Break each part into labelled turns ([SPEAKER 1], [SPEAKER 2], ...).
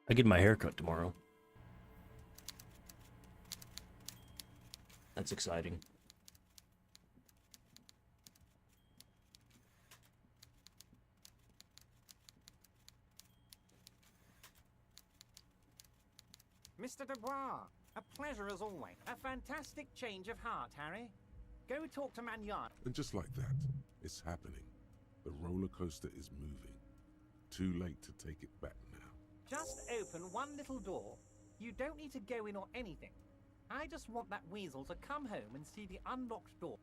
[SPEAKER 1] I get my hair cut tomorrow. That's exciting.
[SPEAKER 2] Mr. Dubois, a pleasure as always. A fantastic change of heart, Harry. Go talk to Magnard.
[SPEAKER 3] And just like that, it's happening. The roller coaster is moving. Too late to take it back now.
[SPEAKER 2] Just open one little door. You don't need to go in or anything. I just want that weasel to come home and see the unlocked door.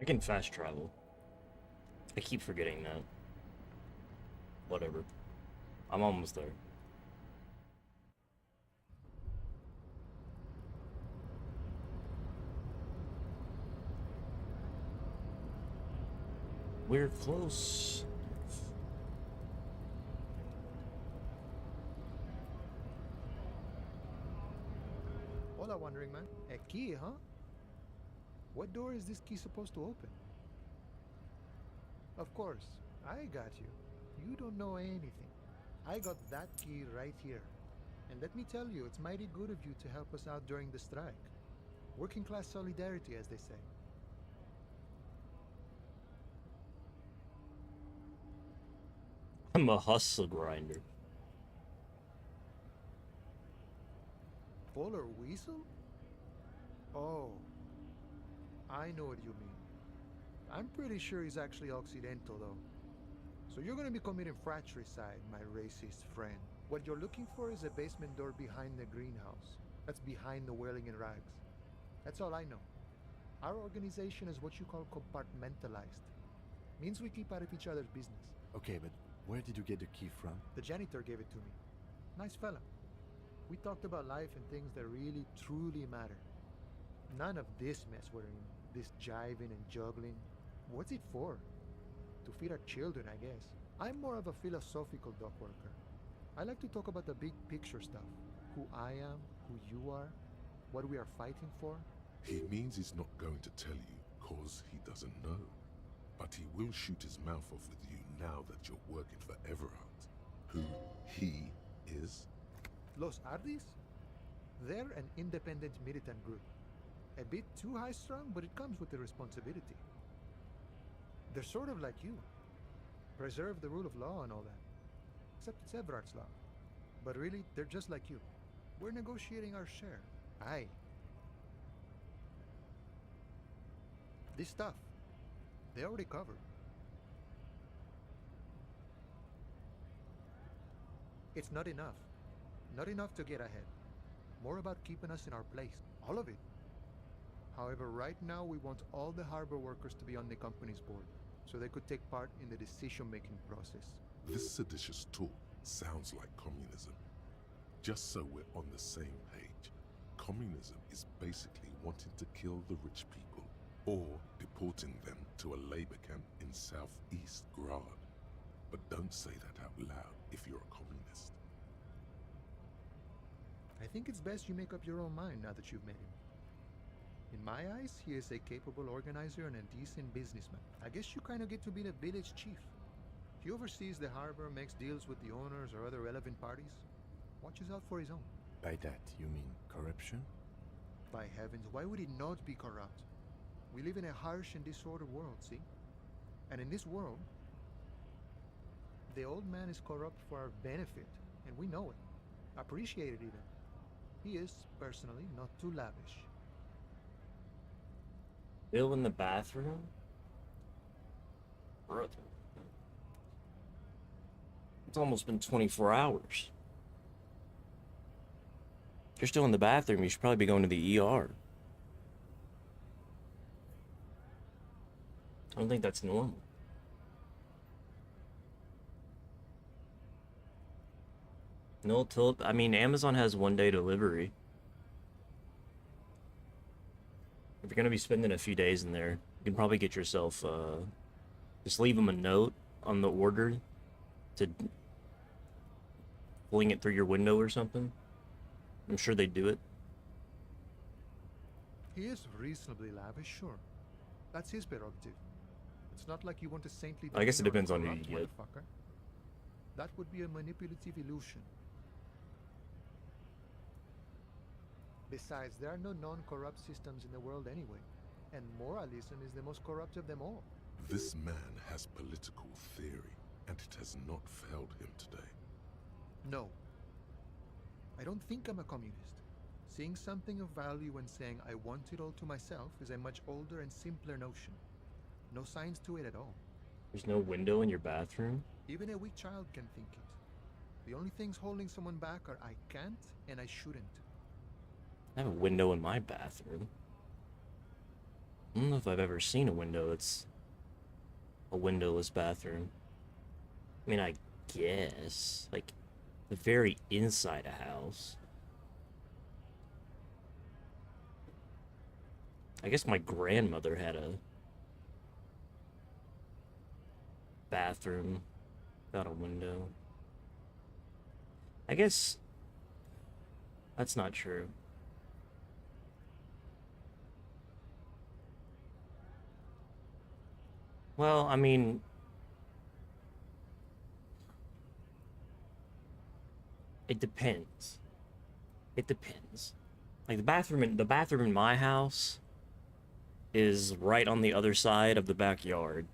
[SPEAKER 1] I can fast travel. I keep forgetting that. Whatever. I'm almost there. We're close.
[SPEAKER 4] Hola, wandering man. A key, huh? What door is this key supposed to open? Of course, I got you. You don't know anything. I got that key right here. And let me tell you, it's mighty good of you to help us out during the strike. Working class solidarity, as they say.
[SPEAKER 1] I'm a hustle grinder.
[SPEAKER 4] Polar weasel? Oh, I know what you mean. I'm pretty sure he's actually Occidental, though. So you're gonna be committing fratricide, my racist friend. What you're looking for is a basement door behind the greenhouse. That's behind the whirling in rags. That's all I know. Our organization is what you call compartmentalized. Means we keep out of each other's business.
[SPEAKER 5] Okay, but where did you get the key from?
[SPEAKER 4] The janitor gave it to me. Nice fella. We talked about life and things that really, truly matter. None of this mess we're in. This jiving and juggling. What's it for? To feed our children, I guess. I'm more of a philosophical dock worker. I like to talk about the big picture stuff. Who I am, who you are, what we are fighting for.
[SPEAKER 3] He means he's not going to tell you cause he doesn't know. But he will shoot his mouth off with you now that you're working for Everard. Who he is?
[SPEAKER 4] Los Ardis? They're an independent militant group. A bit too high-strung, but it comes with the responsibility. They're sort of like you. Preserve the rule of law and all that. Except it's Everard's law. But really, they're just like you. We're negotiating our share. Aye. This stuff, they already covered. It's not enough. Not enough to get ahead. More about keeping us in our place. All of it. However, right now we want all the harbor workers to be on the company's board, so they could take part in the decision-making process.
[SPEAKER 3] This seditious talk sounds like communism. Just so we're on the same page, communism is basically wanting to kill the rich people, or deporting them to a labor camp in southeast Grad. But don't say that out loud if you're a communist.
[SPEAKER 4] I think it's best you make up your own mind now that you've met him. In my eyes, he is a capable organizer and a decent businessman. I guess you kind of get to be the village chief. He oversees the harbor, makes deals with the owners or other relevant parties, watches out for his own.
[SPEAKER 5] By that, you mean corruption?
[SPEAKER 4] By heavens, why would he not be corrupt? We live in a harsh and disordered world, see? And in this world, The old man is corrupt for our benefit, and we know it. Appreciate it even. He is, personally, not too lavish.
[SPEAKER 1] Bill in the bathroom? Brother. It's almost been 24 hours. If you're still in the bathroom, you should probably be going to the ER. I don't think that's normal. No, I mean, Amazon has 1-day delivery. If you're gonna be spending a few days in there, you can probably get yourself, just leave them a note on the order to fling it through your window or something. I'm sure they do it.
[SPEAKER 4] He is reasonably lavish, sure. That's his prerogative. It's not like you want a saintly...
[SPEAKER 1] I guess it
[SPEAKER 4] demeanor
[SPEAKER 1] depends
[SPEAKER 4] or
[SPEAKER 1] on who
[SPEAKER 4] corrupt
[SPEAKER 1] you get.
[SPEAKER 4] motherfucker. That would be a manipulative illusion. Besides, there are no non-corrupt systems in the world anyway, and moralism is the most corrupt of them all.
[SPEAKER 3] This man has political theory, and it has not failed him today.
[SPEAKER 4] No. I don't think I'm a communist. Seeing something of value and saying I want it all to myself is a much older and simpler notion. No science to it at all.
[SPEAKER 1] There's no window in your bathroom?
[SPEAKER 4] Even a weak child can think it. The only things holding someone back are I can't and I shouldn't.
[SPEAKER 1] I have a window in my bathroom. I don't know if I've ever seen a window that's a windowless bathroom. I mean, I guess. Like, the very inside a house. I guess my grandmother had a bathroom without a window. I guess that's not true. Well, I mean, it depends. It depends. Like the bathroom in my house is right on the other side of the backyard.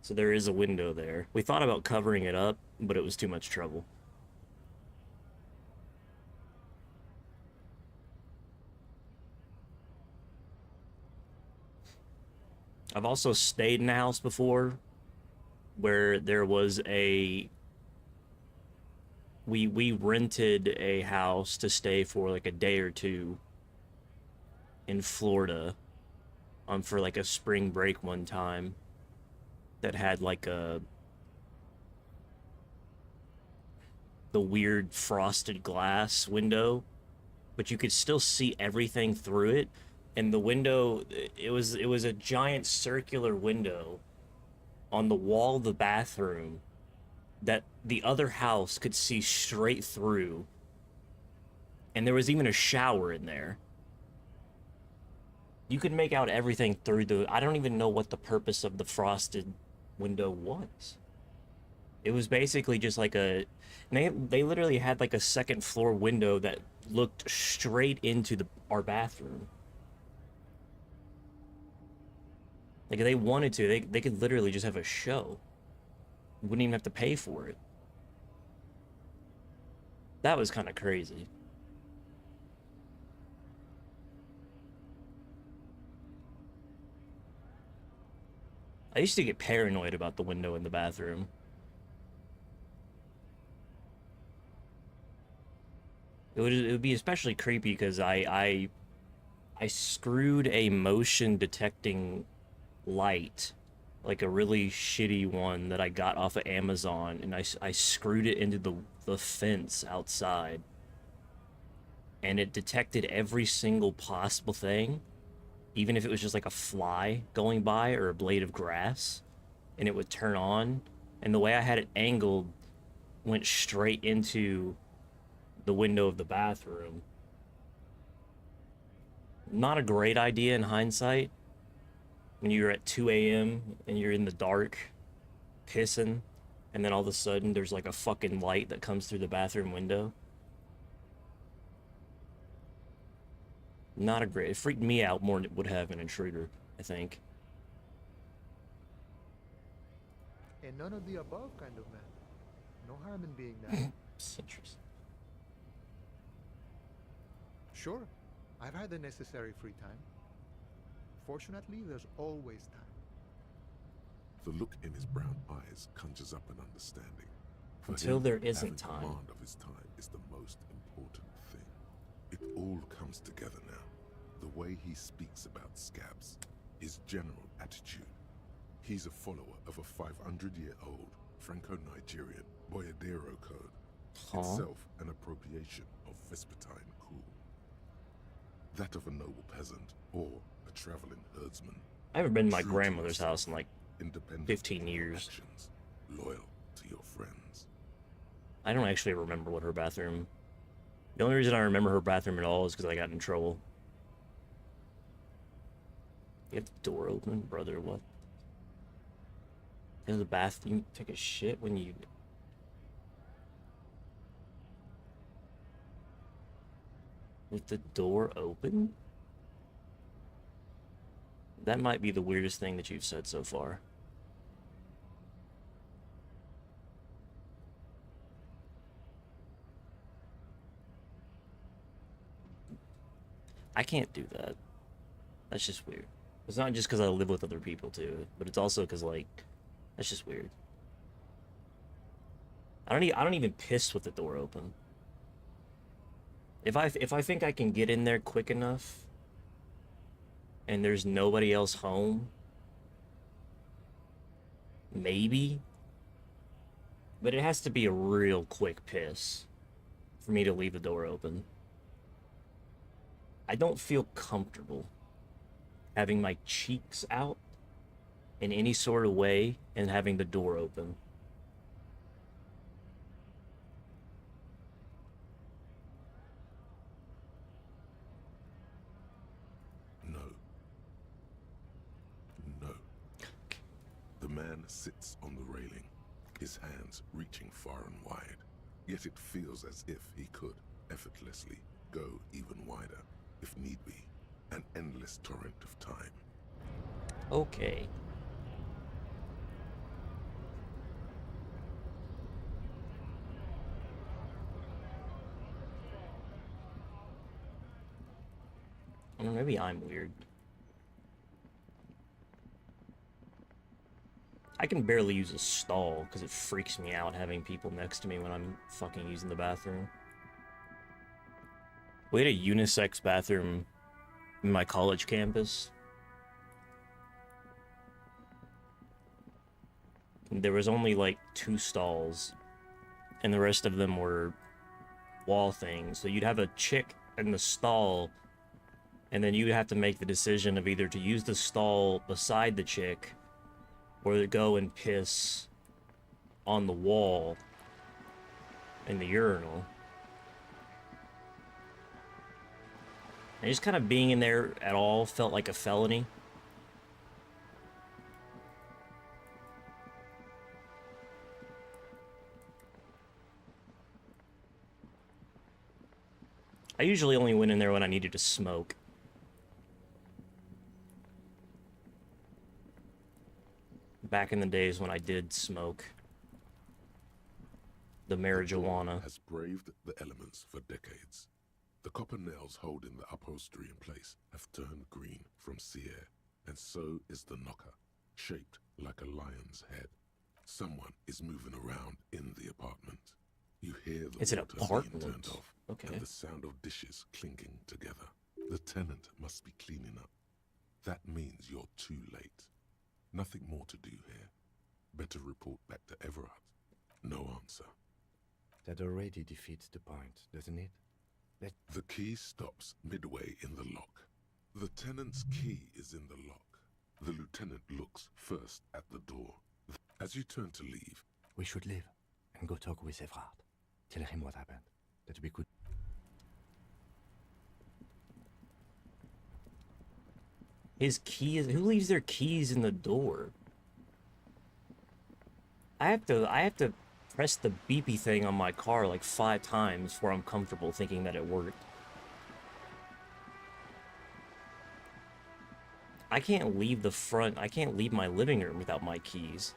[SPEAKER 1] So there is a window there. We thought about covering it up, but it was too much trouble. I've also stayed in a house before where there was a... We rented a house to stay for like a day or two in Florida for like a spring break one time that had like the weird frosted glass window, but you could still see everything through it. And the window, it was a giant circular window on the wall of the bathroom that the other house could see straight through. And there was even a shower in there. You could make out everything through I don't even know what the purpose of the frosted window was. It was basically just like they literally had like a second floor window that looked straight into our bathroom. Like, if they wanted to, they could literally just have a show. Wouldn't even have to pay for it. That was kind of crazy. I used to get paranoid about the window in the bathroom. It would be especially creepy because I screwed a motion detecting light, like a really shitty one that I got off of Amazon, and I screwed it into the fence outside, and it detected every single possible thing, even if it was just like a fly going by or a blade of grass, and it would turn on. And the way I had it angled went straight into the window of the bathroom. Not a great idea in hindsight. When you're at 2 a.m. and you're in the dark, pissing, and then all of a sudden there's like a fucking light that comes through the bathroom window. Not a great... It freaked me out more than it would have an intruder, I think.
[SPEAKER 4] And none of the above kind of man. No harm in being that.
[SPEAKER 1] Citrus.
[SPEAKER 4] Sure, I've had the necessary free time. Fortunately, there's always time.
[SPEAKER 3] The look in his brown eyes conjures up an understanding. For
[SPEAKER 1] Until
[SPEAKER 3] him,
[SPEAKER 1] there isn't
[SPEAKER 3] having
[SPEAKER 1] time.
[SPEAKER 3] command of his time is the most important thing. It all comes together now. The way he speaks about scabs, his general attitude. He's a follower of a 500-year-old Franco-Nigerian Boyadero code, itself an appropriation of Vespertine cool. That of a noble peasant or a traveling herdsman.
[SPEAKER 1] I haven't been to my
[SPEAKER 3] True to
[SPEAKER 1] grandmother's
[SPEAKER 3] yourself,
[SPEAKER 1] house in like
[SPEAKER 3] independent
[SPEAKER 1] 15
[SPEAKER 3] of your
[SPEAKER 1] years.
[SPEAKER 3] actions, loyal to your friends.
[SPEAKER 1] I don't actually remember what her bathroom. The only reason I remember her bathroom at all is because I got in trouble. You have the door open, brother. What? In the bathroom, you take a shit when you. With the door open? That might be the weirdest thing that you've said so far. I can't do that. That's just weird. It's not just because I live with other people too, but it's also because like, that's just weird. I don't even piss with the door open. If I think I can get in there quick enough, and there's nobody else home, maybe. But it has to be a real quick piss for me to leave the door open. I don't feel comfortable having my cheeks out in any sort of way and having the door open.
[SPEAKER 3] No. No. The man sits on the railing, his hands reaching far and wide. Yet it feels as if he could effortlessly go even wider, if need be. An endless torrent of time.
[SPEAKER 1] Okay. I don't know, maybe I'm weird. I can barely use a stall because it freaks me out having people next to me when I'm fucking using the bathroom. We had a unisex bathroom in my college campus. There was only like 2 stalls, and the rest of them were wall things. So you'd have a chick in the stall, and then you'd have to make the decision of either to use the stall beside the chick, or to go and piss on the wall in the urinal. And just kind of being in there at all felt like a felony. I usually only went in there when I needed to smoke. Back in the days when I did smoke the marijuana.
[SPEAKER 3] Has braved the elements for decades. The copper nails holding the upholstery in place have turned green from sea air, and so is the knocker, shaped like a lion's head. Someone is moving around in the apartment. You hear the
[SPEAKER 1] It's an
[SPEAKER 3] water being
[SPEAKER 1] apartment.
[SPEAKER 3] turned off,
[SPEAKER 1] Okay.
[SPEAKER 3] and the sound of dishes clinking together. The tenant must be cleaning up. That means you're too late. Nothing more to do here. Better report back to Everard. No answer.
[SPEAKER 5] That already defeats the point, doesn't it?
[SPEAKER 3] The key stops midway in the lock. The tenant's key is in the lock. The lieutenant looks first at the door. As you turn to leave,
[SPEAKER 5] We should leave and go talk with Everard. Tell him what happened. That we could.
[SPEAKER 1] His keys. Who leaves their keys in the door? I have to press the beepy thing on my car like 5 times before I'm comfortable thinking that it worked. I can't leave the front. I can't leave my living room without my keys.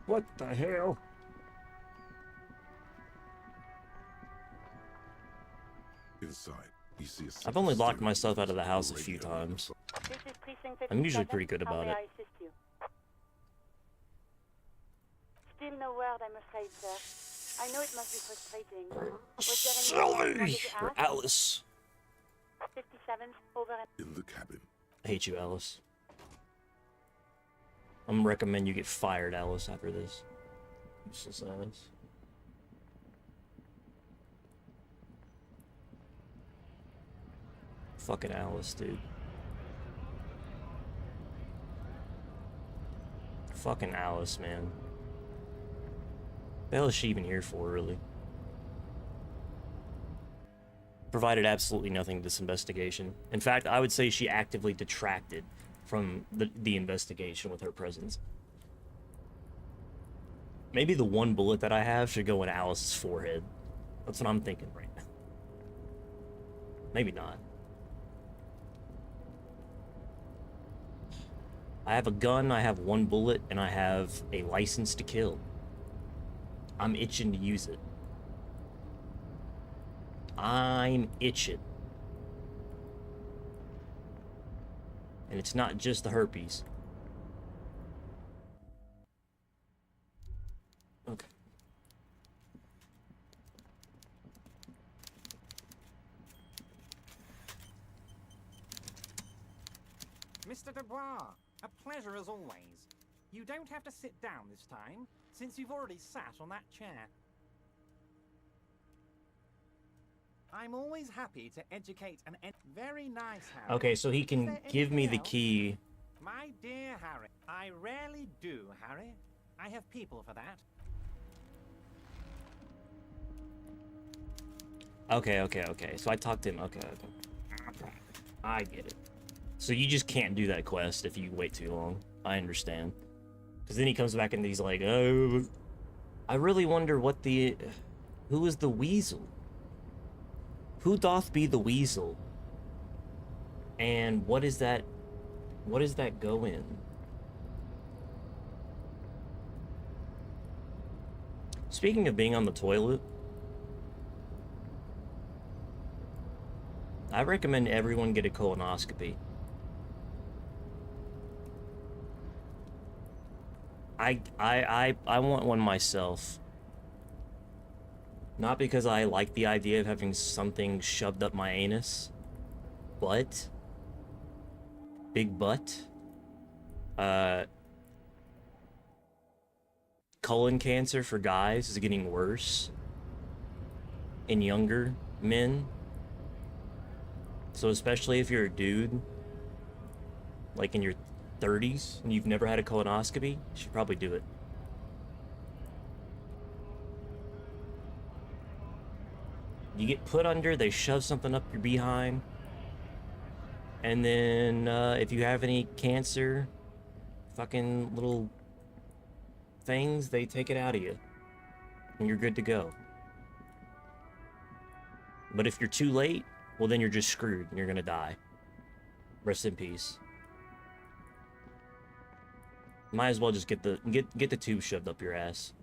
[SPEAKER 1] What the hell?
[SPEAKER 3] Inside, you see a
[SPEAKER 1] I've only locked myself out of the house a few times.
[SPEAKER 6] This is precinct
[SPEAKER 1] I'm usually
[SPEAKER 6] 57.
[SPEAKER 1] pretty good
[SPEAKER 6] How
[SPEAKER 1] about
[SPEAKER 6] may
[SPEAKER 1] it.
[SPEAKER 6] I assist you? Still no word, I'm afraid, sir. I know it must be frustrating. Was there anything else you wanted
[SPEAKER 1] Sylvie!
[SPEAKER 6] to
[SPEAKER 1] Or
[SPEAKER 6] ask?
[SPEAKER 1] Alice.
[SPEAKER 6] 57, over and...
[SPEAKER 3] in the cabin.
[SPEAKER 1] I hate you, Alice. I'm gonna recommend you get fired, Alice, after this. Useless ass. Fucking Alice, dude. Fucking Alice, man. The hell is she even here for, really? Provided absolutely nothing to this investigation. In fact, I would say she actively detracted from the investigation with her presence. Maybe the one bullet that I have should go in Alice's forehead. That's what I'm thinking right now. Maybe not. I have a gun, I have one bullet, and I have a license to kill. I'm itching to use it. I'm itching. And it's not just the herpes. Okay.
[SPEAKER 2] Mr. Dubois, a pleasure as always. You don't have to sit down this time, since you've already sat on that chair. I'm always happy to educate an very nice, Harry.
[SPEAKER 1] Okay, so he
[SPEAKER 2] Is
[SPEAKER 1] can
[SPEAKER 2] there
[SPEAKER 1] give me the
[SPEAKER 2] anything else?
[SPEAKER 1] key.
[SPEAKER 2] My dear Harry, I rarely do, Harry. I have people for that.
[SPEAKER 1] Okay. So I talked to him. Okay. I get it. So you just can't do that quest if you wait too long. I understand. Because then he comes back and he's like, oh, I really wonder what the... Who is the weasel? Who doth be the weasel? And what is that... What does that go in? Speaking of being on the toilet, I recommend everyone get a colonoscopy. I want one myself. Not because I like the idea of having something shoved up my anus, but big butt. Colon cancer for guys is getting worse in younger men. So especially if you're a dude, like in your 30s, and you've never had a colonoscopy, you should probably do it. You get put under, they shove something up your behind, and then if you have any cancer, fucking little things, they take it out of you, and you're good to go. But if you're too late, well then you're just screwed, and you're gonna die. Rest in peace. Might as well just get the tube shoved up your ass.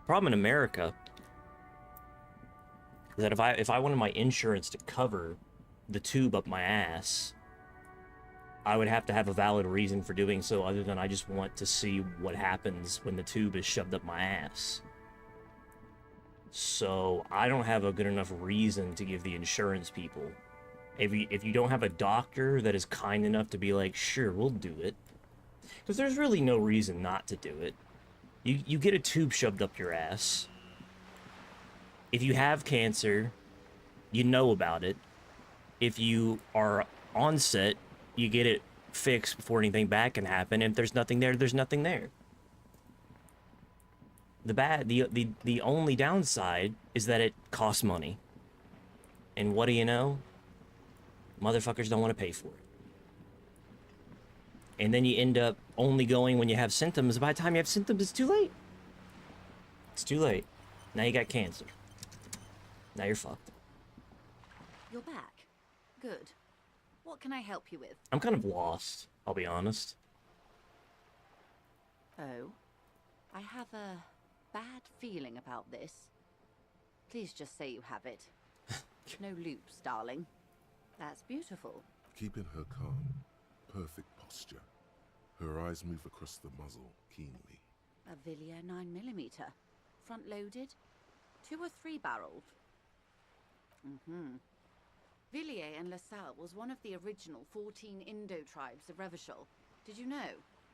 [SPEAKER 1] Problem in America is that if I wanted my insurance to cover the tube up my ass, I would have to have a valid reason for doing so other than I just want to see what happens when the tube is shoved up my ass. So I don't have a good enough reason to give the insurance people. If you don't have a doctor that is kind enough to be like, sure, we'll do it. Because there's really no reason not to do it. You get a tube shoved up your ass. If you have cancer, you know about it. If you are on set, you get it fixed before anything bad can happen. And if there's nothing there, there's nothing there. The only downside is that it costs money. And what do you know? Motherfuckers don't want to pay for it. And then you end up only going when you have symptoms. By the time you have symptoms, it's too late. It's too late. Now you got cancer. Now you're fucked.
[SPEAKER 7] You're back. Good. What can I help you with?
[SPEAKER 1] I'm kind of lost, I'll be honest.
[SPEAKER 7] Oh. I have a bad feeling about this. Please just say you have it. No loops, darling. That's beautiful.
[SPEAKER 3] Keeping her calm, perfect posture. Her eyes move across the muzzle keenly.
[SPEAKER 7] A Villiers 9mm. Front-loaded? 2 or 3 barreled? Villiers and LaSalle was one of the original 14 Indo tribes of Revachol. Did you know?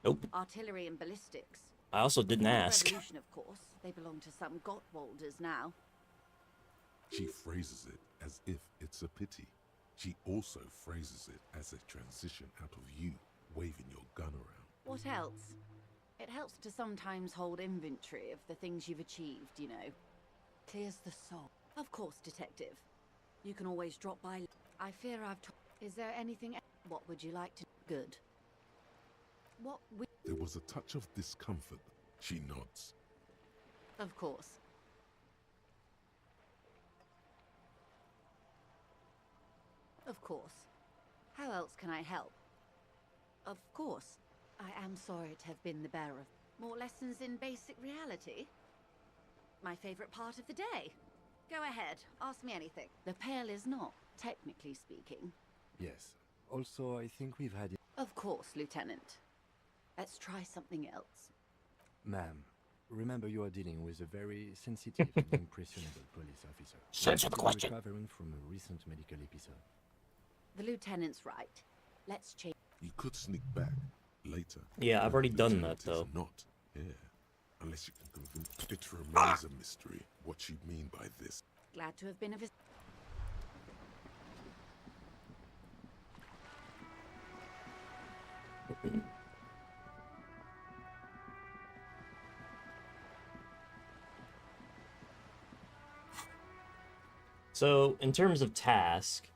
[SPEAKER 1] Nope.
[SPEAKER 7] Artillery and ballistics.
[SPEAKER 1] I also didn't
[SPEAKER 7] Before the
[SPEAKER 1] ask.
[SPEAKER 7] Revolution, of course. They belong to some Gottwalders now.
[SPEAKER 3] She phrases it as if it's a pity. She also phrases it as a transition out of you waving your gun around.
[SPEAKER 7] What else? It helps to sometimes hold inventory of the things you've achieved, you know. Clears the soul. Of course, detective. You can always drop by. I fear Is there anything What would you like to... Good. What we...
[SPEAKER 3] There was a touch of discomfort. She nods.
[SPEAKER 7] Of course. Of course. How else can I help? Of course. I am sorry to have been the bearer of more lessons in basic reality. My favorite part of the day. Go ahead, ask me anything. The Pale is not, technically speaking.
[SPEAKER 5] Yes. Also, I think we've had it.
[SPEAKER 7] Of course, Lieutenant. Let's try something else.
[SPEAKER 5] Ma'am, remember you are dealing with a very sensitive and impressionable police officer.
[SPEAKER 1] Sensitive question.
[SPEAKER 5] Recovering from a recent medical episode.
[SPEAKER 7] The Lieutenant's right. Let's change.
[SPEAKER 3] You could sneak back later.
[SPEAKER 1] Yeah, I've already done that,
[SPEAKER 3] Lieutenant is
[SPEAKER 1] though.
[SPEAKER 3] Not here. Unless you can convince. It remains a mystery what you mean by this.
[SPEAKER 7] Glad to have been of his...
[SPEAKER 1] So, in terms of task,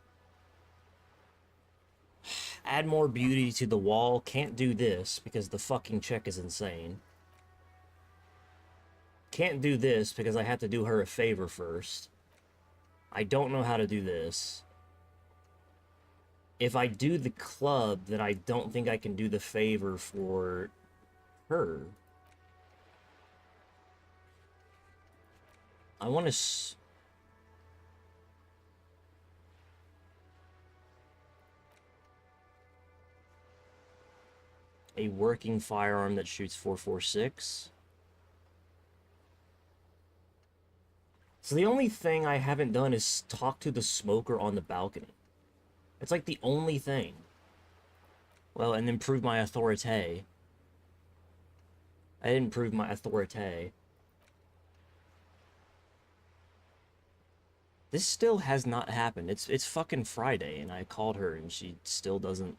[SPEAKER 1] add more beauty to the wall. Can't do this because the fucking check is insane. Can't do this because I have to do her a favor first. I don't know how to do this. If I do the club, then I don't think I can do the favor for her. I want to... A working firearm that shoots 4.46. So the only thing I haven't done is talk to the smoker on the balcony. It's like the only thing. Well, and then prove my authority. I didn't prove my authority. This still has not happened. It's fucking Friday, and I called her, and she still doesn't...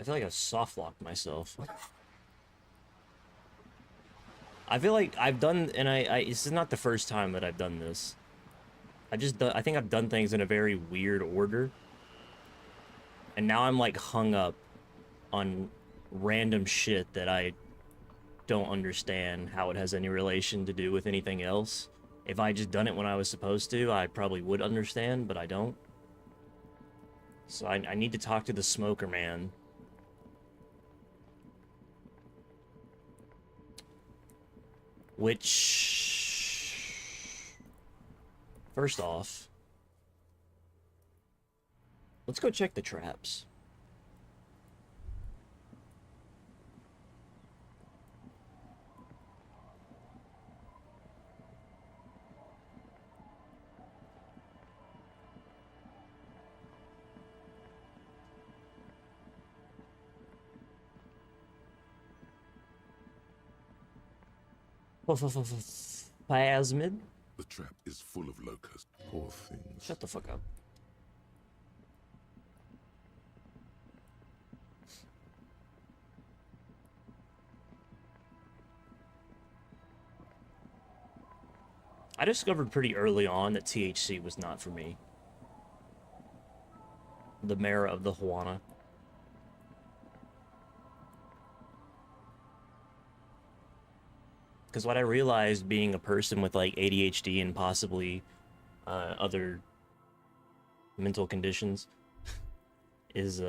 [SPEAKER 1] I feel like I soft-locked myself. I feel like I've done, and this is not the first time that I've done this. I think I've done things in a very weird order. And now I'm like hung up on random shit that I don't understand how it has any relation to do with anything else. If I just done it when I was supposed to, I probably would understand, but I don't. So I need to talk to the smoker man. Which, first off, let's go check the traps. Plasmid?
[SPEAKER 3] The trap is full of locusts. Poor things.
[SPEAKER 1] Shut the fuck up. I discovered pretty early on that THC was not for me. the mayor of the Juana. Because what I realized being a person with like ADHD and possibly other mental conditions is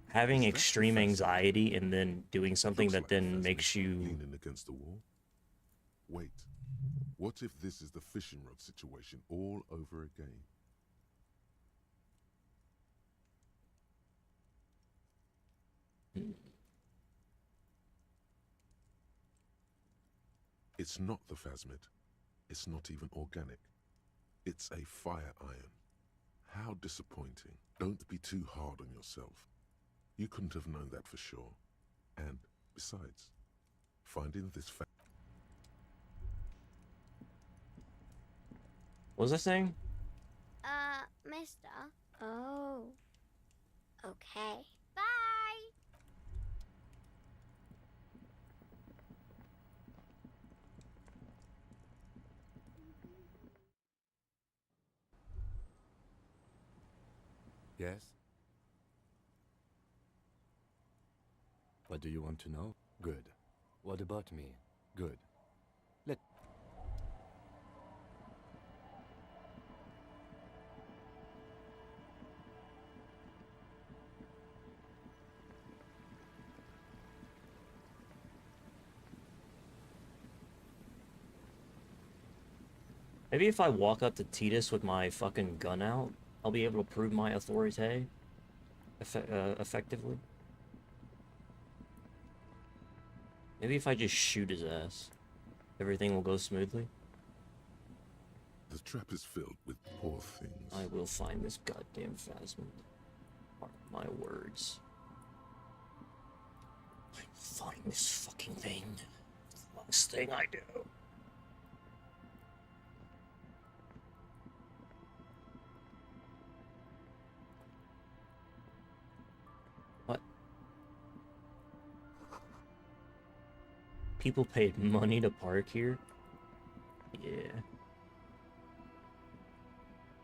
[SPEAKER 1] having
[SPEAKER 3] Is that the
[SPEAKER 1] extreme
[SPEAKER 3] phasmid?
[SPEAKER 1] anxiety and then doing something
[SPEAKER 3] Looks
[SPEAKER 1] that
[SPEAKER 3] like
[SPEAKER 1] then
[SPEAKER 3] phasmid
[SPEAKER 1] makes you...
[SPEAKER 3] leaning against the wall. Wait, what if this is the fishing rod situation all over again? It's not the phasmid. It's not even organic. It's a fire iron. How disappointing. Don't be too hard on yourself. You couldn't have known that for sure. And besides, finding this
[SPEAKER 1] What was I saying?
[SPEAKER 8] Mister. Oh. Okay. Bye!
[SPEAKER 5] Yes? What do you want to know? Good. What about me? Good. Let...
[SPEAKER 1] Maybe if I walk up to Titus with my fucking gun out, I'll be able to prove my authority effectively. Maybe if I just shoot his ass, everything will go smoothly.
[SPEAKER 3] The trap is filled with poor things.
[SPEAKER 1] I will find this goddamn phasmid. Mark my words. I will find this fucking thing. It's the last thing I do. What? People paid money to park here? Yeah.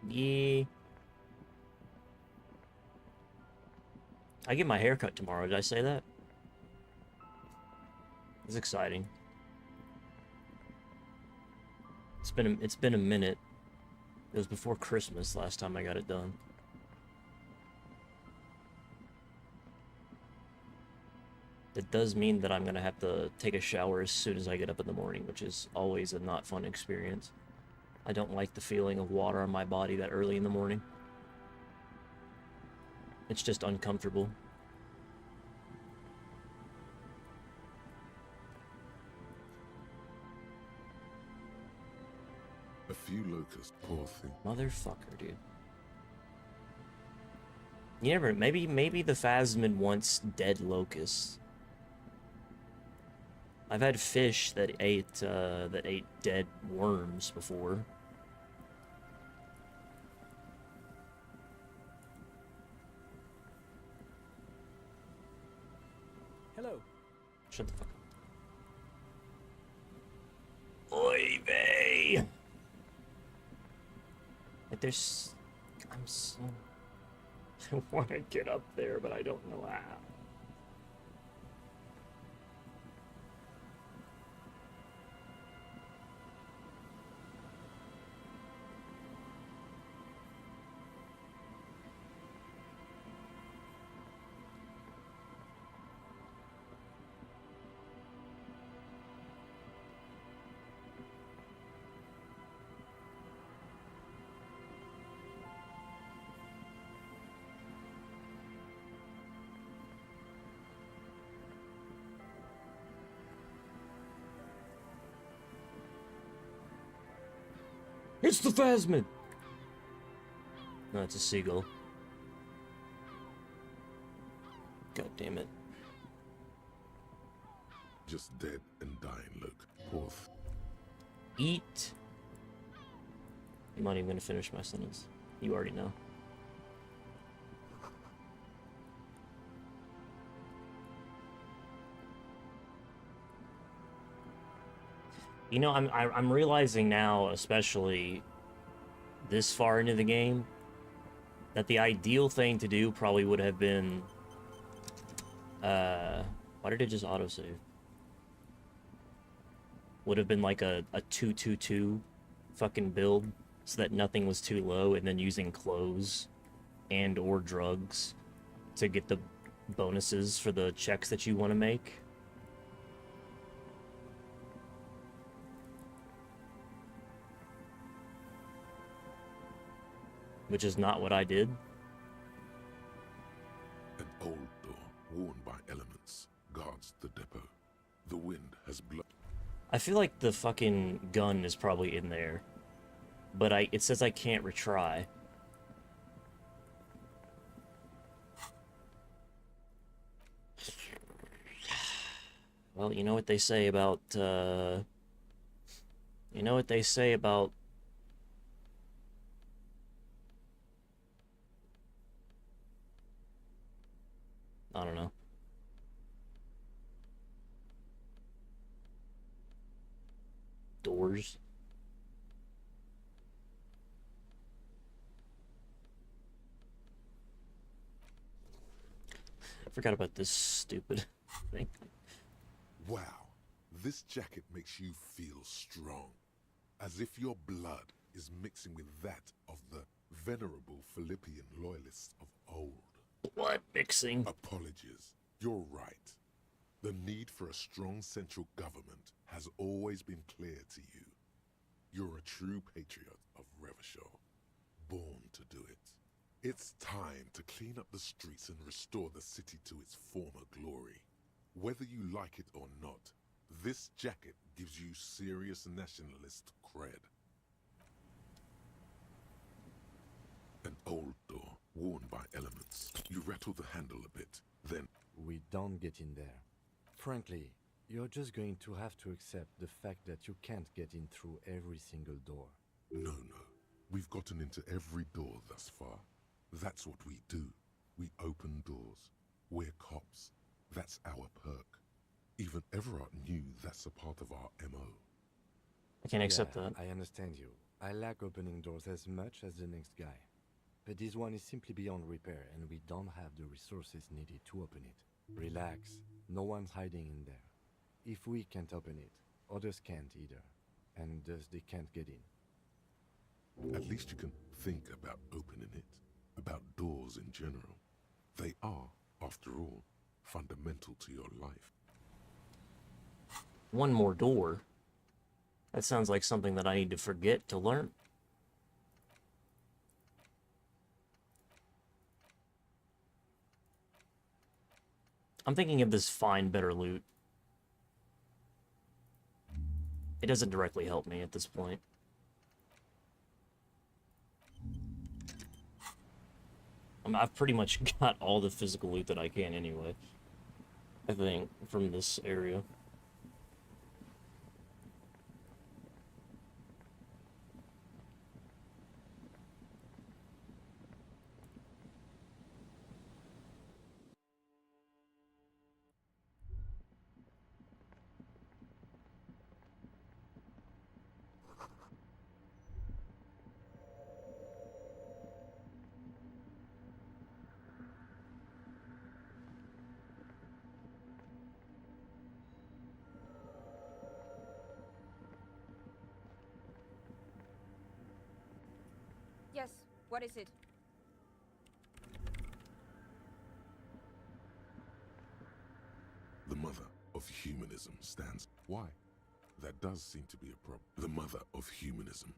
[SPEAKER 1] Yeah. I get my hair cut tomorrow. Did I say that? It's exciting. It's been a minute. It was before Christmas last time I got it done. It does mean that I'm gonna have to take a shower as soon as I get up in the morning, which is always a not fun experience. I don't like the feeling of water on my body that early in the morning. It's just uncomfortable.
[SPEAKER 3] A few locusts, poor thing.
[SPEAKER 1] Motherfucker, dude. You never... Maybe the phasmid wants dead locusts. I've had fish that ate dead worms before.
[SPEAKER 2] Hello.
[SPEAKER 1] Shut the fuck up. Oy vey! Like there's... I'm so... I want to get up there, but I don't know how. It's the phasmid! No, it's a seagull. God damn it.
[SPEAKER 3] Just dead and dying, look. Poor
[SPEAKER 1] Eat. I'm not even gonna finish my sentence. You already know. You know, I'm realizing now, especially this far into the game that the ideal thing to do probably would have been, why did it just autosave? Would have been like a 2-2-2 fucking build so that nothing was too low, and then using clothes and or drugs to get the bonuses for the checks that you want to make. Which is not what I did.
[SPEAKER 3] An old door, worn by elements, guards the depot. The wind has blown.
[SPEAKER 1] I feel like the fucking gun is probably in there, but it says I can't retry. Well, you know what they say about, you know what they say about I don't know. Doors. I forgot about this stupid thing.
[SPEAKER 3] Wow, this jacket makes you feel strong, as if your blood is mixing with that of the venerable Philippian loyalists of old.
[SPEAKER 1] Blood mixing.
[SPEAKER 3] Apologies, you're right. The need for a strong central government has always been clear to you. You're a true patriot of Revachol, born to do it. It's time to clean up the streets and restore the city to its former glory. Whether you like it or not, this jacket gives you serious nationalist cred. An old door, worn by elements. You rattle the handle a bit, then...
[SPEAKER 5] We don't get in there. Frankly, you're just going to have to accept the fact that you can't get in through every single door.
[SPEAKER 3] No. We've gotten into every door thus far. That's what we do. We open doors. We're cops. That's our perk. Even Everard knew that's a part of our MO.
[SPEAKER 1] I can't accept that.
[SPEAKER 5] I understand you. I like opening doors as much as the next guy. But this one is simply beyond repair, and we don't have the resources needed to open it. Relax. No one's hiding in there. If we can't open it, others can't either. And thus they can't get in.
[SPEAKER 3] At least you can think about opening it. About doors in general. They are, after all, fundamental to your life.
[SPEAKER 1] One more door? That sounds like something that I need to forget to learn. I'm thinking of this find better loot. It doesn't directly help me at this point. I've pretty much got all the physical loot that I can anyway, I think, from this area.
[SPEAKER 9] Yes, what is it?
[SPEAKER 3] The mother of humanism stands. Why? That does seem to be a problem. The mother of humanism.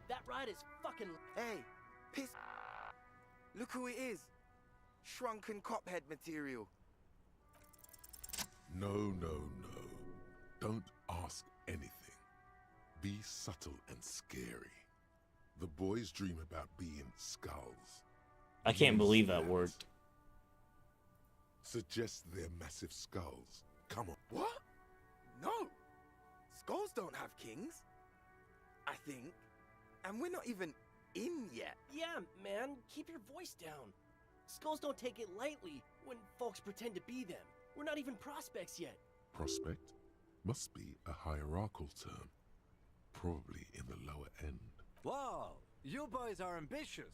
[SPEAKER 10] That ride is fucking...
[SPEAKER 11] Hey, piss... Look who it is. Shrunken cophead material.
[SPEAKER 3] No. Don't ask anything. Be subtle and scary. The boys dream about being skulls.
[SPEAKER 1] I can't
[SPEAKER 3] Use
[SPEAKER 1] believe that worked.
[SPEAKER 3] Suggest they're massive skulls. Come on.
[SPEAKER 11] What? No. Skulls don't have kings. I think. And we're not even in yet.
[SPEAKER 10] Yeah, man, keep your voice down. Skulls don't take it lightly when folks pretend to be them. We're not even prospects yet.
[SPEAKER 3] Prospect must be a hierarchical term. Probably in the lower end.
[SPEAKER 5] Wow, you boys are ambitious.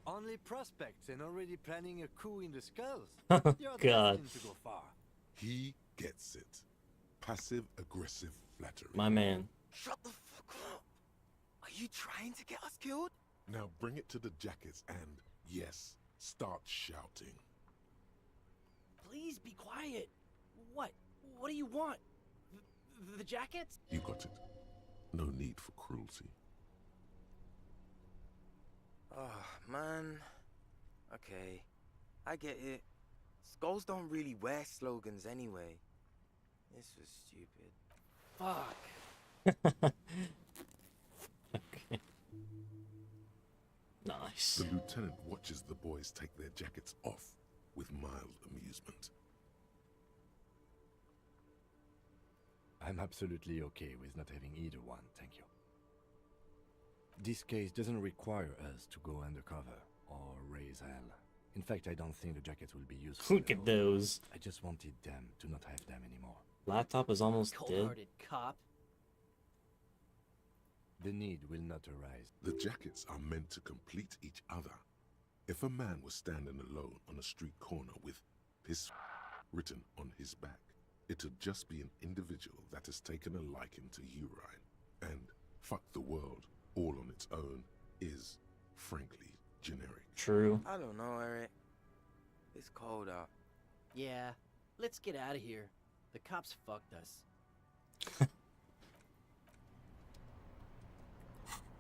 [SPEAKER 5] Only prospects and already planning a coup in the skulls. You're
[SPEAKER 1] God.
[SPEAKER 5] destined to go far.
[SPEAKER 3] He gets it. Passive-aggressive flattery.
[SPEAKER 1] My man.
[SPEAKER 11] Shut the fuck up. Are you trying to get us killed?
[SPEAKER 3] Now bring it to the jackets and, yes, start shouting.
[SPEAKER 10] Please be quiet. What? What do you want? The jackets?
[SPEAKER 3] You got it. No need for cruelty.
[SPEAKER 11] Oh, man. Okay. I get it. Skulls don't really wear slogans anyway. This was stupid.
[SPEAKER 10] Fuck.
[SPEAKER 1] Okay. Nice.
[SPEAKER 3] The lieutenant watches the boys take their jackets off with mild amusement.
[SPEAKER 5] I'm absolutely okay with not having either one, thank you. This case doesn't require us to go undercover or raise hell. In fact, I don't think the jackets will be useful.
[SPEAKER 1] Look at those.
[SPEAKER 5] I just wanted them to not have them anymore.
[SPEAKER 1] Laptop is almost dead.
[SPEAKER 10] Cold-hearted cop.
[SPEAKER 5] The need will not arise.
[SPEAKER 3] The jackets are meant to complete each other. If a man was standing alone on a street corner with his written on his back, it'd just be an individual that has taken a liking to urine. And fuck the world all on its own is, frankly, generic.
[SPEAKER 1] True.
[SPEAKER 11] I don't know, Eric. It's cold out.
[SPEAKER 10] Yeah, let's get out of here. The cops fucked us.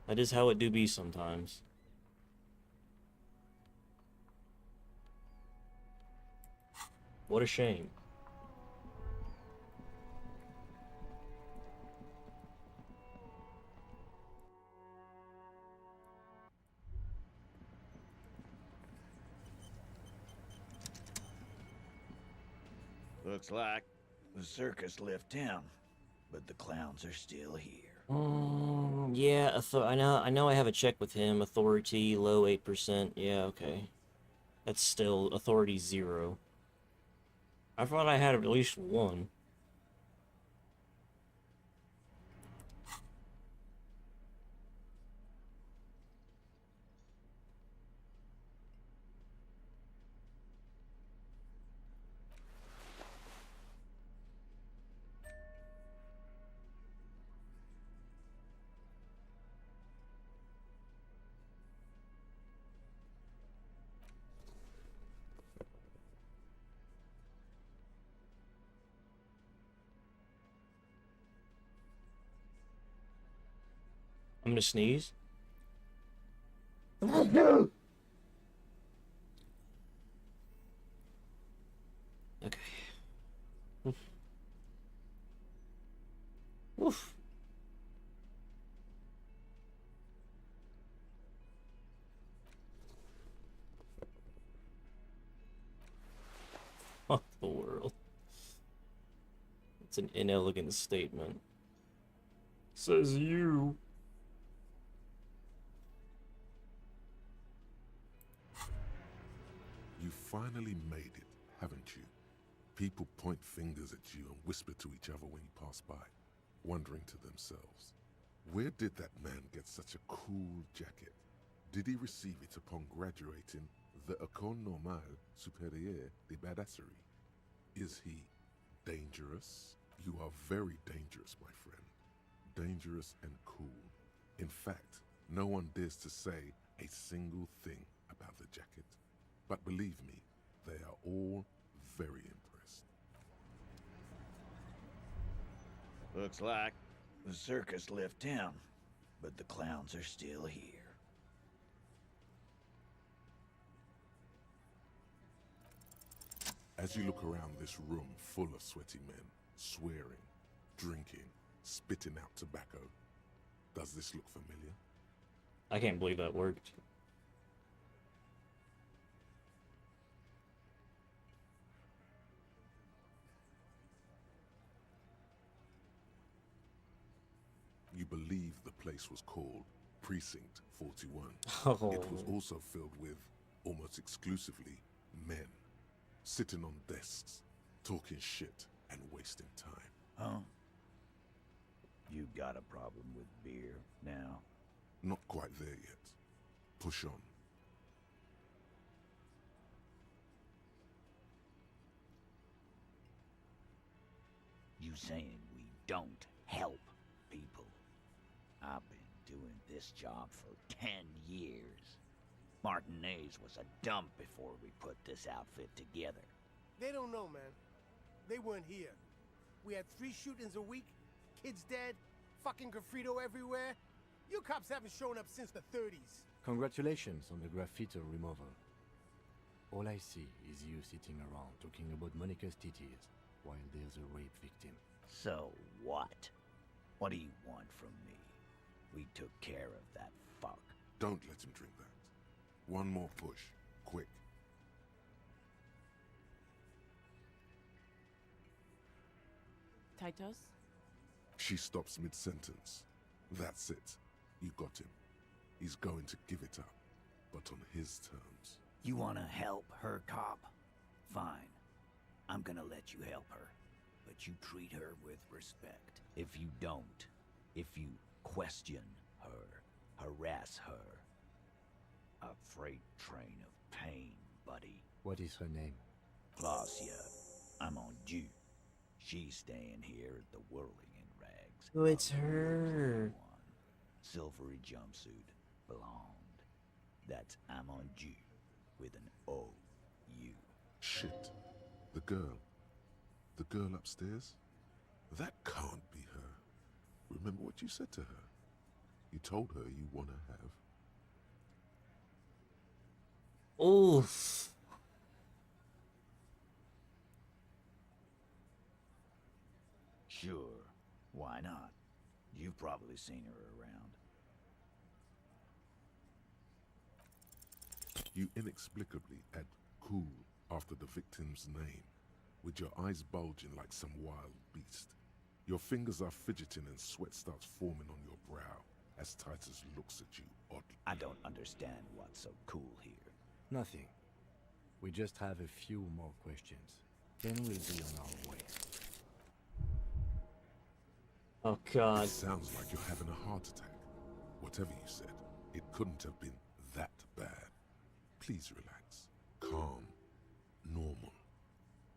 [SPEAKER 1] That is how it do be sometimes. What a shame.
[SPEAKER 12] Looks like the circus left town, but the clowns are still here.
[SPEAKER 1] Yeah, I know I have a check with him. Authority, low 8%. Yeah, okay. That's still authority 0. I thought I had at least 1. I'm gonna sneeze. Okay. Oof. Fuck the world. It's an inelegant statement. Says you.
[SPEAKER 3] You finally made it, haven't you? People point fingers at you and whisper to each other when you pass by, wondering to themselves, where did that man get such a cool jacket? Did he receive it upon graduating the École Normale Supérieure de Badasserie? Is he dangerous? You are very dangerous, my friend. Dangerous and cool. In fact, no one dares to say a single thing about the jacket. But believe me, they are all very impressed.
[SPEAKER 12] Looks like the circus left town, but the clowns are still here.
[SPEAKER 3] As you look around this room full of sweaty men, swearing, drinking, spitting out tobacco. Does this look familiar?
[SPEAKER 1] I can't believe that worked.
[SPEAKER 3] You believe the place was called Precinct 41.
[SPEAKER 1] Oh.
[SPEAKER 3] It was also filled with, almost exclusively, men. Sitting on desks, talking shit, and wasting time.
[SPEAKER 12] Huh? You got a problem with beer now?
[SPEAKER 3] Not quite there yet. Push on.
[SPEAKER 12] You saying we don't help people? I've been doing this job for 10 years. Martinez was a dump before we put this outfit together.
[SPEAKER 13] They don't know, man. They weren't here. We had 3 shootings a week, kids dead, fucking graffito everywhere. You cops haven't shown up since the 30s.
[SPEAKER 5] Congratulations on the graffiti removal. All I see is you sitting around talking about Monica's titties while there's a rape victim.
[SPEAKER 12] So what? What do you want from me? We took care of that fuck.
[SPEAKER 3] Don't let him drink that. One more push. Quick.
[SPEAKER 14] Titus?
[SPEAKER 3] She stops mid-sentence. That's it. You got him. He's going to give it up, but on his terms.
[SPEAKER 12] You wanna help her, cop? Fine. I'm gonna let you help her. But you treat her with respect. If you don't, if you question her, harass her, a freight train of pain, buddy.
[SPEAKER 5] What is her name?
[SPEAKER 12] Glacia. I'm on due. She's staying here at the Whirling in Rags.
[SPEAKER 1] Oh, it's her.
[SPEAKER 12] Silvery jumpsuit, blonde. That's I'm on due with an O-U.
[SPEAKER 3] Shit. The girl. The girl upstairs? That can't be her. Remember what you said to her? You told her you want to have.
[SPEAKER 1] Oof.
[SPEAKER 12] Sure. Why not? You've probably seen her around.
[SPEAKER 3] You inexplicably add cool after the victim's name, with your eyes bulging like some wild beast. Your fingers are fidgeting and sweat starts forming on your brow as Titus looks at you oddly.
[SPEAKER 12] I don't understand what's so cool here.
[SPEAKER 5] Nothing. We just have a few more questions. Then we'll be on our way.
[SPEAKER 1] Oh God.
[SPEAKER 3] It sounds like you're having a heart attack. Whatever you said, it couldn't have been that bad. Please relax. Calm. Normal.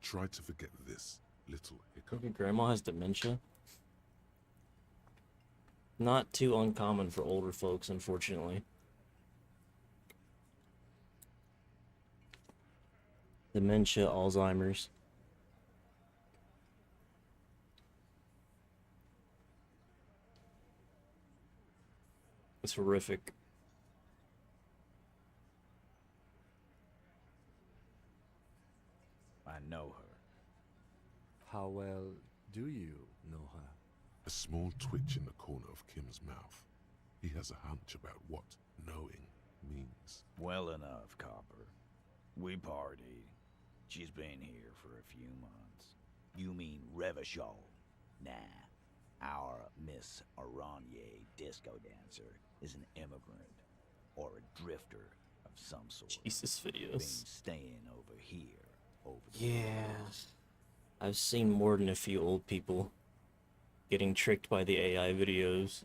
[SPEAKER 3] Try to forget this little hiccup.
[SPEAKER 1] Maybe Grandma has dementia? Not too uncommon for older folks, unfortunately. Dementia, Alzheimer's. It's horrific.
[SPEAKER 12] I know her.
[SPEAKER 5] How well do you know her?
[SPEAKER 3] A small twitch in the corner of Kim's mouth. He has a hunch about what knowing means.
[SPEAKER 12] Well enough, Copper. We partied. She's been here for a few months. You mean Revachol? Nah. Our Miss Aranye disco dancer is an immigrant or a drifter of some sort.
[SPEAKER 1] Jesus
[SPEAKER 12] Been
[SPEAKER 1] videos.
[SPEAKER 12] staying over here. Over the
[SPEAKER 1] Yeah. I've seen more than a few old people getting tricked by the AI videos.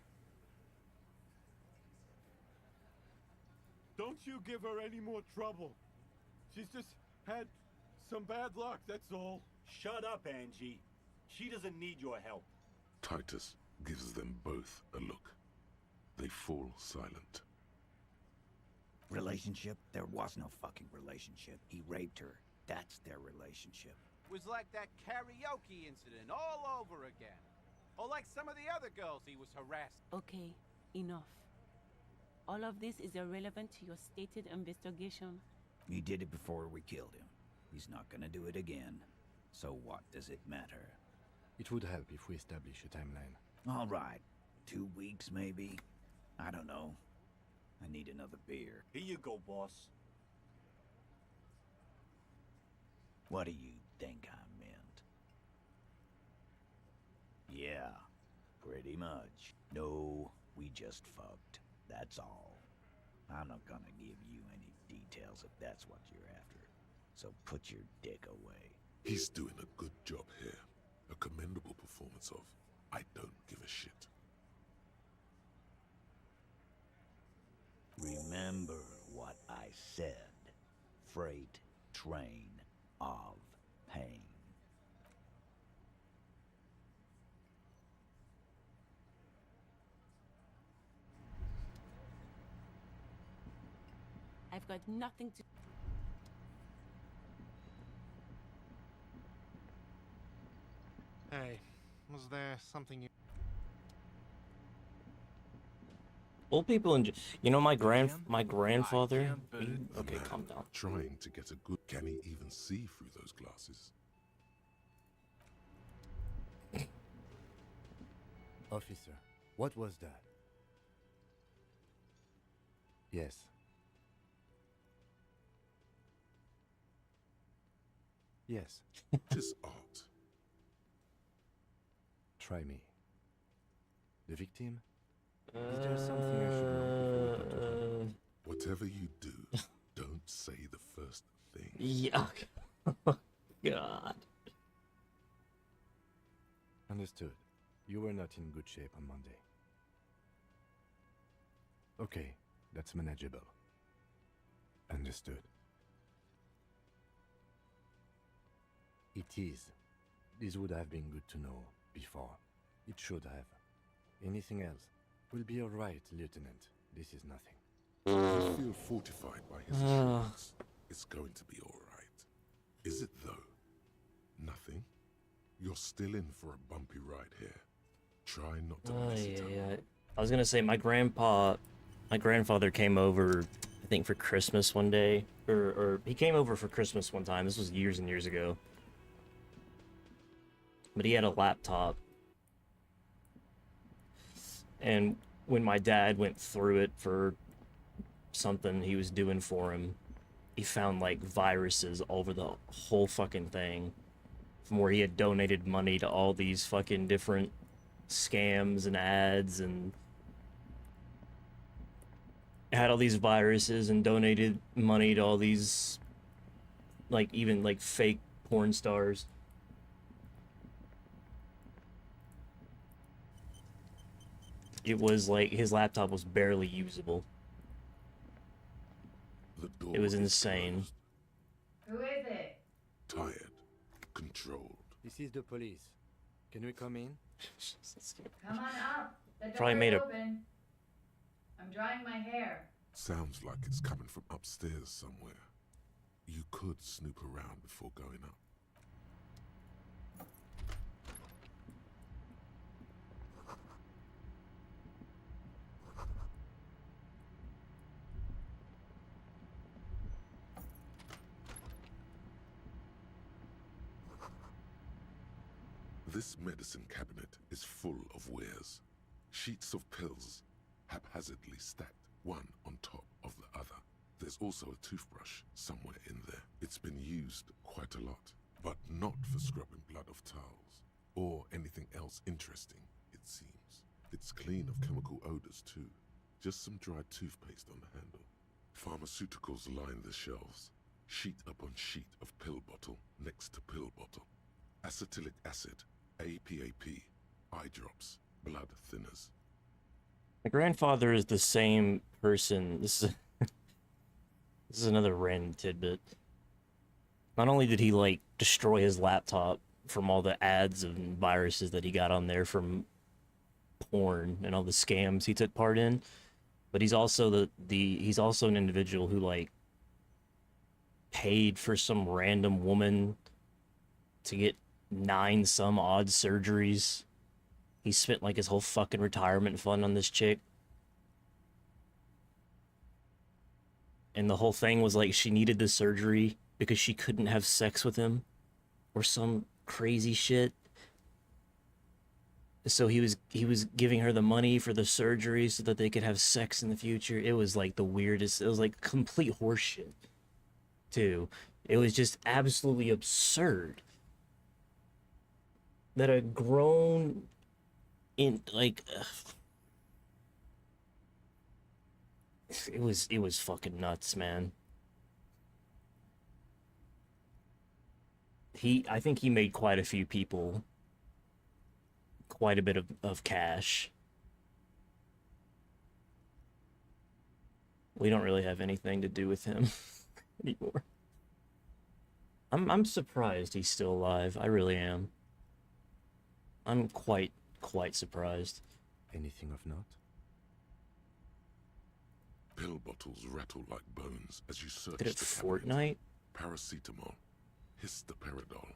[SPEAKER 15] Don't you give her any more trouble. She's just had some bad luck, that's all.
[SPEAKER 16] Shut up, Angie. She doesn't need your help.
[SPEAKER 3] Titus gives them both a look. They fall silent.
[SPEAKER 12] Relationship? There was no fucking relationship. He raped her. That's their relationship.
[SPEAKER 17] Was like that karaoke incident all over again. Or like some of the other girls he was harassing.
[SPEAKER 14] Okay, enough. All of this is irrelevant to your stated investigation.
[SPEAKER 12] He did it before we killed him. He's not gonna do it again. So what does it matter?
[SPEAKER 5] It would help if we establish a timeline.
[SPEAKER 12] All right. 2 weeks, maybe? I don't know. I need another beer.
[SPEAKER 16] Here you go, boss.
[SPEAKER 12] What do you think I meant? Yeah, pretty much. No, we just fucked. That's all. I'm not gonna give you any details if that's what you're after. So put your dick away.
[SPEAKER 3] He's doing a good job here. A commendable performance of I don't give a shit.
[SPEAKER 12] Remember what I said. Freight train of pain.
[SPEAKER 14] I've got nothing to...
[SPEAKER 18] Hey, was there something you...
[SPEAKER 1] Old people in... You know, my grandfather... Okay, calm down.
[SPEAKER 3] Trying to get a good... Can he even see through those glasses?
[SPEAKER 5] Officer, what was that? Yes. Yes.
[SPEAKER 3] Tis art.
[SPEAKER 5] Try me. The victim? Is there something I should know before we go to him?
[SPEAKER 3] Whatever you do, don't say the first thing.
[SPEAKER 1] Yuck. God.
[SPEAKER 5] Understood. You were not in good shape on Monday. Okay, that's manageable. Understood. It is. This would have been good to know before. It should have. Anything else? We'll be all right, Lieutenant. This is nothing.
[SPEAKER 3] You feel fortified by his assurance. It's going to be all right. Is it though? Nothing? You're still in for a bumpy ride here. Try not to mess it up.
[SPEAKER 1] I was gonna say my grandfather came over, I think for Christmas one day, or he came over for Christmas one time. This was years and years ago. But he had a laptop. And when my dad went through it for something he was doing for him, he found like viruses all over the whole fucking thing. From where he had donated money to all these fucking different scams and ads, and had all these viruses and donated money to all these, like, even like fake porn stars. It was like his laptop was barely usable. It was insane.
[SPEAKER 19] Who is it?
[SPEAKER 3] Tired. Controlled.
[SPEAKER 5] This is the police. Can we come in?
[SPEAKER 19] Come on up. The door
[SPEAKER 1] Probably
[SPEAKER 19] is
[SPEAKER 1] made a...
[SPEAKER 19] open. I'm drying my hair.
[SPEAKER 3] Sounds like it's coming from upstairs somewhere. You could snoop around before going up. This medicine cabinet is full of wares. Sheets of pills, haphazardly stacked, one on top of the other. There's also a toothbrush somewhere in there. It's been used quite a lot, but not for scrubbing blood off towels, or anything else interesting, it seems. It's clean of chemical odors too. Just some dried toothpaste on the handle. Pharmaceuticals line the shelves. Sheet upon sheet of pill bottle next to pill bottle. Acetylic acid, APAP, eye drops, blood thinners.
[SPEAKER 1] My grandfather is the same person. This is another random tidbit. Not only did he like destroy his laptop from all the ads and viruses that he got on there from porn and all the scams he took part in, but he's also he's also an individual who like paid for some random woman to get 9 some odd surgeries. He spent like his whole fucking retirement fund on this chick. And the whole thing was like she needed the surgery because she couldn't have sex with him or some crazy shit. So he was giving her the money for the surgery so that they could have sex in the future. It was like the weirdest. It was like complete horseshit, too. It was just absolutely absurd that a grown in like it was fucking nuts, man. I think he made quite a few people quite a bit of cash. We don't really have anything to do with him anymore. I'm surprised he's still alive. I really am. I'm quite surprised.
[SPEAKER 5] Anything of note?
[SPEAKER 3] Pill bottles rattle like bones as you search
[SPEAKER 1] Did it
[SPEAKER 3] the
[SPEAKER 1] Fortnite?
[SPEAKER 3] cabinet. Paracetamol, histoperidol,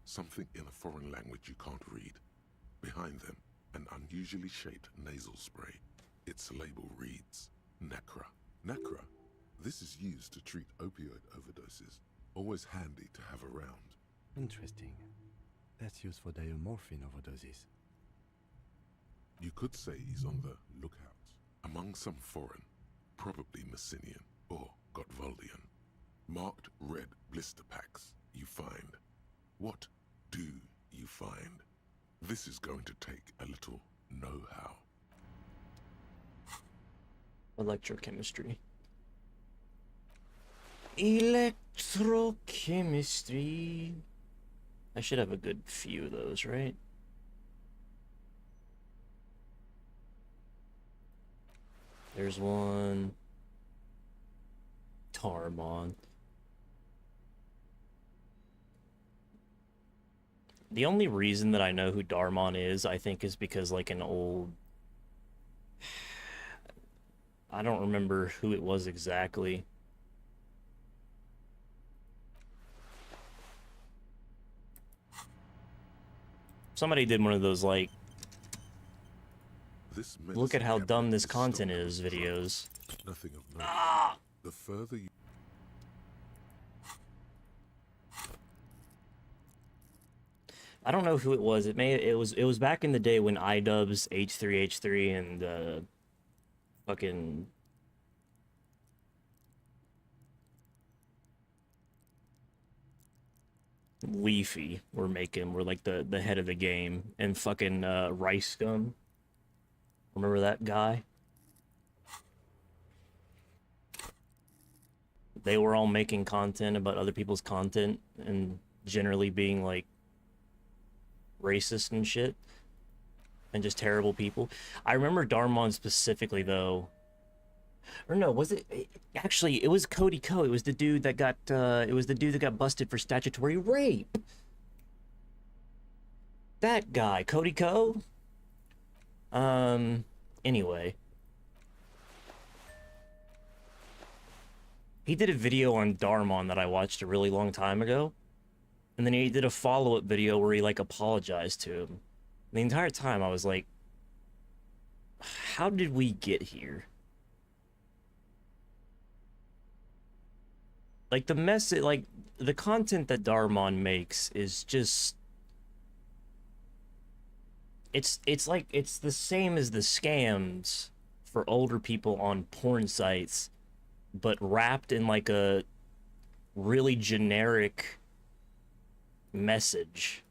[SPEAKER 3] something in a foreign language you can't read. Behind them, an unusually shaped nasal spray. Its label reads, Nacra. Nacra? This is used to treat opioid overdoses. Always handy to have around.
[SPEAKER 5] Interesting. That's used for diamorphine overdoses.
[SPEAKER 3] You could say he's on the lookout. Among some foreign, probably Messinian or Gotvaldian, marked red blister packs you find. What do you find? This is going to take a little know-how.
[SPEAKER 1] Electrochemistry. Electrochemistry. I should have a good few of those, right? There's one. Tarmon. The only reason that I know who Darmon is, I think, is because, like, an old... I don't remember who it was exactly. Somebody did one of those, like, look at how dumb this content is videos.
[SPEAKER 3] Nothing of note. The further you...
[SPEAKER 1] I don't know who it was. It was back in the day when iDubbbz, H3H3, and fucking Leafy were like the head of the game, and fucking Rice Scum. Remember that guy? They were all making content about other people's content and generally being like racist and shit and just terrible people. I remember Darmon specifically though. Or no, was it actually it was Cody Ko. It was the dude that got busted for statutory rape. That guy, Cody Ko. Anyway. He did a video on Darmon that I watched a really long time ago. And then he did a follow-up video where he, like, apologized to him. The entire time I was like, how did we get here? Like, the message, like, the content that Darmon makes is just... It's like, it's the same as the scams for older people on porn sites, but wrapped in, like, a really generic message.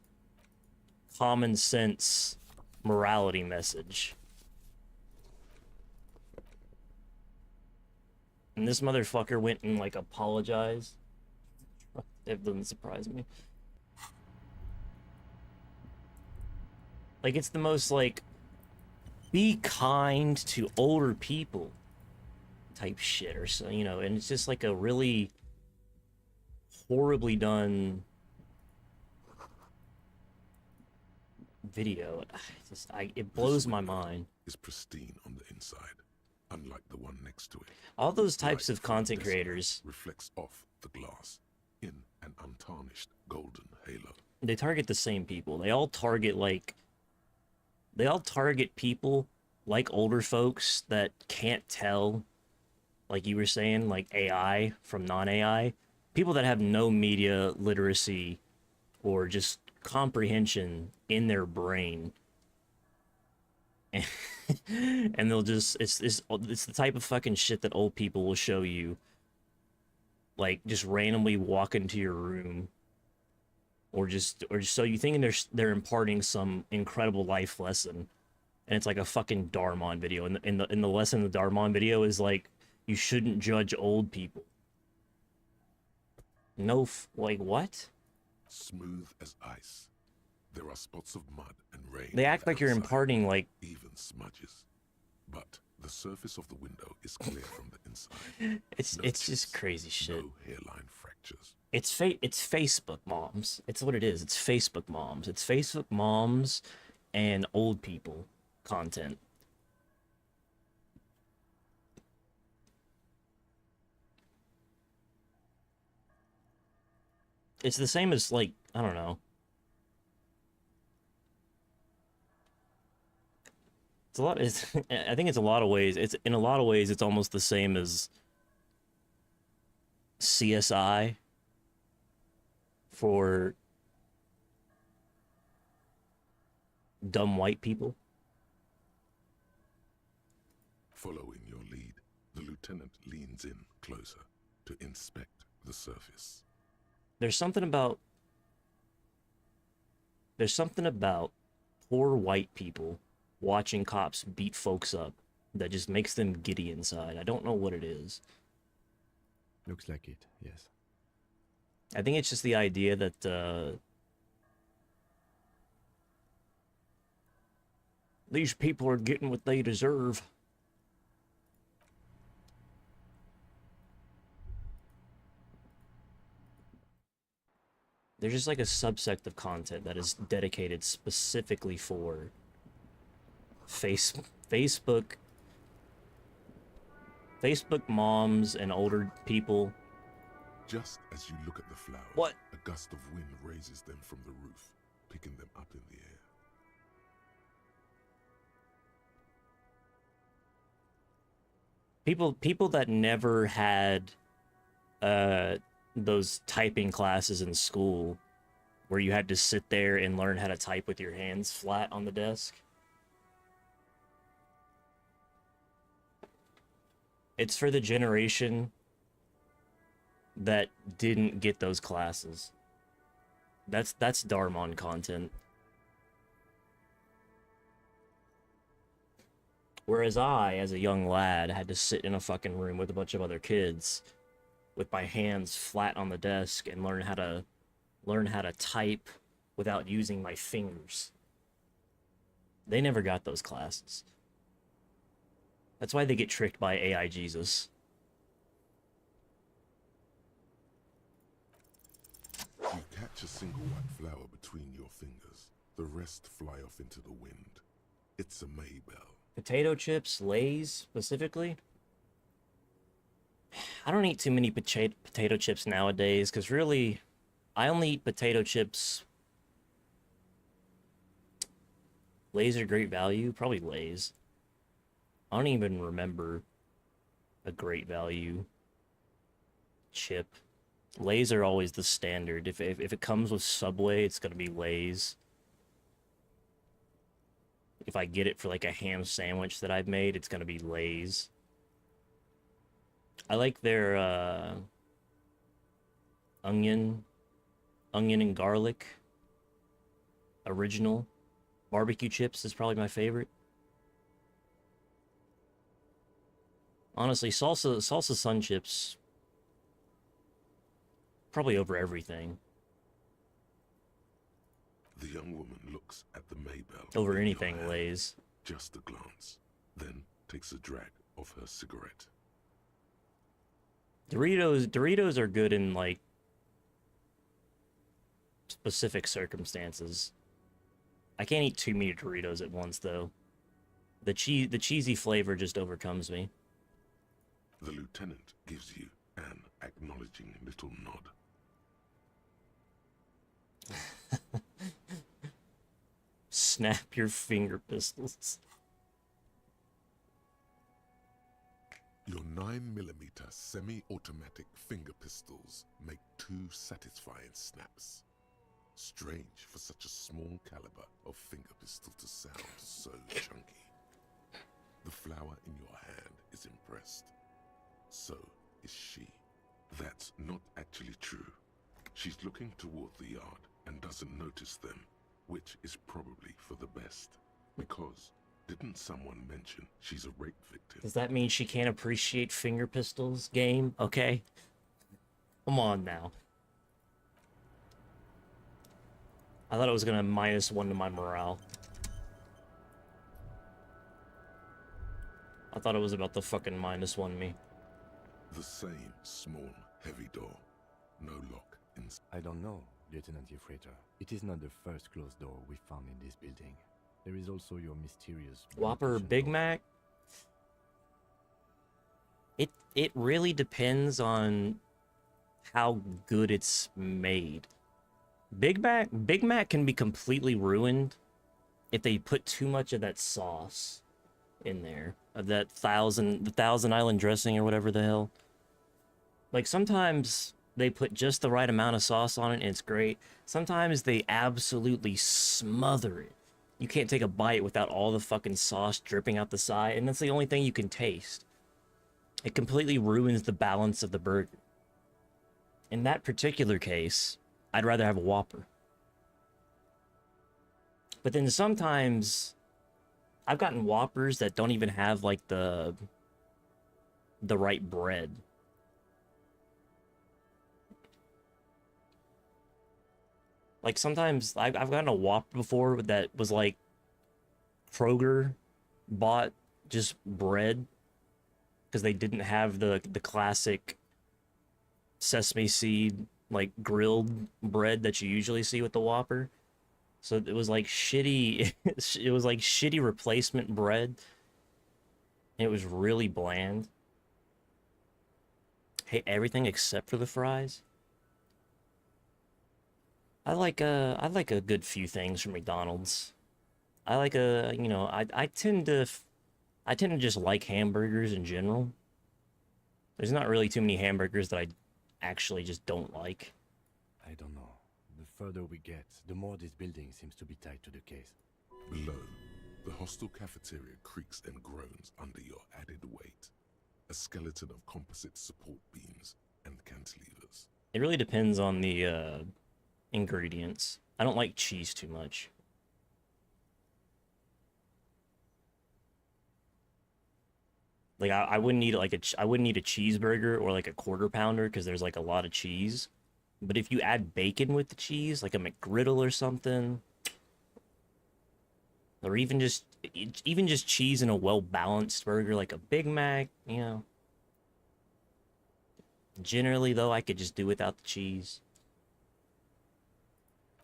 [SPEAKER 1] Common sense morality message. And this motherfucker went and, like, apologized. It doesn't surprise me. Like, it's the most, like, be kind to older people type shit or so, you know, and it's just like a really horribly done video. It blows my mind.
[SPEAKER 3] Is pristine on the inside, unlike the one next to it.
[SPEAKER 1] All those types of content creators
[SPEAKER 3] reflects off the glass in an untarnished golden halo.
[SPEAKER 1] They target the same people. They all target people like older folks that can't tell, like you were saying, like AI from non-AI. People that have no media literacy or just comprehension in their brain. and they'll just it's the type of fucking shit that old people will show you, like just randomly walk into your room, or just so you thinking they're imparting some incredible life lesson, and it's like a fucking Darmon video, and in the lesson in the Darmon video is like, you shouldn't judge old people. No, like what?
[SPEAKER 3] Smooth as ice. There are spots of mud and rain.
[SPEAKER 1] They act like you're imparting like
[SPEAKER 3] even smudges, but the surface of the window is clear from the inside.
[SPEAKER 1] It's just crazy shit.
[SPEAKER 3] No hairline fractures.
[SPEAKER 1] It's Facebook moms. It's what it is. It's Facebook moms. It's Facebook moms and old people content. It's the same as, like, I don't know. It's a lot. I think it's a lot of ways. In a lot of ways, it's almost the same as CSI for dumb white people.
[SPEAKER 3] Following your lead, the lieutenant leans in closer to inspect the surface.
[SPEAKER 1] There's something about poor white people watching cops beat folks up that just makes them giddy inside. I don't know what it is.
[SPEAKER 5] Looks like it, yes.
[SPEAKER 1] I think it's just the idea that these people are getting what they deserve. There's just like a subsect of content that is dedicated specifically for Facebook moms and older people.
[SPEAKER 3] Just as you look at the flowers,
[SPEAKER 1] what?
[SPEAKER 3] A gust of wind raises them from the roof, picking them up in the air.
[SPEAKER 1] People that never had those typing classes in school where you had to sit there and learn how to type with your hands flat on the desk. It's for the generation that didn't get those classes. That's Darmon content. Whereas I, as a young lad, had to sit in a fucking room with a bunch of other kids with my hands flat on the desk and learn how to type without using my fingers. They never got those classes. That's why they get tricked by AI Jesus.
[SPEAKER 3] You catch a single white flower between your fingers. The rest fly off into the wind. It's a Maybell.
[SPEAKER 1] Potato chips, Lay's specifically. I don't eat too many potato chips nowadays, because really, I only eat potato chips. Lay's are great value, probably Lay's. I don't even remember a great value chip. Lay's are always the standard. If it comes with Subway, it's gonna be Lay's. If I get it for like a ham sandwich that I've made, it's gonna be Lay's. I like their onion and garlic original barbecue chips is probably my favorite. Honestly, salsa sun chips probably over everything.
[SPEAKER 3] The young woman looks at the Maybell.
[SPEAKER 1] Over anything, Lay's.
[SPEAKER 3] Just a glance, then takes a drag of her cigarette.
[SPEAKER 1] Doritos are good in like specific circumstances. I can't eat too many Doritos at once though. The cheesy flavor just overcomes me.
[SPEAKER 3] The lieutenant gives you an acknowledging little nod.
[SPEAKER 1] Snap your finger pistols.
[SPEAKER 3] Your 9mm semi-automatic finger pistols make 2 satisfying snaps. Strange for such a small caliber of finger pistol to sound so chunky. in your hand is impressed. So is she. That's not actually true. She's looking toward the yard and doesn't notice them, which is probably for the best. Because, didn't someone mention she's a rape victim?
[SPEAKER 1] Does that mean she can't appreciate finger pistols, game? Okay. Come on now. I thought it was gonna -1 to my morale. I thought it was about to fucking -1 me.
[SPEAKER 3] The same small, heavy door. No lock inside.
[SPEAKER 5] I don't know, Lieutenant Yefreiter. It is not the first closed door we found in this building. There is also your mysterious
[SPEAKER 1] Whopper Big Mac? It really depends on how good it's made. Big Mac can be completely ruined if they put too much of that sauce in there. Of that the Thousand Island dressing or whatever the hell. Like, sometimes they put just the right amount of sauce on it and it's great. Sometimes they absolutely smother it. You can't take a bite without all the fucking sauce dripping out the side, and that's the only thing you can taste. It completely ruins the balance of the burger. In that particular case, I'd rather have a Whopper. But then sometimes I've gotten Whoppers that don't even have like the right bread. Like, sometimes I've gotten a Whopper before that was like Kroger bought just bread because they didn't have the classic sesame seed like grilled bread that you usually see with the Whopper. So it was like shitty it was like shitty replacement bread. And it was really bland. Hate everything except for the fries. I like a good few things from McDonald's. I like I tend to just like hamburgers in general. There's not really too many hamburgers that I actually just don't like.
[SPEAKER 5] I don't know. The further we get, the more this building seems to be tied to the case.
[SPEAKER 3] Below, the hostel cafeteria creaks and groans under your added weight. A skeleton of composite support beams and cantilevers.
[SPEAKER 1] It really depends on the ingredients. I don't like cheese too much. Like, I wouldn't eat I wouldn't eat a cheeseburger or like a quarter pounder because there's like a lot of cheese. But if you add bacon with the cheese, like a McGriddle or something, or even just cheese in a well-balanced burger like a Big Mac, you know. Generally though, I could just do without the cheese.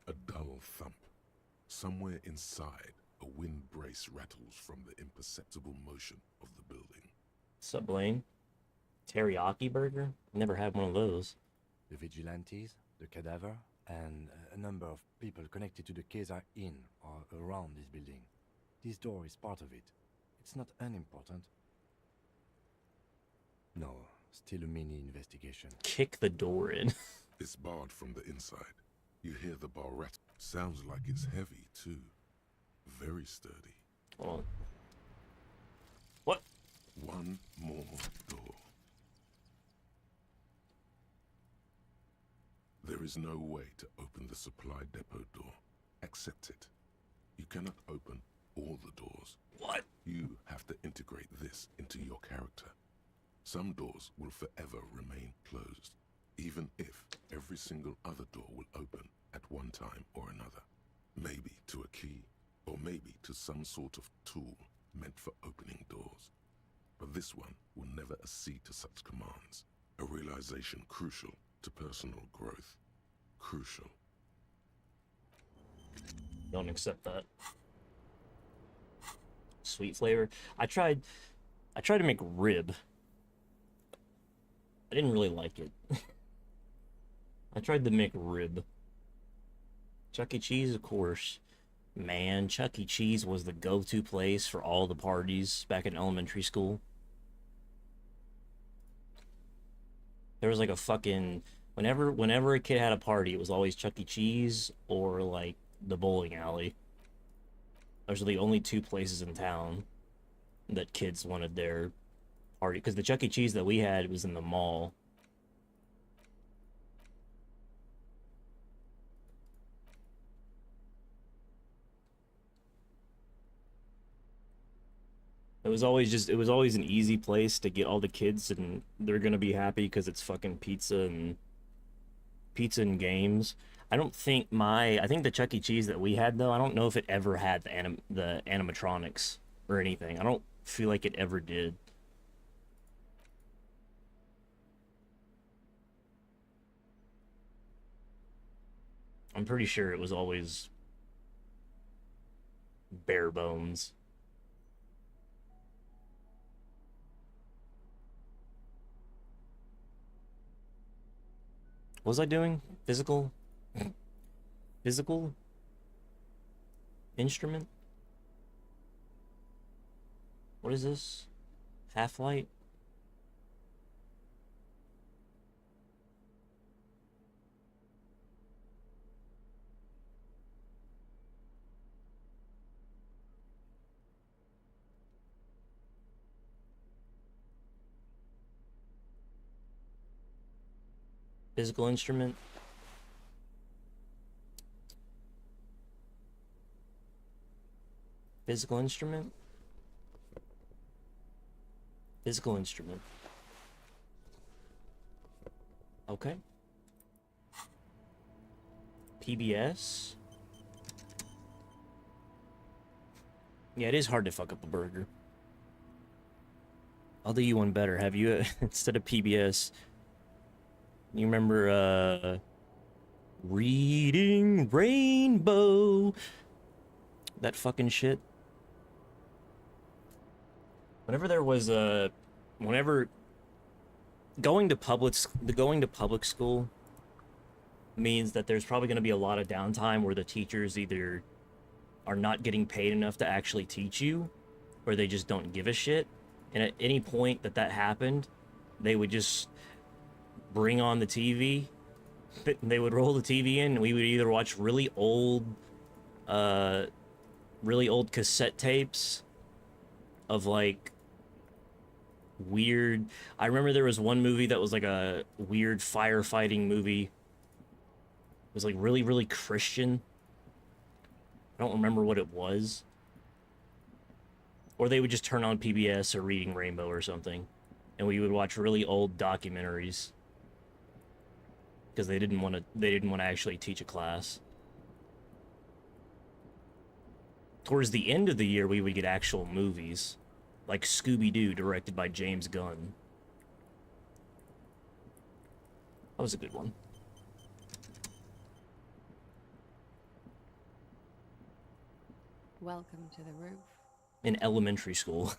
[SPEAKER 3] A dull thump. Somewhere inside, a wind brace rattles from the imperceptible motion of the building.
[SPEAKER 1] Sup, Blaine? Teriyaki burger? Never had one of those.
[SPEAKER 5] The vigilantes, the cadaver, and a number of people connected to the case are in or around this building. This door is part of it. It's not unimportant. No, still a mini investigation.
[SPEAKER 1] Kick the door in.
[SPEAKER 3] It's barred from the inside. You hear the bar rattle. Sounds like it's heavy, too. Very sturdy.
[SPEAKER 1] Hold on. What?
[SPEAKER 3] One more door. There is no way to open the supply depot door. Accept it. You cannot open all the doors.
[SPEAKER 1] What?
[SPEAKER 3] You have to integrate this into your character. Some doors will forever remain closed, even if every single other door will open at one time or another. Maybe to a key, or maybe to some sort of tool meant for opening doors. But this one will never accede to such commands. A realization crucial to personal growth. Crucial.
[SPEAKER 1] Don't accept that. Sweet flavor. I tried to make rib. I didn't really like it. I tried to make rib. Chuck E. Cheese, of course. Man, Chuck E. Cheese was the go-to place for all the parties back in elementary school. There was like a fucking... Whenever a kid had a party, it was always Chuck E. Cheese or like the bowling alley. Those are the only two places in town. that kids wanted their party, because the Chuck E. Cheese that we had was in the mall. It was always an easy place to get all the kids, and they're gonna be happy because it's fucking pizza and games. I think the Chuck E. Cheese that we had, though, I don't know if it ever had the animatronics or anything. I don't feel like it ever did. I'm pretty sure it was always bare bones. What was I doing? Physical instrument? What is this? Half-light? Physical instrument? Physical instrument? Physical instrument. Okay. PBS? Yeah, it is hard to fuck up a burger. I'll do you one better. Have you, instead of PBS, you remember, Reading Rainbow? That fucking shit? Whenever there was whenever going to public school means that there's probably going to be a lot of downtime where the teachers either are not getting paid enough to actually teach you, or they just don't give a shit. And at any point that happened, they would just bring on the TV. They would roll the TV in, and we would either watch really old cassette tapes of like weird. I remember there was one movie that was like a weird firefighting movie. It was like really, really Christian. I don't remember what it was. Or they would just turn on PBS or Reading Rainbow or something, and we would watch really old documentaries because they didn't want to actually teach a class. Towards the end of the year, we would get actual movies, like Scooby-Doo, directed by James Gunn. That was a good one.
[SPEAKER 20] Welcome to the roof.
[SPEAKER 1] In elementary school.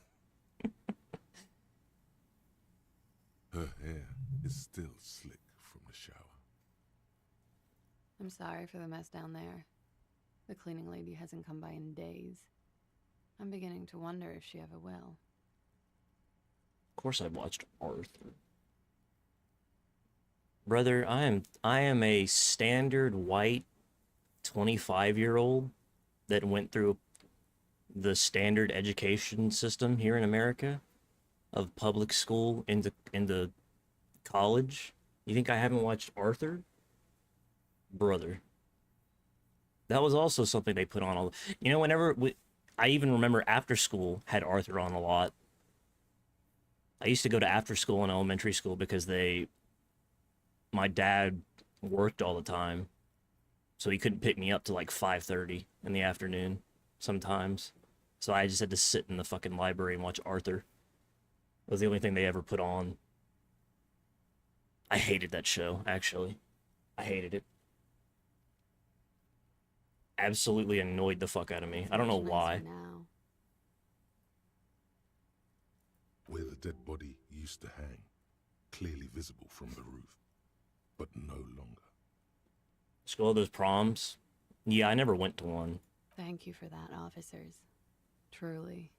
[SPEAKER 3] Her hair is still slick from the shower.
[SPEAKER 20] I'm sorry for the mess down there. The cleaning lady hasn't come by in days. I'm beginning to wonder if she ever will.
[SPEAKER 1] Of course I watched Arthur. Brother, I am a standard white 25-year-old that went through the standard education system here in America of public school into college. You think I haven't watched Arthur? Brother. That was also something they put on all. You know, I even remember after school had Arthur on a lot. I used to go to after school in elementary school because my dad worked all the time, so he couldn't pick me up till like 5:30 in the afternoon sometimes. So I just had to sit in the fucking library and watch Arthur. It was the only thing they ever put on. I hated that show, actually. I hated it. Absolutely annoyed the fuck out of me. I don't know why.
[SPEAKER 3] Where the dead body used to hang, clearly visible from the roof, but no longer.
[SPEAKER 1] School of those proms? Yeah, I never went to one.
[SPEAKER 20] Thank you for that, officers. Truly.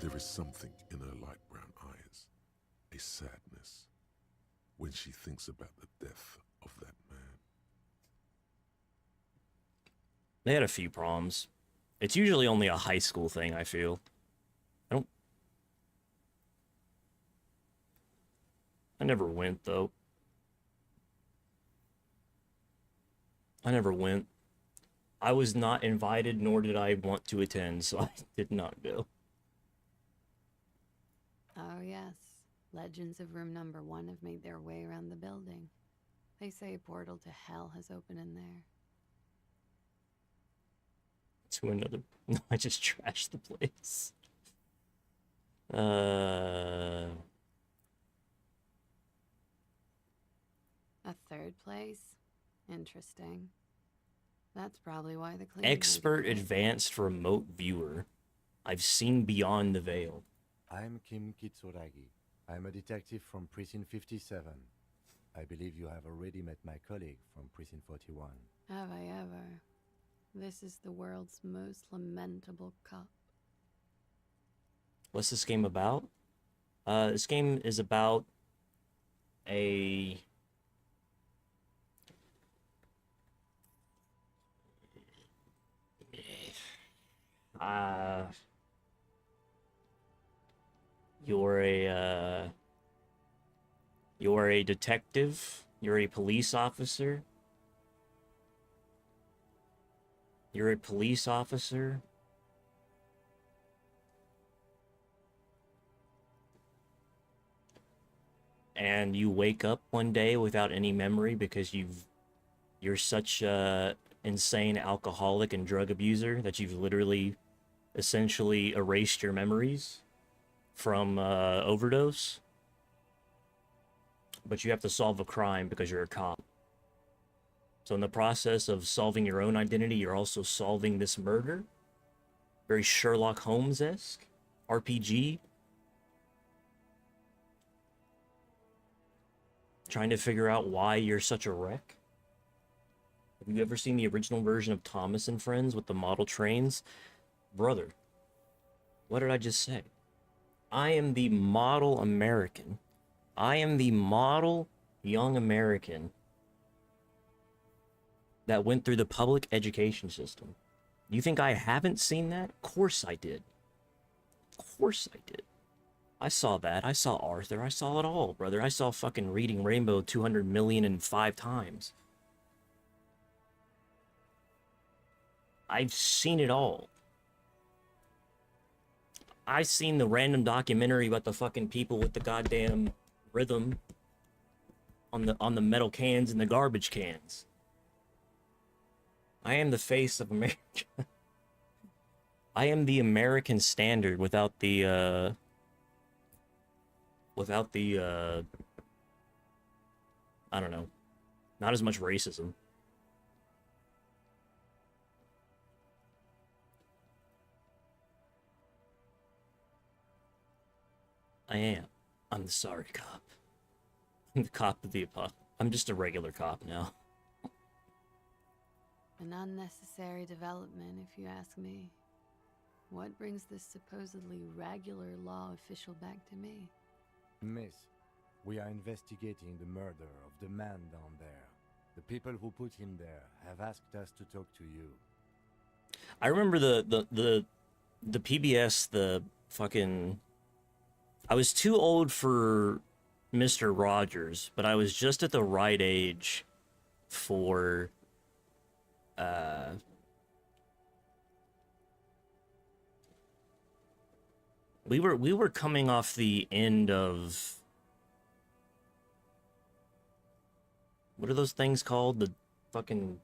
[SPEAKER 3] There is something in her light brown eyes, a sadness, when she thinks about the death of that man.
[SPEAKER 1] They had a few proms. It's usually only a high school thing, I feel. I never went, though. I never went. I was not invited, nor did I want to attend, so I did not go.
[SPEAKER 20] Oh, yes. Legends of room number 1 have made their way around the building. They say a portal to hell has opened in there.
[SPEAKER 1] To another... No, I just trashed the place.
[SPEAKER 20] A third place? Interesting. That's probably why the cleaning
[SPEAKER 1] Expert advanced remote viewer. I've seen beyond the veil.
[SPEAKER 5] I'm Kim Kitsuragi. I'm a detective from Precinct 57. I believe you have already met my colleague from Precinct 41.
[SPEAKER 20] Have I ever? This is the world's most lamentable cop.
[SPEAKER 1] What's this game about? This game is about a... You're a detective. You're a police officer. You're a police officer. And you wake up one day without any memory because you're such a insane alcoholic and drug abuser that you've literally essentially erased your memories from overdose. But you have to solve a crime because you're a cop. So in the process of solving your own identity, you're also solving this murder. Very Sherlock Holmes-esque. RPG. Trying to figure out why you're such a wreck. Have you ever seen the original version of Thomas and Friends with the model trains? Brother, what did I just say? I am the model American. I am the model young American that went through the public education system. You think I haven't seen that? Of course I did. Of course I did. I saw that. I saw Arthur. I saw it all, brother. I saw fucking Reading Rainbow 200,000,005 times. I've seen it all. I've seen the random documentary about the fucking people with the goddamn rhythm on the metal cans and the garbage cans. I am the face of America. I am the American standard without the I don't know, not as much racism. I am. I'm the sorry cop. I'm the cop of the apocalypse. I'm just a regular cop now.
[SPEAKER 20] An unnecessary development, if you ask me. What brings this supposedly regular law official back to me?
[SPEAKER 5] Miss, we are investigating the murder of the man down there. The people who put him there have asked us to talk to you.
[SPEAKER 1] I remember the PBS, the fucking... I was too old for Mr. Rogers, but I was just at the right age for we were coming off the end of, what are those things called? The fucking,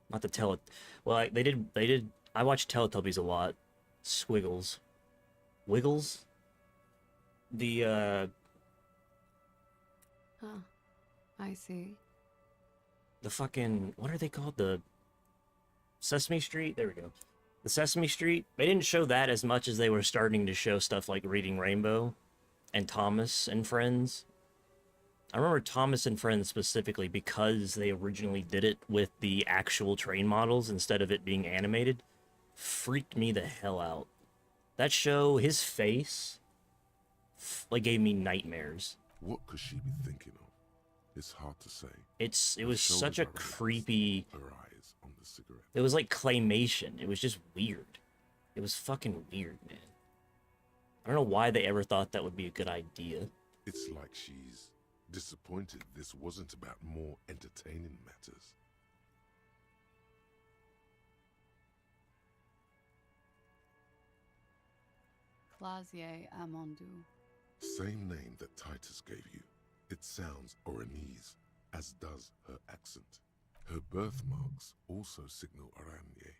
[SPEAKER 1] not the well, they did I watched Teletubbies a lot. Squiggles. Wiggles? The
[SPEAKER 20] Huh. I see.
[SPEAKER 1] the fucking, what are they called? The Sesame Street? There we go. The Sesame Street. They didn't show that as much as they were starting to show stuff like Reading Rainbow and Thomas and Friends. I remember Thomas and Friends specifically because they originally did it with the actual train models instead of it being animated. Freaked me the hell out. That show, his face, like, gave me nightmares.
[SPEAKER 3] What could she be thinking of? It's hard to say.
[SPEAKER 1] It
[SPEAKER 3] Her
[SPEAKER 1] was such
[SPEAKER 3] shoulders
[SPEAKER 1] a
[SPEAKER 3] are relaxed,
[SPEAKER 1] creepy.
[SPEAKER 3] her eyes on the cigarette.
[SPEAKER 1] It was like claymation. It was just weird. It was fucking weird, man. I don't know why they ever thought that would be a good idea.
[SPEAKER 3] It's like she's disappointed this wasn't about more entertaining matters.
[SPEAKER 20] Clasier Amandou.
[SPEAKER 3] Same name that Titus gave you. It sounds Oranese, as does her accent. Her birthmarks also signal Oranje.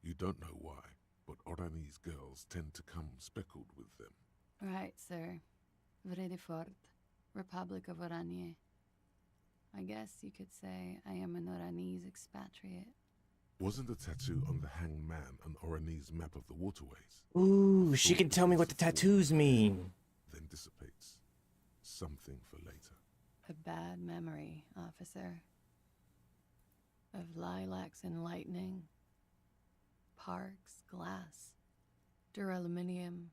[SPEAKER 3] You don't know why, but Oranese girls tend to come speckled with them.
[SPEAKER 20] Right, sir. Vredefort, Republic of Oranje. I guess you could say I am an Oranese expatriate.
[SPEAKER 3] Wasn't the tattoo on the hanged man an Oranese map of the waterways?
[SPEAKER 1] Ooh, she can tell me what the tattoos mean.
[SPEAKER 3] Then dissipates. Something for later.
[SPEAKER 20] A bad memory, officer. Of lilacs and lightning. Parks, glass. Duraluminum.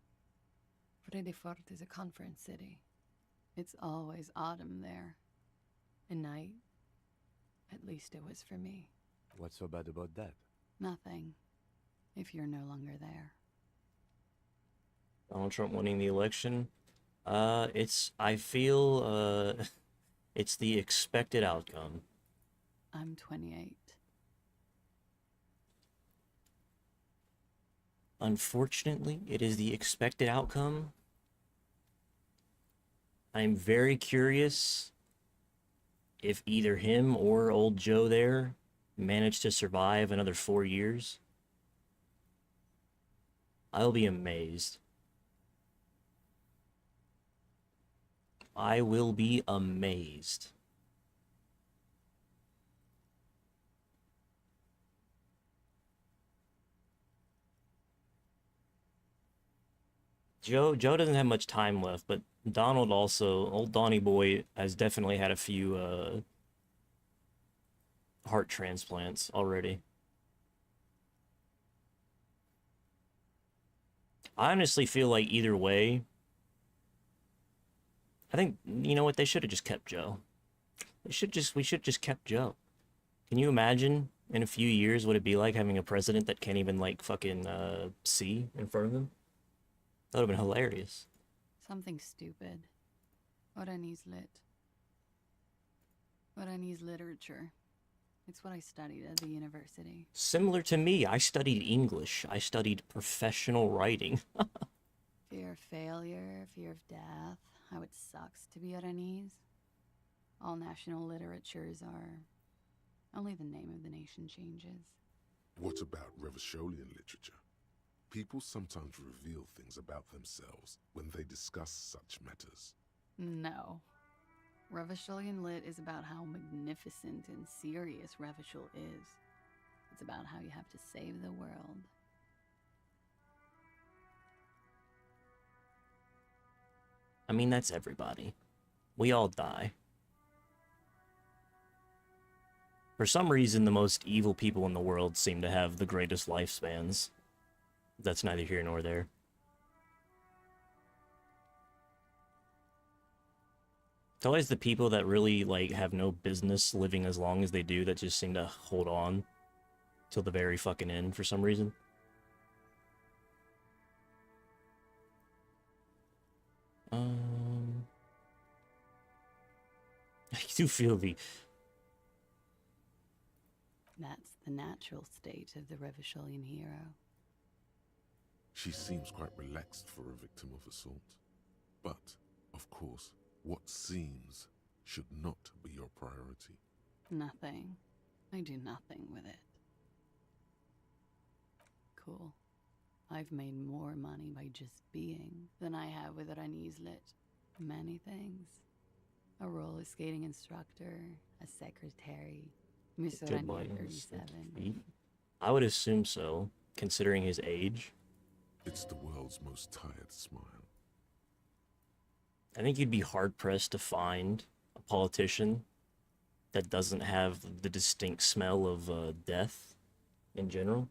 [SPEAKER 20] Vredefort is a conference city. It's always autumn there. A night. At least it was for me.
[SPEAKER 5] What's so bad about that?
[SPEAKER 20] Nothing. If you're no longer there.
[SPEAKER 1] Donald Trump winning the election. I feel, it's the expected outcome.
[SPEAKER 20] I'm 28.
[SPEAKER 1] Unfortunately, it is the expected outcome. I'm very curious if either him or old Joe there managed to survive another 4 years. I'll be amazed. I will be amazed. Joe doesn't have much time left, but Donald also, old Donnie boy, has definitely had a few heart transplants already. I honestly feel like either way, I think, you know what, they should have just kept Joe. We should just kept Joe. Can you imagine in a few years what it'd be like having a president that can't even like fucking see in front of him? That would have been hilarious.
[SPEAKER 20] Something stupid. Oranese lit. Oranese literature. It's what I studied at the university.
[SPEAKER 1] Similar to me, I studied English. I studied professional writing.
[SPEAKER 20] Fear of failure, fear of death, how it sucks to be Oranese. All national literatures are... Only the name of the nation changes.
[SPEAKER 3] What about Revacholian literature? People sometimes reveal things about themselves when they discuss such matters.
[SPEAKER 20] No. Revacholian lit is about how magnificent and serious Revachol is. It's about how you have to save the world.
[SPEAKER 1] I mean, that's everybody. We all die. For some reason, the most evil people in the world seem to have the greatest lifespans. That's neither here nor there. It's always the people that really, like, have no business living as long as they do that just seem to hold on till the very fucking end for some reason. I do feel the...
[SPEAKER 20] That's the natural state of the Revacholian hero.
[SPEAKER 3] She seems quite relaxed for a victim of assault. But, of course, what seems should not be your priority.
[SPEAKER 20] Nothing. I do nothing with it. Cool. I've made more money by just being than I have with Oranese lit. Many things. A roller skating instructor, a secretary, Miss
[SPEAKER 1] Good boy.
[SPEAKER 20] Orange 37.
[SPEAKER 1] I would assume so, considering his age.
[SPEAKER 3] It's the world's most tired smile.
[SPEAKER 1] I think you'd be hard-pressed to find a politician that doesn't have the distinct smell of death in general,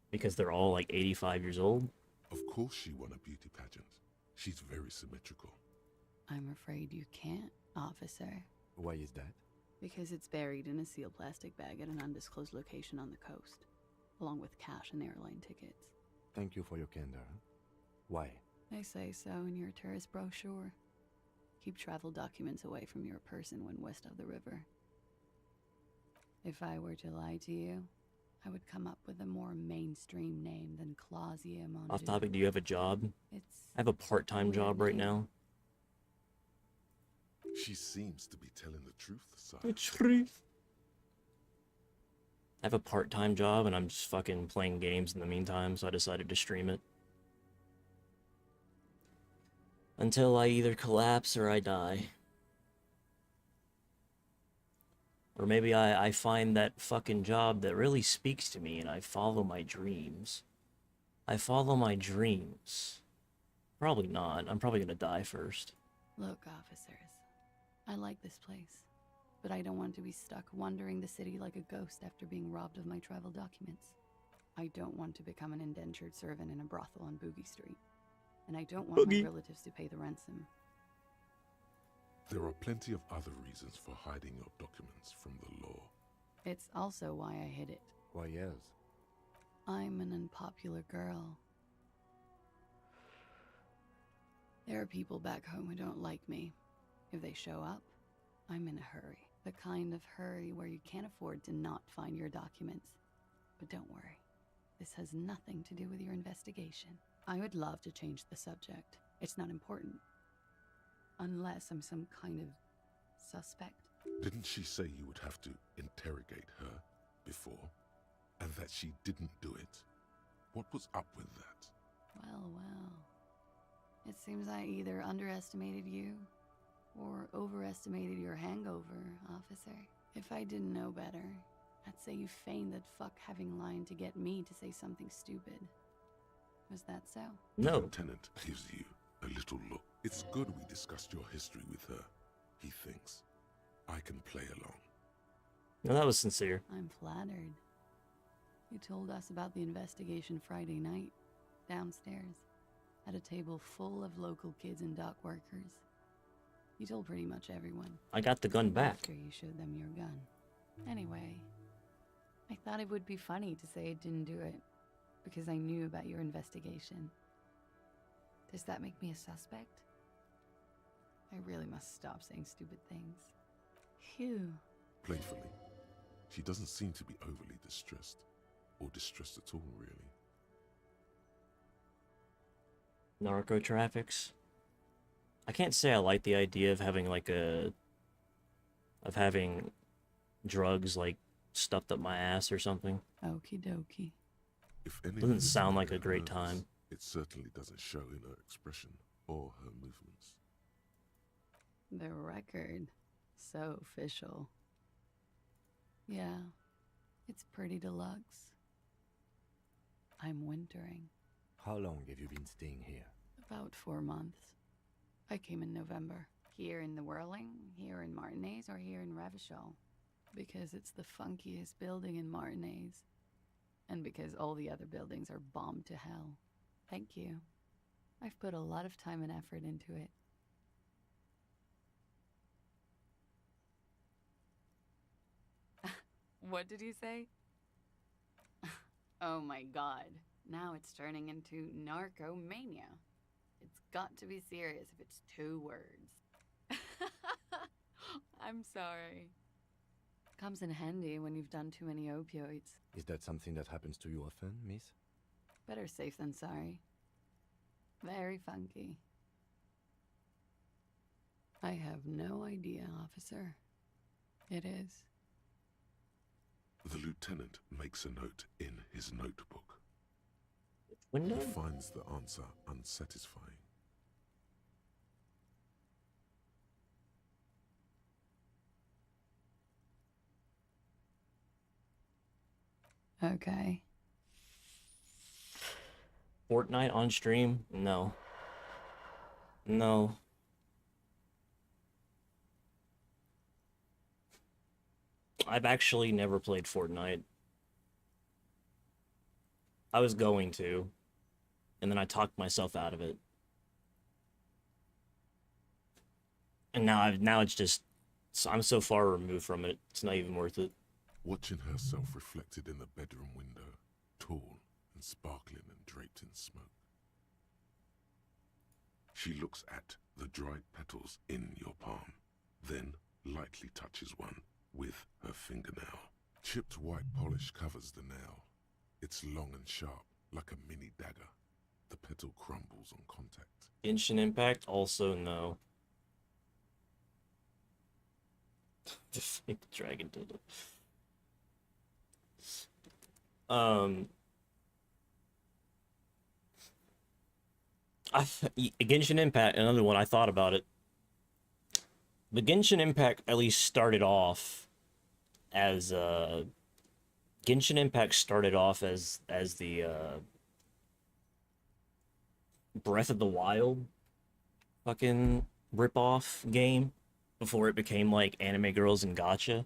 [SPEAKER 1] because they're all like 85 years old.
[SPEAKER 3] Of course she won a beauty pageant. She's very symmetrical.
[SPEAKER 20] I'm afraid you can't, officer.
[SPEAKER 5] Why is that?
[SPEAKER 20] Because it's buried in a sealed plastic bag at an undisclosed location on the coast, along with cash and airline tickets.
[SPEAKER 5] Thank you for your candor. Why?
[SPEAKER 20] They say so in your tourist brochure. Keep travel documents away from your person when west of the river. If I were to lie to you, I would come up with a more mainstream name than Clausia Mondu.
[SPEAKER 1] Off topic, do you have a job?
[SPEAKER 20] I
[SPEAKER 1] have a part-time job right now.
[SPEAKER 3] She seems to be telling the truth, sire.
[SPEAKER 1] The truth. I have a part-time job and I'm just fucking playing games in the meantime, so I decided to stream it. Until I either collapse or I die. Or maybe I find that fucking job that really speaks to me and I follow my dreams. I follow my dreams. Probably not. I'm probably gonna die first.
[SPEAKER 20] Look, officers. I like this place, but I don't want to be stuck wandering the city like a ghost after being robbed of my travel documents. I don't want to become an indentured servant in a brothel on Boogie Street. And I don't want my relatives to pay the ransom.
[SPEAKER 3] There are plenty of other reasons for hiding your documents from the law.
[SPEAKER 20] It's also why I hid it.
[SPEAKER 5] Why, yes.
[SPEAKER 20] I'm an unpopular girl. There are people back home who don't like me. If they show up, I'm in a hurry. The kind of hurry where you can't afford to not find your documents. But don't worry, this has nothing to do with your investigation. I would love to change the subject. It's not important. Unless I'm some kind of suspect.
[SPEAKER 3] Didn't she say you would have to interrogate her before? And that she didn't do it? What was up with that?
[SPEAKER 20] Well. It seems I either underestimated you or overestimated your hangover, officer. If I didn't know better, I'd say you feigned that fuck having line to get me to say something stupid. Was that so?
[SPEAKER 3] No. The lieutenant gives you a little look. It's good we discussed your history with her, he thinks. I can play along.
[SPEAKER 1] No, that was sincere.
[SPEAKER 20] I'm flattered. You told us about the investigation Friday night, downstairs, at a table full of local kids and dock workers. You told pretty much everyone.
[SPEAKER 1] I got the gun back.
[SPEAKER 20] After you showed them your gun. Anyway, I thought it would be funny to say I didn't do it, because I knew about your investigation. Does that make me a suspect? I really must stop saying stupid things. Phew.
[SPEAKER 3] Playfully. She doesn't seem to be overly distressed. Or distressed at all, really.
[SPEAKER 1] Narco traffics. I can't say I like the idea of having like having drugs like stuffed up my ass or something.
[SPEAKER 20] Okie dokie.
[SPEAKER 3] If anything
[SPEAKER 1] Doesn't sound like a great time.
[SPEAKER 3] It certainly doesn't show in her expression or her movements.
[SPEAKER 20] The record. So official. Yeah, it's pretty deluxe. I'm wintering.
[SPEAKER 5] How long have you been staying here?
[SPEAKER 20] About 4 months. I came in November. Here in the Whirling, here in Martinez, or here in Ravachol. Because it's the funkiest building in Martinez. And because all the other buildings are bombed to hell. Thank you. I've put a lot of time and effort into it. What did you say? Oh my god. Now it's turning into narcomania. It's got to be serious if it's 2 words. I'm sorry. Comes in handy when you've done too many opioids.
[SPEAKER 5] Is that something that happens to you often, miss?
[SPEAKER 20] Better safe than sorry. Very funky. I have no idea, officer. It is.
[SPEAKER 3] The lieutenant makes a note in his notebook.
[SPEAKER 1] Window?
[SPEAKER 3] He finds the answer unsatisfying.
[SPEAKER 20] Okay.
[SPEAKER 1] Fortnite on stream? No. No. I've actually never played Fortnite. I was going to, and then I talked myself out of it. And now it's just I'm so far removed from it, it's not even worth it.
[SPEAKER 3] Watching herself reflected in the bedroom window, tall and sparkling and draped in smoke. She looks at the dried petals in your palm, then lightly touches one with her fingernail. Chipped white polish covers the nail. It's long and sharp, like a mini dagger. The petal crumbles on contact.
[SPEAKER 1] Genshin Impact? Also no. The fake dragon dildo. Genshin Impact, another one, I thought about it. The Genshin Impact at least started off as Genshin Impact started off as the Breath of the Wild fucking rip-off game before it became like Anime Girls and Gacha.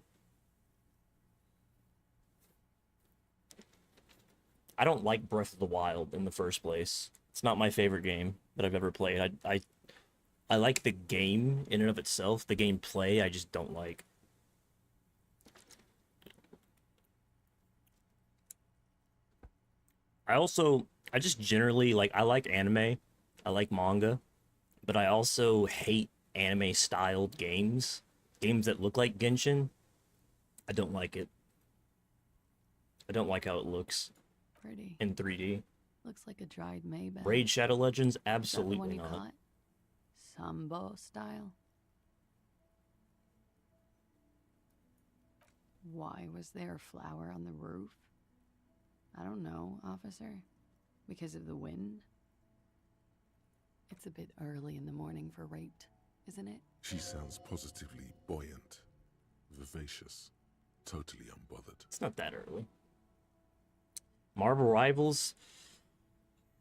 [SPEAKER 1] I don't like Breath of the Wild in the first place. It's not my favorite game that I've ever played. I like the game in and of itself. The gameplay I just don't like. I just generally like, I like anime. I like manga. But I also hate anime styled games. Games that look like Genshin. I don't like it. I don't like how it looks.
[SPEAKER 20] Pretty.
[SPEAKER 1] In 3D.
[SPEAKER 20] Looks like a dried Maybell.
[SPEAKER 1] Raid Shadow Legends?
[SPEAKER 20] Is that the one
[SPEAKER 1] Absolutely
[SPEAKER 20] you
[SPEAKER 1] not.
[SPEAKER 20] caught? Sambo style? Why was there a flower on the roof? I don't know, officer. Because of the wind? It's a bit early in the morning for rape, isn't it?
[SPEAKER 3] She sounds positively buoyant, vivacious, totally unbothered.
[SPEAKER 1] It's not that early. Marvel Rivals?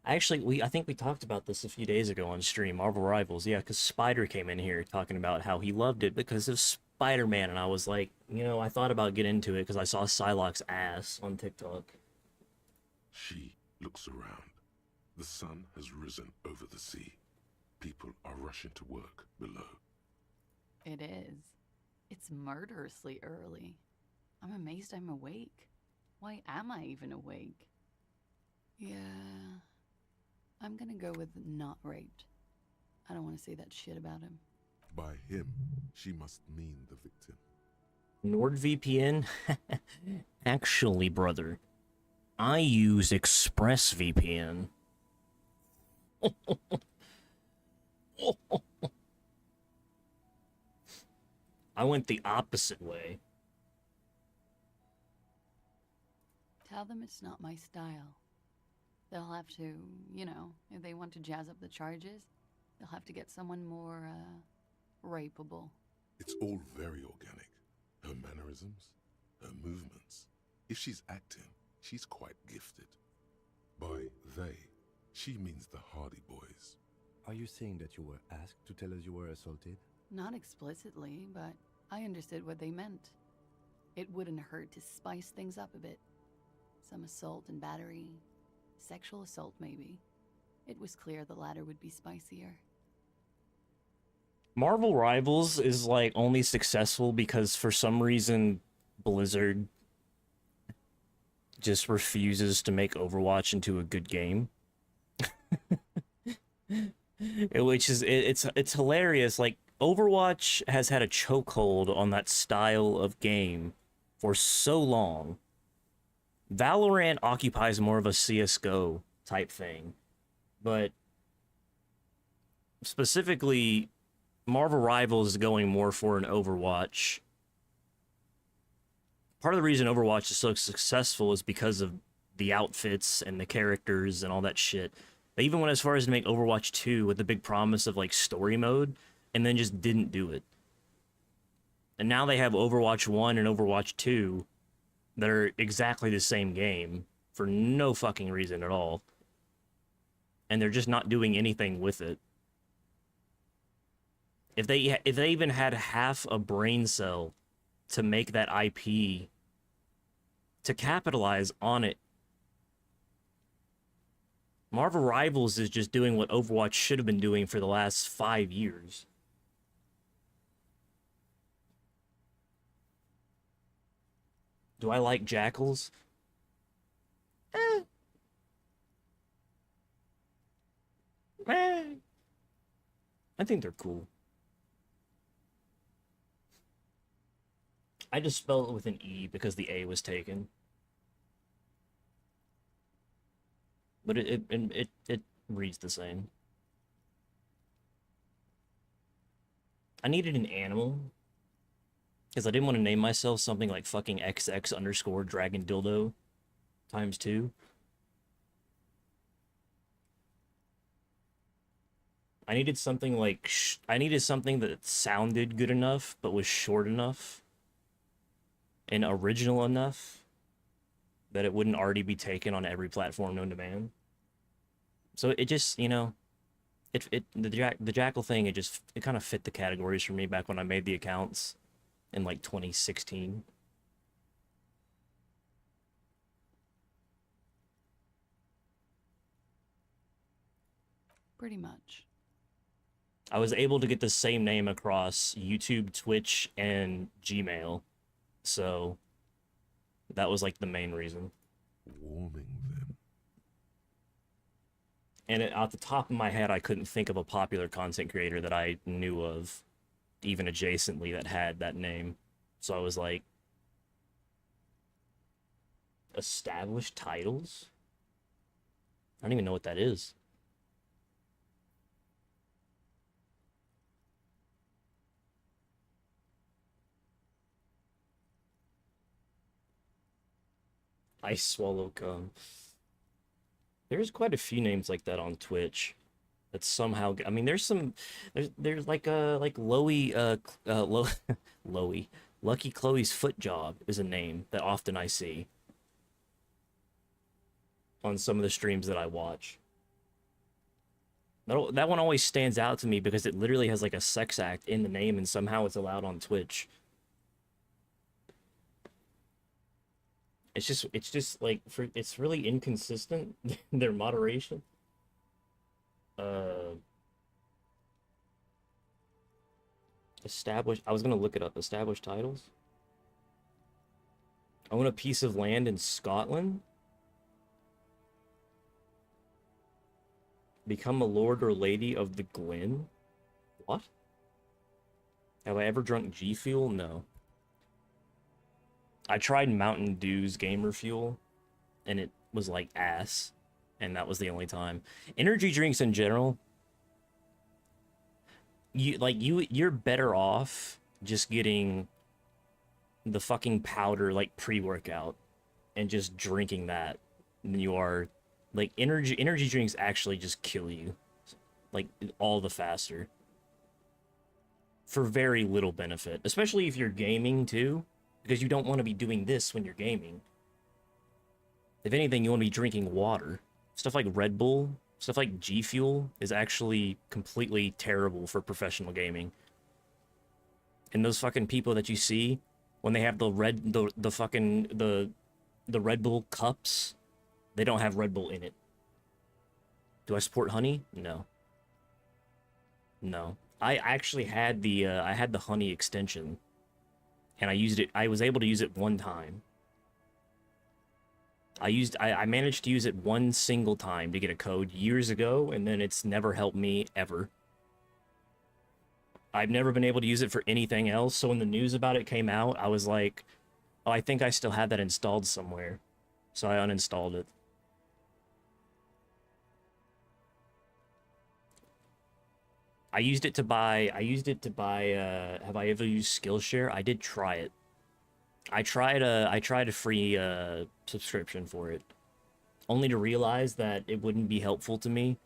[SPEAKER 1] Actually, I think we talked about this a few days ago on stream. Marvel Rivals, yeah, because Spider came in here talking about how he loved it because of Spider-Man, and I was like, you know, I thought about getting into it because I saw Psylocke's ass on TikTok.
[SPEAKER 3] She looks around. The sun has risen over the sea. People are rushing to work below.
[SPEAKER 20] It is. It's murderously early. I'm amazed I'm awake. Why am I even awake? Yeah. I'm gonna go with not raped. I don't want to say that shit about him.
[SPEAKER 3] By him, she must mean the victim.
[SPEAKER 1] NordVPN? Actually, brother, I use ExpressVPN. I went the opposite way.
[SPEAKER 20] Tell them it's not my style. They'll have to, you know, if they want to jazz up the charges, they'll have to get someone more, rapeable.
[SPEAKER 3] It's all very organic. Her mannerisms, her movements. If she's acting, she's quite gifted. By they, she means the Hardy Boys.
[SPEAKER 5] Are you saying that you were asked to tell us you were assaulted?
[SPEAKER 20] Not explicitly, but I understood what they meant. It wouldn't hurt to spice things up a bit. Some assault and battery. Sexual assault, maybe. It was clear the latter would be spicier.
[SPEAKER 1] Marvel Rivals is like only successful because for some reason Blizzard just refuses to make Overwatch into a good game. Which is it's hilarious. Like, Overwatch has had a chokehold on that style of game for so long. Valorant occupies more of a CS:GO type thing, but specifically Marvel Rivals is going more for an Overwatch. Part of the reason Overwatch is so successful is because of the outfits and the characters and all that shit. They even went as far as to make Overwatch 2 with the big promise of like story mode, and then just didn't do it. And now they have Overwatch 1 and Overwatch 2 that are exactly the same game for no fucking reason at all. And they're just not doing anything with it. If they even had half a brain cell to make that IP, to capitalize on it, Marvel Rivals is just doing what Overwatch should have been doing for the last 5 years. Do I like jackals? I think they're cool. I just spelled it with an E because the A was taken. But it reads the same. I needed an animal because I didn't want to name myself something like fucking XX underscore dragon dildo times 2. I needed something like I needed something that sounded good enough but was short enough and original enough that it wouldn't already be taken on every platform known to man. So it just, you know, the Jackel thing, it kind of fit the categories for me back when I made the accounts in like 2016.
[SPEAKER 20] Pretty much.
[SPEAKER 1] I was able to get the same name across YouTube, Twitch, and Gmail. So that was like the main reason.
[SPEAKER 3] Warming them.
[SPEAKER 1] And off the top of my head, I couldn't think of a popular content creator that I knew of, even adjacently, that had that name. So I was like, established titles? I don't even know what that is. I swallow cum. There's quite a few names like that on Twitch. That somehow, I mean, there's like Loey, Loey, Lucky Chloe's Foot Job is a name that often I see on some of the streams that I watch. That one always stands out to me because it literally has like a sex act in the name and somehow it's allowed on Twitch. It's just like it's really inconsistent, their moderation. Established, I was gonna look it up. Established titles. Own a piece of land in Scotland. Become a lord or lady of the Glen. What? Have I ever drunk G Fuel? No. I tried Mountain Dew's Gamer Fuel, and it was like ass, and that was the only time. Energy drinks in general, you're better off just getting the fucking powder like pre-workout and just drinking that than you are like energy drinks actually just kill you like all the faster for very little benefit, especially if you're gaming too. Because you don't want to be doing this when you're gaming. If anything, you want to be drinking water. Stuff like Red Bull, stuff like G Fuel is actually completely terrible for professional gaming. And those fucking people that you see when they have the Red Bull cups, they don't have Red Bull in it. Do I support honey? No. No. I actually had the I had the honey extension. And I was able to use it one time. I managed to use it one single time to get a code years ago, and then it's never helped me ever. I've never been able to use it for anything else, so when the news about it came out, I was like, oh, I think I still had that installed somewhere. So I uninstalled it. I used it to buy, have I ever used Skillshare? I did try it. I tried a free subscription for it, only to realize that it wouldn't be helpful to me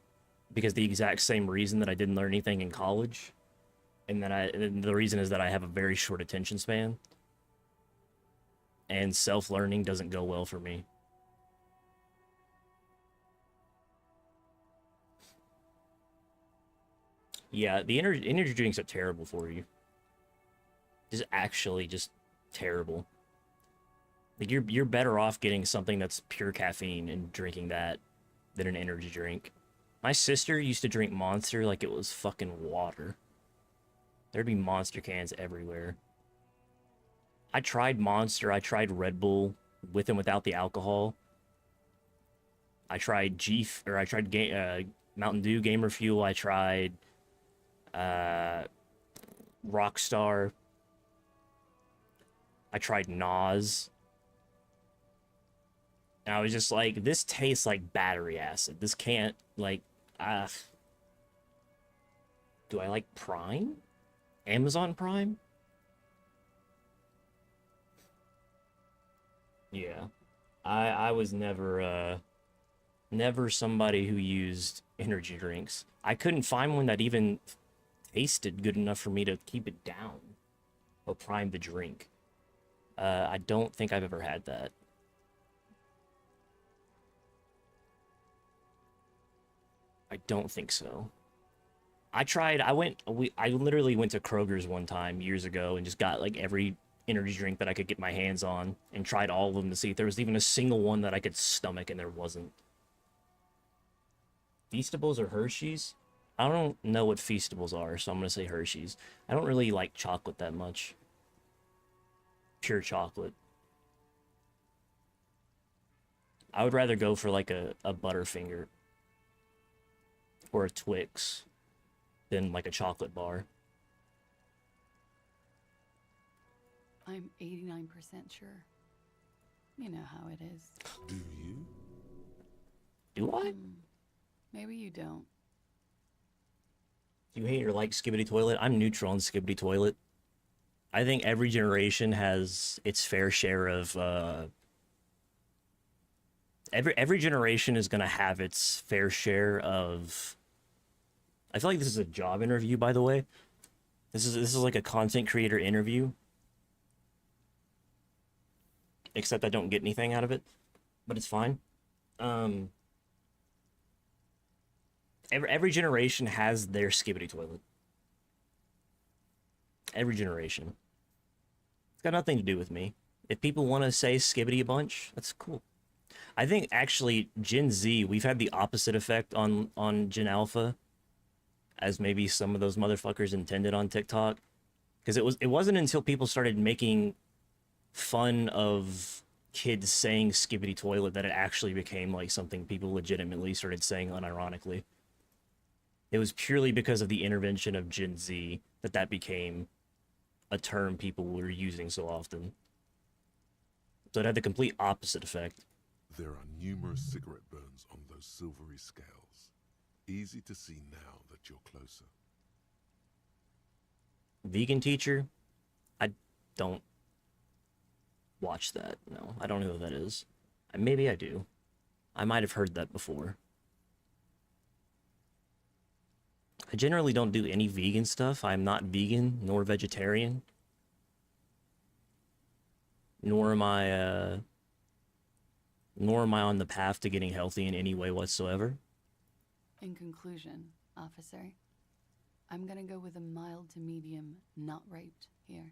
[SPEAKER 1] because the exact same reason that I didn't learn anything in college, and the reason is that I have a very short attention span, and self-learning doesn't go well for me. Yeah, the energy drinks are terrible for you. Just actually just terrible. Like you're better off getting something that's pure caffeine and drinking that than an energy drink. My sister used to drink Monster like it was fucking water. There'd be Monster cans everywhere. I tried Monster, I tried Red Bull with and without the alcohol. I tried Mountain Dew Gamer Fuel. I tried Rockstar. I tried Nas. And I was just like, this tastes like battery acid. This can't, like, do I like Prime? Amazon Prime? Yeah. I was never somebody who used energy drinks. I couldn't find one that even tasted good enough for me to keep it down. Or Prime the drink. I don't think I've ever had that. I don't think so. I literally went to Kroger's one time years ago and just got like every energy drink that I could get my hands on and tried all of them to see if there was even a single one that I could stomach, and there wasn't. Feastables or Hershey's? I don't know what Feastables are, so I'm gonna say Hershey's. I don't really like chocolate that much. Pure chocolate. I would rather go for like a Butterfinger or a Twix than like a chocolate bar.
[SPEAKER 20] I'm 89% sure. You know how it is.
[SPEAKER 3] Do you?
[SPEAKER 1] Do I?
[SPEAKER 20] Maybe you don't.
[SPEAKER 1] You hate or like Skibidi Toilet? I'm neutral on Skibidi Toilet. I think every generation has its fair share of, every generation is gonna have its fair share of... I feel like this is a job interview, by the way. This is like a content creator interview. Except I don't get anything out of it, but it's fine. Every generation has their Skibidi Toilet. Every generation. It's got nothing to do with me. If people want to say Skibidi a bunch, that's cool. I think actually Gen Z, we've had the opposite effect on Gen Alpha as maybe some of those motherfuckers intended on TikTok. Because it wasn't until people started making fun of kids saying Skibidi Toilet that it actually became like something people legitimately started saying unironically. It was purely because of the intervention of Gen Z that became a term people were using so often. So it had the complete opposite effect.
[SPEAKER 3] There are numerous cigarette burns on those silvery scales. Easy to see now that you're closer.
[SPEAKER 1] Vegan Teacher? I don't watch that. No, I don't know who that is. Maybe I do. I might have heard that before. I generally don't do any vegan stuff. I'm not vegan nor vegetarian. Nor am I on the path to getting healthy in any way whatsoever.
[SPEAKER 20] In conclusion, officer, I'm gonna go with a mild to medium not raped here.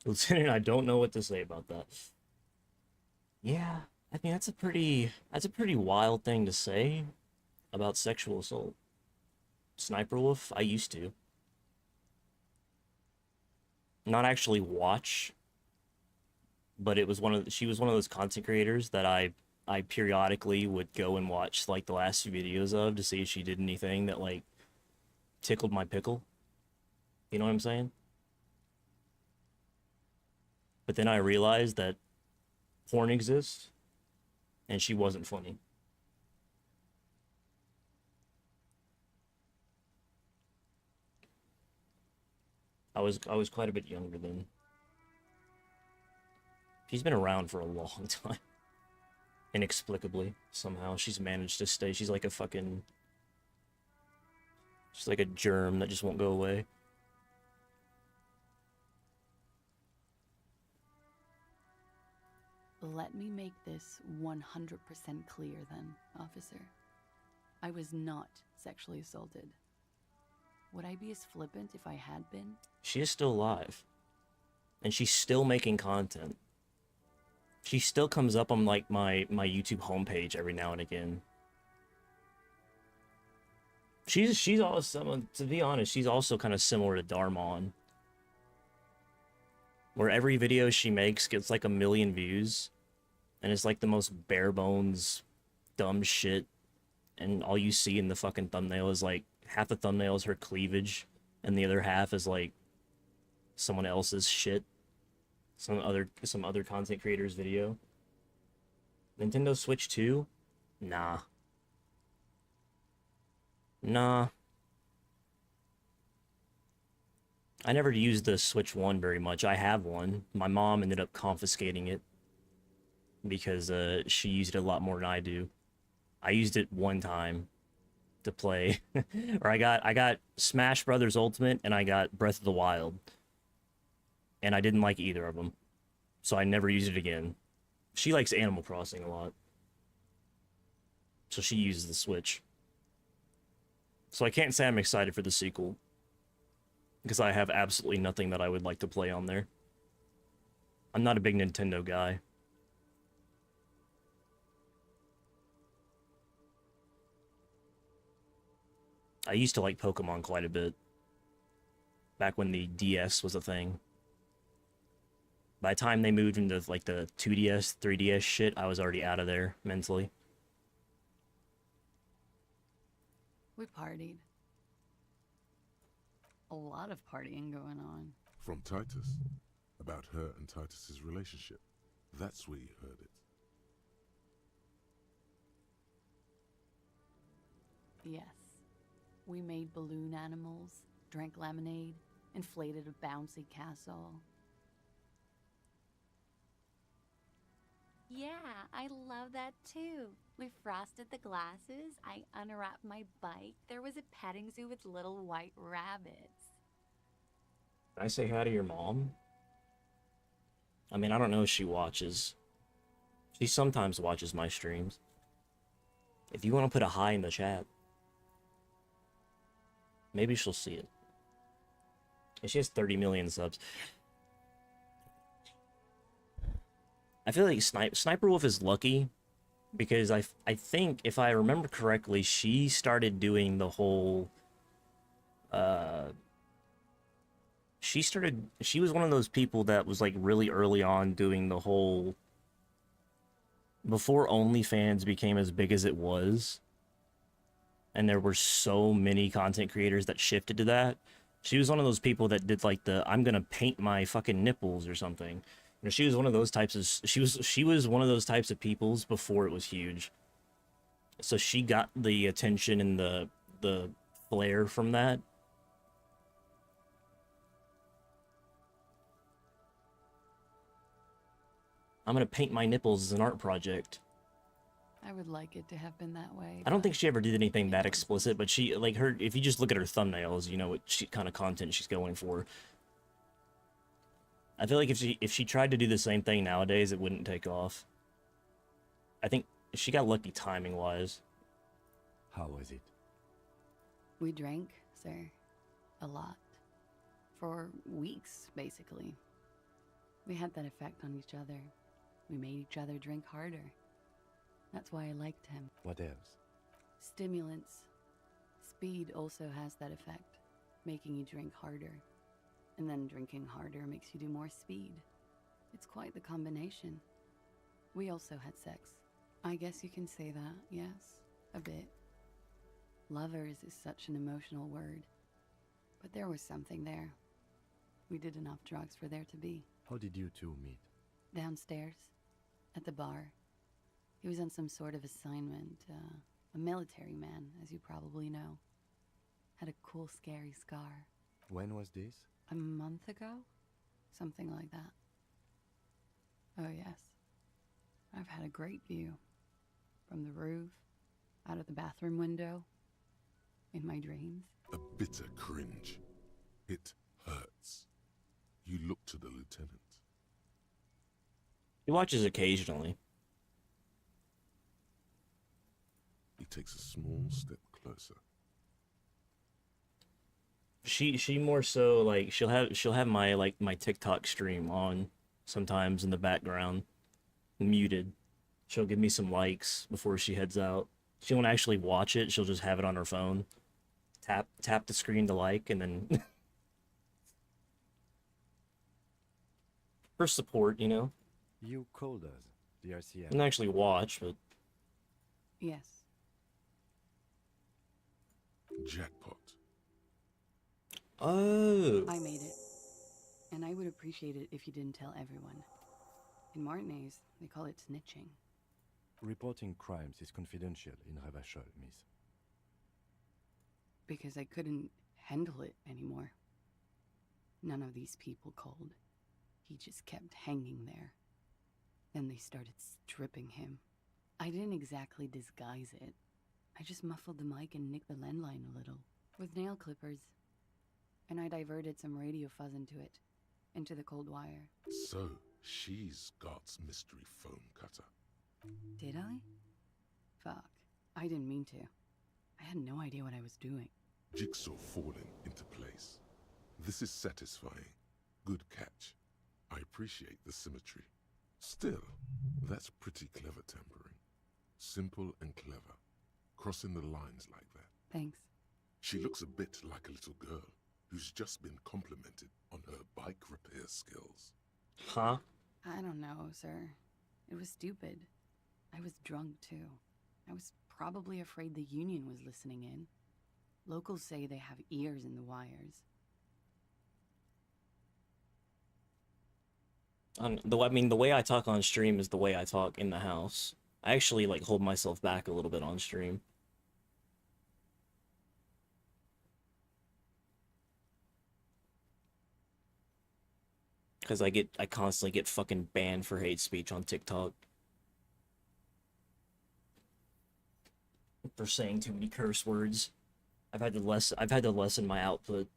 [SPEAKER 1] Lieutenant, I don't know what to say about that. Yeah, I mean that's a pretty wild thing to say about sexual assault. Sniper Wolf, I used to. Not actually watch, but it was she was one of those content creators that I periodically would go and watch like the last few videos of to see if she did anything that like tickled my pickle. You know what I'm saying? But then I realized that porn exists and she wasn't funny. I was quite a bit younger then. She's been around for a long time. Inexplicably, somehow, she's managed to stay. She's like a fucking... She's like a germ that just won't go away.
[SPEAKER 20] Let me make this 100% clear then, officer. I was not sexually assaulted. Would I be as flippant if I had been?
[SPEAKER 1] She is still alive. And she's still making content. She still comes up on like my YouTube homepage every now and again. She's also, to be honest, she's also kind of similar to Darmon where every video she makes gets like 1,000,000 views, and it's like the most bare bones, dumb shit, and all you see in the fucking thumbnail is like half the thumbnail is her cleavage, and the other half is like someone else's shit, some other content creator's video. Nintendo Switch 2? Nah. Nah. I never used the Switch 1 very much. I have one. My mom ended up confiscating it because she used it a lot more than I do. I used it one time to play. Or I got Smash Brothers Ultimate and I got Breath of the Wild. And I didn't like either of them. So I never used it again. She likes Animal Crossing a lot. So she uses the Switch. So I can't say I'm excited for the sequel, because I have absolutely nothing that I would like to play on there. I'm not a big Nintendo guy. I used to like Pokemon quite a bit, back when the DS was a thing. By the time they moved into like the 2DS, 3DS shit, I was already out of there mentally.
[SPEAKER 20] We partied. A lot of partying going on.
[SPEAKER 3] From Titus. About her and Titus's relationship. That's where you heard it.
[SPEAKER 20] Yes. We made balloon animals, drank lemonade, inflated a bouncy castle.
[SPEAKER 21] Yeah, I love that too. We frosted the glasses, I unwrapped my bike, there was a petting zoo with little white rabbits.
[SPEAKER 1] Can I say hi to your mom? I mean, I don't know if she watches. She sometimes watches my streams. If you want to put a hi in the chat, maybe she'll see it. And she has 30 million subs. I feel like Sniper Wolf is lucky because I think, if I remember correctly, she started doing the whole, she was one of those people that was like really early on doing the whole, before OnlyFans became as big as it was, and there were so many content creators that shifted to that. She was one of those people that did like the, I'm gonna paint my fucking nipples or something. You know, she was one of those types of, she was one of those types of peoples before it was huge. So she got the attention and the flair from that. I'm gonna paint my nipples as an art project.
[SPEAKER 20] I would like it to have been that way.
[SPEAKER 1] I don't think she ever did anything that explicit, but she, like, her, if you just look at her thumbnails, you know what kind of content she's going for. I feel like if she tried to do the same thing nowadays, it wouldn't take off. I think she got lucky timing-wise.
[SPEAKER 5] How was it?
[SPEAKER 20] We drank, sir. A lot. For weeks, basically. We had that effect on each other. We made each other drink harder. That's why I liked him.
[SPEAKER 5] What else?
[SPEAKER 20] Stimulants. Speed also has that effect, making you drink harder. And then drinking harder makes you do more speed. It's quite the combination. We also had sex. I guess you can say that, yes, a bit. Lovers is such an emotional word. But there was something there. We did enough drugs for there to be.
[SPEAKER 5] How did you two meet?
[SPEAKER 20] Downstairs, at the bar. He was on some sort of assignment, a military man, as you probably know. Had a cool, scary scar.
[SPEAKER 5] When was this?
[SPEAKER 20] A month ago? Something like that. Oh, yes. I've had a great view. From the roof, out of the bathroom window, in my dreams.
[SPEAKER 3] A bitter cringe. It hurts. You look to the lieutenant.
[SPEAKER 1] He watches occasionally.
[SPEAKER 3] He takes a small step closer.
[SPEAKER 1] She more so, like, she'll have my, like, my TikTok stream on sometimes in the background, muted. She'll give me some likes before she heads out. She won't actually watch it. She'll just have it on her phone. Tap the screen to like, and then For support, you know.
[SPEAKER 5] You called us, the RCM.
[SPEAKER 1] Didn't actually watch, but
[SPEAKER 20] Yes.
[SPEAKER 3] Jackpot.
[SPEAKER 1] oh,
[SPEAKER 20] I made it. And I would appreciate it if you didn't tell everyone. In Martinez, they call it snitching.
[SPEAKER 5] Reporting crimes is confidential in Ravachol, miss.
[SPEAKER 20] Because I couldn't handle it anymore. None of these people called. He just kept hanging there. Then they started stripping him. I didn't exactly disguise it. I just muffled the mic and nicked the landline a little. With nail clippers. And I diverted some radio fuzz into it. Into the cold wire.
[SPEAKER 3] So, she's God's mystery phone cutter.
[SPEAKER 20] Did I? Fuck. I didn't mean to. I had no idea what I was doing.
[SPEAKER 3] Jigsaw falling into place. This is satisfying. Good catch. I appreciate the symmetry. Still, that's pretty clever tampering. Simple and clever. Crossing the lines like that.
[SPEAKER 20] Thanks.
[SPEAKER 3] She looks a bit like a little girl who's just been complimented on her bike repair skills.
[SPEAKER 1] huh?
[SPEAKER 20] I don't know, sir. It was stupid. I was drunk, too. I was probably afraid the union was listening in. Locals say they have ears in the wires.
[SPEAKER 1] The way I talk on stream is the way I talk in the house. I actually like hold myself back a little bit on stream. Because I constantly get fucking banned for hate speech on TikTok. For saying too many curse words. I've had to lessen my output.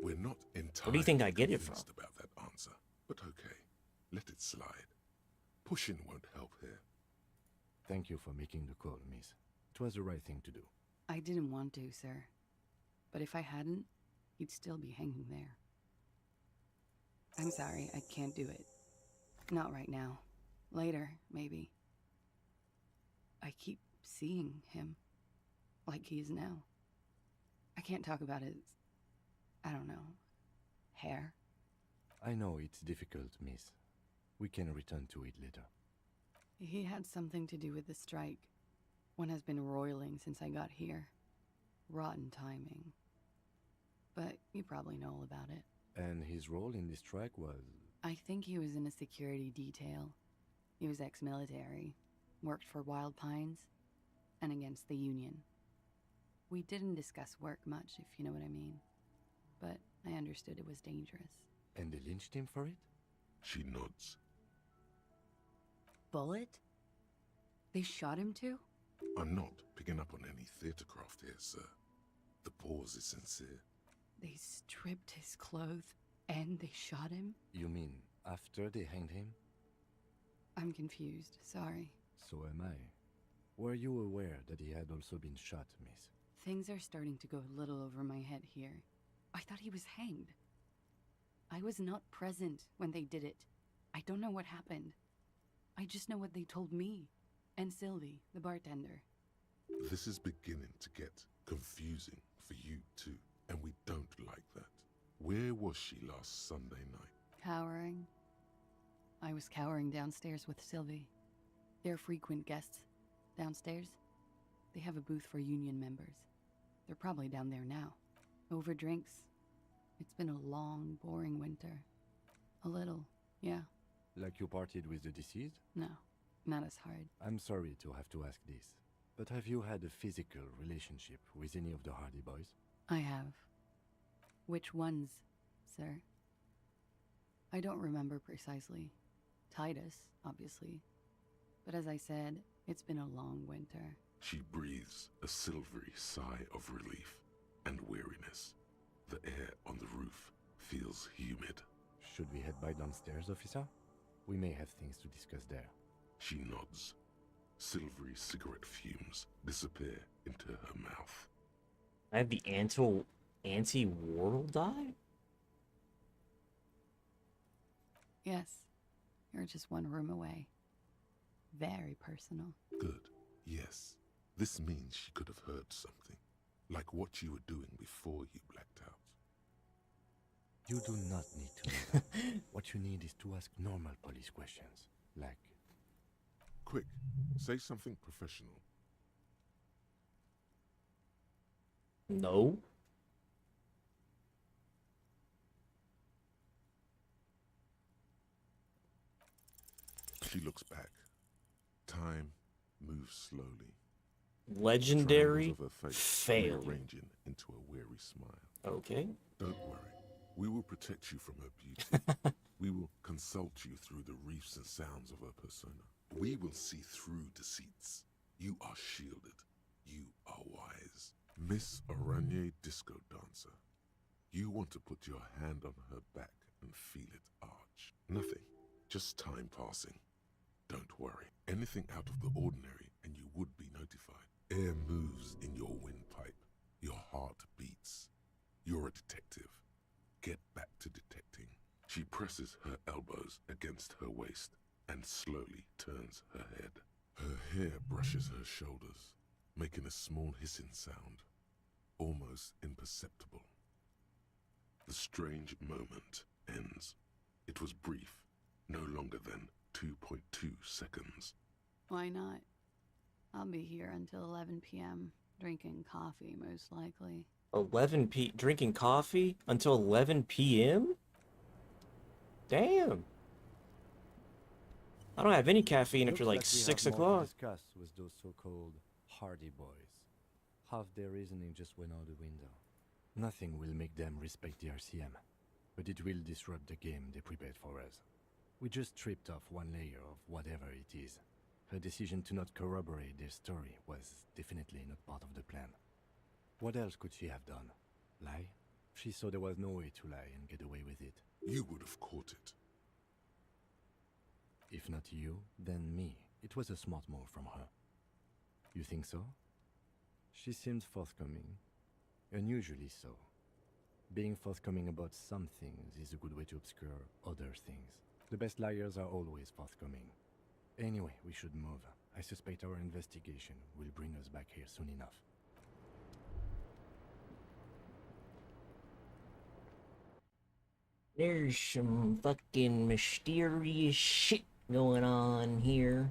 [SPEAKER 3] We're not entirely
[SPEAKER 1] What do you think I get it from?
[SPEAKER 3] convinced about that answer, but okay. Let it slide. Pushing won't help here.
[SPEAKER 5] Thank you for making the call, miss. It was the right thing to do.
[SPEAKER 20] I didn't want to, sir. But if I hadn't, he'd still be hanging there. I'm sorry, I can't do it. Not right now. Later, maybe. I keep seeing him. Like he is now. I can't talk about his... I don't know. Hair?
[SPEAKER 5] I know it's difficult, miss. We can return to it later.
[SPEAKER 20] He had something to do with the strike. One has been roiling since I got here. Rotten timing. But you probably know all about it.
[SPEAKER 5] And his role in this strike was...
[SPEAKER 20] I think he was in a security detail. He was ex-military, worked for Wild Pines, and against the Union. We didn't discuss work much, if you know what I mean. But I understood it was dangerous.
[SPEAKER 5] And they lynched him for it?
[SPEAKER 3] She nods.
[SPEAKER 20] Bullet? They shot him too?
[SPEAKER 3] I'm not picking up on any theater craft here, sir. The pause is sincere.
[SPEAKER 20] They stripped his clothes and they shot him?
[SPEAKER 5] You mean after they hanged him?
[SPEAKER 20] I'm confused, sorry.
[SPEAKER 5] So am I. Were you aware that he had also been shot, miss?
[SPEAKER 20] Things are starting to go a little over my head here. I thought he was hanged. I was not present when they did it. I don't know what happened. I just know what they told me. And Sylvie, the bartender.
[SPEAKER 3] This is beginning to get confusing for you too, and we don't like that. Where was she last Sunday night?
[SPEAKER 20] Cowering. I was cowering downstairs with Sylvie. They're frequent guests. Downstairs, they have a booth for union members. They're probably down there now. Over drinks. It's been a long, boring winter. A little, yeah.
[SPEAKER 5] Like you partied with the deceased?
[SPEAKER 20] No, not as hard.
[SPEAKER 5] I'm sorry to have to ask this, but have you had a physical relationship with any of the Hardy Boys?
[SPEAKER 20] I have. Which ones, sir? I don't remember precisely. Titus, obviously. But as I said, it's been a long winter.
[SPEAKER 3] She breathes a silvery sigh of relief and weariness. The air on the roof feels humid.
[SPEAKER 5] Should we head by downstairs, officer? We may have things to discuss there.
[SPEAKER 3] She nods. Silvery cigarette fumes disappear into her mouth.
[SPEAKER 1] I have the anti-world die?
[SPEAKER 20] Yes. You're just one room away. Very personal.
[SPEAKER 3] Good. Yes. This means she could have heard something. Like what you were doing before you blacked out.
[SPEAKER 5] You do not need to know that. What you need is to ask normal police questions, like...
[SPEAKER 3] Quick, say something professional.
[SPEAKER 1] No.
[SPEAKER 3] She looks back. Time moves slowly.
[SPEAKER 1] Legendary
[SPEAKER 3] Triangles of her face
[SPEAKER 1] failure.
[SPEAKER 3] rearranging into a weary smile.
[SPEAKER 1] Okay.
[SPEAKER 3] Don't worry. We will protect you from her beauty. We will consult you through the reefs and sounds of her persona. We will see through deceits. You are shielded. You are wise. Miss Oranje Disco Dancer. You want to put your hand on her back and feel it arch. Nothing. Just time passing. Don't worry. Anything out of the ordinary and you would be notified. Air moves in your windpipe. Your heart beats. You're a detective. Get back to detecting. She presses her elbows against her waist and slowly turns her head. Her hair brushes her shoulders, making a small hissing sound, almost imperceptible. The strange moment ends. It was brief, no longer than 2.2 seconds.
[SPEAKER 20] Why not? I'll be here until 11 p.m. drinking coffee, most likely.
[SPEAKER 1] 11 drinking coffee until 11 p.m.? Damn. I don't have any caffeine after like 6 o'clock.
[SPEAKER 5] Discuss with those so-called Hardy boys. Half their reasoning just went out the window. Nothing will make them respect the RCM, but it will disrupt the game they prepared for us. We just stripped off one layer of whatever it is. Her decision to not corroborate their story was definitely not part of the plan. What else could she have done? Lie? She saw there was no way to lie and get away with it.
[SPEAKER 3] You would have caught it.
[SPEAKER 5] If not you, then me. It was a smart move from her. You think so? She seemed forthcoming. Unusually so. Being forthcoming about some things is a good way to obscure other things. The best liars are always forthcoming. Anyway, we should move. I suspect our investigation will bring us back here soon enough.
[SPEAKER 1] There's some fucking mysterious shit going on here.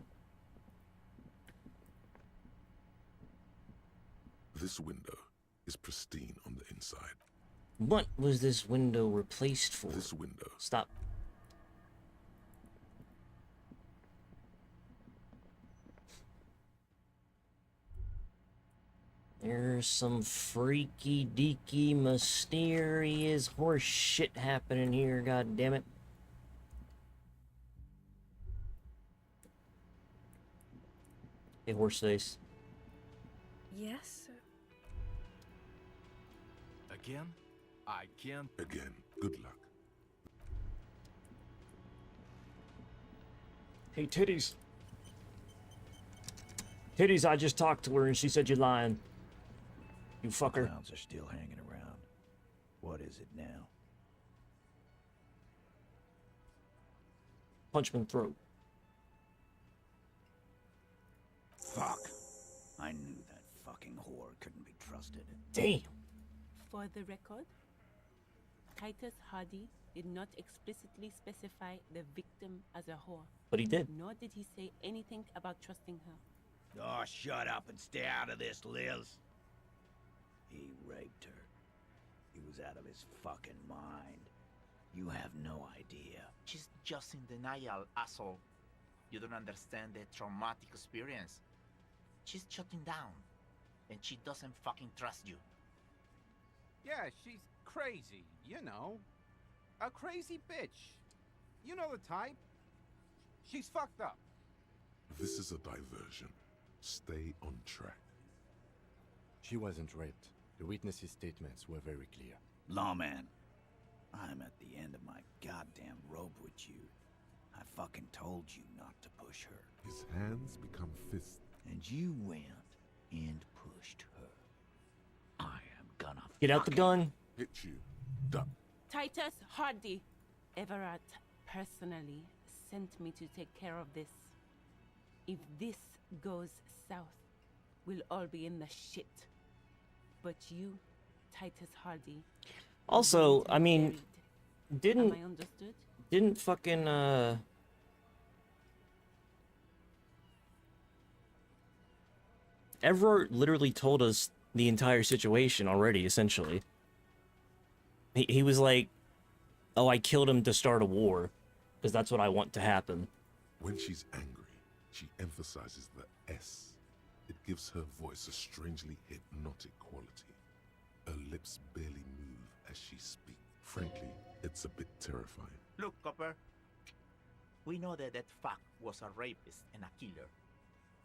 [SPEAKER 3] This window is pristine on the inside.
[SPEAKER 1] What was this window replaced for?
[SPEAKER 3] This window.
[SPEAKER 1] Stop. There's some freaky deaky mysterious horse shit happening here, god damn it. Hey, Horseface.
[SPEAKER 4] Yes, sir.
[SPEAKER 17] Again? Again?
[SPEAKER 3] Again. Good luck.
[SPEAKER 1] Hey, Titties. Titties, I just talked to her and she said you're lying. You fucker.
[SPEAKER 12] Clowns are still hanging around. What is it now?
[SPEAKER 1] Punch him in the throat.
[SPEAKER 12] Fuck. I knew that fucking whore couldn't be trusted.
[SPEAKER 1] Damn.
[SPEAKER 14] For the record, Titus Hardy did not explicitly specify the victim as a whore.
[SPEAKER 1] But he did.
[SPEAKER 14] Nor did he say anything about trusting her.
[SPEAKER 12] Oh, shut up and stay out of this, Liz. He raped her. He was out of his fucking mind. You have no idea.
[SPEAKER 2] She's just in denial, asshole. You don't understand the traumatic experience. She's shutting down. And she doesn't fucking trust you.
[SPEAKER 17] Yeah, she's crazy, you know. A crazy bitch. You know the type. She's fucked up.
[SPEAKER 3] This is a diversion. Stay on track.
[SPEAKER 5] She wasn't raped. The witnesses' statements were very clear.
[SPEAKER 12] Lawman, I'm at the end of my goddamn rope with you. I fucking told you not to push her.
[SPEAKER 3] His hands become fists.
[SPEAKER 12] And you went and pushed her. I am gonna
[SPEAKER 1] Get out the gun.
[SPEAKER 3] Hit you. Duck.
[SPEAKER 14] Titus Hardy. Everett personally sent me to take care of this. If this goes south, we'll all be in the shit. But you, Titus Hardy.
[SPEAKER 1] Also, I mean, Didn't
[SPEAKER 14] Am I understood?
[SPEAKER 1] didn't fucking Everard literally told us the entire situation already, essentially. He was like, oh, I killed him to start a war, because that's what I want to happen.
[SPEAKER 3] When she's angry, she emphasizes the S. It gives her voice a strangely hypnotic quality. Her lips barely move as she speaks. Frankly, it's a bit terrifying.
[SPEAKER 2] Look, Copper. We know that that fuck was a rapist and a killer.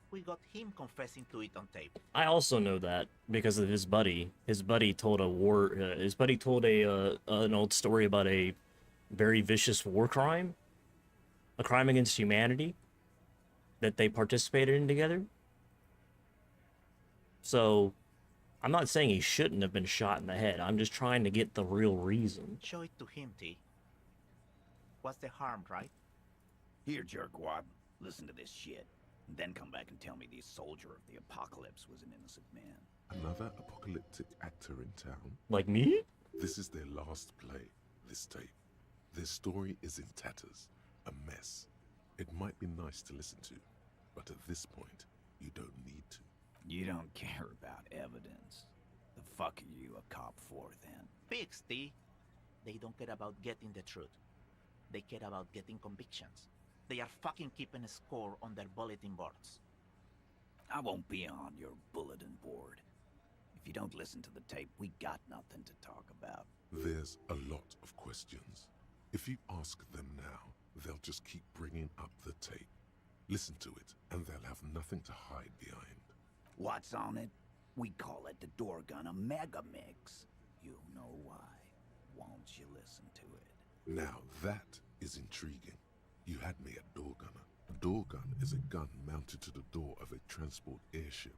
[SPEAKER 2] We got him confessing to it on tape.
[SPEAKER 1] I also know that because of his buddy. His buddy told an old story about a very vicious war crime, a crime against humanity that they participated in together. So, I'm not saying he shouldn't have been shot in the head. I'm just trying to get the real reason.
[SPEAKER 2] Show it to him, T. What's the harm, right?
[SPEAKER 12] Here, jerkwad. Listen to this shit. And then come back and tell me the soldier of the apocalypse was an innocent man.
[SPEAKER 3] Another apocalyptic actor in town?
[SPEAKER 1] Like me?
[SPEAKER 3] This is their last play, this tape. Their story is in tatters, a mess. It might be nice to listen to, but at this point, you don't need to.
[SPEAKER 12] You don't care about evidence. The fuck are you a cop for, then?
[SPEAKER 2] Pigs, T. They don't care about getting the truth. They care about getting convictions. They are fucking keeping a score on their bulletin boards.
[SPEAKER 12] I won't be on your bulletin board. If you don't listen to the tape, we got nothing to talk about.
[SPEAKER 3] There's a lot of questions. If you ask them now, they'll just keep bringing up the tape. Listen to it, and they'll have nothing to hide behind.
[SPEAKER 12] What's on it? We call it the door gun a mega mix. You know why. Won't you listen to it?
[SPEAKER 3] Now that is intriguing. You had me at door gunner. A door gun is a gun mounted to the door of a transport airship.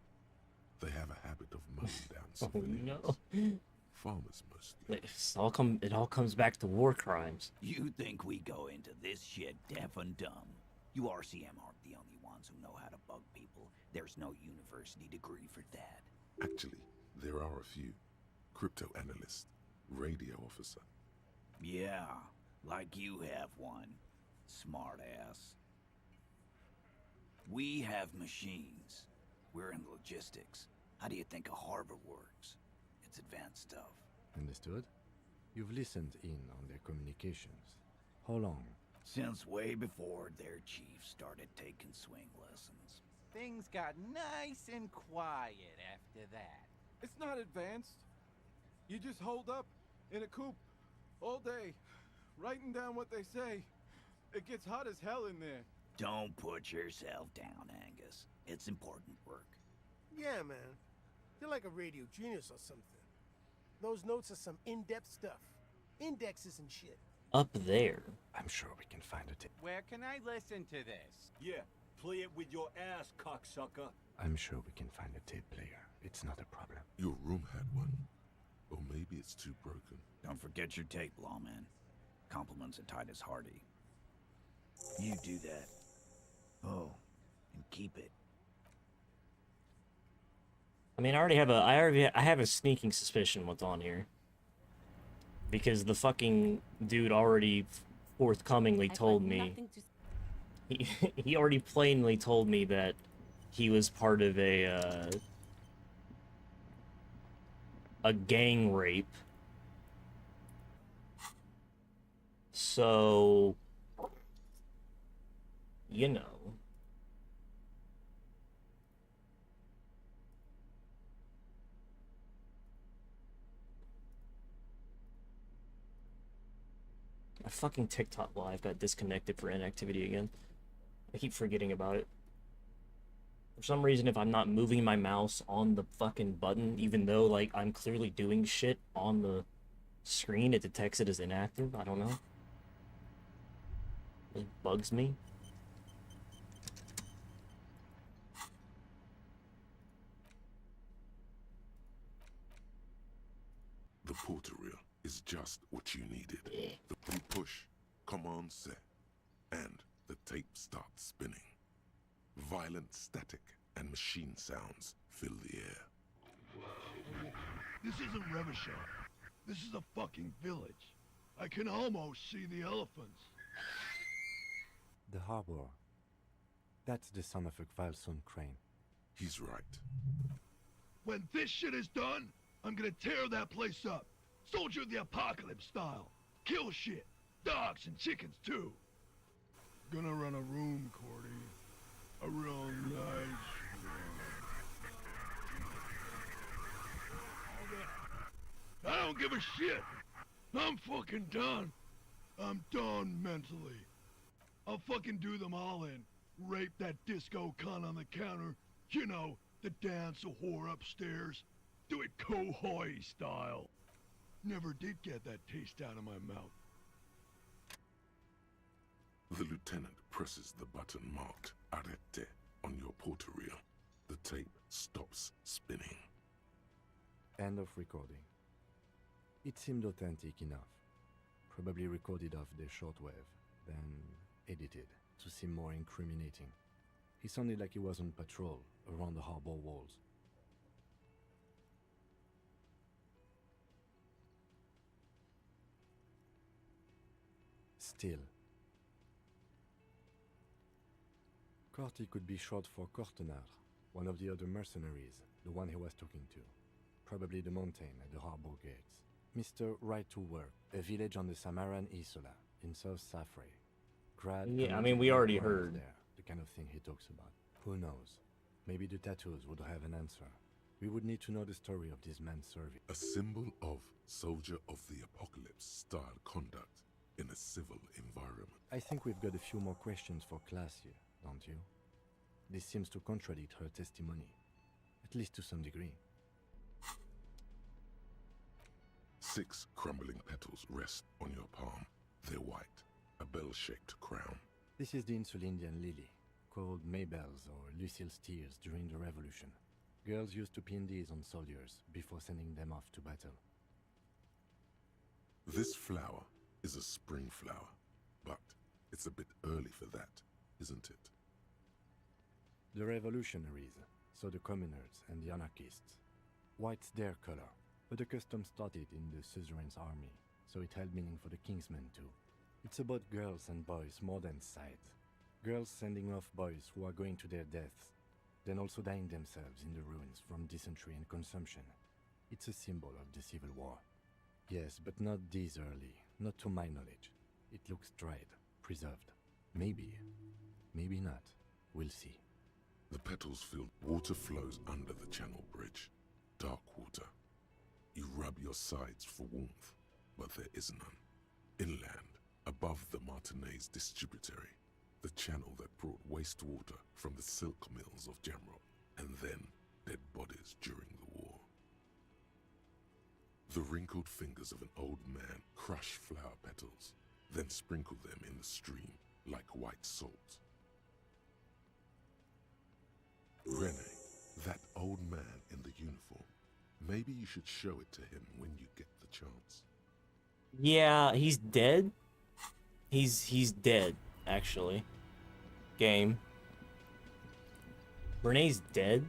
[SPEAKER 3] They have a habit of mowing down civilians.
[SPEAKER 1] Oh, no.
[SPEAKER 3] Farmers mostly.
[SPEAKER 1] It all comes back to war crimes.
[SPEAKER 12] You think we go into this shit deaf and dumb? You RCM aren't the only ones who know how to bug people. There's no university degree for that.
[SPEAKER 3] Actually, there are a few. Crypto analyst, radio officer.
[SPEAKER 12] Yeah, like you have one. Smart ass. We have machines. We're in logistics. How do you think a harbor works? It's advanced stuff.
[SPEAKER 5] Understood? You've listened in on their communications. How long?
[SPEAKER 12] Since way before their chief started taking swing lessons.
[SPEAKER 17] Things got nice and quiet after that.
[SPEAKER 15] It's not advanced. You just hold up in a coop all day, writing down what they say. It gets hot as hell in there.
[SPEAKER 12] Don't put yourself down, Angus. It's important work.
[SPEAKER 13] Yeah, man. You're like a radio genius or something. Those notes are some in-depth stuff. Indexes and shit.
[SPEAKER 1] Up there.
[SPEAKER 5] I'm sure we can find a tape.
[SPEAKER 17] Where can I listen to this?
[SPEAKER 16] Yeah, play it with your ass, cocksucker.
[SPEAKER 5] I'm sure we can find a tape player. It's not a problem.
[SPEAKER 3] Your room had one. Or maybe it's too broken.
[SPEAKER 12] Don't forget your tape, lawman. Compliments of Titus Hardy. You do that. Oh, and keep it.
[SPEAKER 1] I mean, I have a sneaking suspicion what's on here. Because the fucking dude already forthcomingly told me. He already plainly told me that he was part of a gang rape. So, you know. My fucking TikTok live got disconnected for inactivity again. I keep forgetting about it. For some reason, if I'm not moving my mouse on the fucking button, even though, like, I'm clearly doing shit on the screen, it detects it as inactive. I don't know. It bugs me.
[SPEAKER 3] The porteria is just what you needed. The push, command set, and the tape starts spinning. Violent static and machine sounds fill the air.
[SPEAKER 6] This isn't Revachol. This is a fucking village. I can almost see the elephants.
[SPEAKER 5] The harbor. That's the son of a Kvalson crane.
[SPEAKER 3] He's right.
[SPEAKER 6] When this shit is done, I'm gonna tear that place up. Soldier of the Apocalypse style. Kill shit. Dogs and chickens too. Gonna run a room, Cordy. A real nice room. I don't give a shit. I'm fucking done. I'm done mentally. I'll fucking do them all in. Rape that disco cunt on the counter. You know, the dance a whore upstairs. Do it Kohoi style. Never did get that taste out of my mouth.
[SPEAKER 3] The lieutenant presses the button marked Arete on your portal reel. The tape stops spinning.
[SPEAKER 5] End of recording. It seemed authentic enough. Probably recorded off the shortwave, then edited to seem more incriminating. He sounded like he was on patrol around the harbor walls. Still, Corty could be short for Cortenard, one of the other mercenaries, the one he was talking to. Probably the mountain at the harbor gates. Mr. Right to Work, a village on the Samaran Isola, in South Safre. Grad,
[SPEAKER 1] Yeah, I mean, we already heard.
[SPEAKER 5] There, the kind of thing he talks about. Who knows? Maybe the tattoos would have an answer. We would need to know the story of this man's service.
[SPEAKER 3] A symbol of soldier of the apocalypse style conduct in a civil environment.
[SPEAKER 5] I think we've got a few more questions for class here, don't you? This seems to contradict her testimony, at least to some degree.
[SPEAKER 3] 6 crumbling petals rest on your palm. They're white, a bell-shaped crown.
[SPEAKER 5] This is the Insulindian lily, called Maybells or Lucille's tears during the Revolution. Girls used to pin these on soldiers before sending them off to battle.
[SPEAKER 3] This flower is a spring flower, but it's a bit early for that, isn't it?
[SPEAKER 5] The revolutionaries, so the communers and the anarchists. White's their color, but the custom started in the suzerain's army, so it held meaning for the kingsmen too. It's about girls and boys more than sight. Girls sending off boys who are going to their deaths, then also dying themselves in the ruins from dysentery and consumption. It's a symbol of the Civil War. Yes, but not this early, not to my knowledge. It looks dried, preserved. Maybe, maybe not. We'll see.
[SPEAKER 3] The petals filled water flows under the channel bridge. Dark water. You rub your sides for warmth, but there is none. Inland, above the Martinez distributary, the channel that brought wastewater from the silk mills of Jamrock, and then dead bodies during the war. The wrinkled fingers of an old man crush flower petals, then sprinkle them in the stream like white salt. Rene, that old man in the uniform, maybe you should show it to him when you get the chance.
[SPEAKER 1] Yeah, he's dead. He's dead, actually. Game. Renee's dead.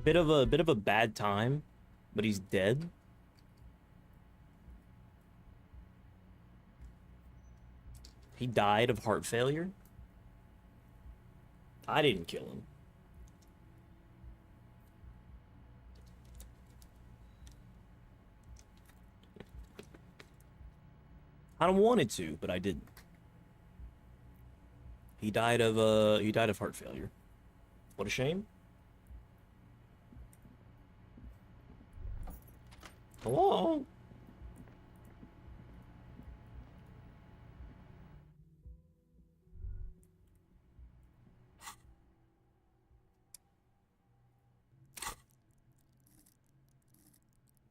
[SPEAKER 1] bit of a bad time, but he's dead. He died of heart failure. I didn't kill him. I don't wanted to, but I didn't. He died of heart failure. What a shame. Hello?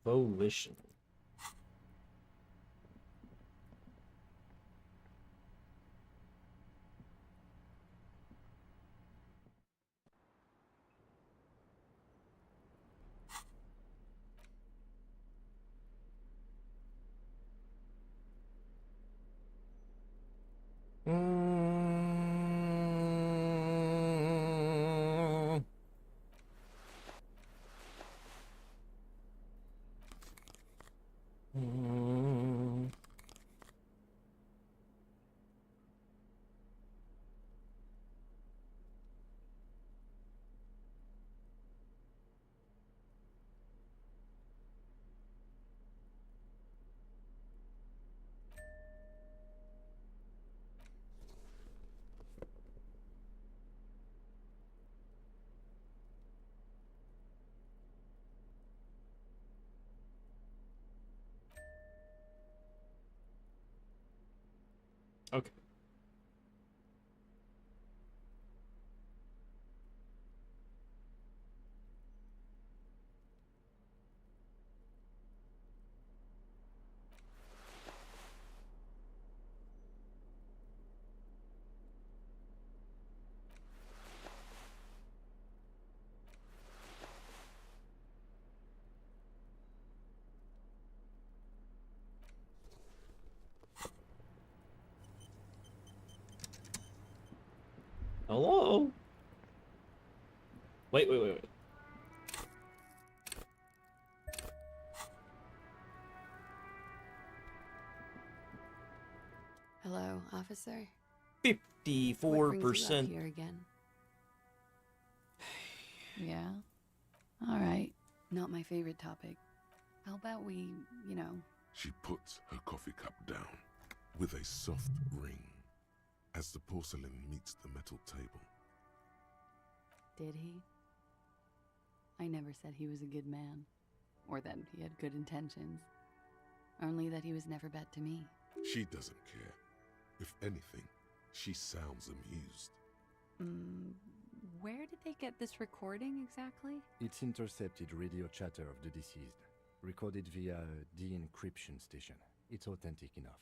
[SPEAKER 1] Volition. Okay. Hello? Wait.
[SPEAKER 20] Hello, officer.
[SPEAKER 1] 54%.
[SPEAKER 20] What brings you up here again? Yeah? Alright. Not my favorite topic. How about we, you know...
[SPEAKER 3] She puts her coffee cup down with a soft ring as the porcelain meets the metal table.
[SPEAKER 20] Did he? I never said he was a good man, or that he had good intentions. Only that he was never bad to me.
[SPEAKER 3] She doesn't care. If anything, she sounds amused.
[SPEAKER 20] Where did they get this recording exactly?
[SPEAKER 5] It's intercepted radio chatter of the deceased, recorded via a de-encryption station. It's authentic enough.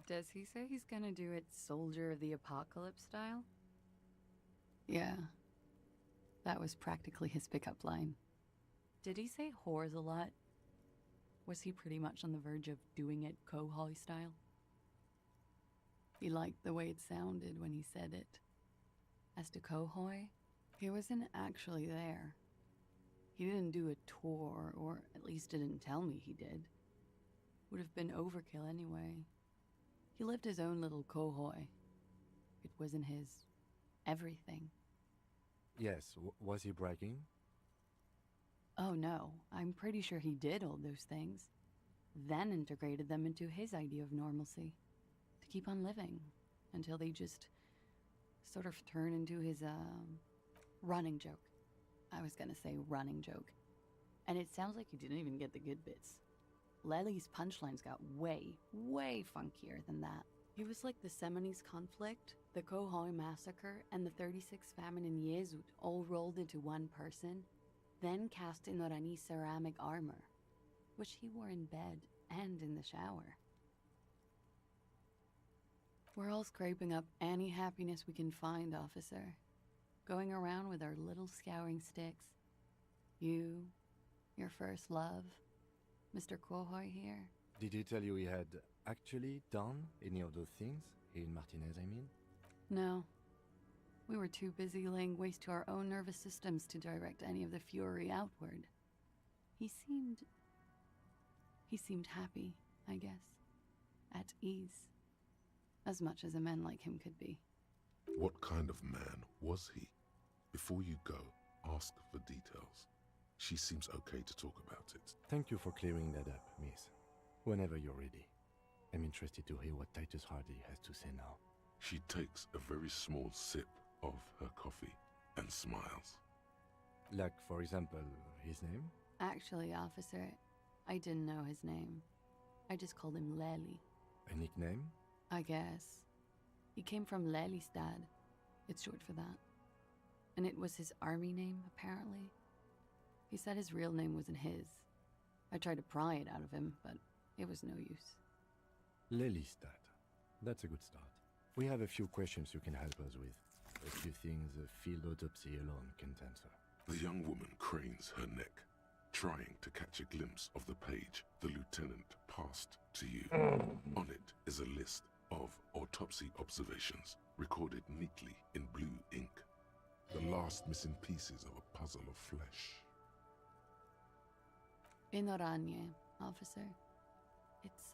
[SPEAKER 20] Does he say he's gonna do it Soldier of the Apocalypse style? Yeah. That was practically his pickup line. Did he say whores a lot? Was he pretty much on the verge of doing it Kohoi style? He liked the way it sounded when he said it. As to Kohoi, he wasn't actually there. He didn't do a tour, or at least didn't tell me he did. Would have been overkill anyway. He lived his own little Kohoi. It wasn't his everything.
[SPEAKER 5] Yes, was he bragging?
[SPEAKER 20] Oh no, I'm pretty sure he did all those things. Then integrated them into his idea of normalcy. To keep on living. Until they just sort of turn into his, running joke. I was gonna say running joke. And it sounds like you didn't even get the good bits. Lely's punchlines got way, way funkier than that. He was like the Seminoles conflict, the Kohoi massacre, and the 36 famine in Yezut all rolled into one person, then cast in Orani's ceramic armor, which he wore in bed and in the shower. We're all scraping up any happiness we can find, officer. Going around with our little scouring sticks. You, your first love, Mr. Kohoi here.
[SPEAKER 5] Did he tell you he had actually done any of those things? In Martinez, I mean?
[SPEAKER 20] No. We were too busy laying waste to our own nervous systems to direct any of the fury outward. He seemed happy, I guess. At ease. As much as a man like him could be.
[SPEAKER 3] What kind of man was he? Before you go, ask for details. She seems okay to talk about it.
[SPEAKER 5] Thank you for clearing that up, miss. Whenever you're ready. I'm interested to hear what Titus Hardy has to say now.
[SPEAKER 3] She takes a very small sip of her coffee and smiles.
[SPEAKER 5] Like, for example, his name?
[SPEAKER 20] Actually, officer, I didn't know his name. I just called him Lely.
[SPEAKER 5] A nickname?
[SPEAKER 20] I guess. He came from Lelystad. It's short for that. And it was his army name, apparently. He said his real name wasn't his. I tried to pry it out of him, but it was no use.
[SPEAKER 5] Lelystad. That's a good start. We have a few questions you can help us with. A few things a field autopsy alone can't answer.
[SPEAKER 3] The young woman cranes her neck, trying to catch a glimpse of the page the lieutenant passed to you. On it is a list of autopsy observations, recorded neatly in blue ink. The last missing pieces of a puzzle of flesh.
[SPEAKER 20] In Oranje, officer. It's,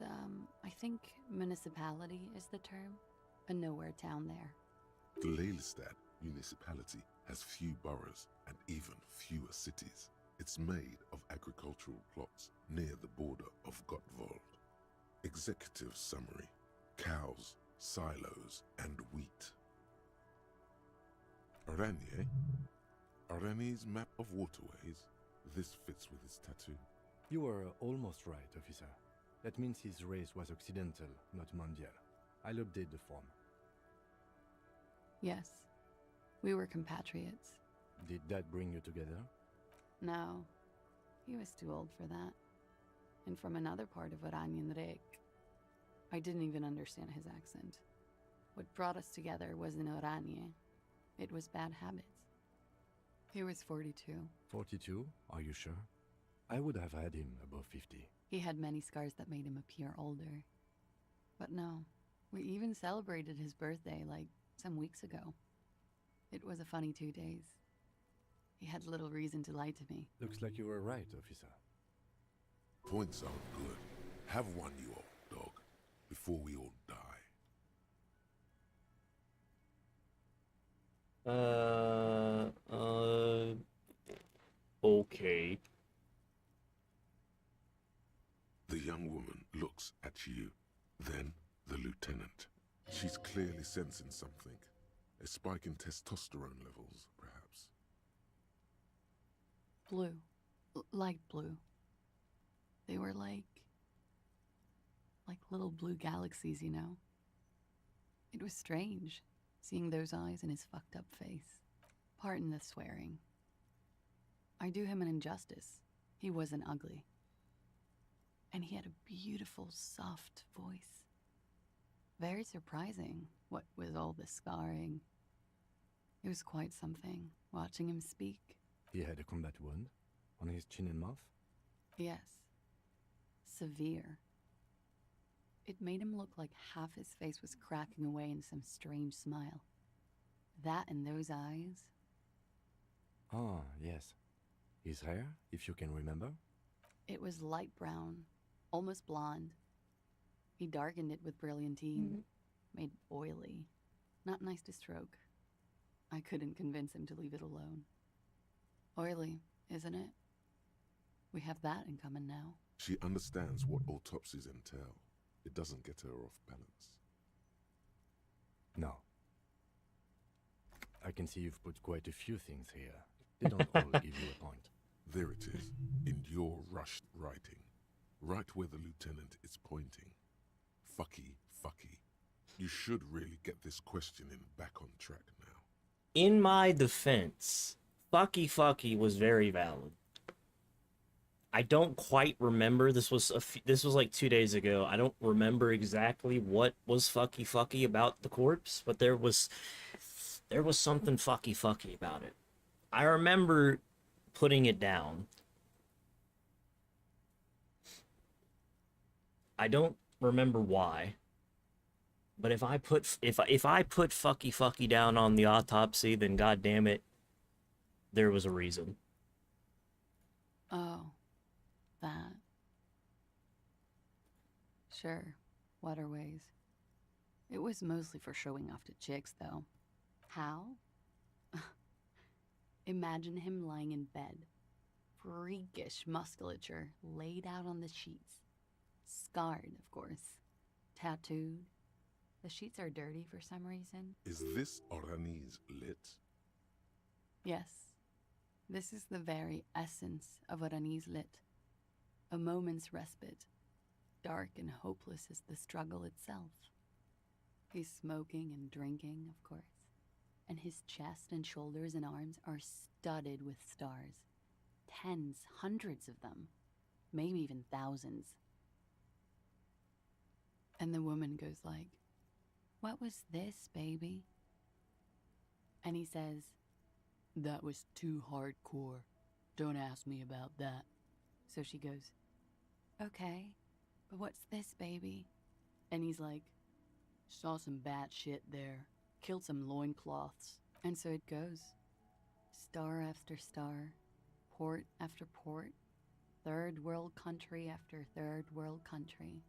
[SPEAKER 20] I think municipality is the term. A nowhere town there.
[SPEAKER 3] The Lelystad municipality has few boroughs and even fewer cities. It's made of agricultural plots near the border of Gottwald. Executive summary: cows, silos, and wheat. Oranje? Oranje's map of waterways? This fits with his tattoo.
[SPEAKER 5] You were almost right, officer. That means his race was occidental, not mondial. I'll update the form.
[SPEAKER 20] Yes, we were compatriots.
[SPEAKER 5] Did that bring you together?
[SPEAKER 20] No, he was too old for that. And from another part of Oranjenrek. I didn't even understand his accent. What brought us together wasn't Oranje. It was bad habits. He was 42.
[SPEAKER 5] 42? Are you sure? I would have had him above 50.
[SPEAKER 20] He had many scars that made him appear older. But no, we even celebrated his birthday like some weeks ago. It was a funny 2 days. He had little reason to lie to me.
[SPEAKER 5] Looks like you were right, officer.
[SPEAKER 3] Points aren't good. Have one, you old dog, before we all die.
[SPEAKER 1] Okay.
[SPEAKER 3] The young woman looks at you, then the lieutenant. She's clearly sensing something. A spike in testosterone levels, perhaps.
[SPEAKER 20] Blue. Light blue. They were like little blue galaxies, you know? It was strange, seeing those eyes in his fucked up face. Pardon the swearing. I do him an injustice. He wasn't ugly. And he had a beautiful, soft voice. Very surprising, what with all the scarring. It was quite something, watching him speak.
[SPEAKER 5] He had a combat wound on his chin and mouth?
[SPEAKER 20] Yes. Severe. It made him look like half his face was cracking away in some strange smile. That and those eyes.
[SPEAKER 5] Ah, yes. His hair, if you can remember?
[SPEAKER 20] It was light brown, almost blonde. He darkened it with brilliantine, made oily. Not nice to stroke. I couldn't convince him to leave it alone. Oily, isn't it? We have that in common now.
[SPEAKER 3] She understands what autopsies entail. It doesn't get her off balance.
[SPEAKER 5] No. I can see you've put quite a few things here. They don't all give you a point.
[SPEAKER 3] There it is, in your rushed writing. Right where the lieutenant is pointing. Fucky, fucky. You should really get this questioning back on track now.
[SPEAKER 1] In my defense, fucky fucky was very valid. I don't quite remember. This was like 2 days ago. I don't remember exactly what was fucky fucky about the corpse, but there was something fucky fucky about it. I remember putting it down. I don't remember why. But if I put fucky fucky down on the autopsy, then goddamn it, there was a reason.
[SPEAKER 20] Oh, that. Sure, waterways. It was mostly for showing off to chicks, though. How? Imagine him lying in bed. Freakish musculature laid out on the sheets. Scarred, of course. Tattooed. The sheets are dirty for some reason.
[SPEAKER 3] Is this Oranese lit?
[SPEAKER 20] Yes. This is the very essence of Oranese lit. A moment's respite. Dark and hopeless as the struggle itself. He's smoking and drinking, of course. And his chest and shoulders and arms are studded with stars. Tens, hundreds of them. Maybe even thousands. And the woman goes like, "What was this, baby?" And he says, "That was too hardcore. Don't ask me about that." So she goes, "Okay, but what's this, baby?" And he's like, "Saw some bat shit there. Killed some loincloths." And so it goes. Star after star. Port after port. Third world country after third world country.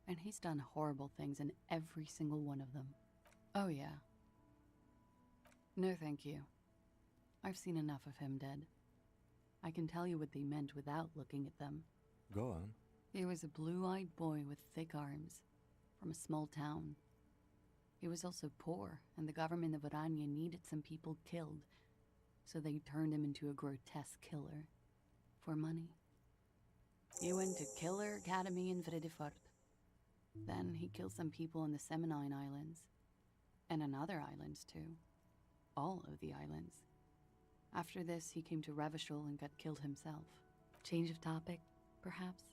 [SPEAKER 20] And he's done horrible things in every single one of them. Oh yeah. No thank you. I've seen enough of him dead. I can tell you what they meant without looking at them.
[SPEAKER 5] Go on.
[SPEAKER 20] He was a blue-eyed boy with thick arms, from a small town. He was also poor, and the government of Oranje needed some people killed, so they turned him into a grotesque killer. For money. He went to Killer Academy in Vredefort. Then he killed some people in the Seminine Islands. And on other islands, too. All of the islands. After this, he came to Revachol and got killed himself. Change of topic, perhaps?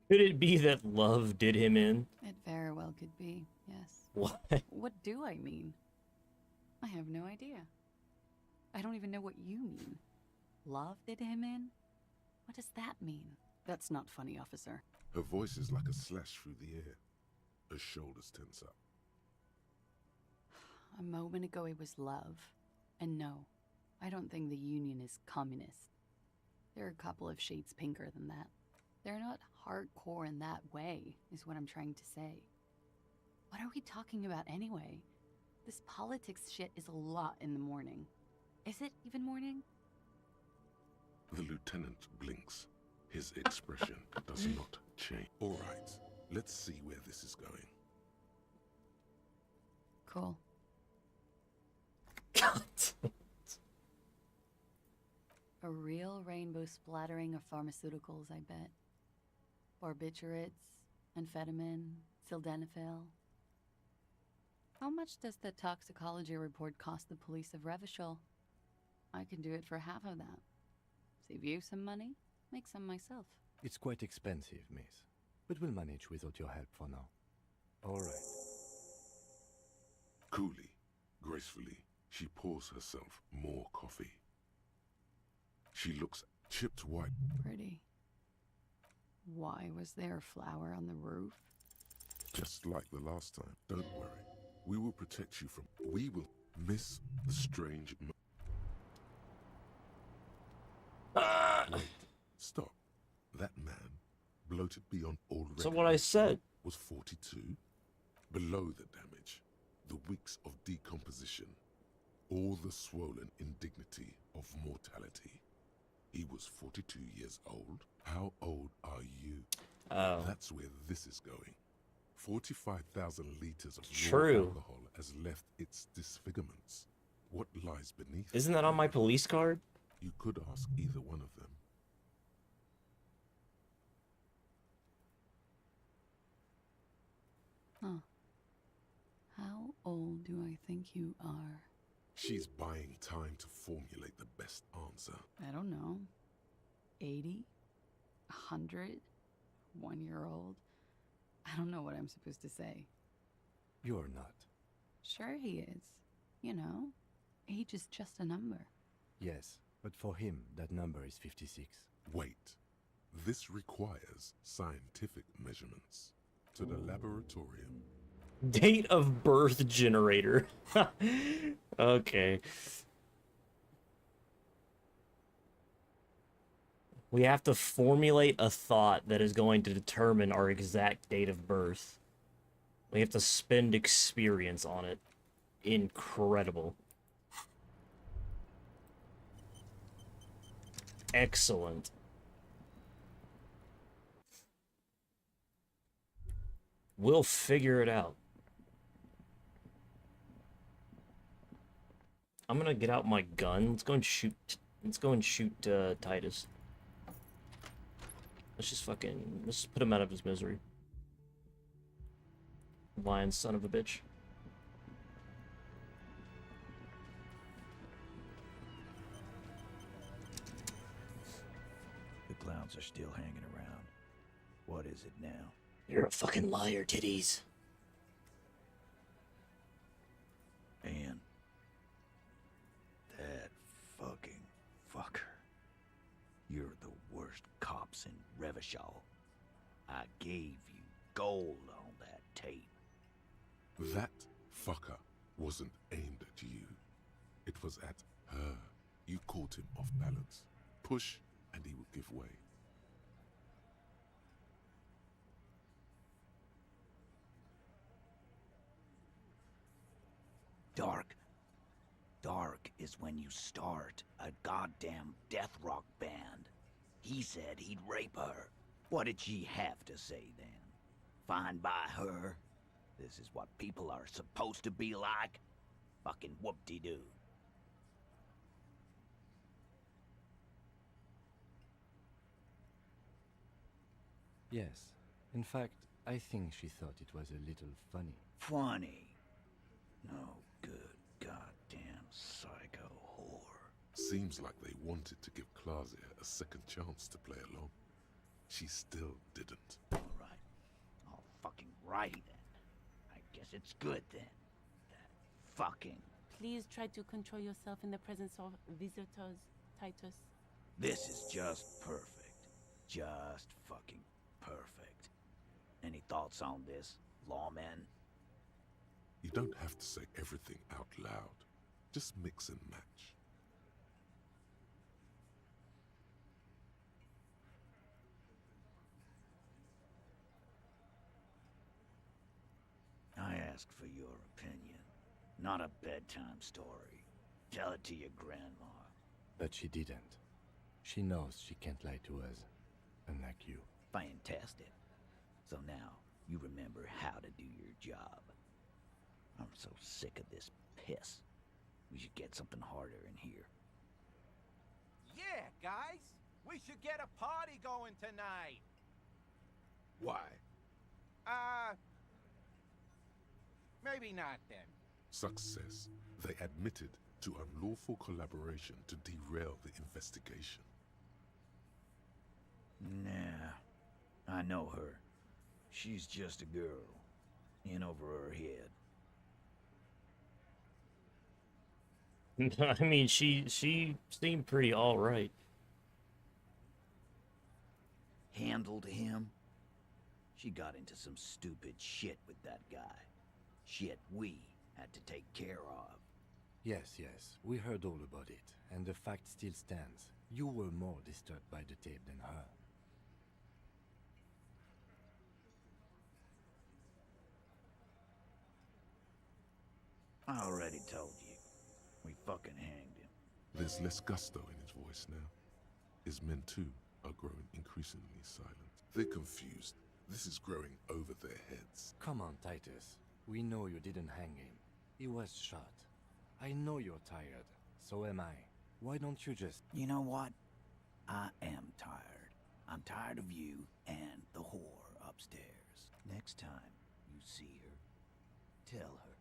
[SPEAKER 1] Could it be that love did him in?
[SPEAKER 20] It very well could be, yes.
[SPEAKER 1] What?
[SPEAKER 20] What do I mean? I have no idea. I don't even know what you mean. Love did him in? What does that mean? That's not funny, officer.
[SPEAKER 3] Her voice is like a slash through the air. Her shoulders tense up.
[SPEAKER 20] A moment ago it was love. And no, I don't think the Union is communist. They're a couple of shades pinker than that. They're not hardcore in that way, is what I'm trying to say. What are we talking about anyway? This politics shit is a lot in the morning. Is it even morning?
[SPEAKER 3] The lieutenant blinks. His expression does not change. All right, let's see where this is going.
[SPEAKER 20] Cool. A real rainbow splattering of pharmaceuticals, I bet. Barbiturates, amphetamine, sildenafil. How much does the toxicology report cost the police of Revachol? I can do it for half of that. Save you some money, make some myself.
[SPEAKER 5] It's quite expensive, miss. But we'll manage without your help for now. All right.
[SPEAKER 3] Coolly, gracefully, she pours herself more coffee. She looks chipped white.
[SPEAKER 20] Pretty. Why was there a flower on the roof?
[SPEAKER 3] Just like the last time. Don't worry. We will protect you from... We will miss the strange... Wait. Stop. That man, bloated beyond all recognition,
[SPEAKER 1] So what I said
[SPEAKER 3] was 42. Below the damage, the weeks of decomposition, all the swollen indignity of mortality. He was 42 years old. How old are you?
[SPEAKER 1] Oh.
[SPEAKER 3] That's where this is going. 45,000 liters of
[SPEAKER 1] True.
[SPEAKER 3] raw alcohol has left its disfigurements. What lies beneath?
[SPEAKER 1] Isn't that on my police card?
[SPEAKER 3] You could ask either one of them.
[SPEAKER 20] Huh. How old do I think you are?
[SPEAKER 3] She's buying time to formulate the best answer.
[SPEAKER 20] I don't know. 80? 100? 1 year old? I don't know what I'm supposed to say.
[SPEAKER 5] You're not.
[SPEAKER 20] Sure he is. You know, age is just a number.
[SPEAKER 5] Yes, but for him, that number is 56.
[SPEAKER 3] Wait. This requires scientific measurements. To the laboratorium.
[SPEAKER 1] Date of birth generator. Okay. We have to formulate a thought that is going to determine our exact date of birth. We have to spend experience on it. Incredible. Excellent. We'll figure it out. I'm gonna get out my gun. Let's go and shoot. Let's go and shoot Titus. Let's just put him out of his misery. Lying son of a bitch.
[SPEAKER 12] The clowns are still hanging around. What is it now?
[SPEAKER 1] You're a fucking liar, titties.
[SPEAKER 12] And that fucking fucker. You're the worst cops in Revachol. I gave you gold on that tape.
[SPEAKER 3] That fucker wasn't aimed at you. It was at her. You caught him off balance. Push, and he would give way.
[SPEAKER 12] Dark is when you start a goddamn death rock band. He said he'd rape her. What did she have to say then? Fine by her? This is what people are supposed to be like? Fucking whoop-de-doo.
[SPEAKER 5] Yes. In fact, I think she thought it was a little funny.
[SPEAKER 12] Funny? No good goddamn psycho whore.
[SPEAKER 3] Seems like they wanted to give Claudia a second chance to play along. She still didn't.
[SPEAKER 12] Alright. All fucking righty then. I guess it's good then. That fucking...
[SPEAKER 14] Please try to control yourself in the presence of visitors, Titus.
[SPEAKER 12] This is just perfect. Just fucking perfect. Any thoughts on this, lawman?
[SPEAKER 3] You don't have to say everything out loud. Just mix and match.
[SPEAKER 12] I asked for your opinion, not a bedtime story. Tell it to your grandma.
[SPEAKER 5] But she didn't. She knows she can't lie to us, unlike you.
[SPEAKER 12] Fantastic. So now, you remember how to do your job. I'm so sick of this piss. We should get something harder in here.
[SPEAKER 17] Yeah, guys! We should get a party going tonight!
[SPEAKER 3] Why?
[SPEAKER 17] Maybe not then.
[SPEAKER 3] Success. They admitted to unlawful collaboration to derail the investigation.
[SPEAKER 12] Nah, I know her. She's just a girl. In over her head.
[SPEAKER 1] I mean, she seemed pretty alright.
[SPEAKER 12] Handled him? She got into some stupid shit with that guy. Shit we had to take care of.
[SPEAKER 5] Yes, we heard all about it, and the fact still stands. You were more disturbed by the tape than her.
[SPEAKER 12] I already told you. We fucking hanged him.
[SPEAKER 3] There's less gusto in his voice now. His men too are growing increasingly silent. They're confused. This is growing over their heads.
[SPEAKER 5] Come on, Titus. We know you didn't hang him. He was shot. I know you're tired. So am I. Why don't you just...
[SPEAKER 12] You know what? I am tired. I'm tired of you and the whore upstairs. Next time you see her, tell her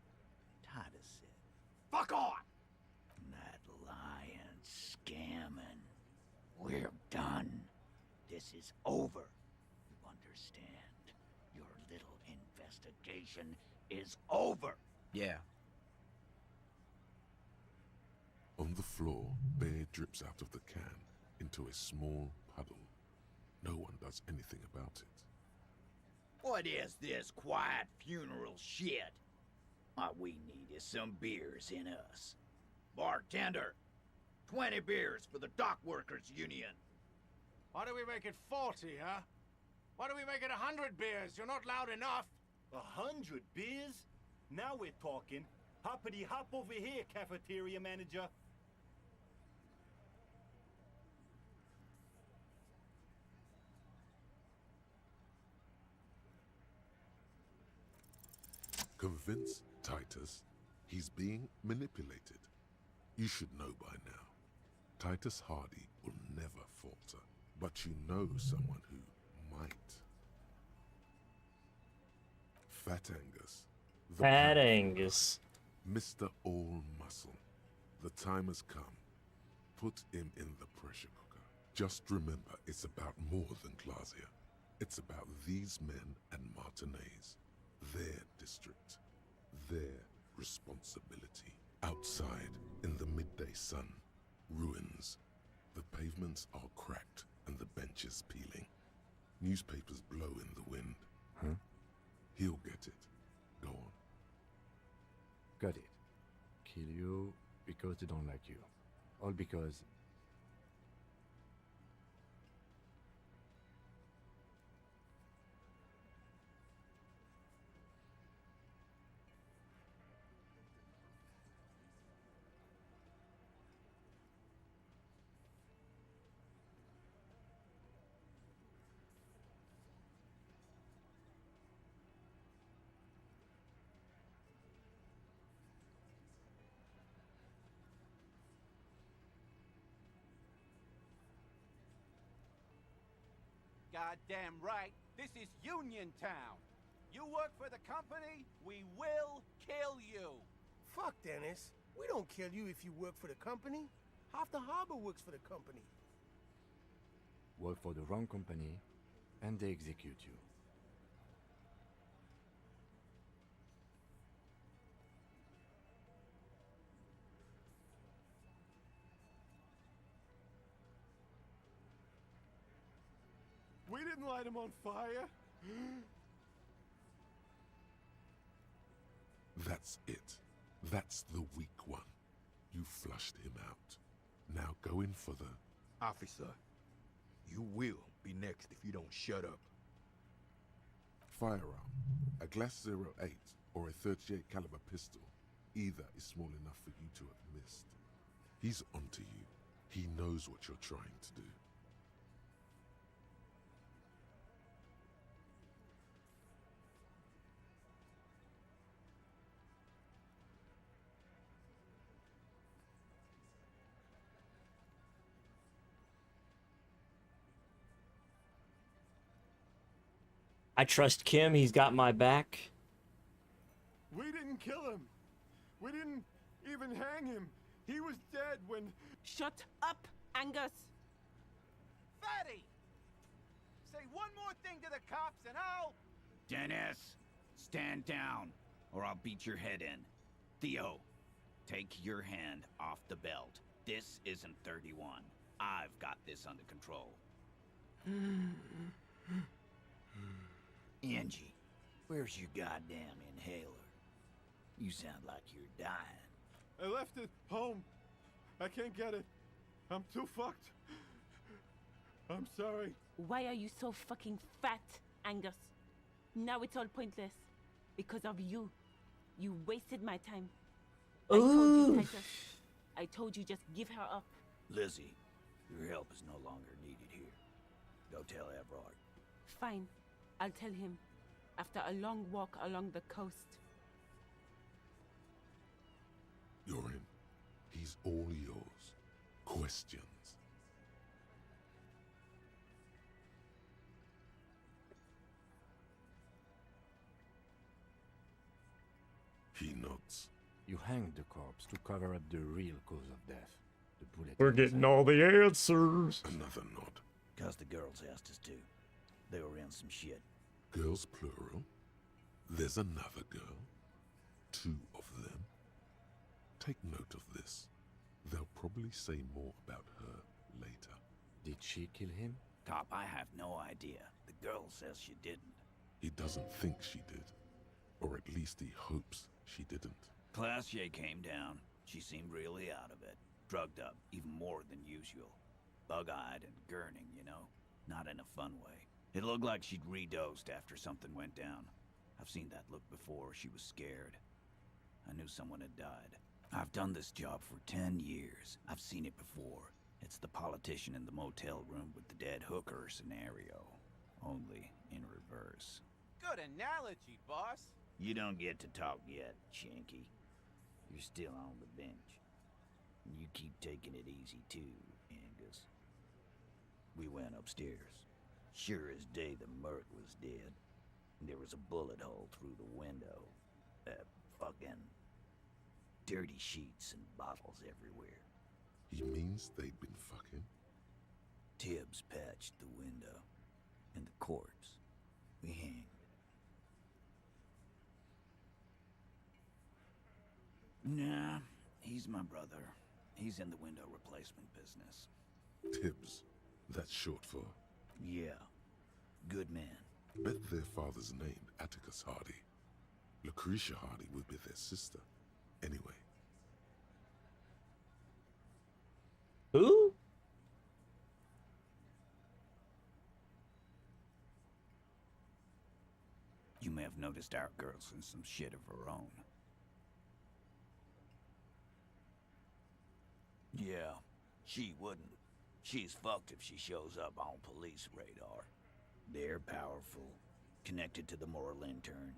[SPEAKER 12] Titus said, "Fuck off!" That lying, scamming. We're done. This is over. You understand? Your little investigation is over. Yeah.
[SPEAKER 3] On the floor, beer drips out of the can into a small puddle. No one does anything about it.
[SPEAKER 12] What is this quiet funeral shit? What we need is some beers in us. Bartender, 20 beers for the Dock Workers Union.
[SPEAKER 13] Why do we make it 40, huh? Why do we make it 100 beers? You're not loud enough.
[SPEAKER 16] 100 beers? Now we're talking. Hoppity hop over here, cafeteria manager.
[SPEAKER 3] Convince Titus he's being manipulated. You should know by now. Titus Hardy will never falter, but you know someone who might. Fat Angus. the
[SPEAKER 1] Fat
[SPEAKER 3] powerful
[SPEAKER 1] Angus.
[SPEAKER 3] guy, Mr. All Muscle. The time has come. Put him in the pressure cooker. Just remember, it's about more than Claudia. It's about these men and Martinez. Their district. Their responsibility. Outside, in the midday sun, ruins. The pavements are cracked and the benches peeling. Newspapers blow in the wind.
[SPEAKER 5] Huh?
[SPEAKER 3] He'll get it. Go on.
[SPEAKER 5] Got it. Kill you because they don't like you. All because...
[SPEAKER 17] Goddamn right. This is Union Town. You work for the company, we will kill you.
[SPEAKER 13] Fuck, Dennis. We don't kill you if you work for the company. Half the harbor works for the company.
[SPEAKER 5] Work for the wrong company, and they execute you.
[SPEAKER 15] We didn't light him on fire.
[SPEAKER 3] That's it. That's the weak one. You flushed him out. Now go in for the...
[SPEAKER 6] Officer, you will be next if you don't shut up.
[SPEAKER 3] Firearm. A Glass 08 or a 38 caliber pistol. Either is small enough for you to have missed. He's onto you. He knows what you're trying to do.
[SPEAKER 1] I trust Kim. He's got my back.
[SPEAKER 15] We didn't kill him. We didn't even hang him. He was dead when...
[SPEAKER 14] Shut up, Angus.
[SPEAKER 17] Fatty! Say one more thing to the cops and I'll...
[SPEAKER 12] Dennis, stand down, or I'll beat your head in. Theo, take your hand off the belt. This isn't 31. I've got this under control. Angie, where's your goddamn inhaler? You sound like you're dying.
[SPEAKER 15] I left it home. I can't get it. I'm too fucked. I'm sorry.
[SPEAKER 14] Why are you so fucking fat, Angus? Now it's all pointless. Because of you. You wasted my time. I told you, Titus. I told you just give her up.
[SPEAKER 12] Lizzie, your help is no longer needed here. Go tell Everard.
[SPEAKER 14] Fine. I'll tell him. After a long walk along the coast.
[SPEAKER 3] You're in. He's all yours. Questions? He nods.
[SPEAKER 5] You hanged the corpse to cover up the real cause of death. The bullet.
[SPEAKER 1] We're getting all the answers.
[SPEAKER 3] Another nod.
[SPEAKER 12] Cause the girls asked us to. They were in some shit.
[SPEAKER 3] Girls plural. There's another girl. 2 of them. Take note of this. They'll probably say more about her later.
[SPEAKER 5] Did she kill him?
[SPEAKER 12] Cop, I have no idea. The girl says she didn't.
[SPEAKER 3] He doesn't think she did. Or at least he hopes she didn't.
[SPEAKER 12] Classier came down. She seemed really out of it. Drugged up, even more than usual. Bug-eyed and gurning, you know? Not in a fun way. It looked like she'd redosed after something went down. I've seen that look before. She was scared. I knew someone had died. I've done this job for 10 years. I've seen it before. It's the politician in the motel room with the dead hooker scenario. Only in reverse.
[SPEAKER 17] Good analogy, boss.
[SPEAKER 12] You don't get to talk yet, Shanky. You're still on the bench. You keep taking it easy too, Angus. We went upstairs. Sure as day the Merc was dead. There was a bullet hole through the window. Fucking dirty sheets and bottles everywhere.
[SPEAKER 3] He means they'd been fucking?
[SPEAKER 12] Tibbs patched the window. And the corpse. We hanged. Nah, he's my brother. He's in the window replacement business.
[SPEAKER 3] Tibbs. That's short for?
[SPEAKER 12] Yeah. Good man.
[SPEAKER 3] Bet their father's named Atticus Hardy. Lucretia Hardy would be their sister. Anyway.
[SPEAKER 1] Who?
[SPEAKER 12] You may have noticed our girl's in some shit of her own. Yeah, she wouldn't. She's fucked if she shows up on police radar. They're powerful, connected to the moral intern.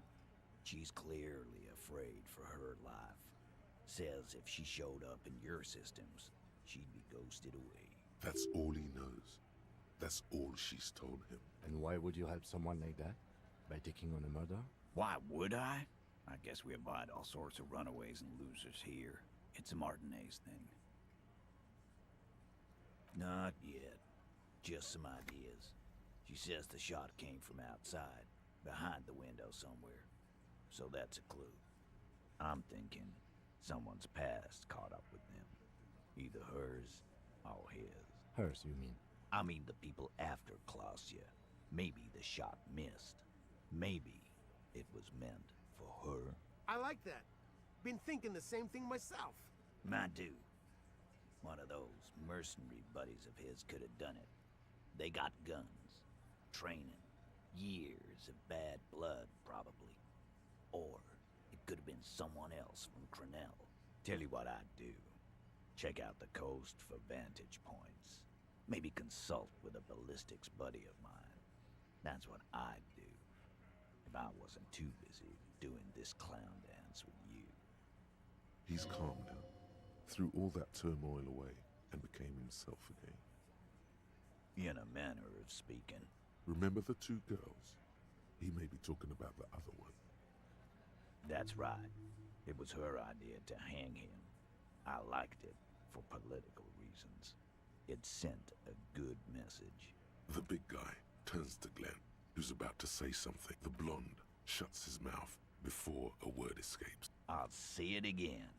[SPEAKER 12] She's clearly afraid for her life. Says if she showed up in your systems, she'd be ghosted away.
[SPEAKER 3] That's all he knows. That's all she's told him.
[SPEAKER 5] And why would you help someone like that? By taking on a murder?
[SPEAKER 12] Why would I? I guess we invite all sorts of runaways and losers here. It's a Martinez thing. Not yet. Just some ideas. She says the shot came from outside, behind the window somewhere. So that's a clue. I'm thinking someone's past caught up with them. Either hers or his.
[SPEAKER 5] Hers, you mean?
[SPEAKER 12] I mean the people after Klausya. Maybe the shot missed. Maybe it was meant for her.
[SPEAKER 13] I like that. Been thinking the same thing myself.
[SPEAKER 12] I do. One of those mercenary buddies of his could have done it. They got guns, training, years of bad blood, probably. Or it could have been someone else from Crenell. Tell you what I'd do. Check out the coast for vantage points. Maybe consult with a ballistics buddy of mine. That's what I'd do. If I wasn't too busy doing this clown dance with you.
[SPEAKER 3] He's calm now, threw all that turmoil away, and became himself again.
[SPEAKER 12] In a manner of speaking.
[SPEAKER 3] Remember the two girls? He may be talking about the other one.
[SPEAKER 12] That's right. It was her idea to hang him. I liked it for political reasons. It sent a good message.
[SPEAKER 3] The big guy turns to Glenn, who's about to say something. The blonde shuts his mouth before a word escapes.
[SPEAKER 12] I'll say it again.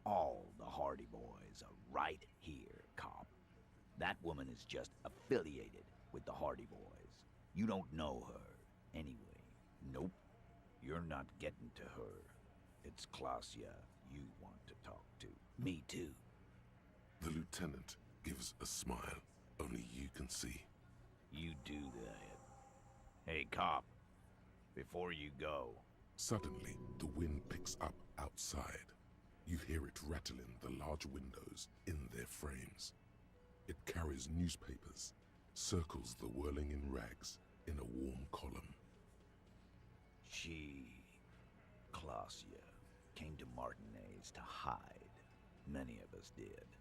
[SPEAKER 12] All the Hardy Boys are right here, cop. That woman is just affiliated with the Hardy Boys. You don't know her, anyway. Nope. You're not getting to her. It's Klausya you want to talk to. Me too.
[SPEAKER 3] The lieutenant gives a smile only you can see.
[SPEAKER 12] You do that. Hey, cop. Before you go...
[SPEAKER 3] Suddenly, the wind picks up outside. You hear it rattling the large windows in their frames. It carries newspapers, circles the whirling in rags in a warm column.
[SPEAKER 12] She, Klausya, came to Martinez to hide. Many of us did.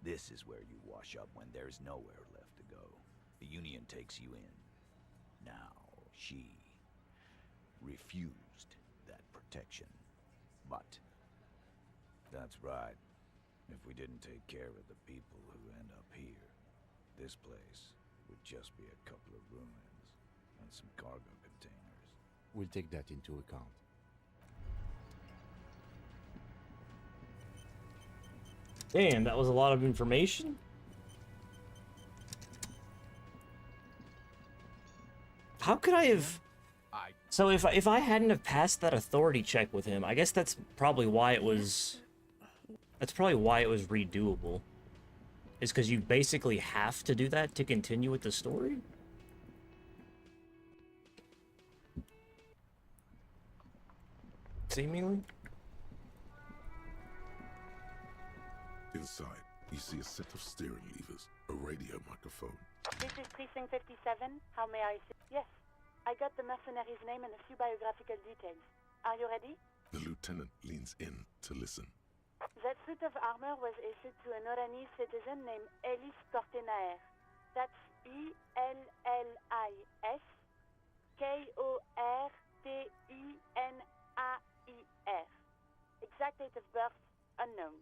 [SPEAKER 12] This is where you wash up when there's nowhere left to go. The Union takes you in. Now, she refused that protection. But, that's right. If we didn't take care of the people who end up here, this place would just be a couple of ruins and some cargo containers.
[SPEAKER 5] We'll take that into account.
[SPEAKER 1] Damn, that was a lot of information. How could I have... So if I hadn't have passed that authority check with him, I guess that's probably why it was... That's probably why it was redoable. Is because you basically have to do that to continue with the story? Seemingly?
[SPEAKER 3] Inside, you see a set of steering levers, a radio microphone.
[SPEAKER 7] This is Precinct 57. How may I assist? Yes. I got the mercenary's name and a few biographical details. Are you ready?
[SPEAKER 3] The lieutenant leans in to listen.
[SPEAKER 7] That suit of armor was issued to an Oranese citizen named Ellis Cortenaer. That's E-L-L-I-S K-O-R-T-E-N-A-I-R. Exact date of birth, unknown.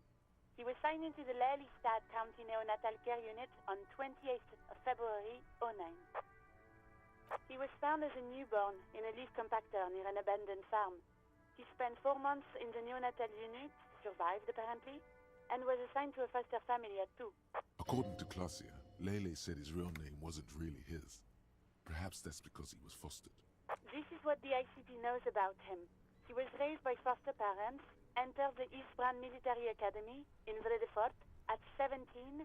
[SPEAKER 7] He was signed into the Lelystad County Neonatal Care Unit on 28th of February, 09. He was found as a newborn in a leaf compactor near an abandoned farm. He spent 4 months in the neonatal unit, survived apparently, and was assigned to a foster family at 2.
[SPEAKER 3] According to Klausya, Lele said his real name wasn't really his. Perhaps that's because he was fostered.
[SPEAKER 7] This is what the ICP knows about him. He was raised by foster parents, entered the Eastbrand Military Academy in Vredefort at 17,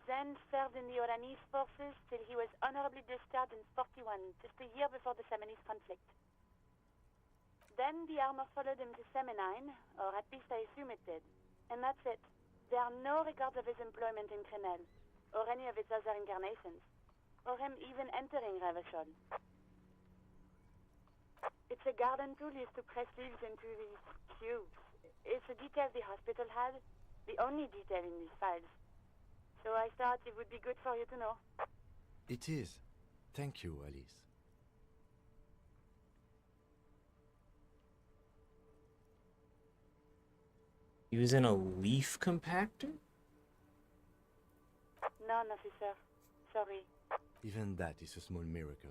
[SPEAKER 7] then served in the Oranese forces till he was honorably discharged in 41, just a year before the Seminese conflict. Then the armor followed him to Seminine, or at least I assume it did. And that's it. There are no records of his employment in Crenell, or any of its other incarnations, or him even entering Revachol. It's a garden tool used to press leaves into these cubes. It's a detail the hospital had, the only detail in these files. So I thought it would be good for you to know.
[SPEAKER 5] It is. Thank you, Alice.
[SPEAKER 1] Using a leaf compactor?
[SPEAKER 7] None, officer. Sorry.
[SPEAKER 5] Even that is a small miracle.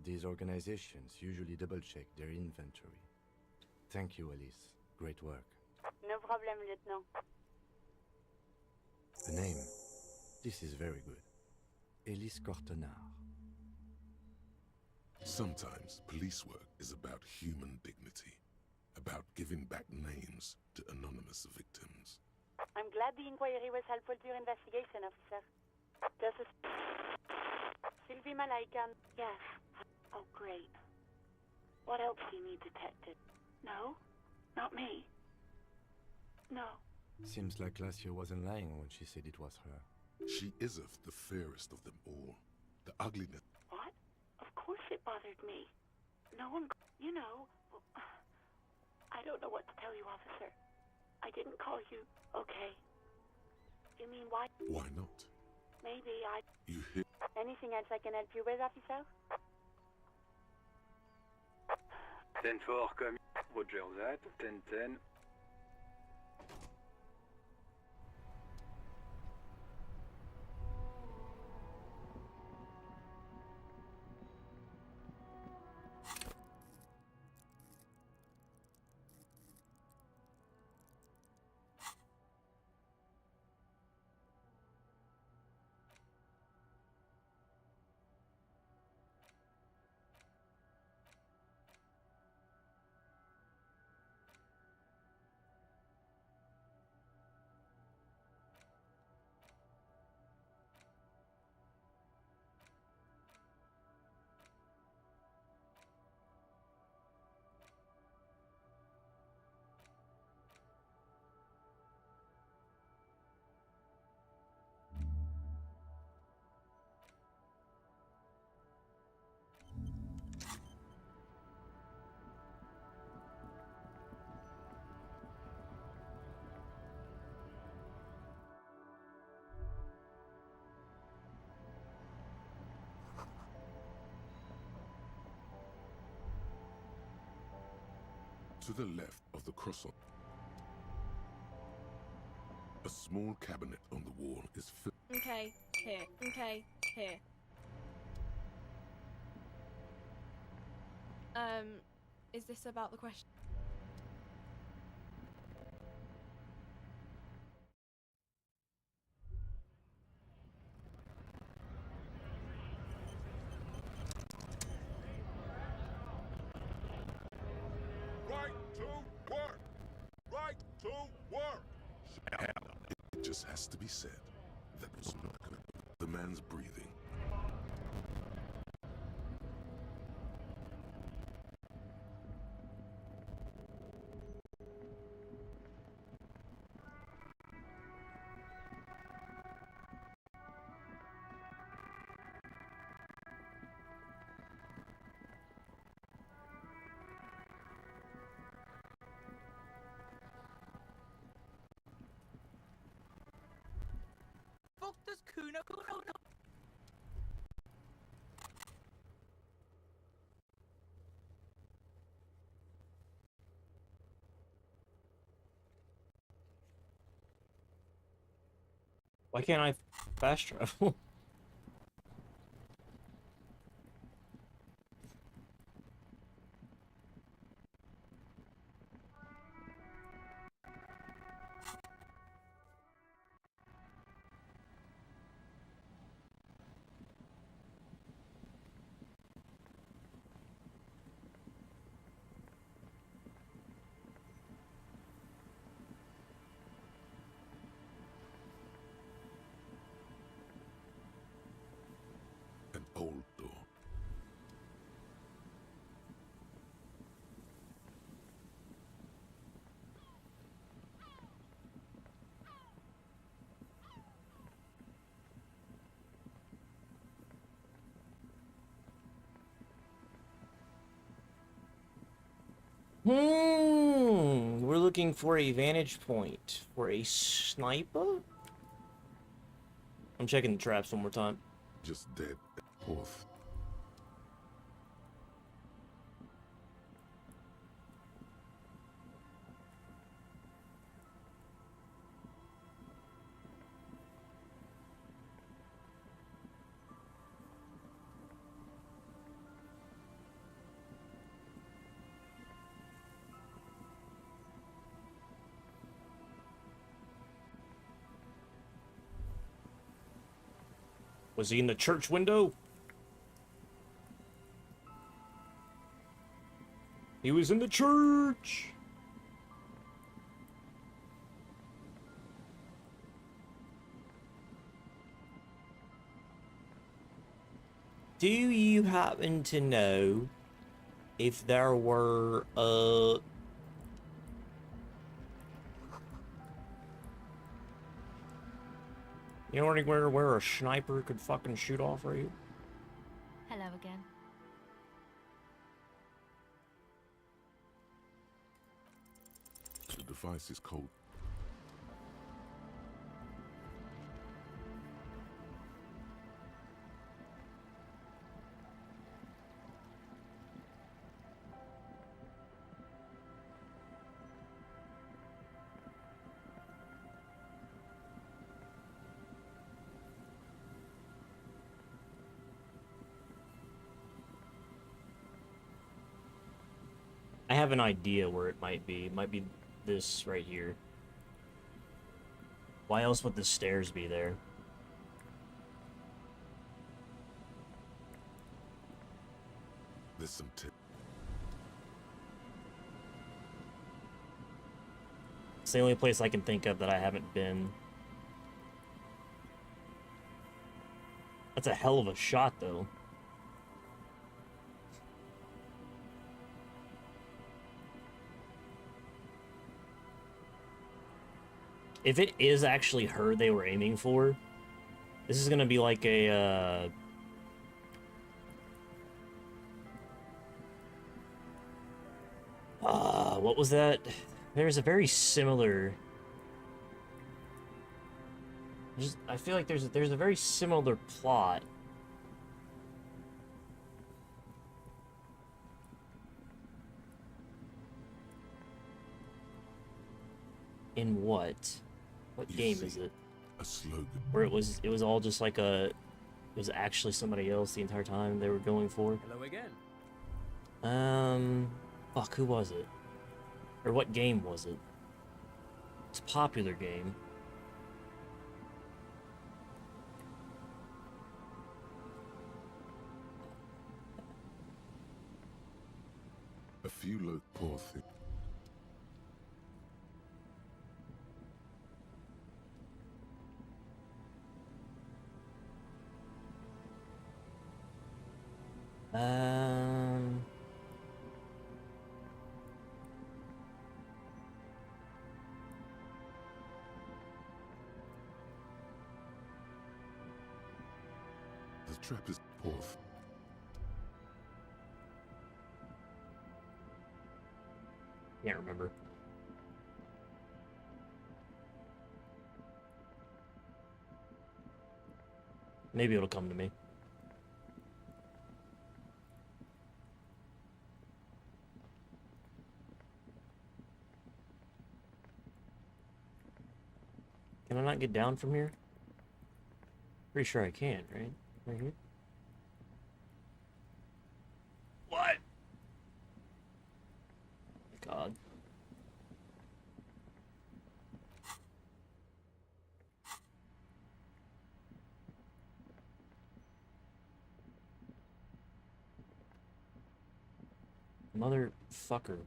[SPEAKER 5] These organizations usually double-check their inventory. Thank you, Elise. Great work.
[SPEAKER 7] No problem, Lieutenant.
[SPEAKER 5] The name. This is very good. Elise Cortenard.
[SPEAKER 3] Sometimes police work is about human dignity, about giving back names to anonymous victims.
[SPEAKER 7] I'm glad the inquiry was helpful to your investigation, officer. This is Sylvie Malaikan. Yes. Oh, great. What else do you need detected? No? Not me. No.
[SPEAKER 5] Seems like Glacia wasn't lying when she said it was her.
[SPEAKER 3] She isn't the fairest of them all. The ugliness.
[SPEAKER 7] What? Of course it bothered me. No one... You know... I don't know what to tell you, officer. I didn't call you... Okay. You mean why?
[SPEAKER 3] Why not?
[SPEAKER 7] Maybe I...
[SPEAKER 3] You hear?
[SPEAKER 7] Anything else I can help you with, officer?
[SPEAKER 8] 10-4, comme Roger that, 10-10.
[SPEAKER 3] To the left of the croissant, a small cabinet on the wall is filled.
[SPEAKER 4] Okay, here. Okay, here. Is this about the question?
[SPEAKER 3] Right to work! Right to work! It just has to be said. That was not good. The man's breathing.
[SPEAKER 10] Fuck this Kuna.
[SPEAKER 1] Why can't I fast travel?
[SPEAKER 3] An old door.
[SPEAKER 1] We're looking for a vantage point for a sniper? I'm checking the traps one more time.
[SPEAKER 3] Just dead. Fourth.
[SPEAKER 1] Was he in the church window? He was in the church! Do you happen to know if there were, you know anywhere where a sniper could fucking shoot off at you?
[SPEAKER 21] Hello again.
[SPEAKER 3] The device is cold.
[SPEAKER 1] I have an idea where it might be. It might be this right here. Why else would the stairs be there?
[SPEAKER 3] There's some tip.
[SPEAKER 1] It's the only place I can think of that I haven't been. That's a hell of a shot, though. If it is actually her they were aiming for, this is gonna be like a, what was that? There's a very similar... I feel like there's a very similar plot. In what? What game is it?
[SPEAKER 3] A slogan.
[SPEAKER 1] Where it was all just like a... It was actually somebody else the entire time they were going for.
[SPEAKER 10] Hello again.
[SPEAKER 1] Fuck, who was it? Or what game was it? It's a popular game.
[SPEAKER 3] A few low poor thing. The trap is poor.
[SPEAKER 1] Can't remember. Maybe it'll come to me. Can I not get down from here? Pretty sure I can, right? Right here? What? God. Motherfucker.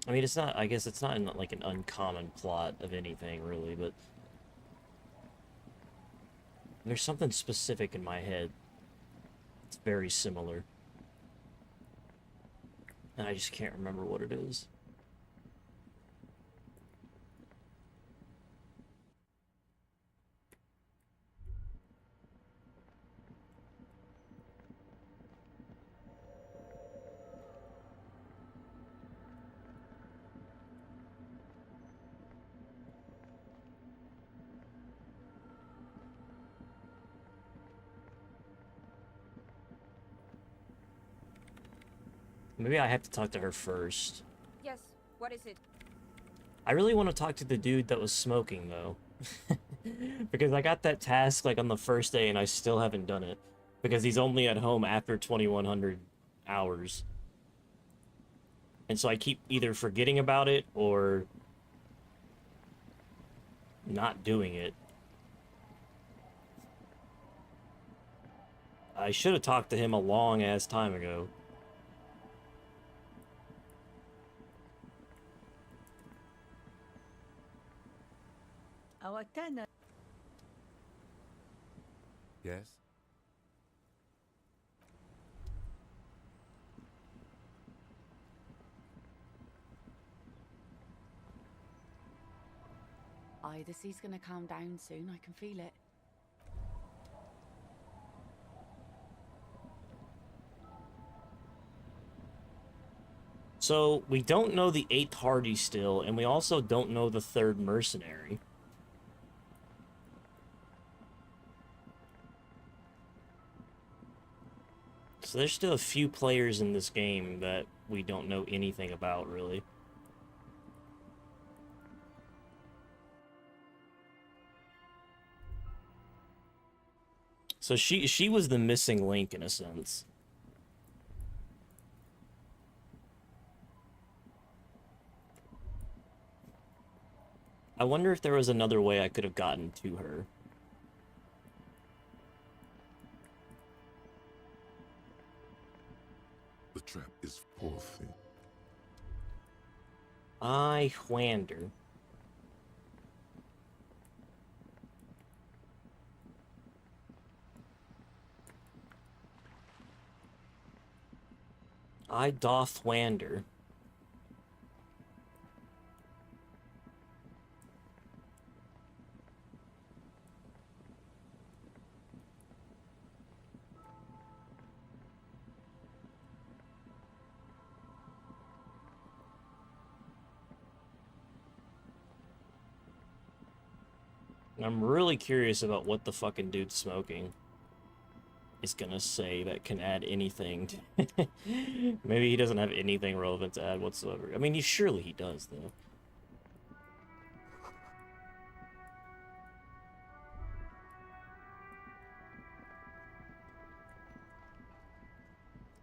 [SPEAKER 1] I mean, it's not, I guess it's not in, like, an uncommon plot of anything, really, but... There's something specific in my head. It's very similar. And I just can't remember what it is. Maybe I have to talk to her first.
[SPEAKER 9] Yes, what is it?
[SPEAKER 1] I really want to talk to the dude that was smoking, though. Because I got that task, like, on the first day, and I still haven't done it. Because he's only at home after 2100 hours. And so I keep either forgetting about it, or not doing it. I should have talked to him a long-ass time ago.
[SPEAKER 22] Our tenant.
[SPEAKER 5] Yes?
[SPEAKER 20] Aye, the sea's gonna calm down soon. I can feel it.
[SPEAKER 1] So, we don't know the 8th Hardy still, and we also don't know the 3rd Mercenary. So there's still a few players in this game that we don't know anything about, really. So she was the missing link, in a sense. I wonder if there was another way I could have gotten to her.
[SPEAKER 3] The trap is poor thing.
[SPEAKER 1] I wonder. I doth wander. I'm really curious about what the fucking dude smoking is gonna say that can add anything to Maybe he doesn't have anything relevant to add whatsoever. I mean, surely he does, though.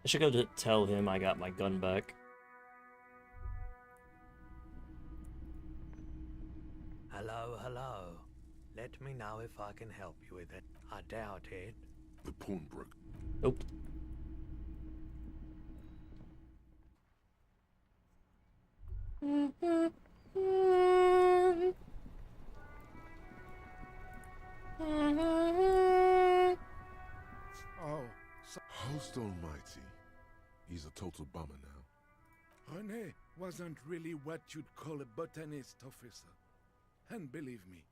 [SPEAKER 1] I should go to tell him I got my gun back.
[SPEAKER 23] Hello, hello. Let me know if I can help you with it. I doubt it.
[SPEAKER 3] The pawnbroker.
[SPEAKER 1] Nope.
[SPEAKER 6] Oh,
[SPEAKER 3] Host Almighty. He's a total bummer now.
[SPEAKER 6] René wasn't really what you'd call a botanist, officer. And believe me,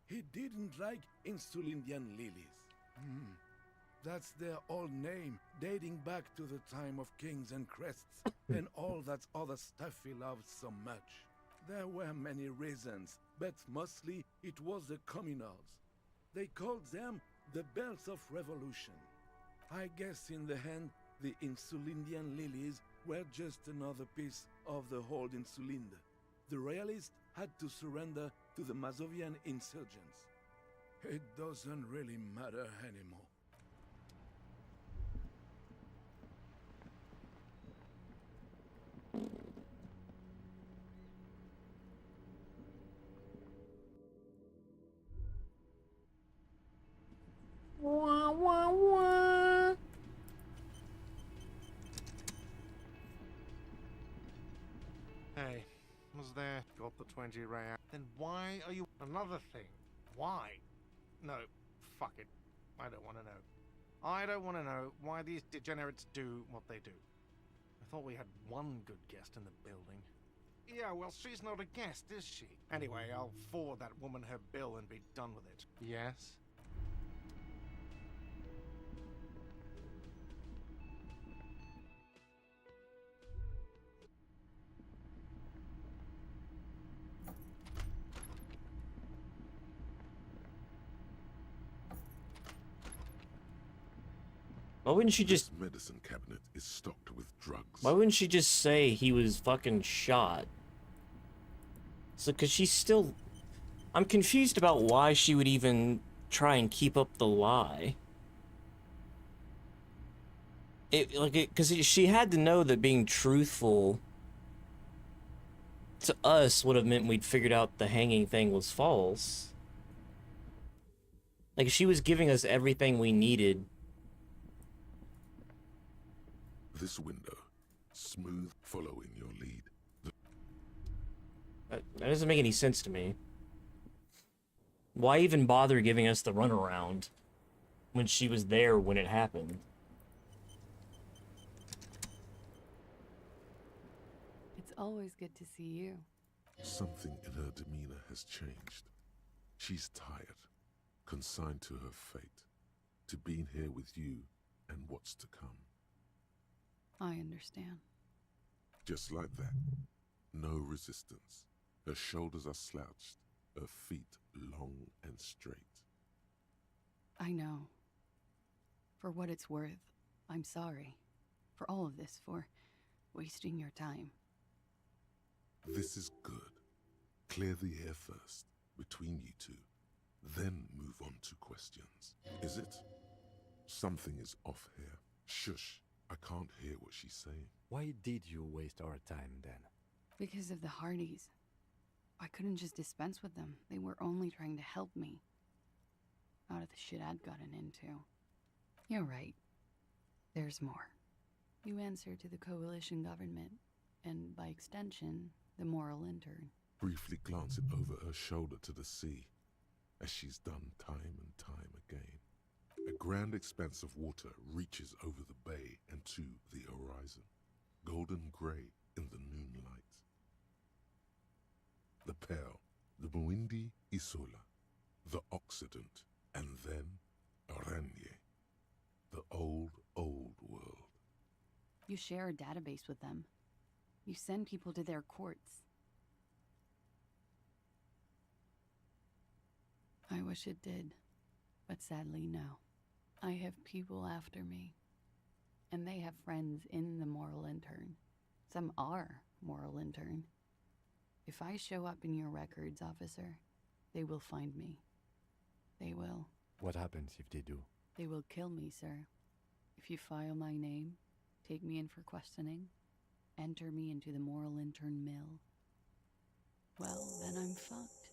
[SPEAKER 6] he didn't like Insulindian lilies. That's their old name, dating back to the time of kings and crests, and all that other stuff he loved so much. There were many reasons, but mostly it was the communals. They called them the Bells of Revolution. I guess in the end, the Insulindian lilies were just another piece of the whole Insulinde. The royalists had to surrender to the Mazovian insurgents. It doesn't really matter anymore.
[SPEAKER 1] Wah, wah, wah.
[SPEAKER 18] Hey, was there? Got the 20 real. Then why are you... Another thing. Why? No, fuck it. I don't want to know. I don't want to know why these degenerates do what they do. I thought we had one good guest in the building. Yeah, well, she's not a guest, is she? Anyway, I'll forward that woman her bill and be done with it. Yes?
[SPEAKER 1] Why wouldn't she
[SPEAKER 3] This
[SPEAKER 1] just...
[SPEAKER 3] medicine cabinet is stocked with drugs.
[SPEAKER 1] Why wouldn't she just say he was fucking shot? So, cause she's still... I'm confused about why she would even try and keep up the lie. Cause she had to know that being truthful to us would have meant we'd figured out the hanging thing was false. Like, she was giving us everything we needed.
[SPEAKER 3] This window, smooth following your lead.
[SPEAKER 1] That doesn't make any sense to me. Why even bother giving us the runaround when she was there when it happened?
[SPEAKER 20] It's always good to see you.
[SPEAKER 3] Something in her demeanor has changed. She's tired, consigned to her fate, to being here with you and what's to come.
[SPEAKER 20] I understand.
[SPEAKER 3] Just like that. No resistance. Her shoulders are slouched, her feet long and straight.
[SPEAKER 20] I know. For what it's worth, I'm sorry. For all of this, for wasting your time.
[SPEAKER 3] This is good. Clear the air first, between you two. Then move on to questions. Is it? Something is off here. Shush. I can't hear what she's saying.
[SPEAKER 5] Why did you waste our time then?
[SPEAKER 20] Because of the Hardys. I couldn't just dispense with them. They were only trying to help me. Out of the shit I'd gotten into. You're right. There's more. You answer to the coalition government, and by extension, the moral intern.
[SPEAKER 3] Briefly glancing over her shoulder to the sea, as she's done time and time again. A grand expanse of water reaches over the bay and to the horizon, golden grey in the noonlight. The Pearl, the Muindi Isola, the Occident, and then Aranye, the old world.
[SPEAKER 20] You share a database with them. You send people to their courts. I wish it did, but sadly no. I have people after me, and they have friends in the moral intern. Some are moral intern. If I show up in your records, officer, they will find me. They will.
[SPEAKER 5] What happens if they do?
[SPEAKER 20] They will kill me, sir. If you file my name, take me in for questioning, enter me into the moral intern mill, well, then I'm fucked.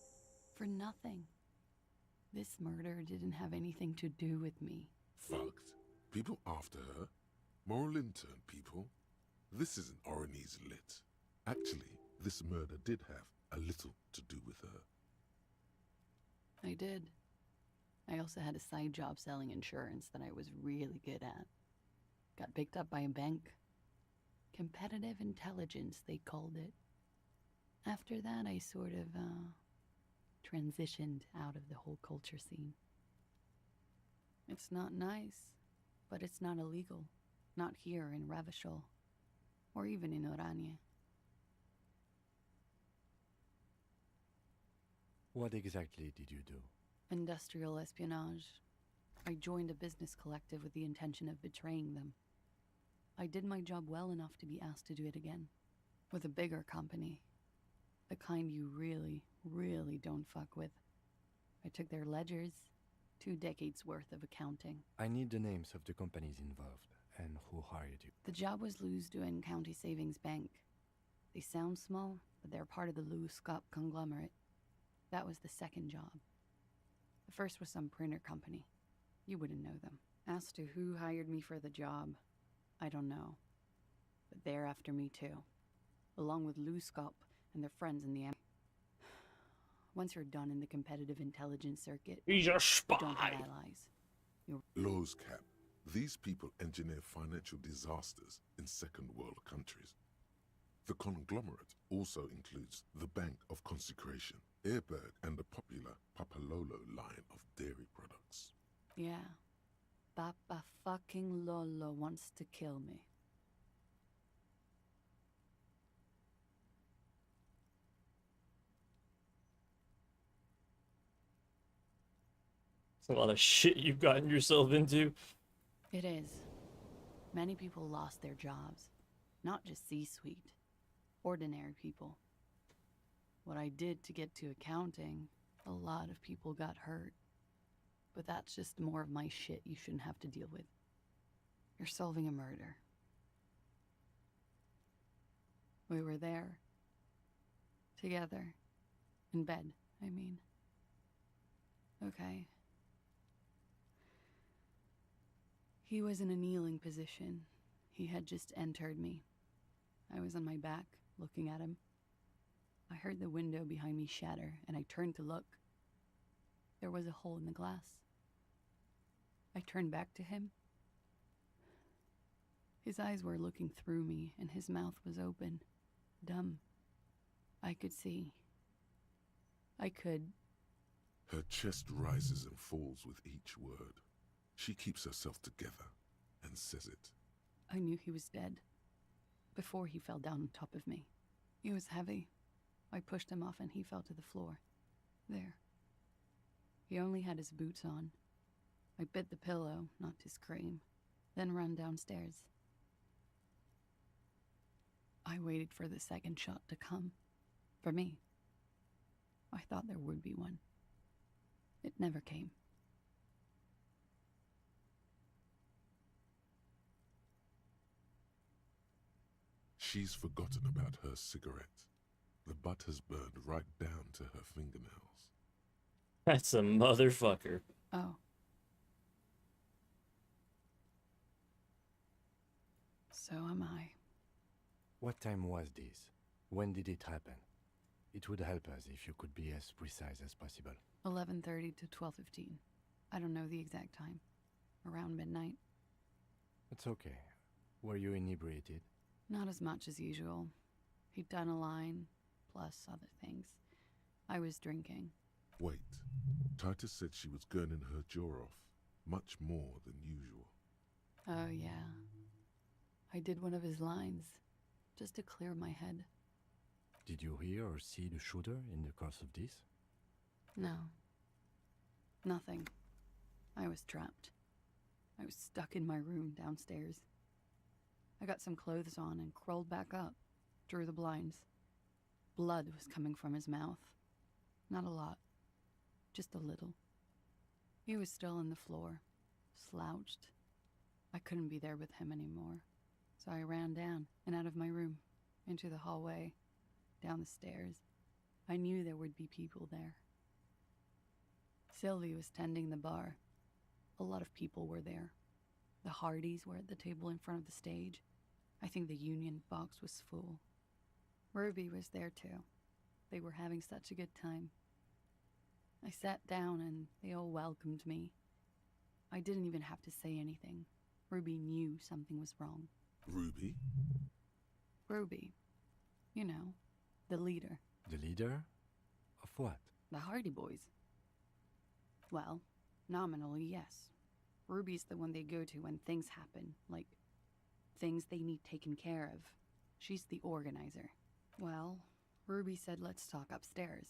[SPEAKER 20] For nothing. This murder didn't have anything to do with me.
[SPEAKER 3] Fucked? People after her? Moral intern people? This isn't Orionese lit. Actually, this murder did have a little to do with her.
[SPEAKER 20] I did. I also had a side job selling insurance that I was really good at. Got picked up by a bank. Competitive intelligence, they called it. After that, I sort of, transitioned out of the whole culture scene. It's not nice, but it's not illegal. Not here in Ravishol, or even in Oranje.
[SPEAKER 5] What exactly did you do?
[SPEAKER 20] Industrial espionage. I joined a business collective with the intention of betraying them. I did my job well enough to be asked to do it again. With a bigger company. The kind you really, really don't fuck with. I took their ledgers, 2 decades worth of accounting.
[SPEAKER 5] I need the names of the companies involved and who hired you.
[SPEAKER 20] The job was Lou's-Duin County Savings Bank. They sound small, but they're part of the Lou-Scop conglomerate. That was the second job. The first was some printer company. You wouldn't know them. As to who hired me for the job, I don't know. But they're after me too. Along with Lou-Scop and their friends in the Once you're done in the competitive intelligence circuit,
[SPEAKER 1] he's a spy.
[SPEAKER 20] You don't have allies.
[SPEAKER 3] Laws cap. These people engineer financial disasters in second world countries. The conglomerate also includes the Bank of Consecration, Airberg, and the popular Papalolo line of dairy products.
[SPEAKER 20] Yeah. Papa fucking Lolo wants to kill me.
[SPEAKER 1] It's a lot of shit you've gotten yourself into.
[SPEAKER 20] It is. Many people lost their jobs, not just C-suite, ordinary people. What I did to get to accounting, a lot of people got hurt. But that's just more of my shit you shouldn't have to deal with. You're solving a murder. We were there. Together. In bed, I mean. Okay. He was in a kneeling position. He had just entered me. I was on my back, looking at him. I heard the window behind me shatter, and I turned to look. There was a hole in the glass. I turned back to him. His eyes were looking through me, and his mouth was open, dumb. I could see. I could.
[SPEAKER 3] Her chest rises and falls with each word. She keeps herself together and says it.
[SPEAKER 20] I knew he was dead before he fell down on top of me. He was heavy. I pushed him off and he fell to the floor. There. He only had his boots on. I bit the pillow, not to scream, then ran downstairs. I waited for the second shot to come. For me. I thought there would be one. It never came.
[SPEAKER 3] She's forgotten about her cigarette. The butt has burned right down to her fingernails.
[SPEAKER 1] That's a motherfucker.
[SPEAKER 20] Oh. So am I.
[SPEAKER 5] What time was this? When did it happen? It would help us if you could be as precise as possible.
[SPEAKER 20] 11:30 to 12:15. I don't know the exact time. Around midnight.
[SPEAKER 5] It's okay. Were you inebriated?
[SPEAKER 20] Not as much as usual. He'd done a line, plus other things. I was drinking.
[SPEAKER 3] Wait. Titus said she was gurning her jaw off, much more than usual.
[SPEAKER 20] Oh, yeah. I did one of his lines, just to clear my head.
[SPEAKER 5] Did you hear or see the shooter in the course of this?
[SPEAKER 20] No. Nothing. I was trapped. I was stuck in my room downstairs. I got some clothes on and crawled back up, drew the blinds. Blood was coming from his mouth. Not a lot. Just a little. He was still on the floor, slouched. I couldn't be there with him anymore, so I ran down and out of my room, into the hallway, down the stairs. I knew there would be people there. Sylvie was tending the bar. A lot of people were there. The Hardys were at the table in front of the stage. I think the Union box was full. Ruby was there too. They were having such a good time. I sat down and they all welcomed me. I didn't even have to say anything. Ruby knew something was wrong.
[SPEAKER 3] Ruby?
[SPEAKER 20] Ruby. You know, the leader.
[SPEAKER 5] The leader? Of what?
[SPEAKER 20] The Hardy Boys. Well, nominally, yes. Ruby's the one they go to when things happen, like things they need taken care of. She's the organizer. Well, Ruby said let's talk upstairs.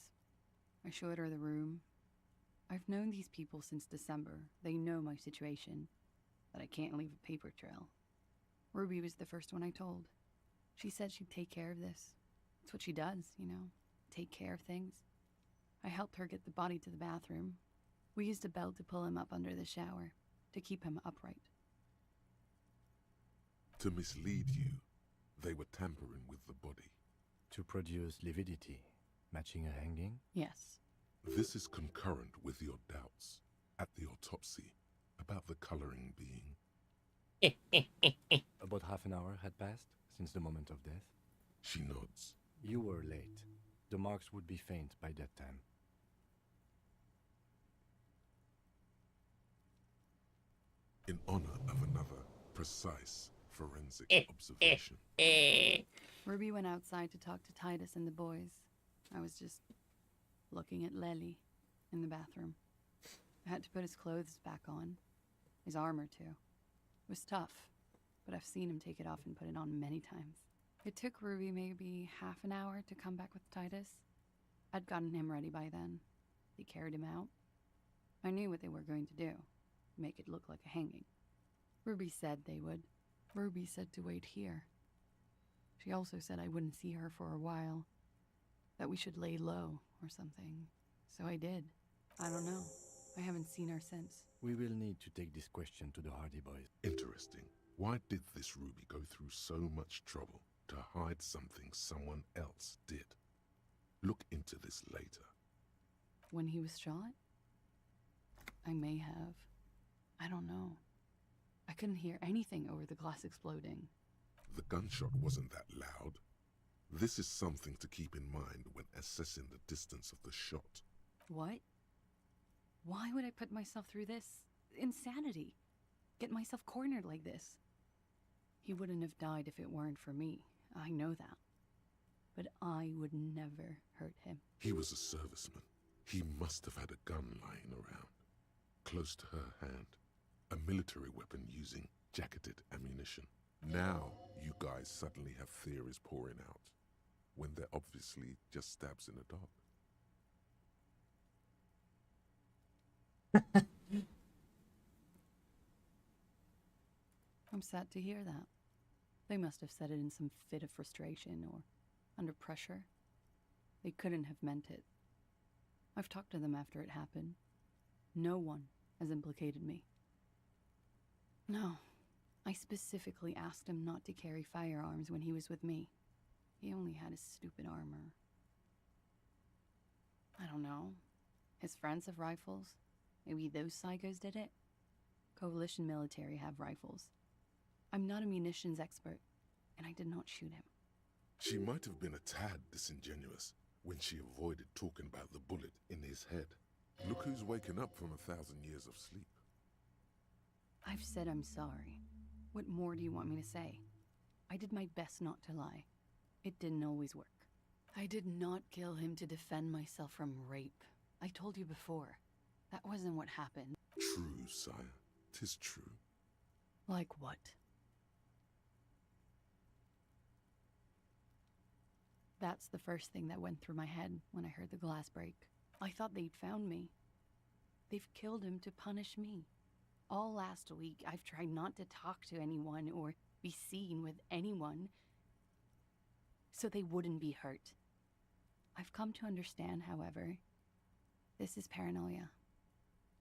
[SPEAKER 20] I showed her the room. I've known these people since December. They know my situation, that I can't leave a paper trail. Ruby was the first one I told. She said she'd take care of this. It's what she does, you know, take care of things. I helped her get the body to the bathroom. We used a belt to pull him up under the shower, to keep him upright.
[SPEAKER 3] To mislead you, they were tampering with the body.
[SPEAKER 5] To produce lividity, matching a hanging?
[SPEAKER 20] Yes.
[SPEAKER 3] This is concurrent with your doubts at the autopsy about the coloring being.
[SPEAKER 5] About half an hour had passed since the moment of death?
[SPEAKER 3] She nods.
[SPEAKER 5] You were late. The marks would be faint by that time.
[SPEAKER 3] In honor of another precise forensic observation.
[SPEAKER 20] Ruby went outside to talk to Titus and the boys. I was just looking at Lely in the bathroom. I had to put his clothes back on. His armor, too. It was tough, but I've seen him take it off and put it on many times. It took Ruby maybe half an hour to come back with Titus. I'd gotten him ready by then. They carried him out. I knew what they were going to do. Make it look like a hanging. Ruby said they would. Ruby said to wait here. She also said I wouldn't see her for a while, that we should lay low or something. So I did. I don't know. I haven't seen her since.
[SPEAKER 5] We will need to take this question to the Hardy Boys.
[SPEAKER 3] Interesting. Why did this Ruby go through so much trouble to hide something someone else did? Look into this later.
[SPEAKER 20] When he was shot? I may have. I don't know. I couldn't hear anything over the glass exploding.
[SPEAKER 3] The gunshot wasn't that loud. This is something to keep in mind when assessing the distance of the shot.
[SPEAKER 20] What? Why would I put myself through this insanity? Get myself cornered like this? He wouldn't have died if it weren't for me. I know that. But I would never hurt him.
[SPEAKER 3] He was a serviceman. He must have had a gun lying around, close to her hand. A military weapon using jacketed ammunition. Now, you guys suddenly have theories pouring out, when they're obviously just stabs in the dark.
[SPEAKER 20] I'm sad to hear that. They must have said it in some fit of frustration or under pressure. They couldn't have meant it. I've talked to them after it happened. No one has implicated me. No, I specifically asked him not to carry firearms when he was with me. He only had his stupid armor. I don't know. His friends have rifles. Maybe those psychos did it? Coalition military have rifles. I'm not a munitions expert, and I did not shoot him.
[SPEAKER 3] She might have been a tad disingenuous when she avoided talking about the bullet in his head. Look who's waking up from 1,000 years of sleep.
[SPEAKER 20] I've said I'm sorry. What more do you want me to say? I did my best not to lie. It didn't always work. I did not kill him to defend myself from rape. I told you before. That wasn't what happened.
[SPEAKER 3] True, sire. 'Tis true.
[SPEAKER 20] Like what? That's the first thing that went through my head when I heard the glass break. I thought they'd found me. They've killed him to punish me. All last week, I've tried not to talk to anyone or be seen with anyone so they wouldn't be hurt. I've come to understand, however, this is paranoia.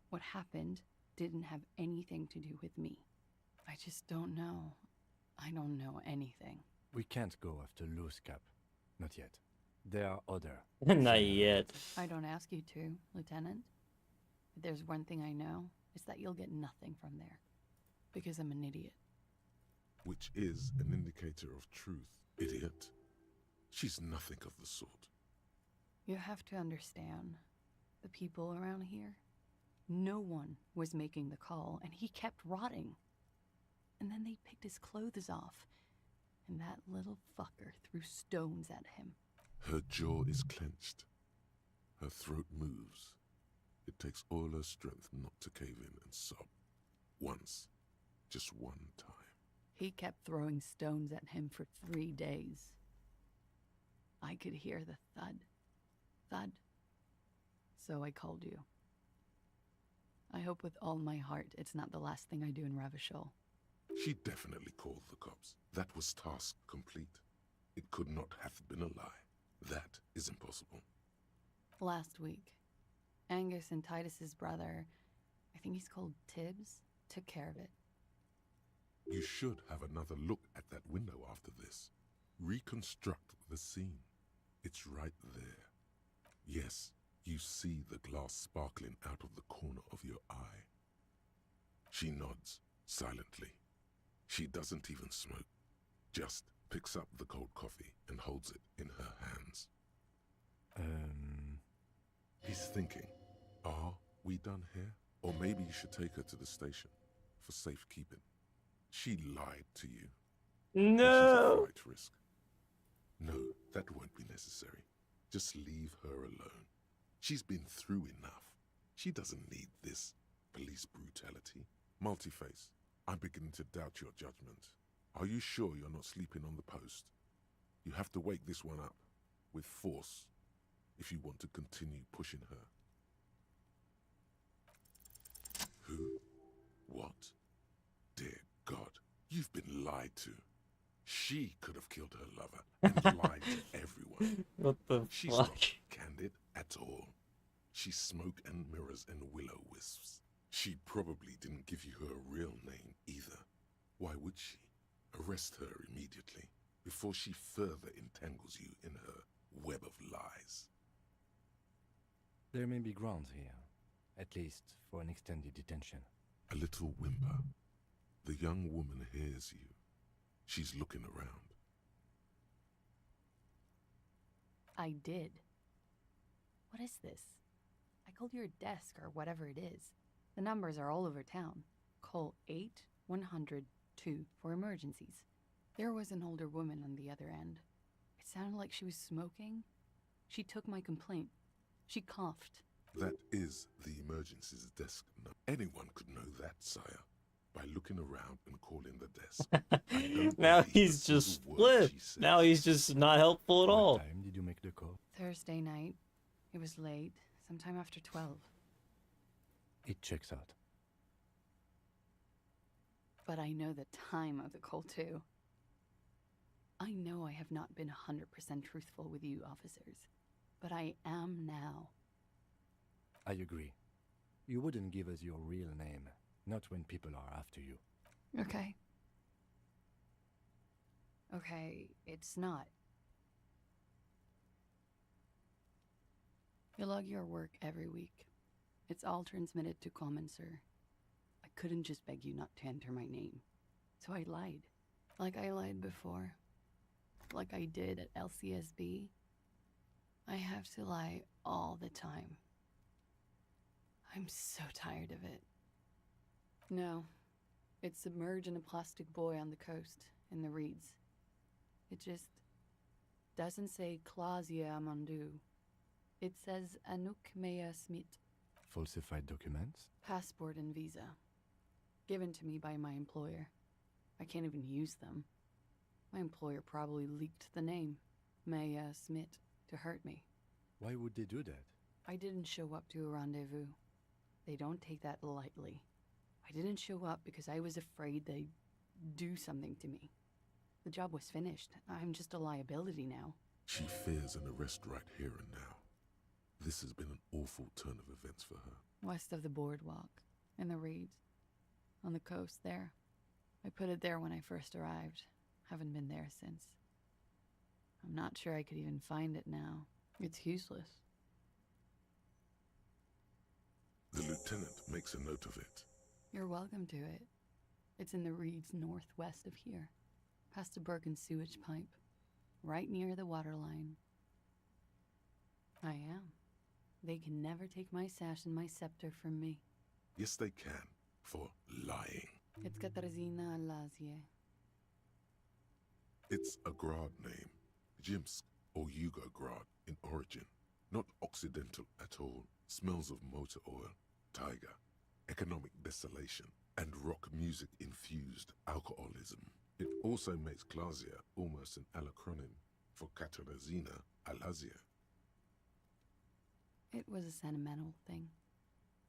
[SPEAKER 20] What happened didn't have anything to do with me. I just don't know. I don't know anything.
[SPEAKER 5] We can't go after loose cap. Not yet. There are other.
[SPEAKER 1] Not yet.
[SPEAKER 20] I don't ask you to, Lieutenant. If there's one thing I know, it's that you'll get nothing from there. Because I'm an idiot.
[SPEAKER 3] Which is an indicator of truth, idiot. She's nothing of the sort.
[SPEAKER 20] You have to understand, the people around here, no one was making the call, and he kept rotting. And then they picked his clothes off, and that little fucker threw stones at him.
[SPEAKER 3] Her jaw is clenched. Her throat moves. It takes all her strength not to cave in and sob. Once. Just one time.
[SPEAKER 20] He kept throwing stones at him for 3 days. I could hear the thud. Thud. So I called you. I hope with all my heart it's not the last thing I do in Ravishol.
[SPEAKER 3] She definitely called the cops. That was task complete. It could not have been a lie. That is impossible.
[SPEAKER 20] Last week, Angus and Titus's brother, I think he's called Tibbs, took care of it.
[SPEAKER 3] You should have another look at that window after this. Reconstruct the scene. It's right there. Yes, you see the glass sparkling out of the corner of your eye. She nods, silently. She doesn't even smoke. Just picks up the cold coffee and holds it in her hands. He's thinking, are we done here? Or maybe you should take her to the station for safekeeping. She lied to you.
[SPEAKER 1] No!
[SPEAKER 3] She's a flight risk. No, that won't be necessary. Just leave her alone. She's been through enough. She doesn't need this police brutality. Multi-Face, I'm beginning to doubt your judgment. Are you sure you're not sleeping on the post? You have to wake this one up, with force, if you want to continue pushing her. Who? What? Dear God, you've been lied to. She could have killed her lover and lied to everyone.
[SPEAKER 1] What the
[SPEAKER 3] She's
[SPEAKER 1] fuck?
[SPEAKER 3] not candid at all. She's smoke and mirrors and willow-wisps. She probably didn't give you her real name either. Why would she? Arrest her immediately before she further entangles you in her web of lies.
[SPEAKER 5] There may be grounds here, at least for an extended detention.
[SPEAKER 3] A little whimper. The young woman hears you. She's looking around.
[SPEAKER 20] I did. What is this? I called your desk or whatever it is. The numbers are all over town. Call 8-100-2 for emergencies. There was an older woman on the other end. It sounded like she was smoking. She took my complaint. She coughed.
[SPEAKER 3] That is the emergencies desk number. Anyone could know that, sire, by looking around and calling the desk.
[SPEAKER 1] Now he's just flipped. Now he's just not helpful at all.
[SPEAKER 5] What time did you make the call?
[SPEAKER 20] Thursday night. It was late, sometime after 12.
[SPEAKER 5] It checks out.
[SPEAKER 20] But I know the time of the call, too. I know I have not been 100% truthful with you, officers. But I am now.
[SPEAKER 5] I agree. You wouldn't give us your real name, not when people are after you.
[SPEAKER 20] Okay. Okay, it's not. You log your work every week. It's all transmitted to Common, sir. I couldn't just beg you not to enter my name. So I lied. Like I lied before. Like I did at LCSB. I have to lie all the time. I'm so tired of it. No. It's submerged in a plastic buoy on the coast, in the reeds. It just doesn't say Clausia Amandu. It says Anouk Mea Smith.
[SPEAKER 5] Falsified documents?
[SPEAKER 20] Passport and visa. Given to me by my employer. I can't even use them. My employer probably leaked the name, Mea Smith, to hurt me.
[SPEAKER 5] Why would they do that?
[SPEAKER 20] I didn't show up to a rendezvous. They don't take that lightly. I didn't show up because I was afraid they'd do something to me. The job was finished. I'm just a liability now.
[SPEAKER 3] She fears an arrest right here and now. This has been an awful turn of events for her.
[SPEAKER 20] West of the boardwalk, in the reeds, on the coast there. I put it there when I first arrived. Haven't been there since. I'm not sure I could even find it now. It's useless.
[SPEAKER 3] The lieutenant makes a note of it.
[SPEAKER 20] You're welcome to it. It's in the reeds northwest of here, past the Bergen sewage pipe, right near the waterline. I am. They can never take my sash and my scepter from me.
[SPEAKER 3] Yes, they can, for lying.
[SPEAKER 20] It's Katarzyna Lazie.
[SPEAKER 3] It's a Grad name, Jimsk or Yugo-Grad in origin. Not Occidental at all. Smells of motor oil, tiger, economic desolation, and rock music-infused alcoholism. It also makes Clausia almost an alacronym for Katarzyna Alazia.
[SPEAKER 20] It was a sentimental thing.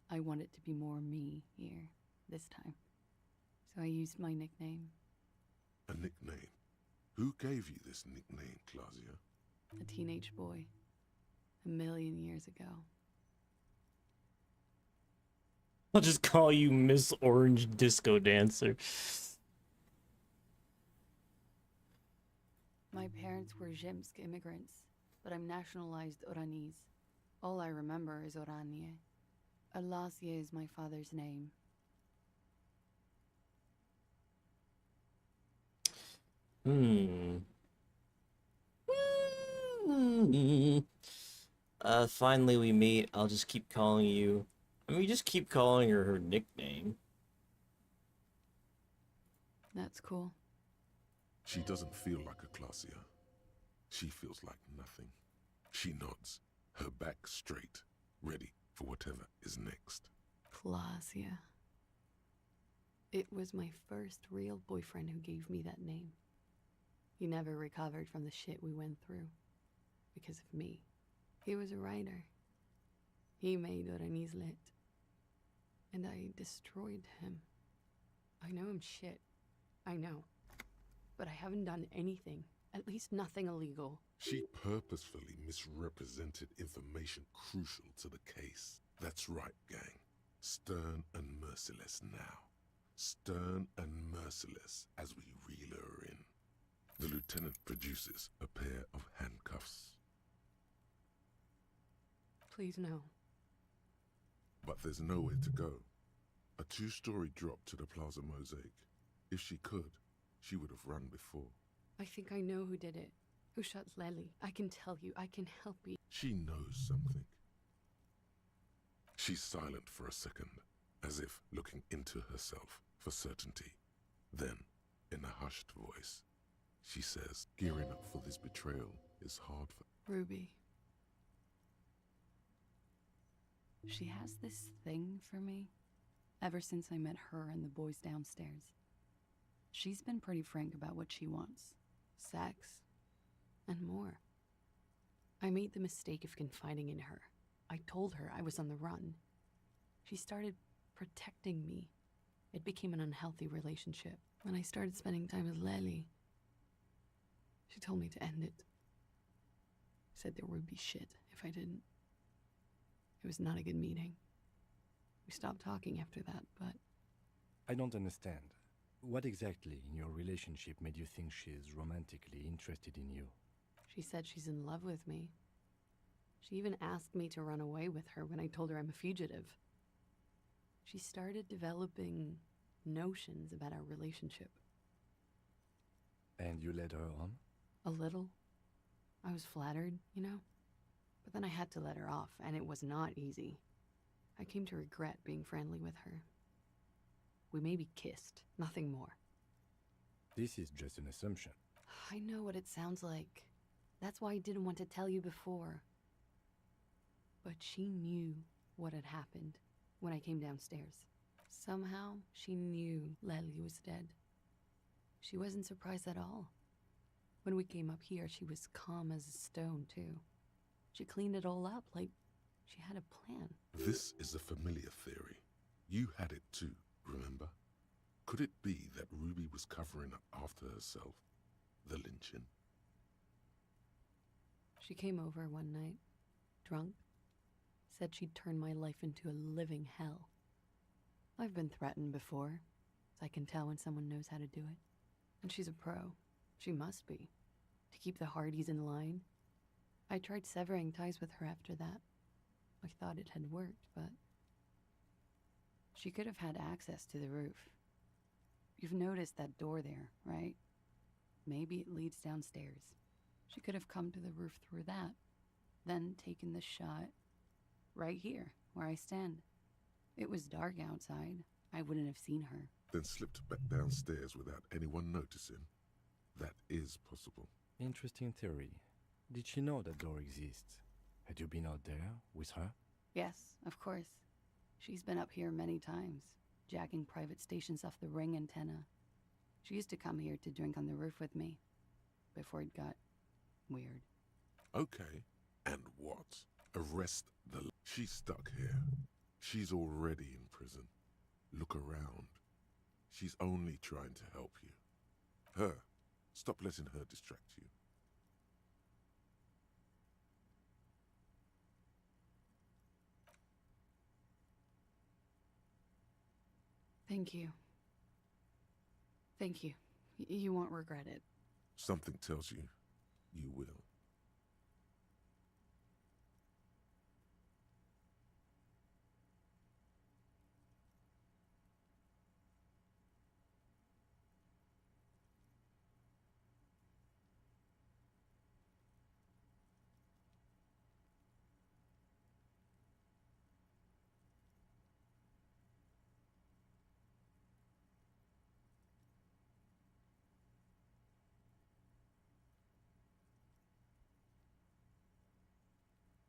[SPEAKER 20] I wanted to be more me here, this time. So I used my nickname.
[SPEAKER 3] A nickname? Who gave you this nickname, Clausia?
[SPEAKER 20] A teenage boy. 1,000,000 years ago.
[SPEAKER 1] I'll just call you Miss Orange Disco Dancer.
[SPEAKER 20] My parents were Zhemsk immigrants, but I'm nationalized Oranese. All I remember is Oranje. Alasia is my father's name.
[SPEAKER 1] Finally we meet. I'll just keep calling you. I mean, just keep calling her nickname.
[SPEAKER 20] That's cool.
[SPEAKER 3] She doesn't feel like a Clausia. She feels like nothing. She nods, her back straight, ready for whatever is next.
[SPEAKER 20] Clausia. It was my first real boyfriend who gave me that name. He never recovered from the shit we went through. Because of me. He was a writer. He made Oranese lit. And I destroyed him. I know I'm shit. I know.
[SPEAKER 2] but I haven't done anything. At least nothing illegal.
[SPEAKER 3] She purposefully misrepresented information crucial to the case. That's right, gang. Stern and merciless now. Stern and merciless as we reel her in. The lieutenant produces a pair of handcuffs.
[SPEAKER 2] Please, no.
[SPEAKER 3] But there's nowhere to go. A 2-story drop to the Plaza Mosaic. If she could, she would have run before.
[SPEAKER 2] I think I know who did it. Who shot Lely. I can tell you. I can help you.
[SPEAKER 3] She knows something. She's silent for a second, as if looking into herself for certainty. Then, in a hushed voice, she says, gearing up for this betrayal is hard for...
[SPEAKER 2] Ruby.
[SPEAKER 20] She has this thing for me, ever since I met her and the boys downstairs. She's been pretty frank about what she wants.
[SPEAKER 2] Sex. And more. I made the mistake of confiding in her. I told her I was on the run. She started protecting me. It became an unhealthy relationship. When I started spending time with Lely, she told me to end it. Said there would be shit if I didn't. It was not a good meeting. We stopped talking after that, but...
[SPEAKER 5] I don't understand. What exactly in your relationship made you think she is romantically interested in you?
[SPEAKER 2] She said she's in love with me. She even asked me to run away with her when I told her I'm a fugitive. She started developing notions about our relationship.
[SPEAKER 5] And you led her on?
[SPEAKER 2] A little. I was flattered, you know? But then I had to let her off, and it was not easy. I came to regret being friendly with her. We maybe kissed, nothing more.
[SPEAKER 5] This is just an assumption.
[SPEAKER 2] I know what it sounds like. That's why I didn't want to tell you before. But she knew what had happened when I came downstairs. Somehow, she knew Lely was dead. She wasn't surprised at all. When we came up here, she was calm as a stone, too. She cleaned it all up like she had a plan.
[SPEAKER 3] This is a familiar theory. You had it too, remember? Could it be that Ruby was covering up after herself? The lynching?
[SPEAKER 2] She came over one night, drunk, said she'd turn my life into a living hell. I've been threatened before, so I can tell when someone knows how to do it. And she's a pro. She must be. To keep the Hardys in line. I tried severing ties with her after that. I thought it had worked, but... She could have had access to the roof. You've noticed that door there, right? Maybe it leads downstairs. She could have come to the roof through that, then taken the shot right here, where I stand. It was dark outside. I wouldn't have seen her.
[SPEAKER 3] Then slipped back downstairs without anyone noticing. That is possible.
[SPEAKER 5] Interesting theory. Did she know that door exists? Had you been out there with her?
[SPEAKER 2] Yes, of course. She's been up here many times, jacking private stations off the ring antenna. She used to come here to drink on the roof with me, before it got weird.
[SPEAKER 3] Okay, and what? Arrest the... She's stuck here. She's already in prison. Look around. She's only trying to help you. Her. Stop letting her distract you.
[SPEAKER 2] Thank you. Thank you. You won't regret it.
[SPEAKER 3] Something tells you, you will.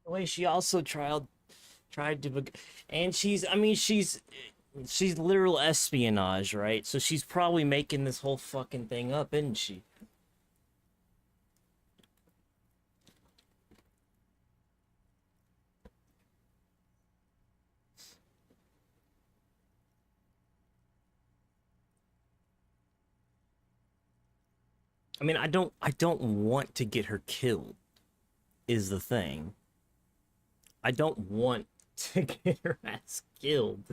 [SPEAKER 1] The way she also tried to, and she's literal espionage, right? So she's probably making this whole fucking thing up, isn't she? I mean, I don't want to get her killed, is the thing. I don't want to get her ass killed.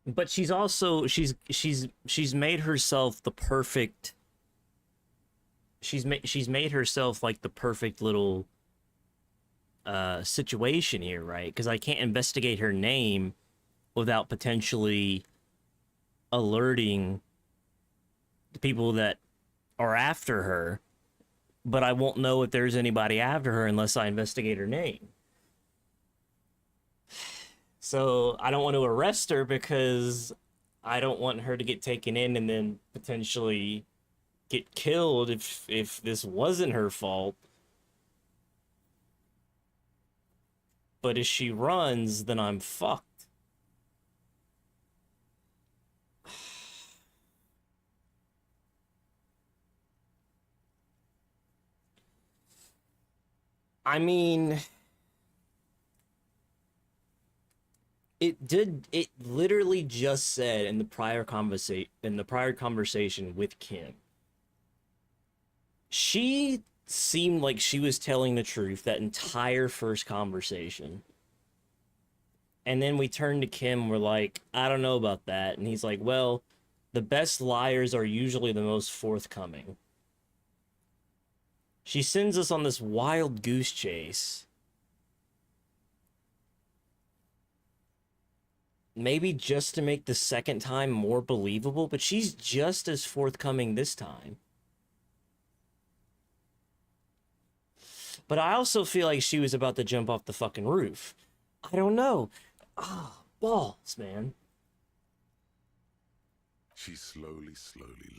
[SPEAKER 1] But she's also she's made herself the perfect she's made herself like the perfect little situation here, right? Because I can't investigate her name without potentially alerting the people that are after her, but I won't know if there's anybody after her unless I investigate her name. So I don't want to arrest her because I don't want her to get taken in and then potentially get killed if this wasn't her fault. But if she runs, then I'm fucked. I mean, it literally just said in the prior conversation with Kim. She seemed like she was telling the truth that entire first conversation. And then we turned to Kim, we're like, I don't know about that. And he's like, well, the best liars are usually the most forthcoming. She sends us on this wild goose chase. Maybe just to make the second time more believable, but she's just as forthcoming this time. But I also feel like she was about to jump off the fucking roof. I don't know. Ah, oh, balls, man.
[SPEAKER 3] She slowly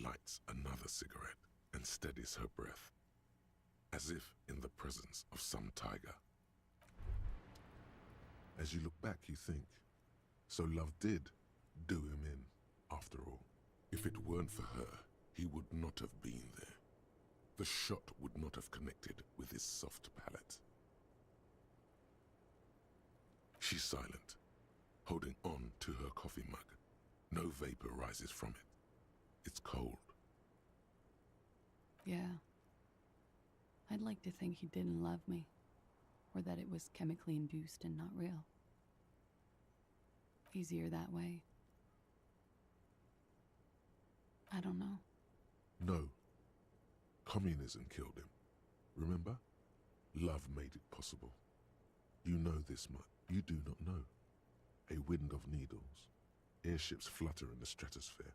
[SPEAKER 3] lights another cigarette and steadies her breath, as if in the presence of some tiger. As you look back, you think, so love did do him in, after all. If it weren't for her, he would not have been there. The shot would not have connected with his soft palate. She's silent, holding on to her coffee mug. No vapor rises from it. It's cold.
[SPEAKER 2] Yeah. I'd like to think he didn't love me, or that it was chemically induced and not real. Easier that way. I don't know.
[SPEAKER 3] No. Communism killed him. Remember? Love made it possible. You know this much. You do not know. A wind of needles. Airships flutter in the stratosphere.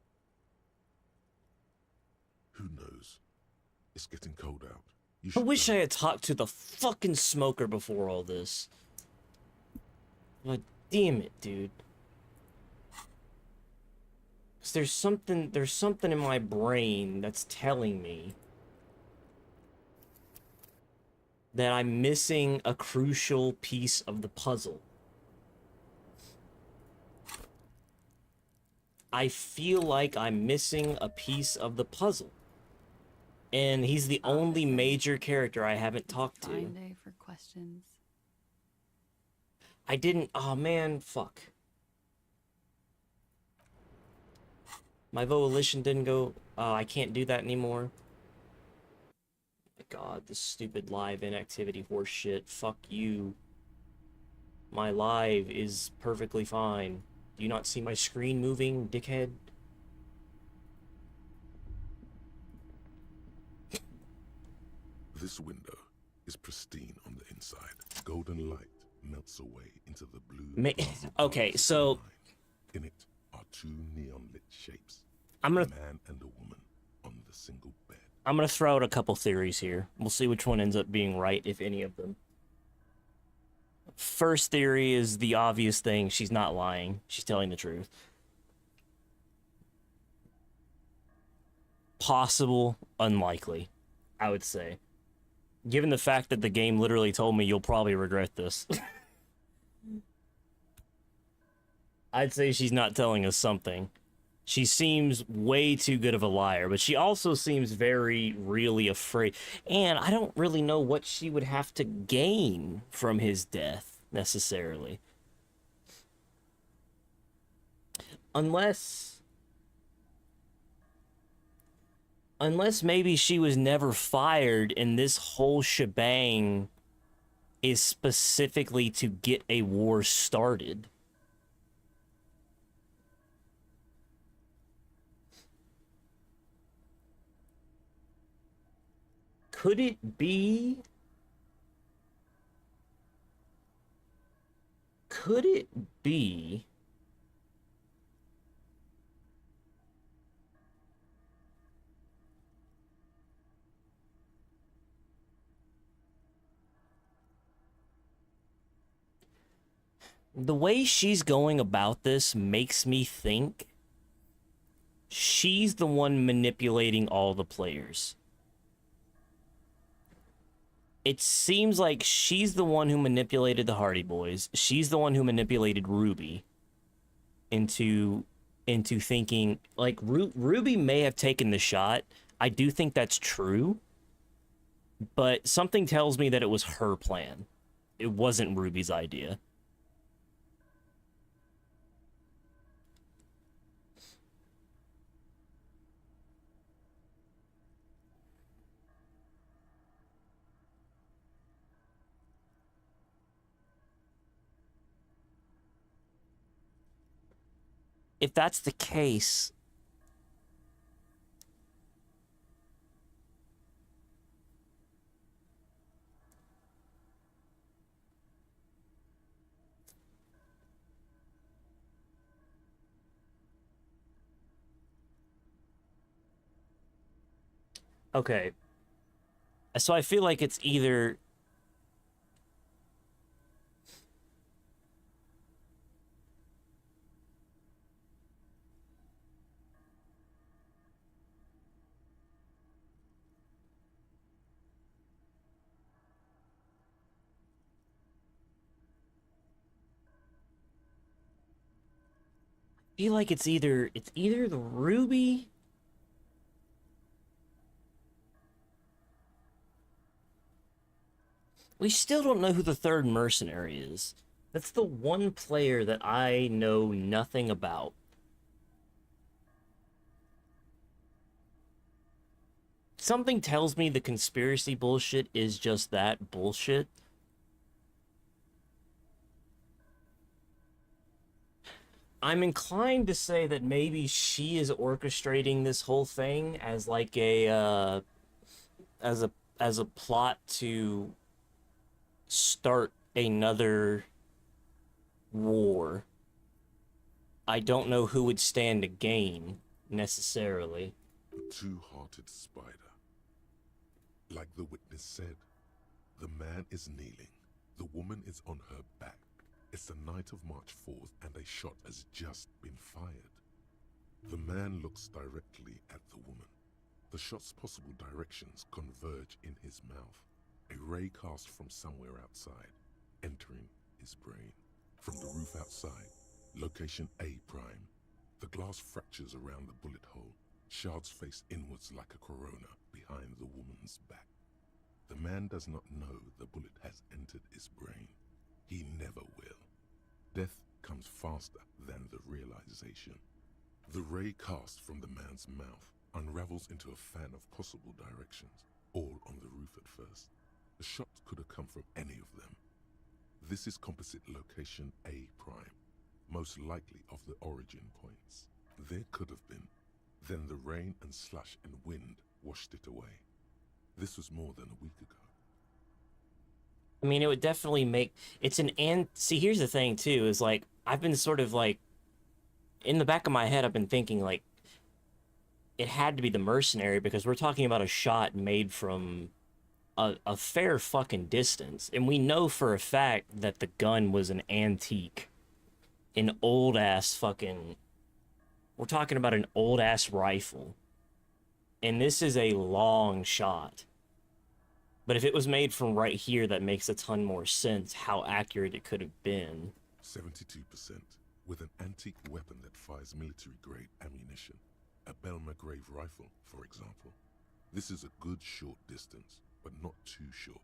[SPEAKER 3] Who knows? It's getting cold out.
[SPEAKER 1] I wish I had talked to the fucking smoker before all this. But damn it, dude. 'Cause there's something in my brain that's telling me that I'm missing a crucial piece of the puzzle. I feel like I'm missing a piece of the puzzle. And he's the only major character I haven't talked to.
[SPEAKER 2] Fine day for questions.
[SPEAKER 1] I didn't. Oh man, fuck. My volition didn't go. Oh, I can't do that anymore. My God, this stupid live inactivity horse shit. Fuck you. My live is perfectly fine. Do you not see my screen moving, dickhead?
[SPEAKER 3] This window is pristine on the inside. Golden light melts away into the blue.
[SPEAKER 1] Okay, so
[SPEAKER 3] in it are two neon lit shapes.
[SPEAKER 1] I'm gonna
[SPEAKER 3] a man and a woman on the single bed.
[SPEAKER 1] I'm gonna throw out a couple theories here. We'll see which one ends up being right, if any of them. First theory is the obvious thing. She's not lying. She's telling the truth. Possible, unlikely, I would say. Given the fact that the game literally told me you'll probably regret this. I'd say she's not telling us something. She seems way too good of a liar, but she also seems very, really afraid. And I don't really know what she would have to gain from his death, necessarily. Unless maybe she was never fired and this whole shebang is specifically to get a war started. Could it be? Could it be? The way she's going about this makes me think she's the one manipulating all the players. It seems like she's the one who manipulated the Hardy Boys. She's the one who manipulated Ruby into thinking, like, Ruby may have taken the shot. I do think that's true. But something tells me that it was her plan. It wasn't Ruby's idea. If that's the case, okay. So I feel like it's either feel like it's either the Ruby. We still don't know who the third mercenary is. That's the one player that I know nothing about. Something tells me the conspiracy bullshit is just that bullshit. I'm inclined to say that maybe she is orchestrating this whole thing as like a as a plot to start another war. I don't know who would stand to gain necessarily.
[SPEAKER 3] The two-hearted spider. Like the witness said, the man is kneeling, the woman is on her back. It's the night of March 4th and a shot has just been fired. The man looks directly at the woman. The shot's possible directions converge in his mouth. A ray cast from somewhere outside, entering his brain. From the roof outside, location A prime. The glass fractures around the bullet hole. Shards face inwards like a corona behind the woman's back. The man does not know the bullet has entered his brain. He never will. Death comes faster than the realization. The ray cast from the man's mouth unravels into a fan of possible directions, all on the roof at first. The shot could have come from any of them. This is composite location A prime, most likely of the origin points. There could have been. Then the rain and slush and wind washed it away. This was more than a week ago.
[SPEAKER 1] I mean, it would definitely make... It's an... See, here's the thing, too, is, like, I've been sort of, like... In the back of my head, I've been thinking, like, it had to be the mercenary, because we're talking about a shot made from a fair fucking distance. And we know for a fact that the gun was an antique. An old-ass fucking... We're talking about an old-ass rifle. And this is a long shot. But if it was made from right here, that makes a ton more sense how accurate it could have been.
[SPEAKER 3] 72%, with an antique weapon that fires military-grade ammunition. A Belmagrave rifle, for example. This is a good short distance, but not too short.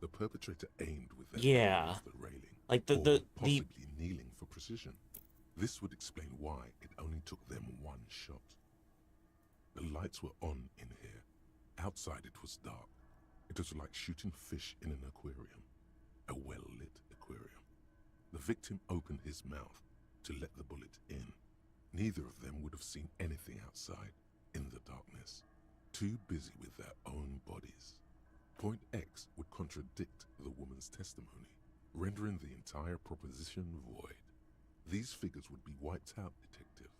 [SPEAKER 3] The perpetrator aimed with their
[SPEAKER 1] yeah,
[SPEAKER 3] off the railing,
[SPEAKER 1] like
[SPEAKER 3] or possibly kneeling for precision. This would explain why it only took them one shot. The lights were on in here. Outside it was dark. It was like shooting fish in an aquarium, a well-lit aquarium. The victim opened his mouth to let the bullet in. Neither of them would have seen anything outside in the darkness, too busy with their own bodies. Point X would contradict the woman's testimony, rendering the entire proposition void. These figures would be wiped out, Detective.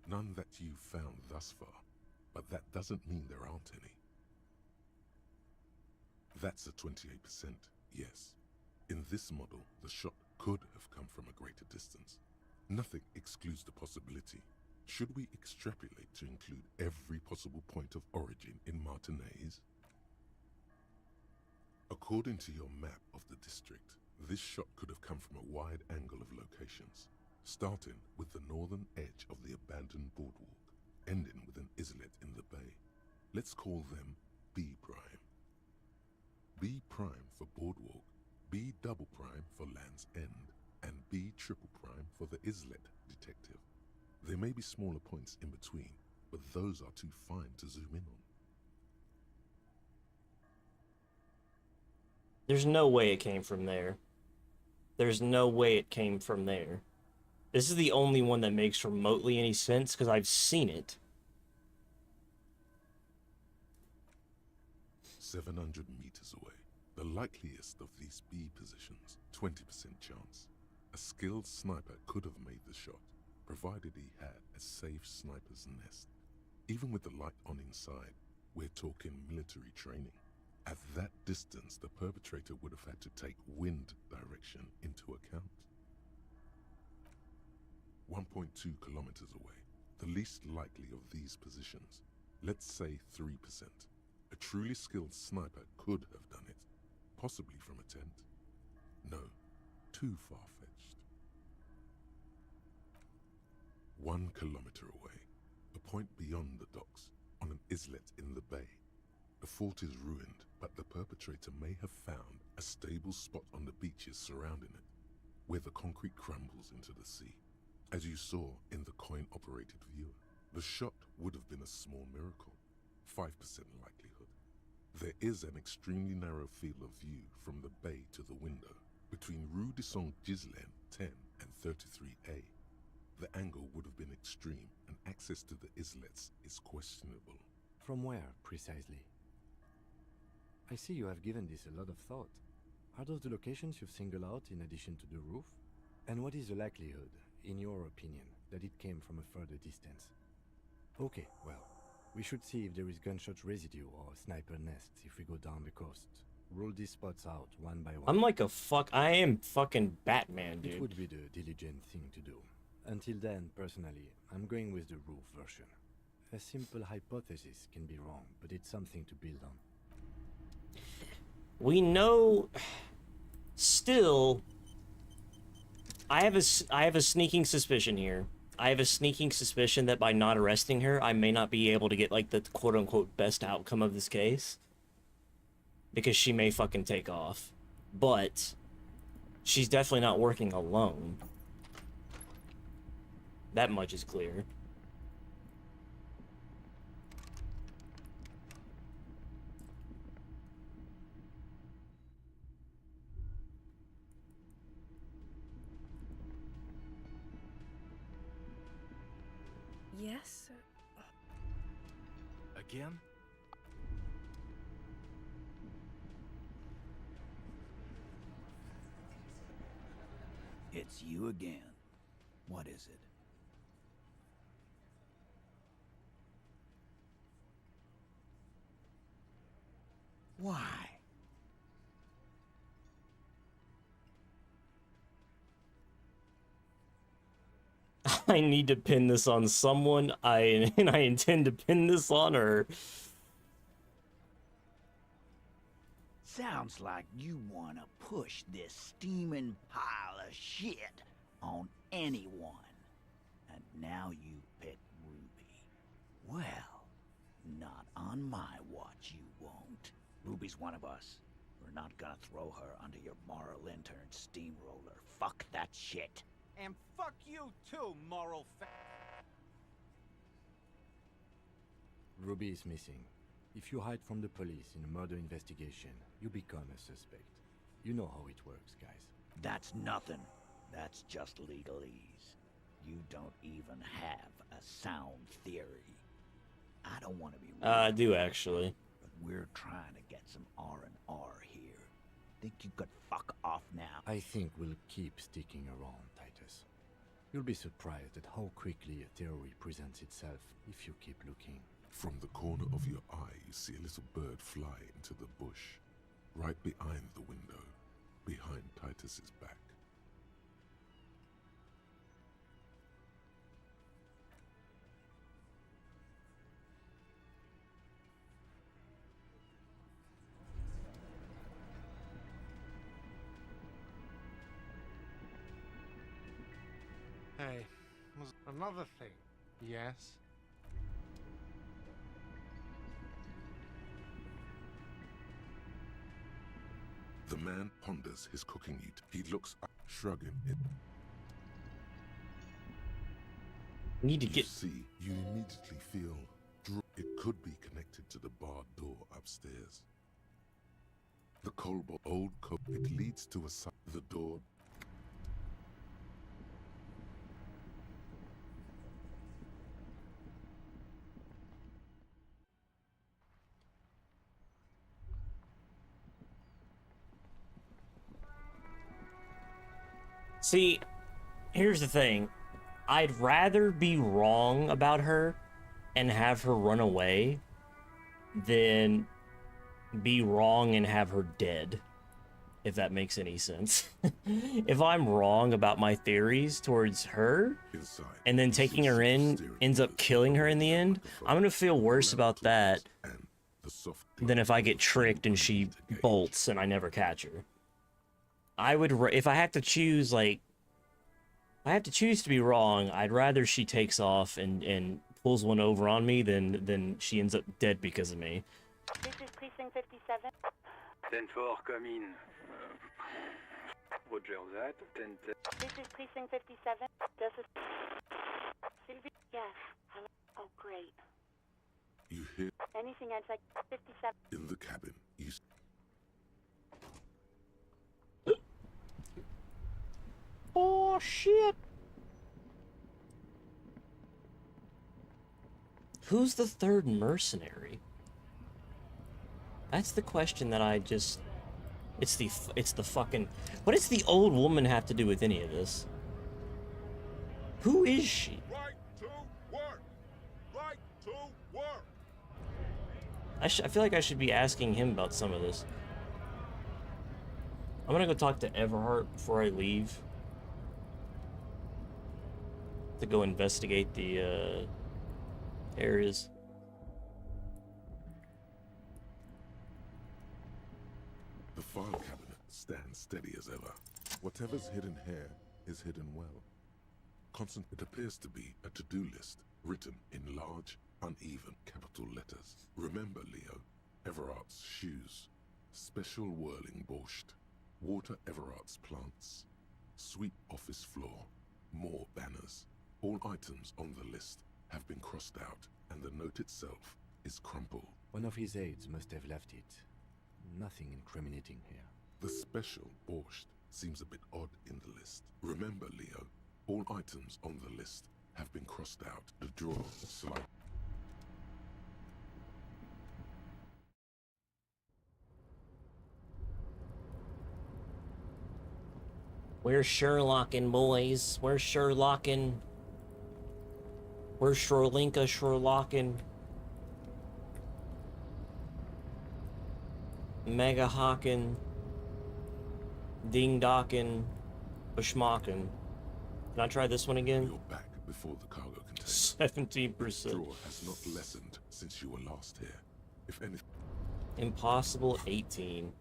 [SPEAKER 3] None that you've found thus far, but that doesn't mean there aren't any. That's a 28%, yes. In this model, the shot could have come from a greater distance. Nothing excludes the possibility. Should we extrapolate to include every possible point of origin in Martinez? According to your map of the district, this shot could have come from a wide angle of locations, starting with the northern edge of the abandoned boardwalk, ending with an islet in the bay. Let's call them B prime. B prime for boardwalk, B double prime for Land's End, and B triple prime for the islet, Detective. There may be smaller points in between, but those are too fine to zoom in on.
[SPEAKER 1] There's no way it came from there. There's no way it came from there. This is the only one that makes remotely any sense, because I've seen it.
[SPEAKER 3] 700 meters away. The likeliest of these B positions, 20% chance. A skilled sniper could have made the shot, provided he had a safe sniper's nest. Even with the light on inside, we're talking military training. At that distance, the perpetrator would have had to take wind direction into account. 1.2 kilometers away, the least likely of these positions, let's say 3%. A truly skilled sniper could have done it, possibly from a tent. No, too far-fetched. 1 kilometer away, a point beyond the docks, on an islet in the bay. The fort is ruined, but the perpetrator may have found a stable spot on the beaches surrounding it, where the concrete crumbles into the sea. As you saw in the coin-operated viewer, the shot would have been a small miracle, 5% likelihood. There is an extremely narrow field of view from the bay to the window, between Rue de Saint-Ghislain 10 and 33A. The angle would have been extreme, and access to the islets is questionable.
[SPEAKER 5] From where, precisely? I see you have given this a lot of thought. Are those the locations you've singled out in addition to the roof? And what is the likelihood, in your opinion, that it came from a further distance? Okay, well, we should see if there is gunshot residue or sniper nests if we go down the coast. Rule these spots out one by one.
[SPEAKER 1] I'm like I am fucking Batman, dude.
[SPEAKER 5] It would be the diligent thing to do. Until then, personally, I'm going with the roof version. A simple hypothesis can be wrong, but it's something to build on.
[SPEAKER 1] We know... Still... I have a sneaking suspicion here. I have a sneaking suspicion that by not arresting her, I may not be able to get, like, the quote-unquote best outcome of this case. Because she may fucking take off. But... she's definitely not working alone. That much is clear.
[SPEAKER 11] Yes, sir.
[SPEAKER 18] Again?
[SPEAKER 12] It's you again. What is it? Why?
[SPEAKER 1] I need to pin this on someone. I intend to pin this on her.
[SPEAKER 12] Sounds like you want to push this steaming pile of shit on anyone. And now you pick Ruby. Well, not on my watch you won't. Ruby's one of us. We're not gonna throw her under your moral intern steamroller. Fuck that shit.
[SPEAKER 17] And fuck you too, moral
[SPEAKER 5] Ruby is missing. If you hide from the police in a murder investigation, you become a suspect. You know how it works, guys.
[SPEAKER 12] That's nothing. That's just legalese. You don't even have a sound theory. I don't want to be rude,
[SPEAKER 1] I do actually.
[SPEAKER 12] but we're trying to get some R&R here. Think you could fuck off now?
[SPEAKER 5] I think we'll keep sticking around, Titus. You'll be surprised at how quickly a theory presents itself if you keep looking.
[SPEAKER 3] From the corner of your eye, you see a little bird fly into the bush, right behind the window, behind Titus's back.
[SPEAKER 18] Hey, was another thing. Yes?
[SPEAKER 3] The man ponders his cooking meat. He looks up, shrugging it.
[SPEAKER 1] Need to get.
[SPEAKER 3] See, you immediately feel it could be connected to the bar door upstairs. The old coat. It leads to a side. The door.
[SPEAKER 1] See, here's the thing. I'd rather be wrong about her and have her run away than be wrong and have her dead, if that makes any sense. If I'm wrong about my theories towards her and then taking her in ends up killing her in the end, I'm gonna feel worse about that than if I get tricked and she bolts and I never catch her. I would, if I have to choose, like, I have to choose to be wrong, I'd rather she takes off and pulls one over on me than she ends up dead because of me.
[SPEAKER 7] This is Precinct 57.
[SPEAKER 8] 10-4, come in. Roger that. 10-10.
[SPEAKER 7] This is Precinct 57. This is... Sylvie? Yes. Hello? Oh, great.
[SPEAKER 3] You hear
[SPEAKER 7] Anything outside 57?
[SPEAKER 3] in the cabin. You
[SPEAKER 1] Oh, shit. Who's the third mercenary? That's the question that I just... It's the fucking... What does the old woman have to do with any of this? Who is she?
[SPEAKER 6] Right to work! Right to work!
[SPEAKER 1] I feel like I should be asking him about some of this. I'm gonna go talk to Everhart before I leave. To go investigate the areas.
[SPEAKER 3] The file cabinet stands steady as ever. Whatever's hidden here is hidden well. It appears to be a to-do list written in large, uneven capital letters. Remember, Leo, Everart's shoes, special whirling borscht, water Everart's plants, sweep office floor, more banners. All items on the list have been crossed out, and the note itself is crumpled.
[SPEAKER 5] One of his aides must have left it. Nothing incriminating here.
[SPEAKER 3] The special borscht seems a bit odd in the list. Remember, Leo, all items on the list have been crossed out. The drawer slide.
[SPEAKER 1] We're Sherlocking, boys. We're Sherlocking. We're Sherlinka Sherlocking. Mega Hawkin. Ding Dockin. Bushmockin. Can I try this one again?
[SPEAKER 3] You're back before the cargo container.
[SPEAKER 1] 17%.
[SPEAKER 3] The drawer has not lessened since you were last here. If anything.
[SPEAKER 1] Impossible 18.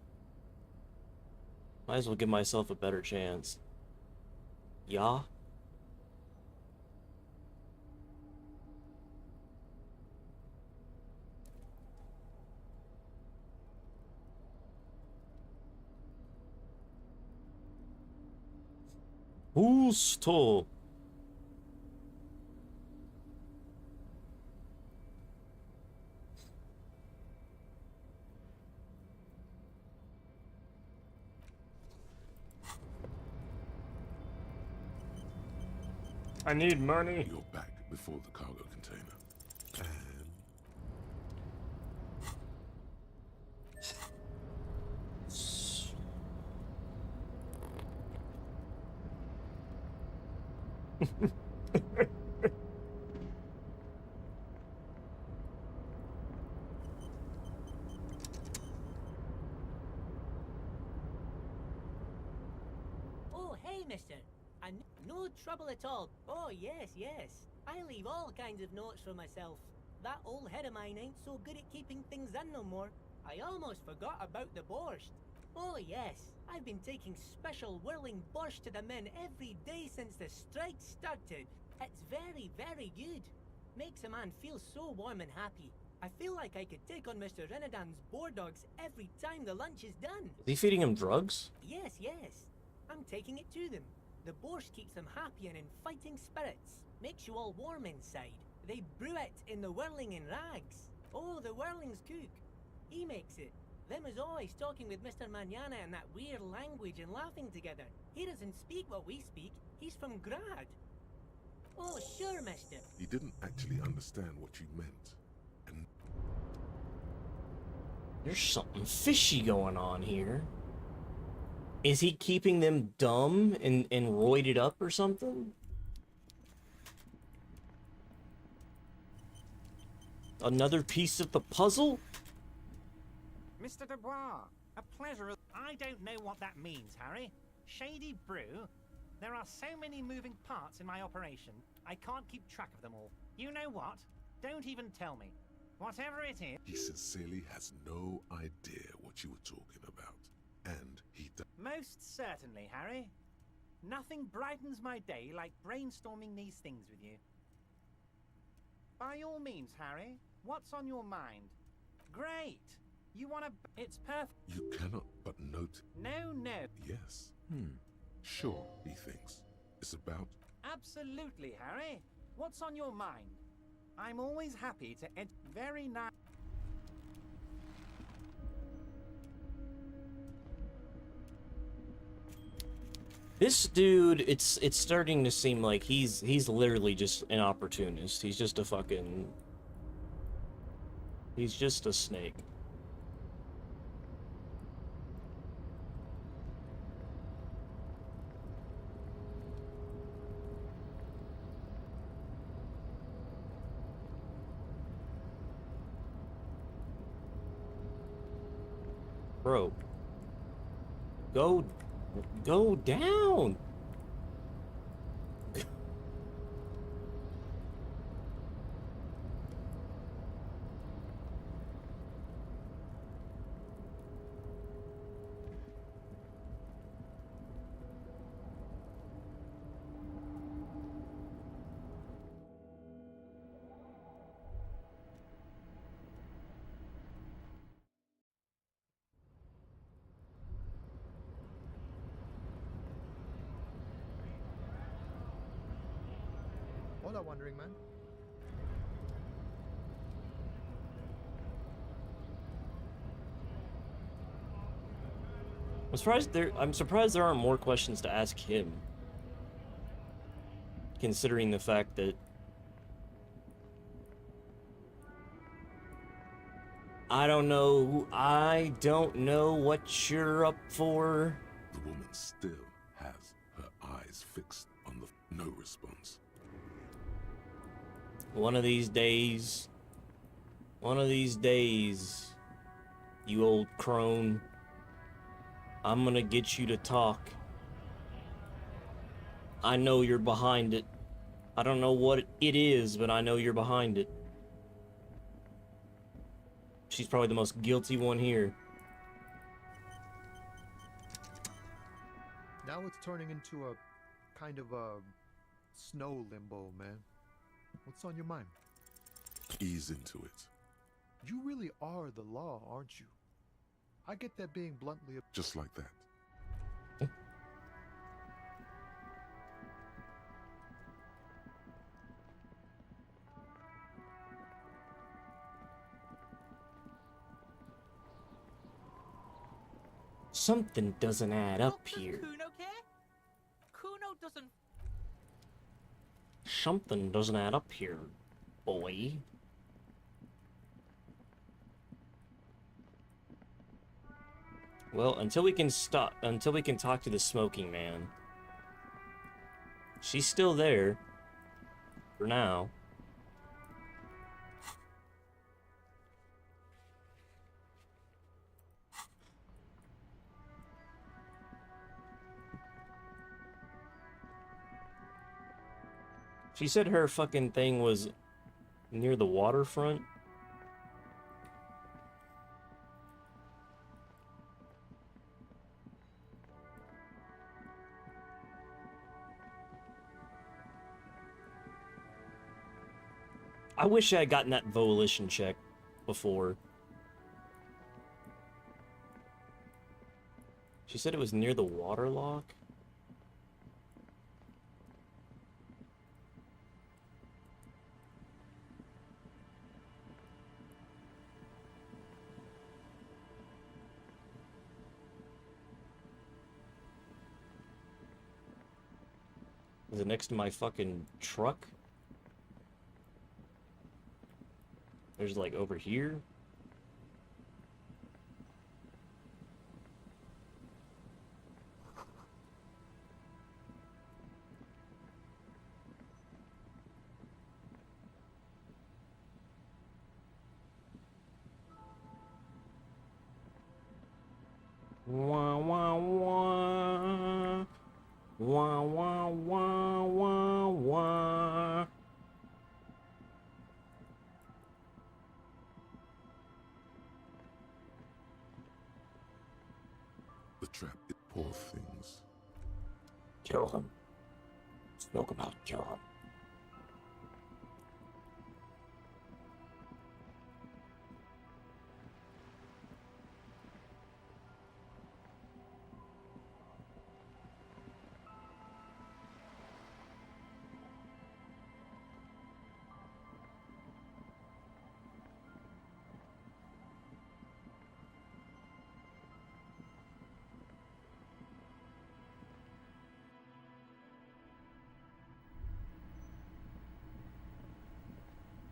[SPEAKER 1] Might as well give myself a better chance. Yeah? Justo. I need money.
[SPEAKER 3] You're back before the cargo container. And
[SPEAKER 15] Oh, hey, mister. No trouble at all. Oh, yes, yes. I leave all kinds of notes for myself. That old head of mine ain't so good at keeping things in no more. I almost forgot about the borscht. Oh, yes. I've been taking special whirling borscht to the men every day since the strike started. It's very, very good. Makes a man feel so warm and happy. I feel like I could take on Mr. Renadan's boar dogs every time the lunch is done.
[SPEAKER 1] Is he feeding him drugs?
[SPEAKER 15] Yes, yes. I'm taking it to them. The borscht keeps them happy and in fighting spirits. Makes you all warm inside. They brew it in the whirling in rags. Oh, the whirling's cook. He makes it. Them is always talking with Mr. Manana in that weird language and laughing together. He doesn't speak what we speak. He's from Grad. Oh, sure, mister.
[SPEAKER 3] he didn't actually understand what you meant. And
[SPEAKER 1] There's something fishy going on here. Is he keeping them dumb and roided up or something? Another piece of the puzzle?
[SPEAKER 16] Mr. Dubois, a pleasure. I don't know what that means, Harry. Shady brew? There are so many moving parts in my operation, I can't keep track of them all. You know what? Don't even tell me. Whatever it is...
[SPEAKER 3] he sincerely has no idea what you were talking about. And he
[SPEAKER 16] Most certainly, Harry. Nothing brightens my day like brainstorming these things with you. By all means, Harry, what's on your mind? Great! You want to... It's perfect.
[SPEAKER 3] You cannot but note...
[SPEAKER 16] No, no.
[SPEAKER 3] Yes. Sure, he thinks. It's about...
[SPEAKER 16] Absolutely, Harry. What's on your mind? I'm always happy to very nice...
[SPEAKER 1] This dude, it's starting to seem like he's literally just an opportunist. He's just a fucking... he's just a snake. Bro. Go down.
[SPEAKER 19] Hola, Wandering Man.
[SPEAKER 1] I'm surprised there aren't more questions to ask him. Considering the fact that I don't know what you're up for.
[SPEAKER 3] The woman still has her eyes fixed on the... no response.
[SPEAKER 1] One of these days, you old crone, I'm gonna get you to talk. I know you're behind it. I don't know what it is, but I know you're behind it. She's probably the most guilty one here.
[SPEAKER 19] Now it's turning into a kind of a snow limbo, man. What's on your mind?
[SPEAKER 3] Ease into it.
[SPEAKER 19] You really are the law, aren't you? I get that being bluntly...
[SPEAKER 3] Just like that.
[SPEAKER 1] Something doesn't add up here.
[SPEAKER 15] Kuno care? Kuno doesn't.
[SPEAKER 1] Something doesn't add up here, boy. Well, until we can talk to the smoking man. She's still there. For now. She said her fucking thing was near the waterfront. I wish I had gotten that volition check before. She said it was near the water lock. Is it next to my fucking truck? There's like over here. Wah wah wah. Wah wah wah wah wah.
[SPEAKER 3] The trap, it poor things.
[SPEAKER 1] Kill him. Smoke him out, kill him.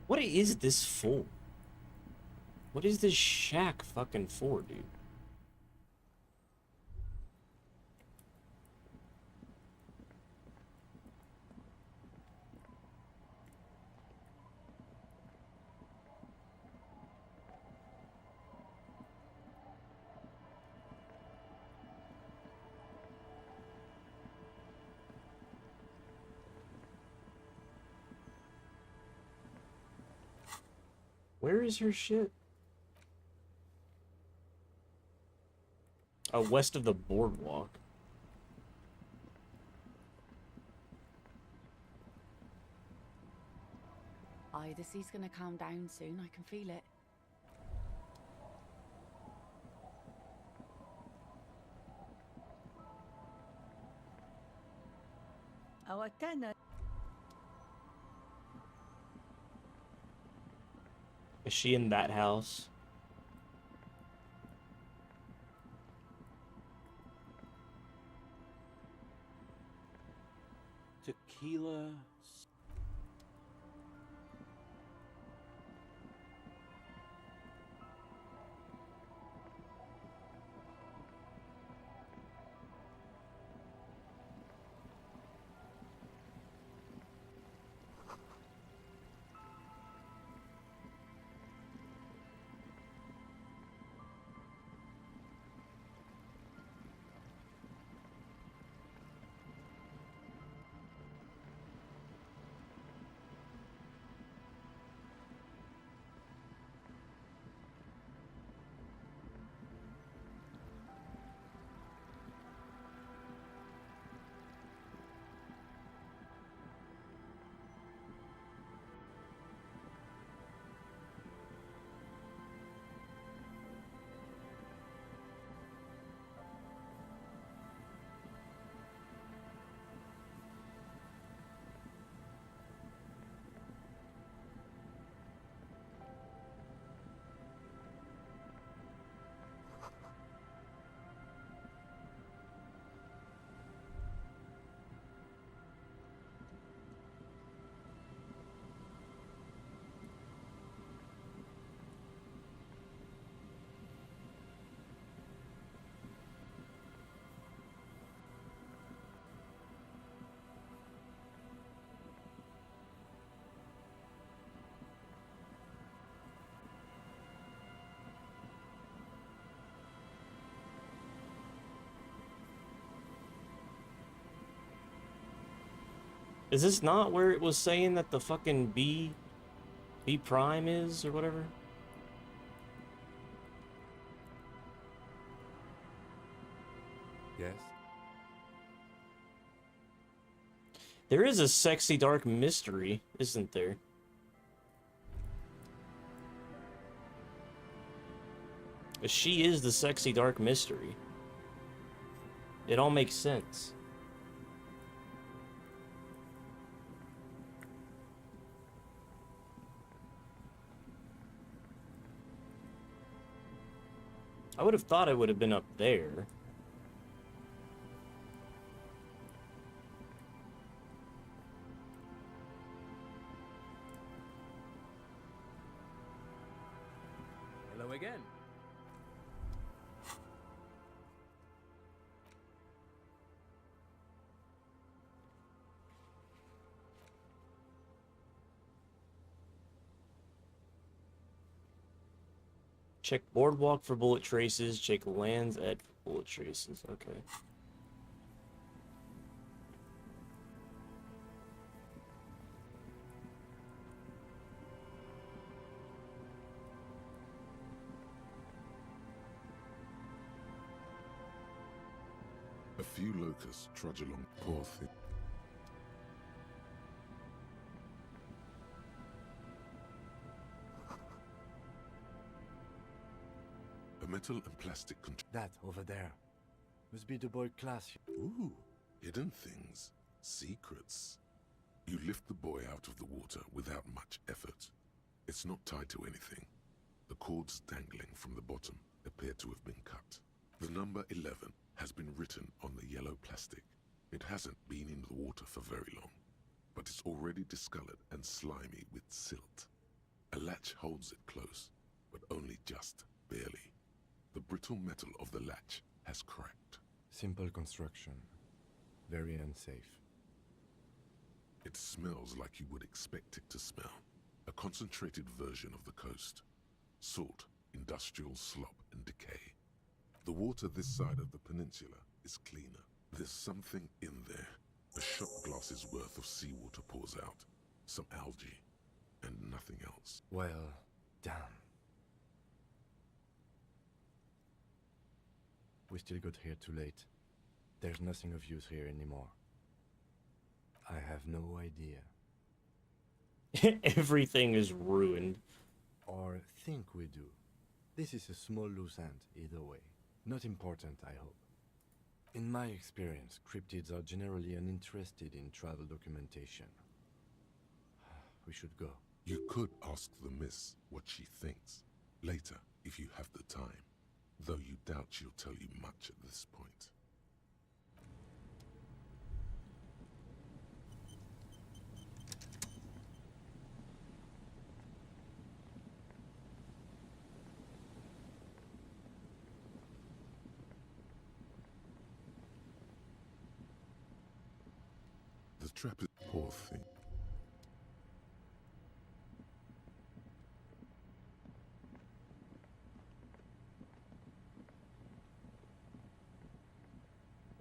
[SPEAKER 1] What is this for? What is this shack fucking for, dude? Where is her shit? Oh, west of the boardwalk.
[SPEAKER 20] Aye, the sea's gonna calm down soon. I can feel it.
[SPEAKER 22] Oh, I don't know.
[SPEAKER 1] Is she in that house?
[SPEAKER 4] Tequila.
[SPEAKER 1] Is this not where it was saying that the fucking B prime is, or whatever?
[SPEAKER 5] Yes?
[SPEAKER 1] There is a sexy dark mystery, isn't there? She is the sexy dark mystery. It all makes sense. I would have thought it would have been up there.
[SPEAKER 4] Hello again.
[SPEAKER 1] Check boardwalk for bullet traces. Check Land's End for bullet traces. Okay.
[SPEAKER 3] A few locusts trudge along. Poor thing. A metal and plastic
[SPEAKER 5] That over there. Must be the boy class.
[SPEAKER 3] Ooh, hidden things. Secrets. You lift the boy out of the water without much effort. It's not tied to anything. The cords dangling from the bottom appear to have been cut. The number 11 has been written on the yellow plastic. It hasn't been in the water for very long, but it's already discolored and slimy with silt. A latch holds it close, but only just barely. The brittle metal of the latch has cracked.
[SPEAKER 5] Simple construction. Very unsafe.
[SPEAKER 3] It smells like you would expect it to smell. A concentrated version of the coast. Salt, industrial slop, and decay. The water this side of the peninsula is cleaner. There's something in there. A shot glass's worth of seawater pours out. Some algae, and nothing else.
[SPEAKER 5] Well, damn. We still got here too late. There's nothing of use here anymore. I have no idea.
[SPEAKER 1] Everything is ruined.
[SPEAKER 5] Or think we do. This is a small loose end, either way. Not important, I hope. In my experience, cryptids are generally uninterested in travel documentation. We should go.
[SPEAKER 3] You could ask the miss what she thinks. Later, if you have the time. Though you doubt she'll tell you much at this point. The trap is poor thing.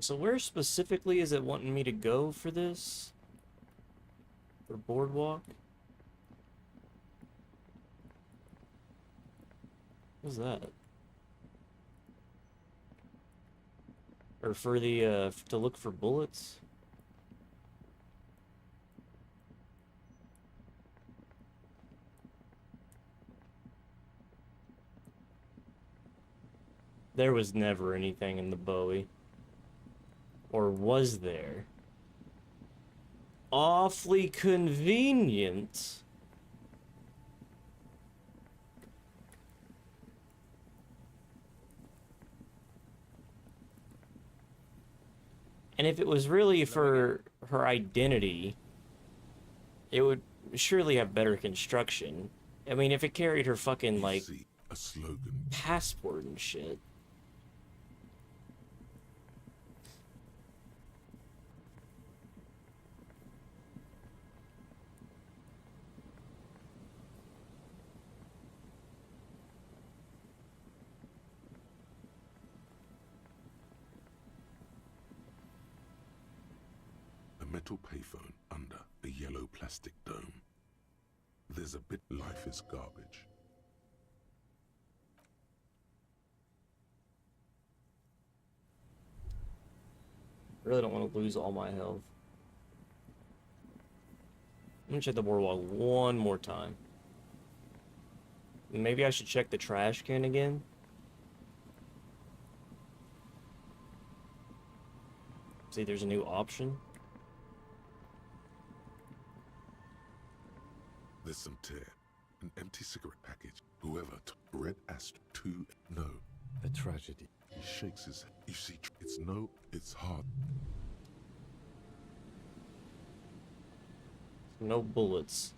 [SPEAKER 1] So where specifically is it wanting me to go for this? For boardwalk? What's that? Or for the, to look for bullets? There was never anything in the Bowie. Or was there? Awfully convenient. And if it was really for her identity, it would surely have better construction. I mean, if it carried her fucking, like,
[SPEAKER 3] a slogan.
[SPEAKER 1] Passport and shit.
[SPEAKER 3] A metal payphone under a yellow plastic dome. There's a bit life is garbage.
[SPEAKER 1] I really don't want to lose all my health. I'm gonna check the boardwalk one more time. Maybe I should check the trash can again. See if there's a new option.
[SPEAKER 3] There's some tear. An empty cigarette package. Whoever Red Astra 2. No.
[SPEAKER 5] A tragedy.
[SPEAKER 3] He shakes his head. You see, it's hard.
[SPEAKER 1] No bullets.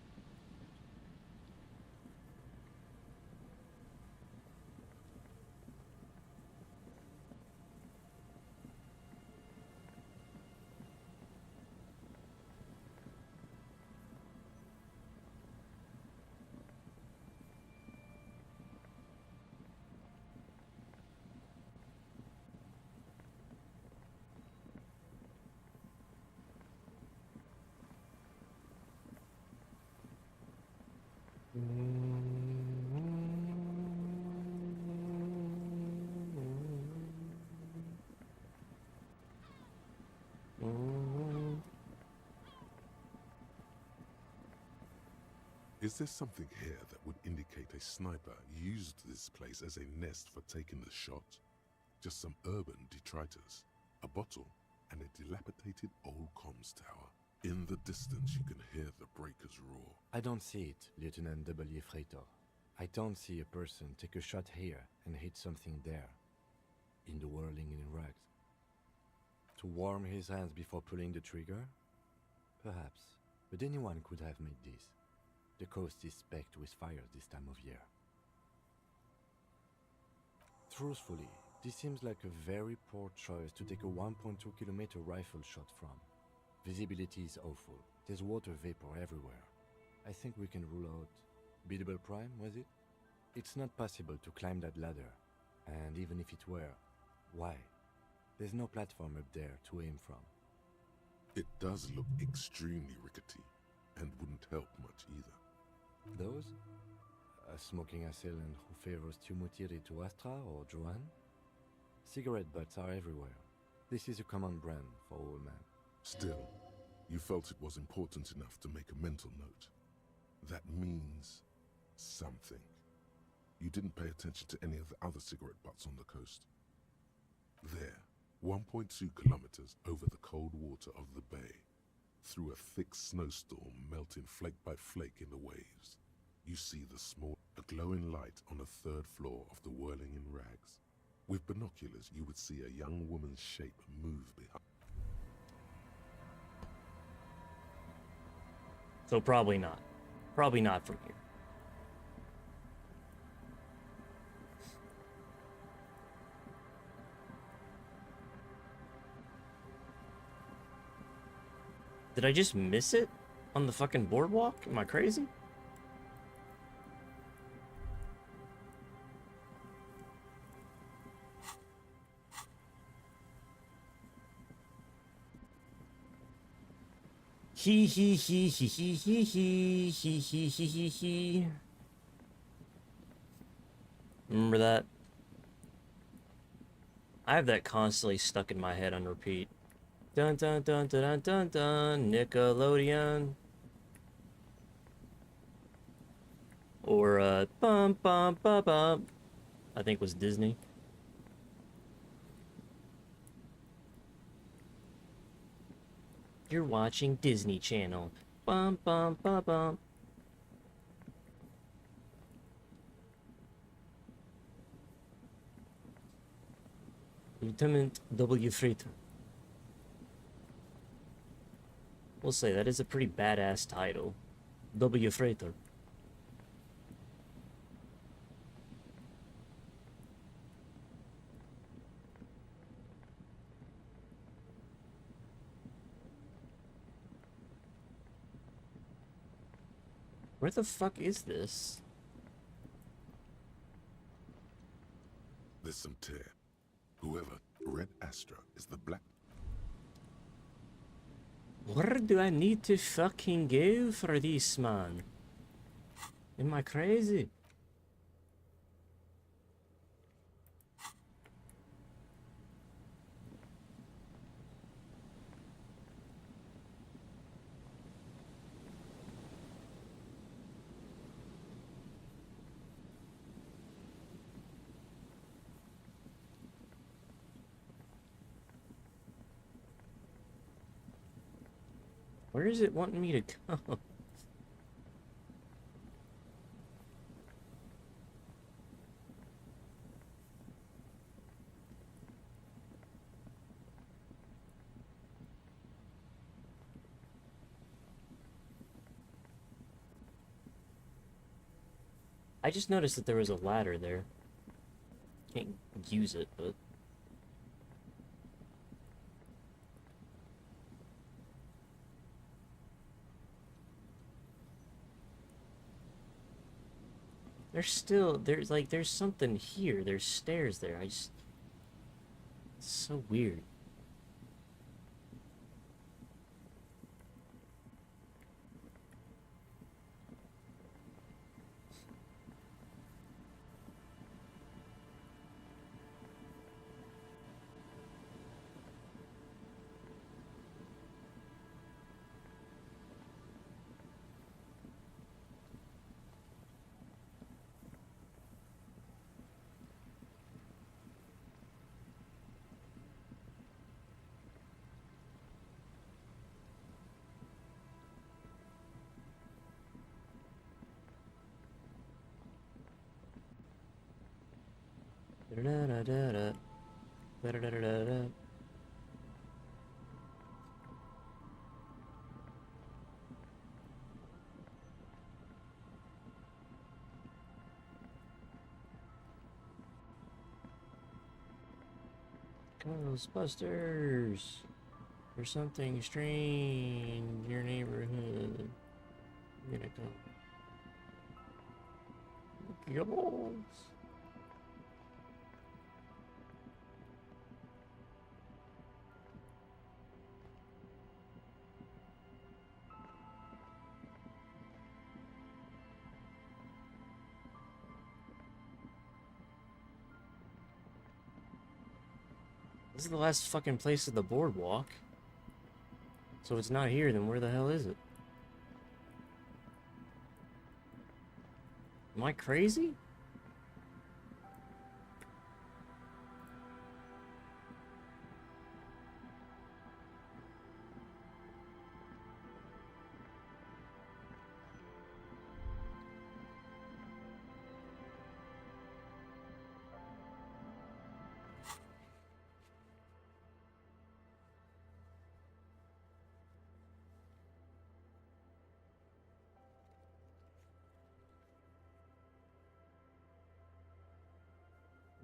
[SPEAKER 3] Is there something here that would indicate a sniper used this place as a nest for taking the shot? Just some urban detritus, a bottle, and a dilapidated old comms tower. In the distance you can hear the breakers roar.
[SPEAKER 5] I don't see it, Lieutenant W. Freitor. I don't see a person take a shot here and hit something there, in the whirling in rags. To warm his hands before pulling the trigger? Perhaps, but anyone could have made this. The coast is specked with fire this time of year. Truthfully, this seems like a very poor choice to take a 1.2 kilometer rifle shot from. Visibility is awful. There's water vapor everywhere. I think we can rule out Biddable Prime, was it? It's not possible to climb that ladder. And even if it were, why? There's no platform up there to aim from.
[SPEAKER 3] It does look extremely rickety, and wouldn't help much either.
[SPEAKER 5] Those? A smoking assailant who favors Tumutiri to Astra or Johan? Cigarette butts are everywhere. This is a common brand for all men.
[SPEAKER 3] Still, you felt it was important enough to make a mental note. That means something. You didn't pay attention to any of the other cigarette butts on the coast. There, 1.2 kilometers over the cold water of the bay, through a thick snowstorm melting flake by flake in the waves, you see a glowing light on the third floor of the whirling in rags. With binoculars, you would see a young woman's shape move behind.
[SPEAKER 1] So probably not. Probably not from here. Did I just miss it on the fucking boardwalk? Am I crazy? He. Remember that? I have that constantly stuck in my head on repeat. Dun dun dun dun dun dun dun, Nickelodeon. Or bum bum bum bum. I think was Disney. You're watching Disney Channel. Bum bum bum bum. Lieutenant W. Freitor. We'll say that is a pretty badass title. W. Freitor. Where the fuck is this?
[SPEAKER 3] There's some tear. Whoever Red Astra is the black.
[SPEAKER 1] Where do I need to fucking go for this, man? Am I crazy? Where is it wanting me to go? I just noticed that there was a ladder there. Can't use it, but... there's something here. There's stairs there. It's so weird. Da-da-da-da-da. Da-da-da-da-da. Ghostbusters! There's something strange in your neighborhood. I'm gonna go. Ghosts! This is the last fucking place of the boardwalk. So if it's not here, then where the hell is it? Am I crazy?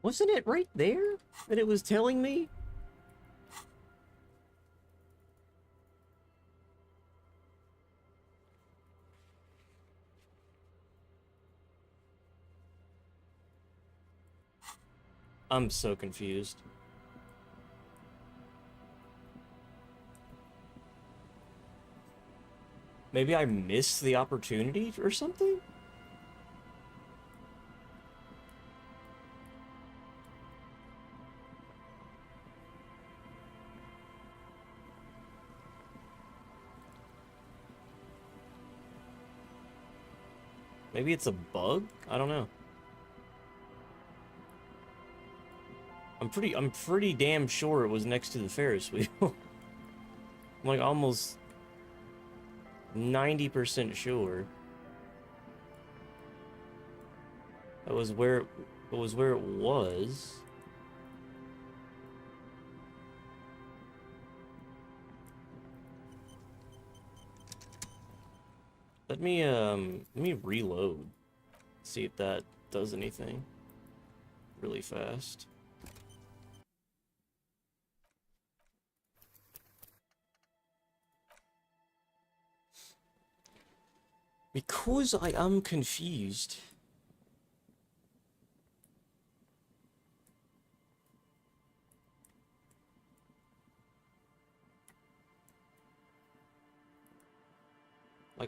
[SPEAKER 1] Wasn't it right there that it was telling me? I'm so confused. Maybe I missed the opportunity or something? Maybe it's a bug? I don't know. I'm pretty damn sure it was next to the Ferris wheel. I'm like almost 90% sure. That was where it was. Let me reload. See if that does anything really fast. Because I am confused.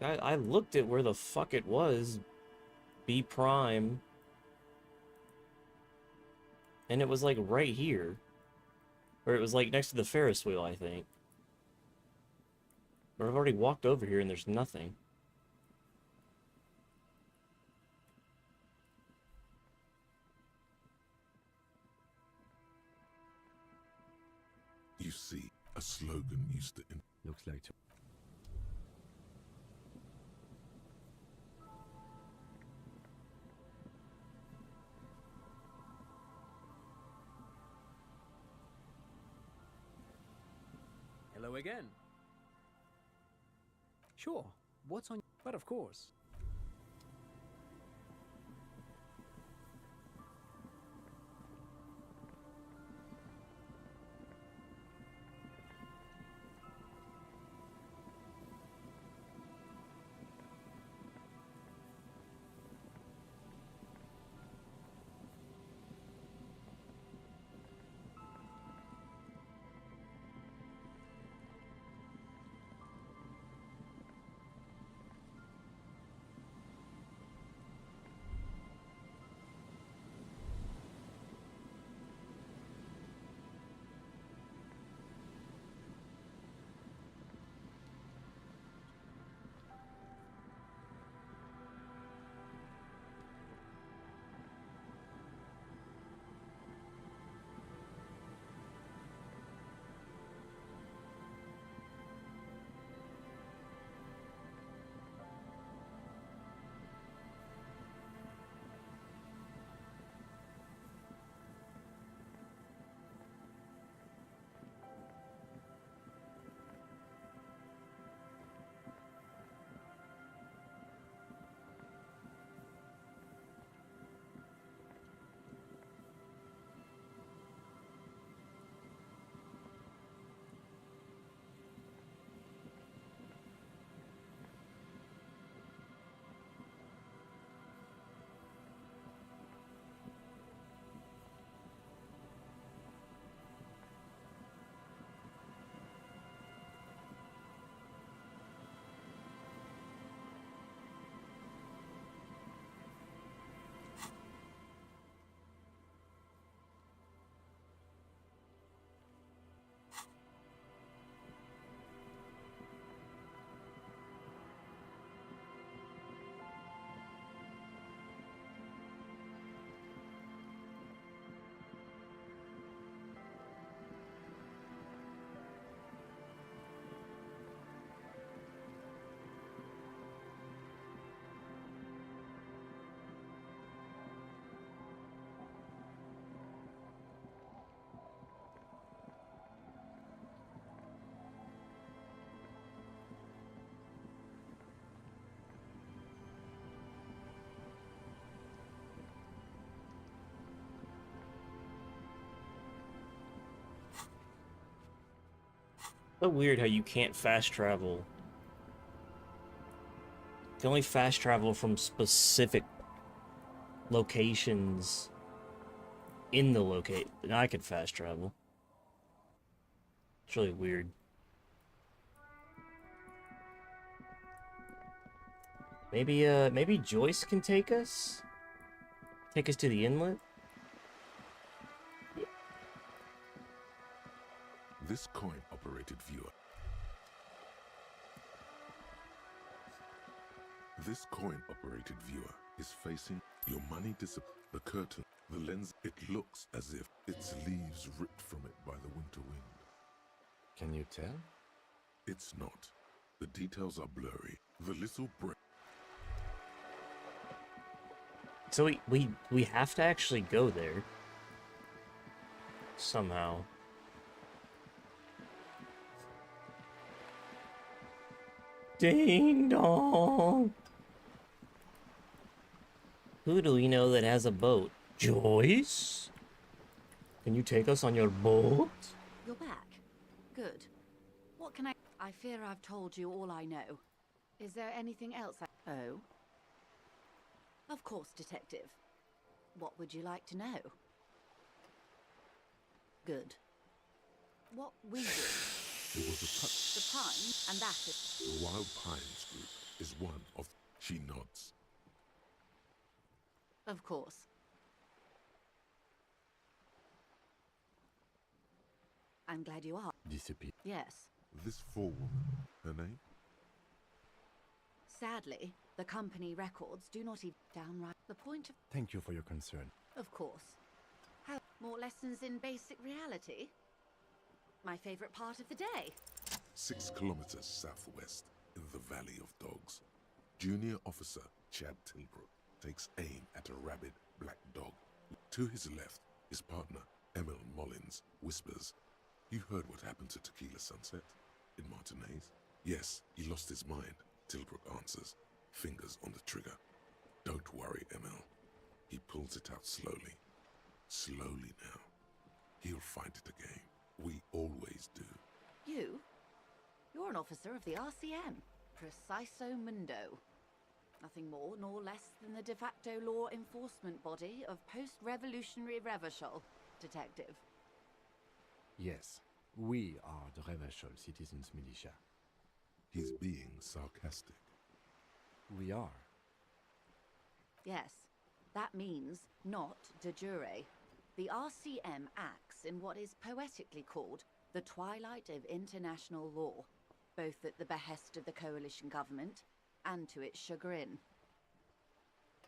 [SPEAKER 1] Like, I looked at where the fuck it was. B prime. And it was like right here. Or it was like next to the Ferris wheel, I think. But I've already walked over here and there's nothing.
[SPEAKER 3] You see, a slogan used to...
[SPEAKER 5] Looks like...
[SPEAKER 4] Hello again. Sure, what's on... But of course.
[SPEAKER 1] So weird how you can't fast travel. You can only fast travel from specific locations in the locate. Now I can fast travel. It's really weird. Maybe Joyce can take us? Take us to the inlet?
[SPEAKER 3] This coin-operated viewer. This coin-operated viewer is facing your money the curtain, the lens. It looks as if its leaves ripped from it by the winter wind.
[SPEAKER 5] Can you tell?
[SPEAKER 3] It's not. The details are blurry. The little break.
[SPEAKER 1] So we have to actually go there. Somehow. Ding dong! Who do we know that has a boat? Joyce? Can you take us on your boat?
[SPEAKER 13] You're back. Good. What can I fear I've told you all I know. Is there anything else Oh? Of course, Detective. What would you like to know? Good. What we do.
[SPEAKER 3] It was a
[SPEAKER 13] The Pine, and that is...
[SPEAKER 3] the Wild Pines Group. is one of... She nods.
[SPEAKER 13] Of course. I'm glad you are.
[SPEAKER 5] Disappear.
[SPEAKER 13] Yes.
[SPEAKER 3] This forewoman, her name?
[SPEAKER 13] Sadly, the company records do not even downright the point of...
[SPEAKER 5] Thank you for your concern.
[SPEAKER 13] Of course. How more lessons in basic reality? My favorite part of the day.
[SPEAKER 3] 6 kilometers southwest, in the Valley of Dogs, Junior Officer Chad Tilbrook takes aim at a rabid black dog. To his left, his partner, Emil Mullins, whispers, "You heard what happened to Tequila Sunset in Martinez?" "Yes, he lost his mind," Tilbrook answers, fingers on the trigger. "Don't worry, Emil." He pulls it out slowly. Slowly now. He'll find it again. We always do.
[SPEAKER 13] You? You're an officer of the RCM. Preciso Mundo. Nothing more nor less than the de facto law enforcement body of post-revolutionary Revachol, Detective.
[SPEAKER 5] Yes, we are the Revachol Citizens Militia.
[SPEAKER 3] He's being sarcastic.
[SPEAKER 5] We are.
[SPEAKER 13] Yes, that means not de jure. The RCM acts in what is poetically called the twilight of international law, both at the behest of the coalition government and to its chagrin.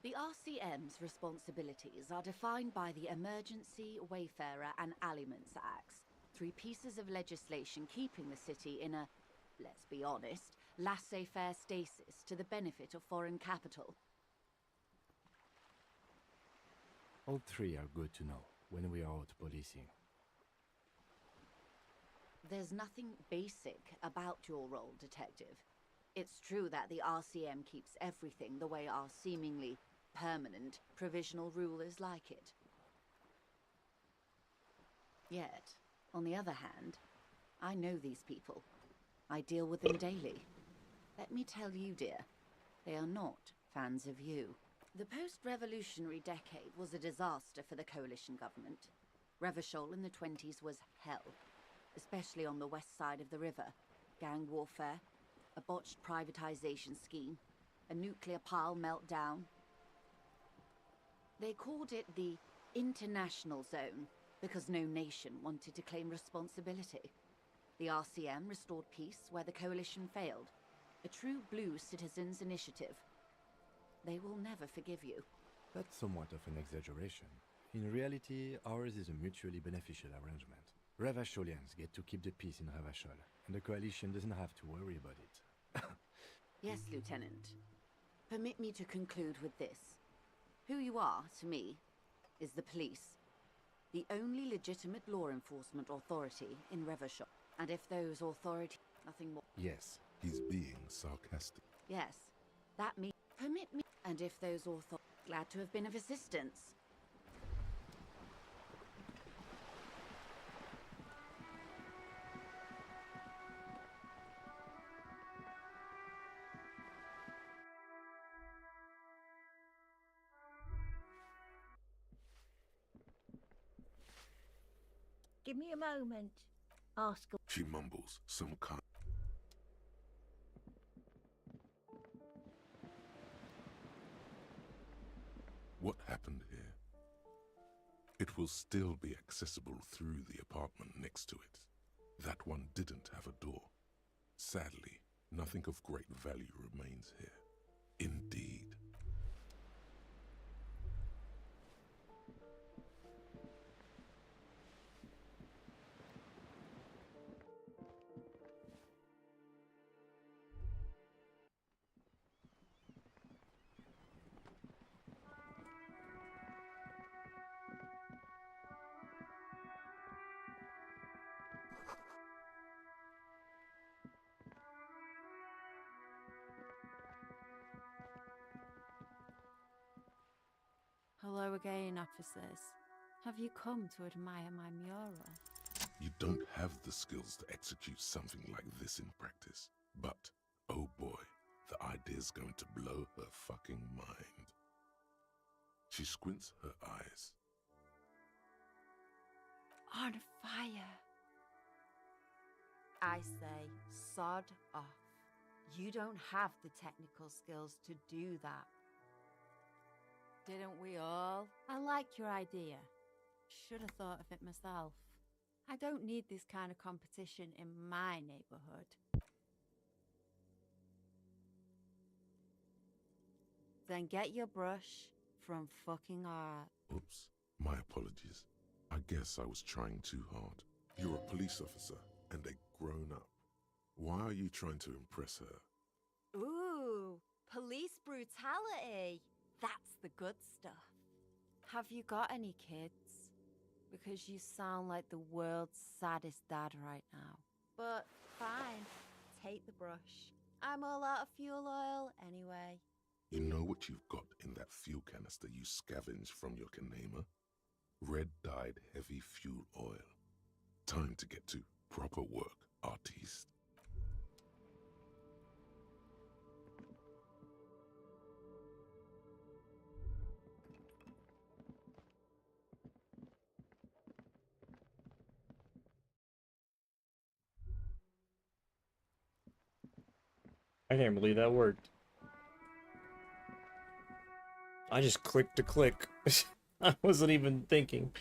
[SPEAKER 13] The RCM's responsibilities are defined by the Emergency, Wayfarer and Aliments Acts, 3 pieces of legislation keeping the city in a, let's be honest, laissez-faire stasis to the benefit of foreign capital.
[SPEAKER 5] All 3 are good to know when we are out policing.
[SPEAKER 13] There's nothing basic about your role, Detective. It's true that the RCM keeps everything the way our seemingly permanent provisional rulers like it. Yet, on the other hand, I know these people. I deal with them daily. Let me tell you, dear, they are not fans of you. The post-revolutionary decade was a disaster for the coalition government. Revachol in the 20s was hell, especially on the west side of the river. Gang warfare, a botched privatization scheme, a nuclear pile meltdown. They called it the International Zone because no nation wanted to claim responsibility. The RCM restored peace where the coalition failed. A true blue citizens' initiative. They will never forgive you.
[SPEAKER 5] That's somewhat of an exaggeration. In reality, ours is a mutually beneficial arrangement. Revacholians get to keep the peace in Revachol, and the coalition doesn't have to worry about it.
[SPEAKER 13] Yes, Lieutenant. Permit me to conclude with this. Who you are, to me, is the police. The only legitimate law enforcement authority in Revachol. And if those authorities... nothing more...
[SPEAKER 3] Yes, he's being sarcastic.
[SPEAKER 13] Yes, that means... Permit me... And if those authorities... Glad to have been of assistance.
[SPEAKER 22] Give me a moment. Ask her.
[SPEAKER 3] She mumbles some kind. What happened here? It will still be accessible through the apartment next to it. That one didn't have a door. Sadly, nothing of great value remains here. Indeed.
[SPEAKER 2] Hello again, officers. Have you come to admire my mural?
[SPEAKER 3] You don't have the skills to execute something like this in practice. But, oh boy, the idea's going to blow her fucking mind. She squints her eyes.
[SPEAKER 2] On fire.
[SPEAKER 10] I say, sod off.
[SPEAKER 13] You don't have the technical skills to do that. Didn't we all? I like your idea. Should have thought of it myself. I don't need this kind of competition in my neighborhood. Then get your brush from fucking art.
[SPEAKER 3] Oops, my apologies. I guess I was trying too hard. You're a police officer and a grown-up. Why are you trying to impress her?
[SPEAKER 13] Ooh, police brutality. That's the good stuff. Have you got any kids? Because you sound like the world's saddest dad right now. But fine, take the brush. I'm all out of fuel oil anyway.
[SPEAKER 3] You know what you've got in that fuel canister you scavenged from your Kanema? Red-dyed heavy fuel oil. Time to get to proper work, artiste.
[SPEAKER 1] I can't believe that worked. I just clicked to click. I wasn't even thinking.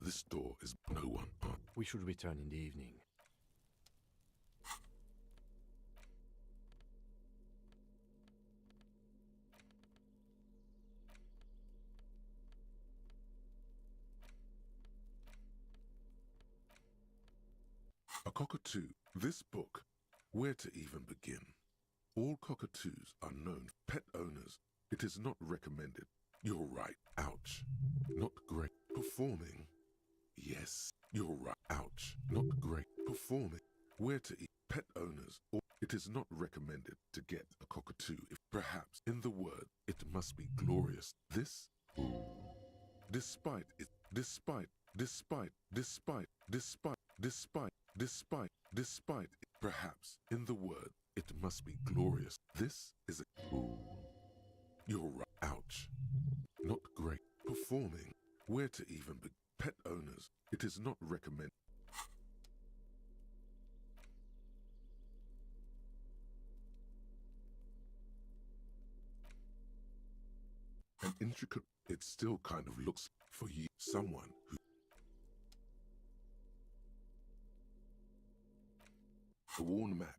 [SPEAKER 3] This door is no one.
[SPEAKER 5] We should return in the evening.
[SPEAKER 3] A cockatoo. This book. Where to even begin? All cockatoos are known pet owners. It is not recommended. You're right. Ouch. Not great. Performing. Yes, you're right. Ouch. Not great. Performing. Where to eat. Pet owners. Or it is not recommended to get a cockatoo if perhaps in the word it must be glorious. This. Despite it. Despite perhaps in the word it must be glorious. This is a. You're right. Ouch. Not great. Performing. Where to even begin. Pet owners. It is not recommended. An intricate. It still kind of looks for you. Someone who. A worn map.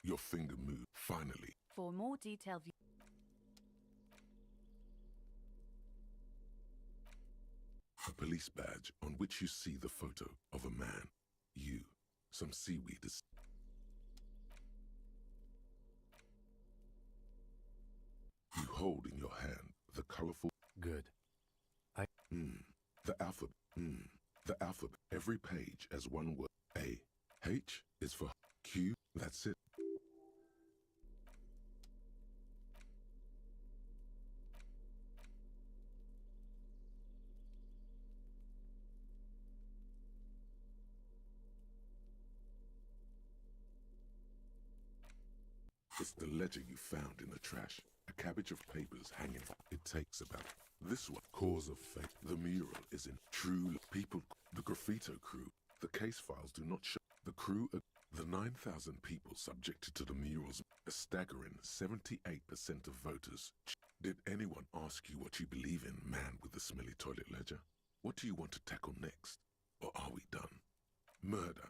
[SPEAKER 3] Your finger moved. Finally.
[SPEAKER 13] For more detailed view.
[SPEAKER 3] A police badge on which you see the photo of a man. You. Some seaweed is. You hold in your hand the colorful.
[SPEAKER 5] Good.
[SPEAKER 3] The alphabet. The alphabet. Every page as one word. A. H is for Q. That's it. It's the ledger you found in the trash. A cabbage of papers hanging. It takes about this one. Cause of fate. The mural is in true people. The graffito crew. The case files do not show. The crew. The 9,000 people subjected to the murals. A staggering 78% of voters. Did anyone ask you what you believe in, man with the smelly toilet ledger? What do you want to tackle next? Or are we done? Murder.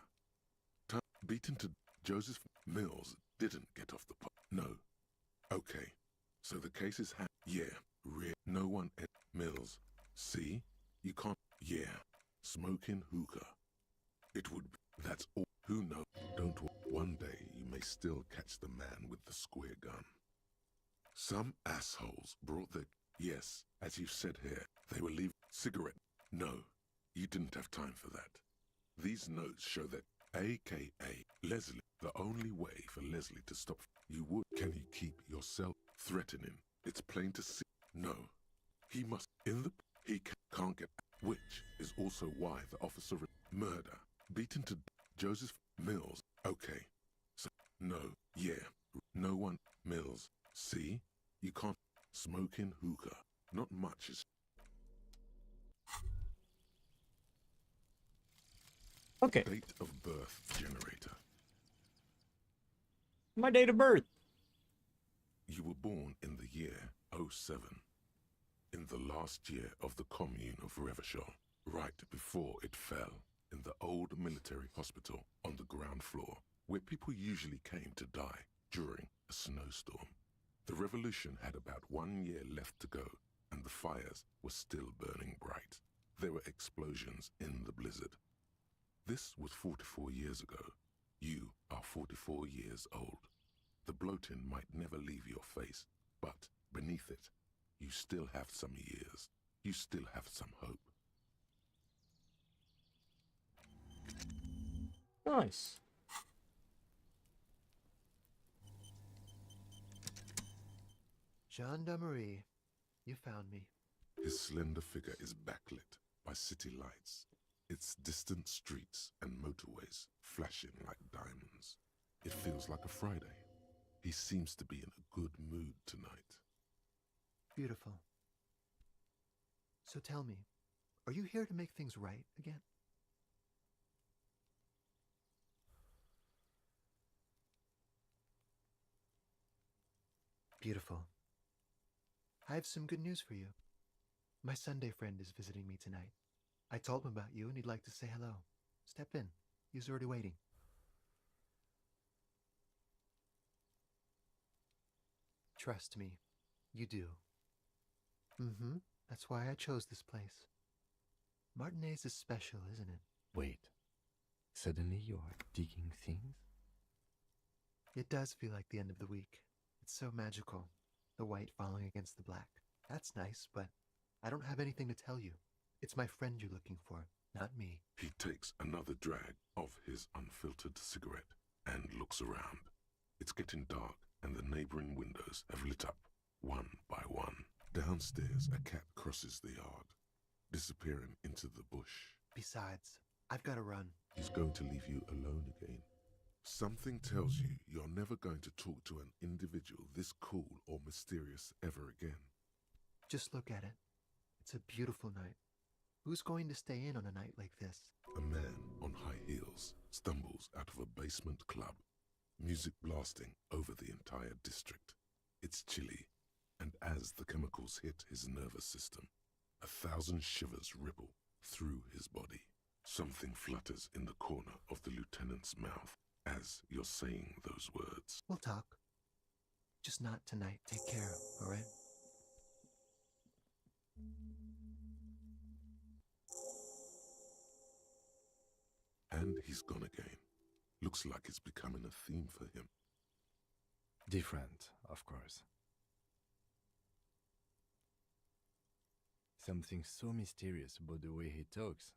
[SPEAKER 3] Beaten to Joseph Mills didn't get off the pot. No. Okay. So the case is yeah. No one. Mills. See. smoking hookah. It would be, that's all. Who knows? One day you may still catch the man with the square gun. Some assholes brought the, yes, as you said here, they were leaving cigarette. No, you didn't have time for that. These notes show that AKA Leslie, the only way for Leslie to stop you would. Can you keep yourself threatening? It's plain to see. No, he must he can't get, which is also why the officer murder, beaten to Joseph Mills. Okay, so no, yeah, no one Mills. See, you can't smoking hookah. Not much is.
[SPEAKER 1] Okay.
[SPEAKER 3] Date of birth generator.
[SPEAKER 1] My date of birth.
[SPEAKER 3] You were born in the year 07, in the last year of the commune of Revachol, right before it fell, in the old military hospital on the ground floor, where people usually came to die during a snowstorm. The revolution had about 1 year left to go, and the fires were still burning bright. There were explosions in the blizzard. This was 44 years ago. You are 44 years old. The bloating might never leave your face, but beneath it, you still have some years. You still have some hope.
[SPEAKER 1] Nice.
[SPEAKER 19] Gendarmerie, you found me.
[SPEAKER 3] His slender figure is backlit by city lights, its distant streets and motorways flashing like diamonds. It feels like a Friday. He seems to be in a good mood tonight.
[SPEAKER 19] Beautiful. So tell me, are you here to make things right again? Beautiful. I have some good news for you. My Sunday friend is visiting me tonight. I told him about you and he'd like to say hello. Step in. He's already waiting. Trust me, you do. Mm-hmm. That's why I chose this place. Martinez is special, isn't it?
[SPEAKER 5] Wait. Suddenly you are digging things?
[SPEAKER 19] It does feel like the end of the week. It's so magical. The white falling against the black. That's nice, but I don't have anything to tell you. It's my friend you're looking for, not me.
[SPEAKER 3] He takes another drag of his unfiltered cigarette and looks around. It's getting dark and the neighboring windows have lit up, one by one. Downstairs, a cat crosses the yard, disappearing into the bush.
[SPEAKER 19] Besides, I've got to run.
[SPEAKER 3] He's going to leave you alone again. Something tells you you're never going to talk to an individual this cool or mysterious ever again.
[SPEAKER 19] Just look at it. It's a beautiful night. Who's going to stay in on a night like this?
[SPEAKER 3] A man on high heels stumbles out of a basement club, music blasting over the entire district. It's chilly, and as the chemicals hit his nervous system, 1,000 shivers ripple through his body. Something flutters in the corner of the lieutenant's mouth as you're saying those words.
[SPEAKER 19] We'll talk. Just not tonight. Take care, all right?
[SPEAKER 3] And he's gone again. Looks like it's becoming a theme for him.
[SPEAKER 5] Different, of course. Something so mysterious about the way he talks.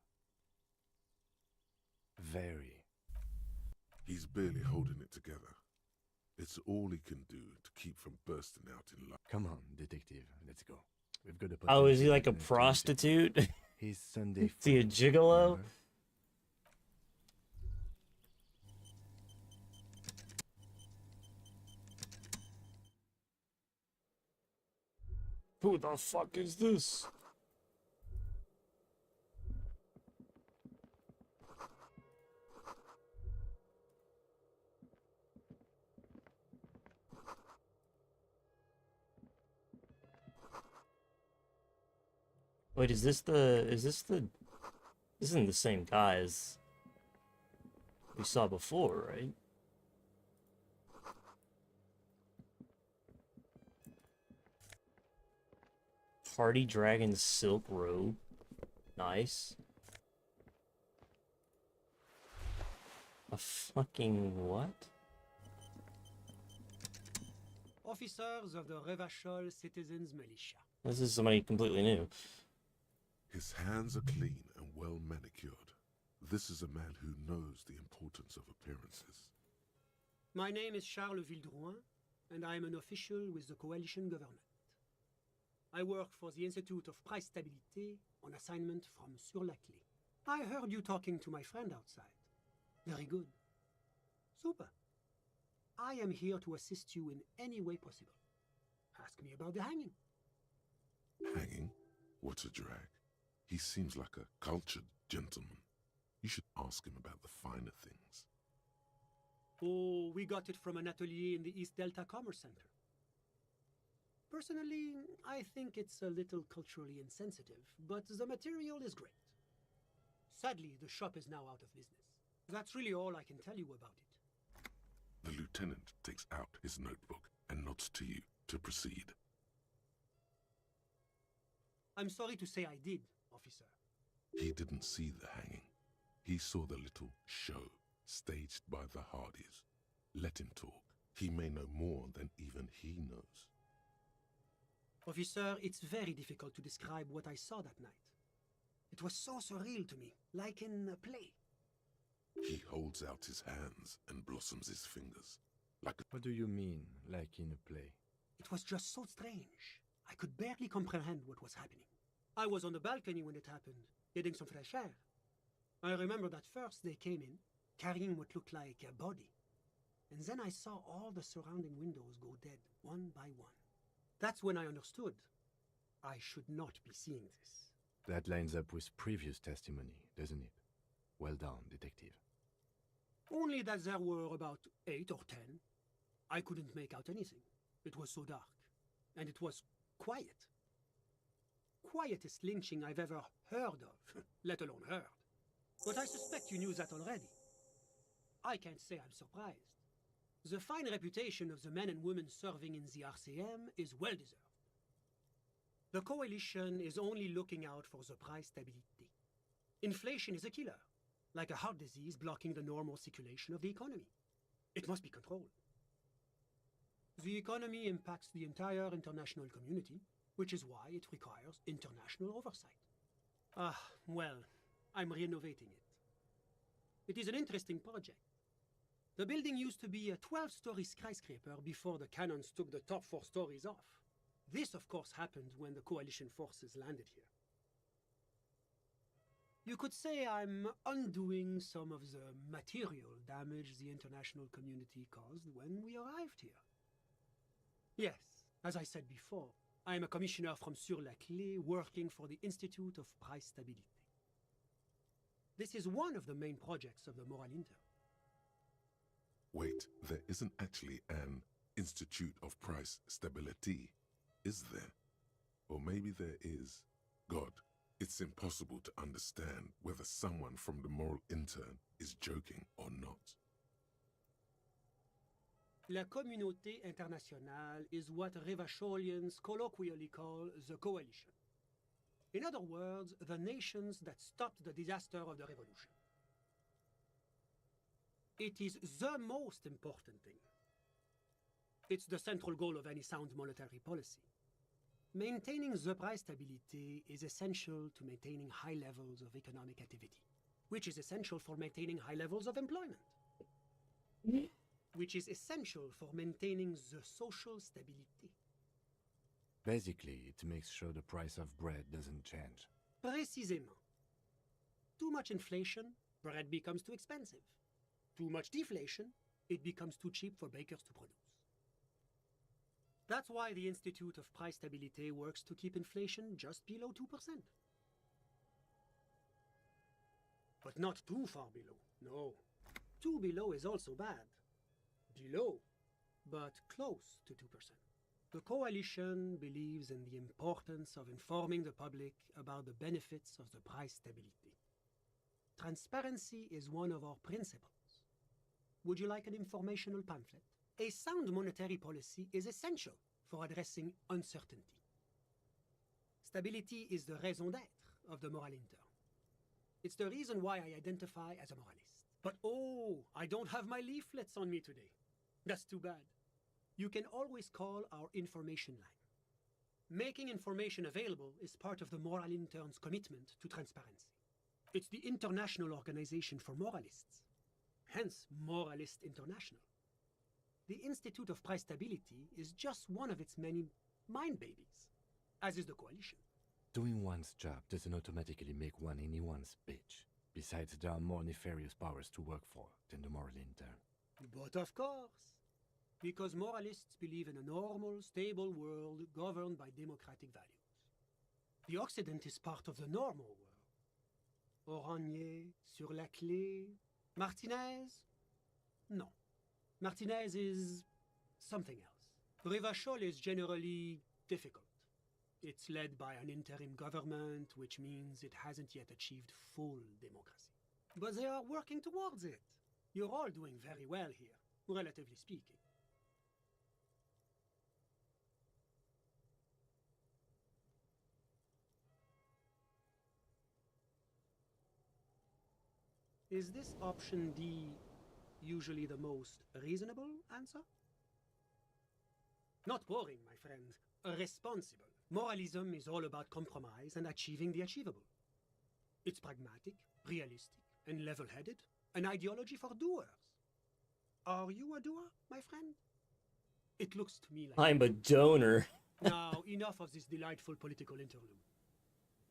[SPEAKER 5] Very.
[SPEAKER 3] He's barely holding it together. It's all he can do to keep from bursting out in love.
[SPEAKER 5] Come on, detective, let's go. We've got to.
[SPEAKER 1] Oh, is he like a prostitute?
[SPEAKER 5] He's Sunday.
[SPEAKER 1] Is he a gigolo? Who the fuck is this? Wait, this isn't the same guy as we saw before, right? Party Dragon silk robe. Nice. A fucking what?
[SPEAKER 10] Officers of the Revachol Citizens Militia.
[SPEAKER 1] This is somebody completely new.
[SPEAKER 3] His hands are clean and well manicured. This is a man who knows the importance of appearances.
[SPEAKER 10] My name is Charles Vildrouin, and I am an official with the coalition government. I work for the Institute of Price Stabilité on assignment from Sur-la-Clé. I heard you talking to my friend outside. Very good. Super. I am here to assist you in any way possible. Ask me about the hanging.
[SPEAKER 3] Hanging? What a drag. He seems like a cultured gentleman. You should ask him about the finer things.
[SPEAKER 10] Oh, we got it from an atelier in the East Delta Commerce Center. Personally, I think it's a little culturally insensitive, but the material is great. Sadly, the shop is now out of business. That's really all I can tell you about it.
[SPEAKER 3] The lieutenant takes out his notebook and nods to you to proceed.
[SPEAKER 10] I'm sorry to say I did, officer.
[SPEAKER 3] He didn't see the hanging. He saw the little show staged by the Hardys. Let him talk. He may know more than even he knows.
[SPEAKER 10] Officer, it's very difficult to describe what I saw that night. It was so surreal to me, like in a play.
[SPEAKER 3] He holds out his hands and blossoms his fingers.
[SPEAKER 5] What do you mean, like in a play?
[SPEAKER 10] It was just so strange. I could barely comprehend what was happening. I was on the balcony when it happened, getting some fresh air. I remember that first they came in, carrying what looked like a body. And then I saw all the surrounding windows go dead, one by one. That's when I understood I should not be seeing this.
[SPEAKER 5] That lines up with previous testimony, doesn't it? Well done, detective.
[SPEAKER 10] Only that there were about 8 or 10. I couldn't make out anything. It was so dark. And it was quiet. Quietest lynching I've ever heard of, let alone heard. But I suspect you knew that already. I can't say I'm surprised. The fine reputation of the men and women serving in the RCM is well deserved. The coalition is only looking out for the price stability. Inflation is a killer, like a heart disease blocking the normal circulation of the economy. It must be controlled. The economy impacts the entire international community, which is why it requires international oversight. Well, I'm renovating it. It is an interesting project. The building used to be a 12-story skyscraper before the cannons took the top 4 stories off. This, of course, happened when the coalition forces landed here. You could say I'm undoing some of the material damage the international community caused when we arrived here. Yes, as I said before, I am a commissioner from Sur-la-Clé working for the Institute of Price Stability. This is one of the main projects of the Moral Inter.
[SPEAKER 3] Wait, there isn't actually an Institute of Price Stability, is there? Or maybe there is. God, it's impossible to understand whether someone from the Moral Intern is joking or not.
[SPEAKER 10] La communauté internationale is what Revacholians colloquially call the coalition. In other words, the nations that stopped the disaster of the revolution. It is the most important thing. It's the central goal of any sound monetary policy. Maintaining the price stability is essential to maintaining high levels of economic activity, which is essential for maintaining high levels of employment, which is essential for maintaining the social stability.
[SPEAKER 5] Basically, it makes sure the price of bread doesn't change.
[SPEAKER 10] Précisément. Too much inflation, bread becomes too expensive. Too much deflation, it becomes too cheap for bakers to produce. That's why the Institute of Price Stability works to keep inflation just below 2%. But not too far below, no. Too below is also bad. Below, but close to 2%. The coalition believes in the importance of informing the public about the benefits of the price stability. Transparency is one of our principles. Would you like an informational pamphlet? A sound monetary policy is essential for addressing uncertainty. Stability is the raison d'être of the Moral Inter. It's the reason why I identify as a moralist. But oh, I don't have my leaflets on me today. That's too bad. You can always call our information line. Making information available is part of the Moral Intern's commitment to transparency. It's the international organization for moralists, hence Moralist International. The Institute of Price Stability is just one of its many mind babies, as is the Coalition.
[SPEAKER 5] Doing one's job doesn't automatically make one anyone's bitch. Besides, there are more nefarious powers to work for than the moral intern.
[SPEAKER 10] But of course, because moralists believe in a normal, stable world governed by democratic values. The Occident is part of the normal world. Oranje, Sur la Clé, Martinez? No. Martinez is something else. Rivachol is generally difficult. It's led by an interim government, which means it hasn't yet achieved full democracy. But they are working towards it. You're all doing very well here, relatively speaking. Is this option D usually the most reasonable answer? Not boring, my friend. Responsible. Moralism is all about compromise and achieving the achievable. It's pragmatic, realistic, and level-headed. An ideology for doers. Are you a doer, my friend? It looks to me like...
[SPEAKER 1] I'm a donor.
[SPEAKER 10] Now, enough of this delightful political interlude.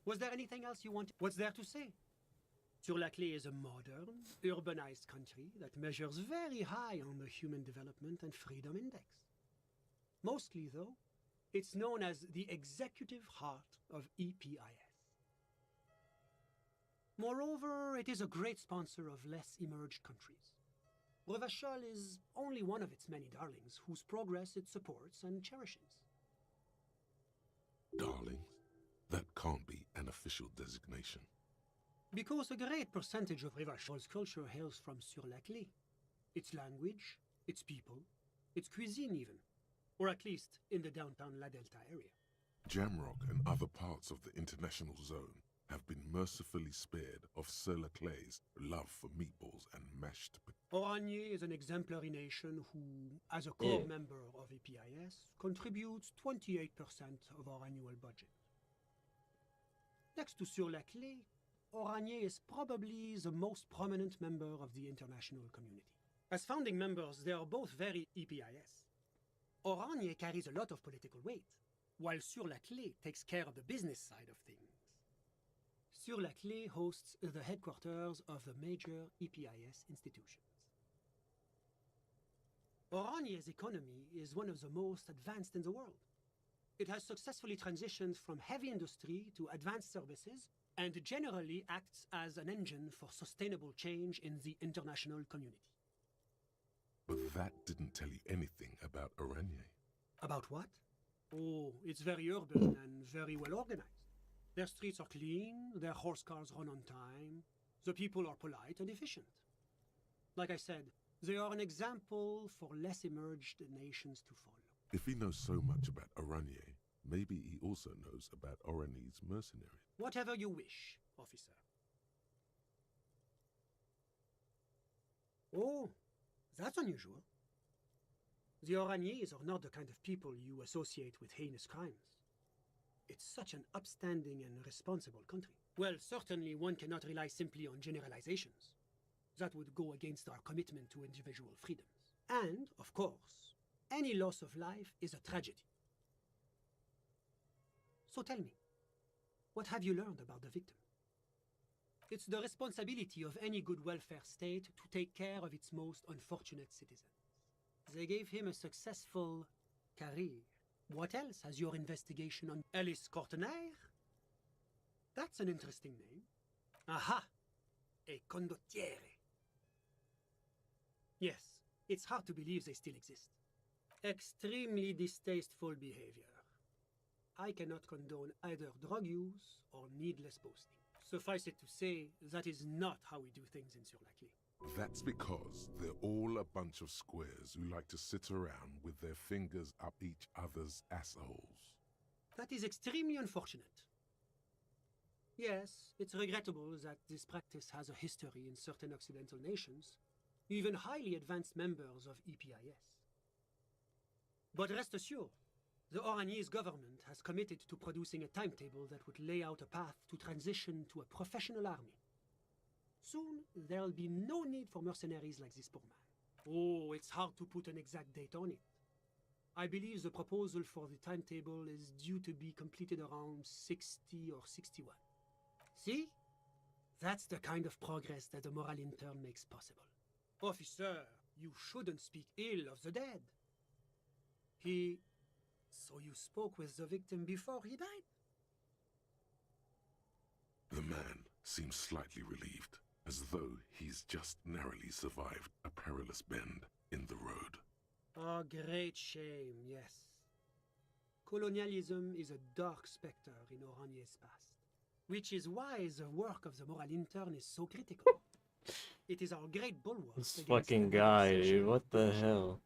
[SPEAKER 10] Was there anything else you wanted? What's there to say? Sur la Clé is a modern, urbanized country that measures very high on the Human Development and Freedom Index. Mostly, though, it's known as the executive heart of EPIS. Moreover, it is a great sponsor of less emerged countries. Revachol is only one of its many darlings whose progress it supports and cherishes.
[SPEAKER 3] Darlings? That can't be an official designation.
[SPEAKER 10] Because a great percentage of Revachol's culture hails from Sur la Clé. Its language, its people, its cuisine even. Or at least in the downtown La Delta area.
[SPEAKER 3] Jamrock and other parts of the international zone have been mercifully spared of Sur la Clé's love for meatballs and mashed potatoes.
[SPEAKER 10] Oranje is an exemplary nation who, as a core member of EPIS, contributes 28% of our annual budget. Next to Sur la Clé, Oranje is probably the most prominent member of the international community. As founding members, they are both very EPIS. Oranje carries a lot of political weight, while Sur la Clé takes care of the business side of things. Sur la Clé hosts the headquarters of the major EPIS institutions. Oranje's economy is one of the most advanced in the world. It has successfully transitioned from heavy industry to advanced services and generally acts as an engine for sustainable change in the international community.
[SPEAKER 3] But that didn't tell you anything about Oranje.
[SPEAKER 10] About what? Oh, it's very urban and very well organized. Their streets are clean, their horse cars run on time, the people are polite and efficient. Like I said, they are an example for less emerged nations to follow.
[SPEAKER 3] If he knows so much about Oranje, maybe he also knows about Oranje's mercenaries.
[SPEAKER 10] Whatever you wish, officer. Oh, that's unusual. The Oranjés are not the kind of people you associate with heinous crimes. It's such an upstanding and responsible country. Well, certainly one cannot rely simply on generalizations. That would go against our commitment to individual freedoms. And, of course, any loss of life is a tragedy. So tell me, what have you learned about the victim? It's the responsibility of any good welfare state to take care of its most unfortunate citizens. They gave him a successful career. What else has your investigation on Ellis Courtenaire? That's an interesting name. Aha! A condottiere. Yes, it's hard to believe they still exist. Extremely distasteful behavior. I cannot condone either drug use or needless boasting. Suffice it to say, that is not how we do things in Sur la Clé.
[SPEAKER 3] That's because they're all a bunch of squares who like to sit around with their fingers up each other's assholes.
[SPEAKER 10] That is extremely unfortunate. Yes, it's regrettable that this practice has a history in certain Occidental nations, even highly advanced members of EPIS. But rest assured, the Orangese government has committed to producing a timetable that would lay out a path to transition to a professional army. Soon, there'll be no need for mercenaries like this poor man. Oh, it's hard to put an exact date on it. I believe the proposal for the timetable is due to be completed around 60 or 61. See? That's the kind of progress that the moral intern makes possible. Officer, you shouldn't speak ill of the dead. So you spoke with the victim before he died?
[SPEAKER 3] The man seems slightly relieved, as though he's just narrowly survived a perilous bend in the road.
[SPEAKER 10] A great shame, yes. Colonialism is a dark specter in Orange's past, which is why the work of the moral intern is so critical. It is our great bulwark.
[SPEAKER 1] This fucking guy, dude, what the hell?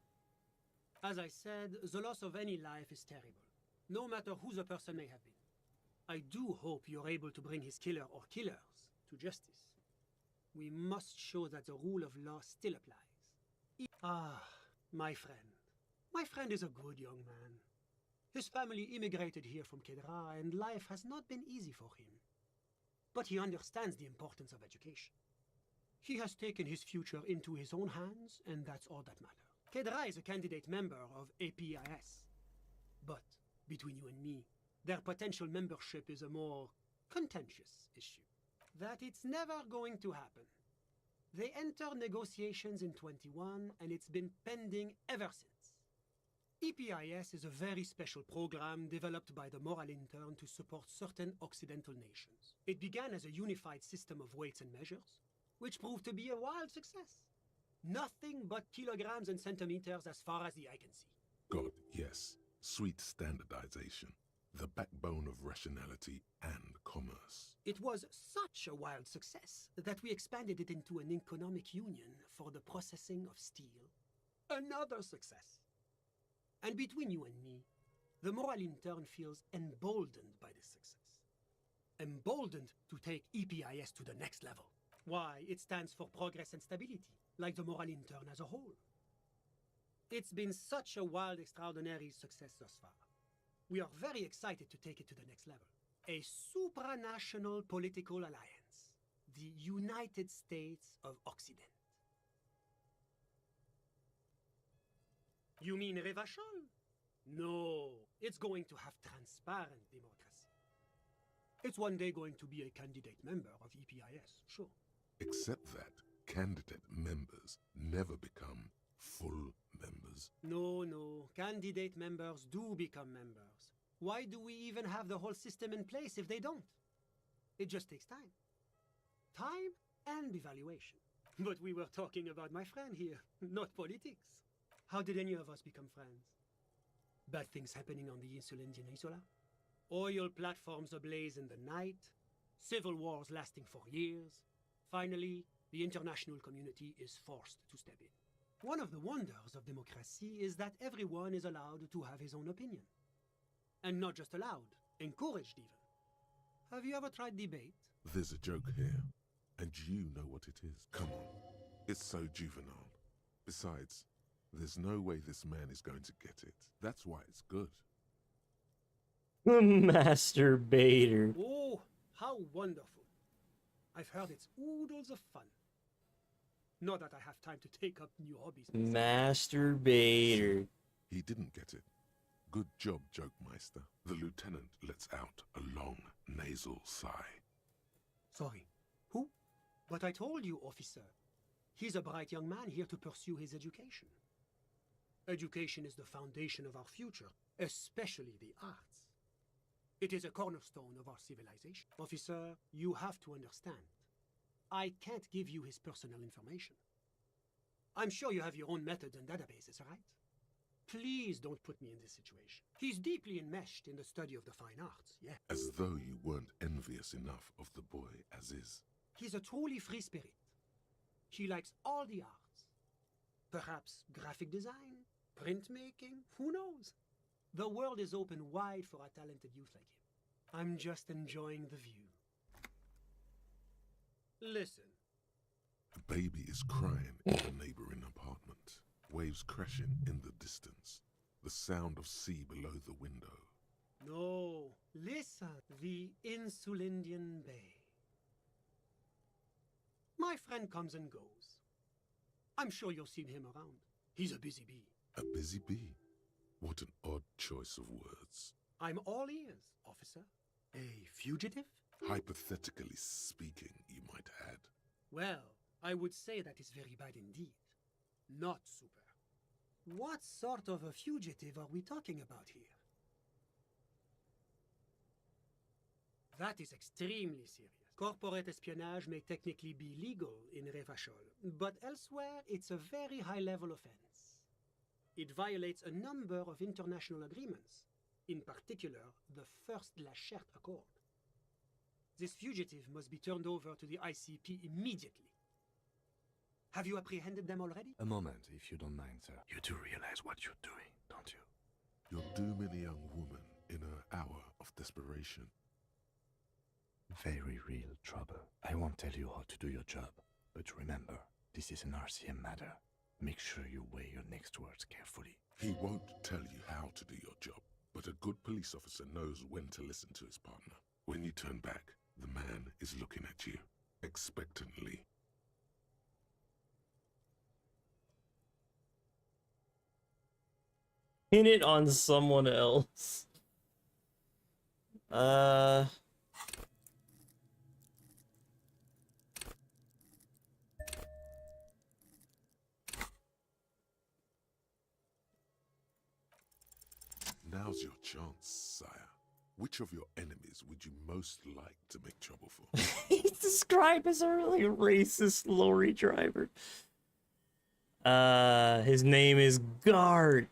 [SPEAKER 10] As I said, the loss of any life is terrible, no matter who the person may have been. I do hope you're able to bring his killer or killers to justice. We must show that the rule of law still applies. My friend. My friend is a good young man. His family immigrated here from Kedra, and life has not been easy for him. But he understands the importance of education. He has taken his future into his own hands, and that's all that matters. Kedra is a candidate member of APIS. But, between you and me, their potential membership is a more contentious issue. That it's never going to happen. They entered negotiations in 21, and it's been pending ever since. EPIS is a very special program developed by the moral intern to support certain Occidental nations. It began as a unified system of weights and measures, which proved to be a wild success. Nothing but kilograms and centimeters as far as the eye can see.
[SPEAKER 3] God, yes. Sweet standardization. The backbone of rationality and commerce.
[SPEAKER 10] It was such a wild success that we expanded it into an economic union for the processing of steel. Another success. And between you and me, the moral intern feels emboldened by this success. Emboldened to take EPIS to the next level. Why, it stands for progress and stability, like the moral intern as a whole. It's been such a wild, extraordinary success thus far. We are very excited to take it to the next level. A supranational political alliance. The United States of Occident. You mean Revachol? No, it's going to have transparent democracy. It's one day going to be a candidate member of EPIS, sure.
[SPEAKER 3] Except that candidate members never become full members.
[SPEAKER 10] No, candidate members do become members. Why do we even have the whole system in place if they don't? It just takes time. Time and evaluation. But we were talking about my friend here, not politics. How did any of us become friends? Bad things happening on the Insulan Peninsula? Oil platforms ablaze in the night? Civil wars lasting for years? Finally, the international community is forced to step in. One of the wonders of democracy is that everyone is allowed to have his own opinion. And not just allowed, encouraged even. Have you ever tried debate?
[SPEAKER 3] There's a joke here, and you know what it is. Come on, it's so juvenile. Besides, there's no way this man is going to get it. That's why it's good.
[SPEAKER 1] Masturbator.
[SPEAKER 10] Oh, how wonderful. I've heard it's oodles of fun. Not that I have time to take up new hobbies.
[SPEAKER 1] Masturbator.
[SPEAKER 3] He didn't get it. Good job, Jokemeister. The lieutenant lets out a long, nasal sigh.
[SPEAKER 10] Sorry. Who? But I told you, officer. He's a bright young man here to pursue his education. Education is the foundation of our future, especially the arts. It is a cornerstone of our civilization. Officer, you have to understand. I can't give you his personal information. I'm sure you have your own methods and databases, right? Please don't put me in this situation. He's deeply enmeshed in the study of the fine arts, yeah.
[SPEAKER 3] As though you weren't envious enough of the boy as is.
[SPEAKER 10] He's a truly free spirit. He likes all the arts. Perhaps graphic design, printmaking, who knows? The world is open wide for a talented youth like him. I'm just enjoying the view. Listen.
[SPEAKER 3] A baby is crying in the neighboring apartment. Waves crashing in the distance. The sound of sea below the window.
[SPEAKER 10] No, listen. The Insulindian Bay. My friend comes and goes. I'm sure you'll see him around. He's a busy bee.
[SPEAKER 3] A busy bee? What an odd choice of words.
[SPEAKER 10] I'm all ears, officer. A fugitive?
[SPEAKER 3] Hypothetically speaking, you might add.
[SPEAKER 10] Well, I would say that is very bad indeed. Not super. What sort of a fugitive are we talking about here? That is extremely serious. Corporate espionage may technically be legal in Revachol, but elsewhere it's a very high-level offense. It violates a number of international agreements, in particular the First La Charte Accord. This fugitive must be turned over to the ICP immediately. Have you apprehended them already?
[SPEAKER 5] A moment, if you don't mind, sir. You do realize what you're doing, don't you?
[SPEAKER 3] You're dooming a young woman in her hour of desperation.
[SPEAKER 5] Very real trouble. I won't tell you how to do your job, but remember, this is an RCM matter. Make sure you weigh your next words carefully.
[SPEAKER 3] He won't tell you how to do your job, but a good police officer knows when to listen to his partner. When you turn back, the man is looking at you, expectantly.
[SPEAKER 1] Pin it on someone else.
[SPEAKER 3] Now's your chance, sire. Which of your enemies would you most like to make trouble for?
[SPEAKER 1] He's described as a really racist lorry driver. His name is Guard.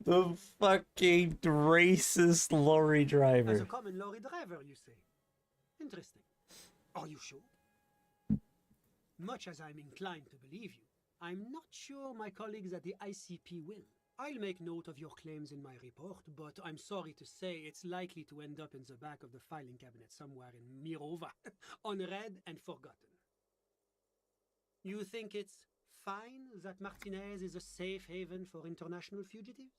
[SPEAKER 1] The fucking racist lorry
[SPEAKER 10] As
[SPEAKER 1] driver.
[SPEAKER 10] a common lorry driver, you say? Interesting. Are you sure? Much as I'm inclined to believe you, I'm not sure my colleagues at the ICP will. I'll make note of your claims in my report, but I'm sorry to say it's likely to end up in the back of the filing cabinet somewhere in Mirova, unread and forgotten. You think it's fine that Martinez is a safe haven for international fugitives?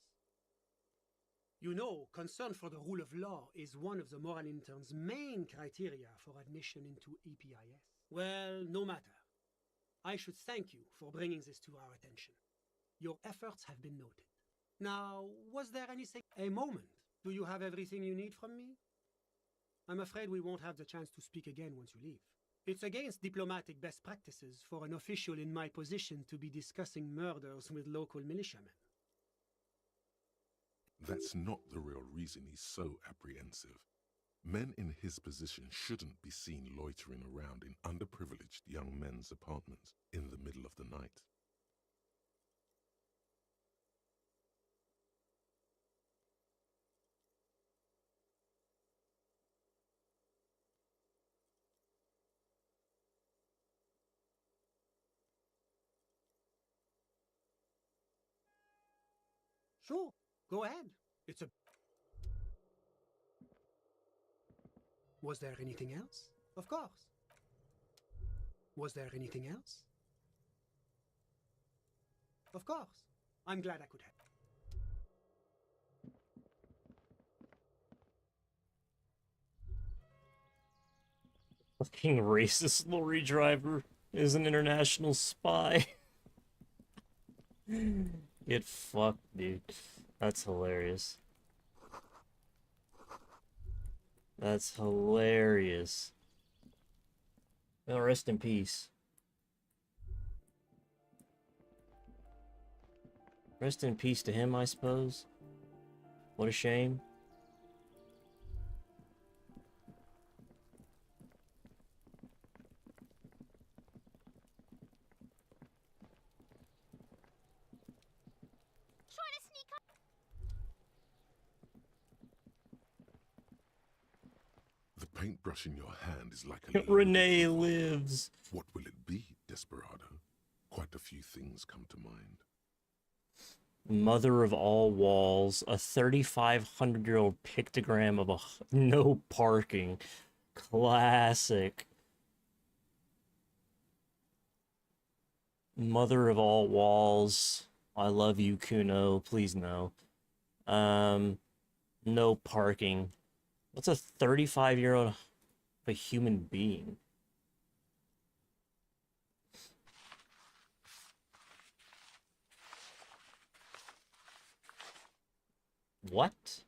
[SPEAKER 10] You know, concern for the rule of law is one of the moral intern's main criteria for admission into EPIS. Well, no matter. I should thank you for bringing this to our attention. Your efforts have been noted. Now, was there anything... A moment. Do you have everything you need from me? I'm afraid we won't have the chance to speak again once you leave. It's against diplomatic best practices for an official in my position to be discussing murders with local militiamen.
[SPEAKER 3] That's not the real reason he's so apprehensive. Men in his position shouldn't be seen loitering around in underprivileged young men's apartments in the middle of the night.
[SPEAKER 10] Sure, go ahead. It's a... Was there anything else? Of course. Was there anything else? Of course. I'm glad I could help.
[SPEAKER 1] Fucking racist lorry driver is an international spy. Get fucked, dude. That's hilarious. That's hilarious. Well, rest in peace. Rest in peace to him, I suppose. What a shame.
[SPEAKER 3] The paintbrush in your hand is like a
[SPEAKER 1] Renee lives.
[SPEAKER 3] What will it be, Desperado? Quite a few things come to mind.
[SPEAKER 1] Mother of all walls, a 3,500-year-old pictogram of no parking. Classic. Mother of all walls. I love you, Kuno. Please no. No parking. What's a 35-year-old a human being? What?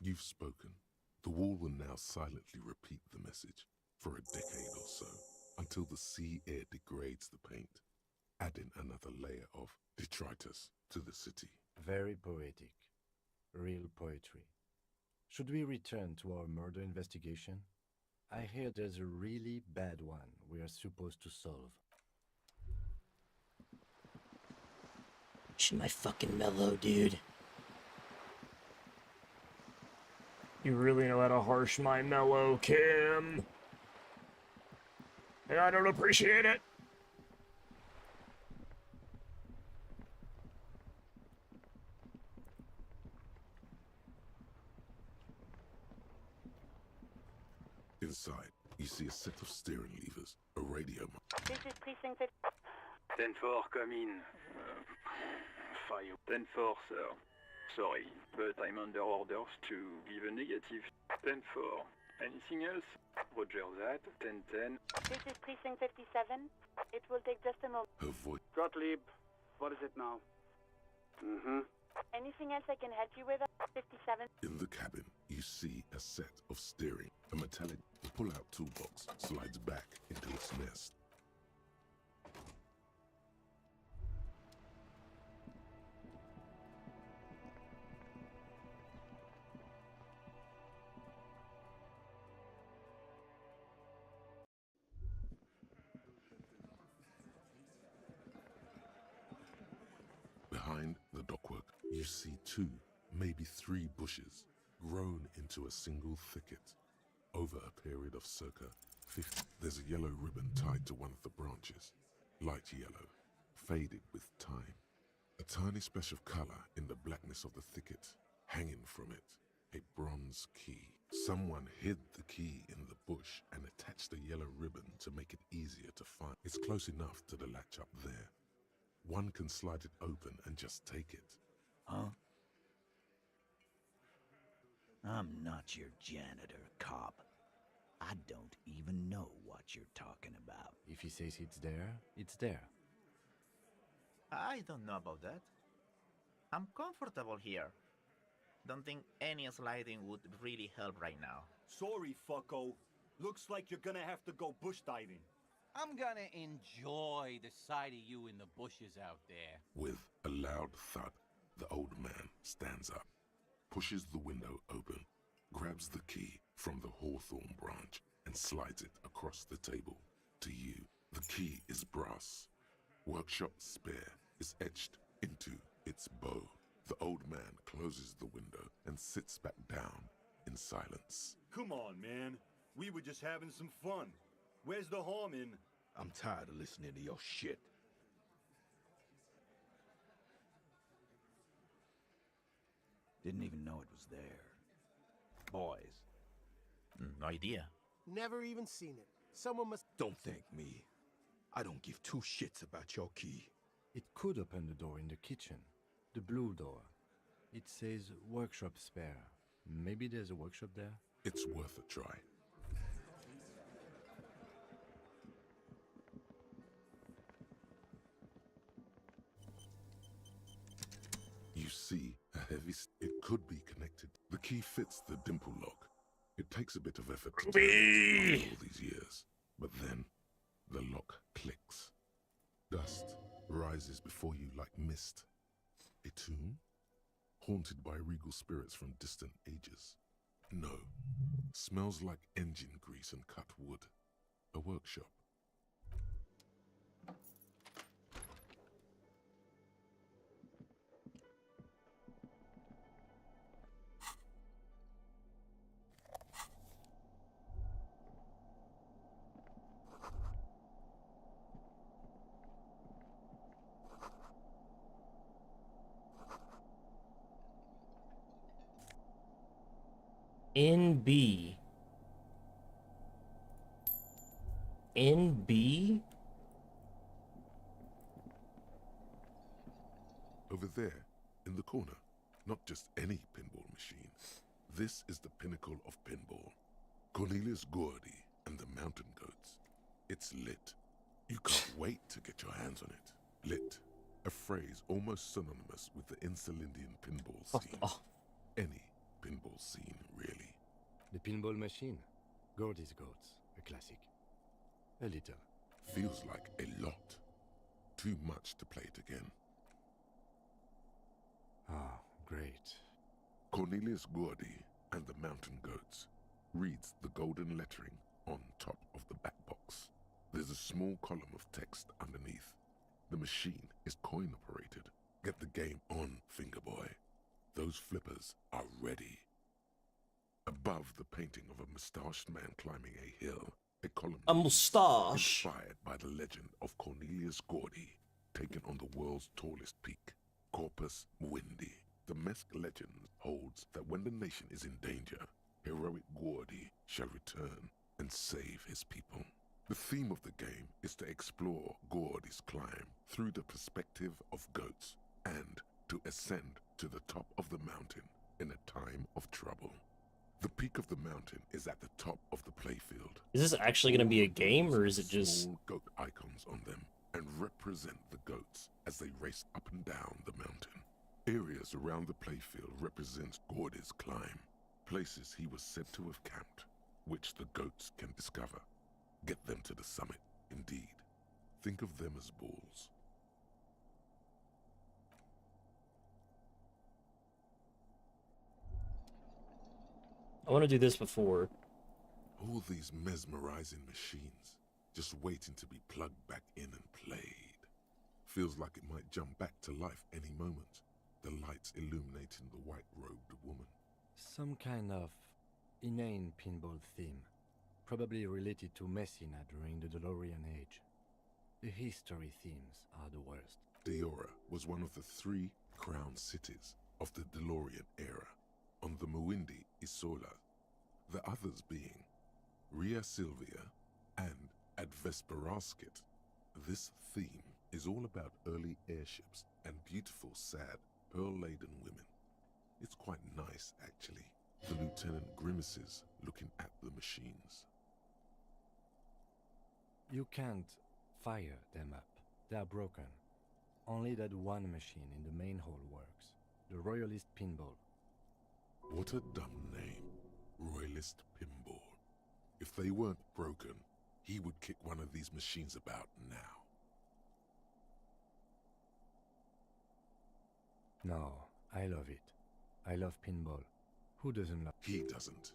[SPEAKER 3] You've spoken. The wall will now silently repeat the message for a decade or so, until the sea air degrades the paint, adding another layer of detritus to the city.
[SPEAKER 5] Very poetic. Real poetry. Should we return to our murder investigation? I hear there's a really bad one we are supposed to solve.
[SPEAKER 1] She's my fucking mellow, dude. You really know how to harsh my mellow, Kim. And I don't appreciate it.
[SPEAKER 3] Inside, you see a set of steering levers, a radio.
[SPEAKER 7] This is precinct 50.
[SPEAKER 8] 10-4, come in. Fire. 10-4, sir. Sorry, but I'm under orders to give a negative. 10-4. Anything else? Roger that. 10-10.
[SPEAKER 7] This is precinct 57. It will take just a moment.
[SPEAKER 3] Her voice.
[SPEAKER 9] Gottlieb, what is it now?
[SPEAKER 7] Anything else I can help you with? 57.
[SPEAKER 3] In the cabin, you see a set of steering. A metallic pull-out toolbox slides back into its nest. Behind the dockwork, you see 2, maybe 3 bushes grown into a single thicket. Over a period of circa 50, there's a yellow ribbon tied to one of the branches. Light yellow, faded with time. A tiny splash of color in the blackness of the thicket. Hanging from it, a bronze key. Someone hid the key in the bush and attached a yellow ribbon to make it easier to find. It's close enough to the latch up there. One can slide it open and just take it.
[SPEAKER 12] Huh? I'm not your janitor, cop. I don't even know what you're talking about.
[SPEAKER 5] If he says it's there, it's there.
[SPEAKER 14] I don't know about that. I'm comfortable here. Don't think any sliding would really help right now.
[SPEAKER 21] Sorry, fucko. Looks like you're gonna have to go bush diving.
[SPEAKER 17] I'm gonna enjoy the sight of you in the bushes out there.
[SPEAKER 3] With a loud thud, the old man stands up, pushes the window open, grabs the key from the hawthorn branch, and slides it across the table to you. The key is brass. Workshop spare is etched into its bow. The old man closes the window and sits back down in silence.
[SPEAKER 21] Come on, man. We were just having some fun. Where's the harm in?
[SPEAKER 6] I'm tired of listening to your shit.
[SPEAKER 12] Didn't even know it was there. Boys.
[SPEAKER 14] No idea.
[SPEAKER 9] Never even seen it. Someone must.
[SPEAKER 6] Don't thank me. I don't give 2 shits about your key.
[SPEAKER 5] It could open the door in the kitchen. The blue door. It says workshop spare. Maybe there's a workshop there?
[SPEAKER 3] It's worth a try. You see a heavy... It could be connected. The key fits the dimple lock. It takes a bit of effort to turn it after all these years. But then, the lock clicks. Dust rises before you like mist. A tomb? Haunted by regal spirits from distant ages. No. Smells like engine grease and cut wood. A workshop.
[SPEAKER 1] NB. NB?
[SPEAKER 3] Over there, in the corner, not just any pinball machine. This is the pinnacle of pinball. Cornelius Gordy and the Mountain Goats. It's lit. You can't wait to get your hands on it. Lit. A phrase almost synonymous with the Insulindian pinball scene. Any pinball scene, really.
[SPEAKER 5] The pinball machine. Gordy's Goats. A classic. A little.
[SPEAKER 3] Feels like a lot. Too much to play it again.
[SPEAKER 5] Ah, great.
[SPEAKER 3] Cornelius Gordy and the Mountain Goats reads the golden lettering on top of the back box. There's a small column of text underneath. The machine is coin operated. Get the game on, Fingerboy. Those flippers are ready. Above the painting of a mustached man climbing a hill, a column
[SPEAKER 1] A mustache.
[SPEAKER 3] inspired by the legend of Cornelius Gordy, taken on the world's tallest peak, Corpus Muindi. The Mesk legend holds that when the nation is in danger, heroic Gordy shall return and save his people. The theme of the game is to explore Gordy's climb through the perspective of goats and to ascend to the top of the mountain in a time of trouble. The peak of the mountain is at the top of the playfield.
[SPEAKER 1] Is this actually going to be a game, or is it just...
[SPEAKER 3] Small goat icons on them and represent the goats as they race up and down the mountain. Areas around the playfield represent Gordy's climb, places he was said to have camped, which the goats can discover. Get them to the summit, indeed. Think of them as bulls.
[SPEAKER 1] I want to do this before.
[SPEAKER 3] All these mesmerizing machines, just waiting to be plugged back in and played. Feels like it might jump back to life any moment, the lights illuminating the white-robed woman.
[SPEAKER 5] Some kind of inane pinball theme, probably related to Messina during the DeLorean age. The history themes are the worst.
[SPEAKER 3] Deora was one of the 3 crown cities of the DeLorean era, on the Muindi Isola, the others being Ria Silvia and Advesperasket. This theme is all about early airships and beautiful, sad, pearl-laden women. It's quite nice, actually. The lieutenant grimaces looking at the machines.
[SPEAKER 5] You can't fire them up. They are broken. Only that one machine in the main hall works. The Royalist Pinball.
[SPEAKER 3] What a dumb name. Royalist Pinball. If they weren't broken, he would kick one of these machines about now.
[SPEAKER 5] No, I love it. I love pinball. Who doesn't love?
[SPEAKER 3] He doesn't.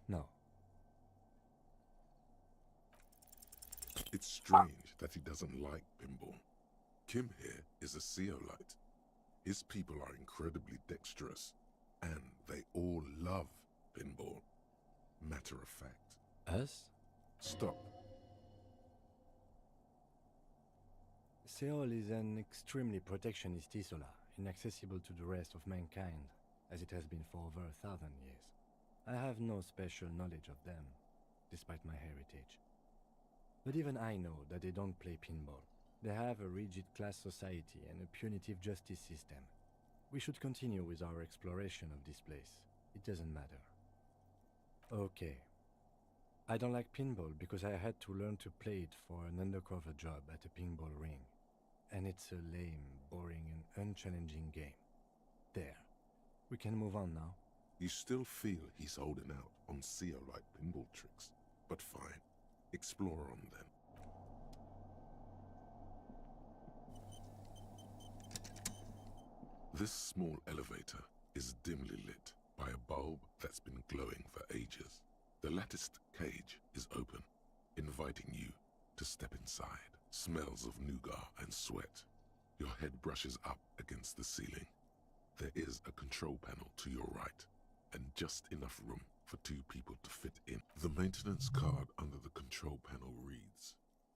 [SPEAKER 5] No.
[SPEAKER 3] It's strange that he doesn't like pinball. Kim here is a Zeolite. His people are incredibly dexterous, and they all love pinball. Matter of fact.
[SPEAKER 5] Us?
[SPEAKER 3] Stop.
[SPEAKER 5] Seoul is an extremely protectionist isola, inaccessible to the rest of mankind, as it has been for over 1,000 years. I have no special knowledge of them, despite my heritage. But even I know that they don't play pinball. They have a rigid class society and a punitive justice system. We should continue with our exploration of this place. It doesn't matter. Okay. I don't like pinball because I had to learn to play it for an undercover job at a pinball ring. And it's a lame, boring, and unchallenging game. There. We can move on now.
[SPEAKER 3] You still feel he's holding out on Zeolite pinball tricks, but fine. Explore on then. This small elevator is dimly lit by a bulb that's been glowing for ages. The latticed cage is open, inviting you to step inside. Smells of nougat and sweat. Your head brushes up against the ceiling. There is a control panel to your right, and just enough room for 2 people to fit in. The maintenance card under the control panel reads,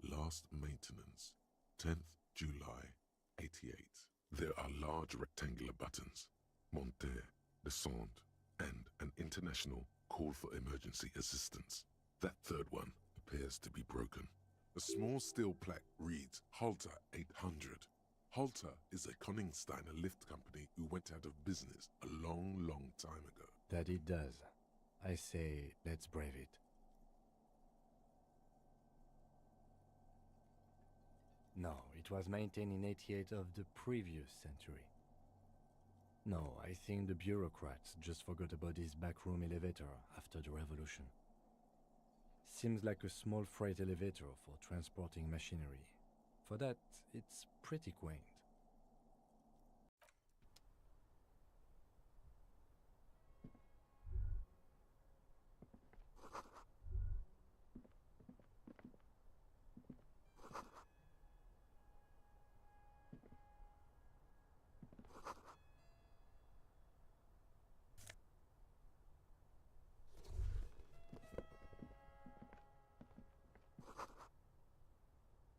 [SPEAKER 3] Last maintenance, 10th July, 88. There are large rectangular buttons, monter, descend, and an international call for emergency assistance. That third one appears to be broken. A small steel plaque reads Halter 800. Halter is a Koningsteiner lift company who went out of business a long time ago.
[SPEAKER 5] That it does. I say, let's brave it. No, it was maintained in 88 of the previous century. No, I think the bureaucrats just forgot about this backroom elevator after the revolution. Seems like a small freight elevator for transporting machinery. For that, it's pretty quaint.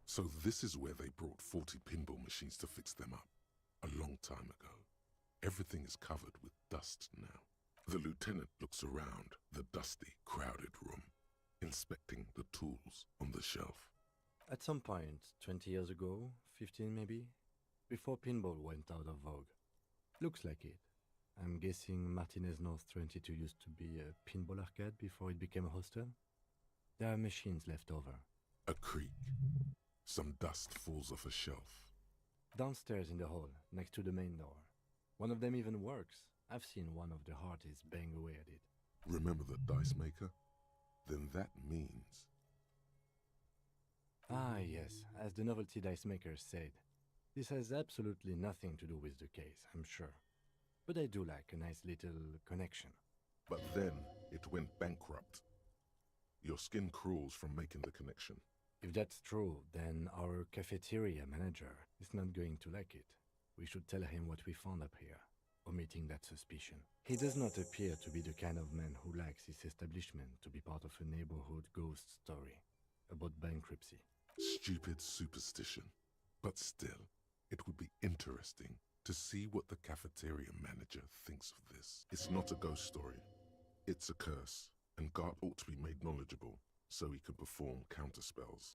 [SPEAKER 3] So this is where they brought 40 pinball machines to fix them up, a long time ago. Everything is covered with dust now. The lieutenant looks around the dusty, crowded room, inspecting the tools on the shelf.
[SPEAKER 5] At some point, 20 years ago, 15 maybe, before pinball went out of vogue. Looks like it. I'm guessing Martinez North 22 used to be a pinball arcade before it became a hostel. There are machines left over.
[SPEAKER 3] A creak. Some dust falls off a shelf.
[SPEAKER 5] Downstairs in the hall, next to the main door. One of them even works. I've seen one of the hearties bang away at it.
[SPEAKER 3] Remember the dice maker? Then that means...
[SPEAKER 5] Ah, yes, as the novelty dice maker said. This has absolutely nothing to do with the case, I'm sure. But I do like a nice little connection.
[SPEAKER 3] But then it went bankrupt. Your skin crawls from making the connection.
[SPEAKER 5] If that's true, then our cafeteria manager is not going to like it. We should tell him what we found up here, omitting that suspicion. He does not appear to be the kind of man who likes his establishment to be part of a neighborhood ghost story about bankruptcy.
[SPEAKER 3] Stupid superstition. But still, it would be interesting to see what the cafeteria manager thinks of this. It's not a ghost story. It's a curse, and Gart ought to be made knowledgeable so he can perform counterspells.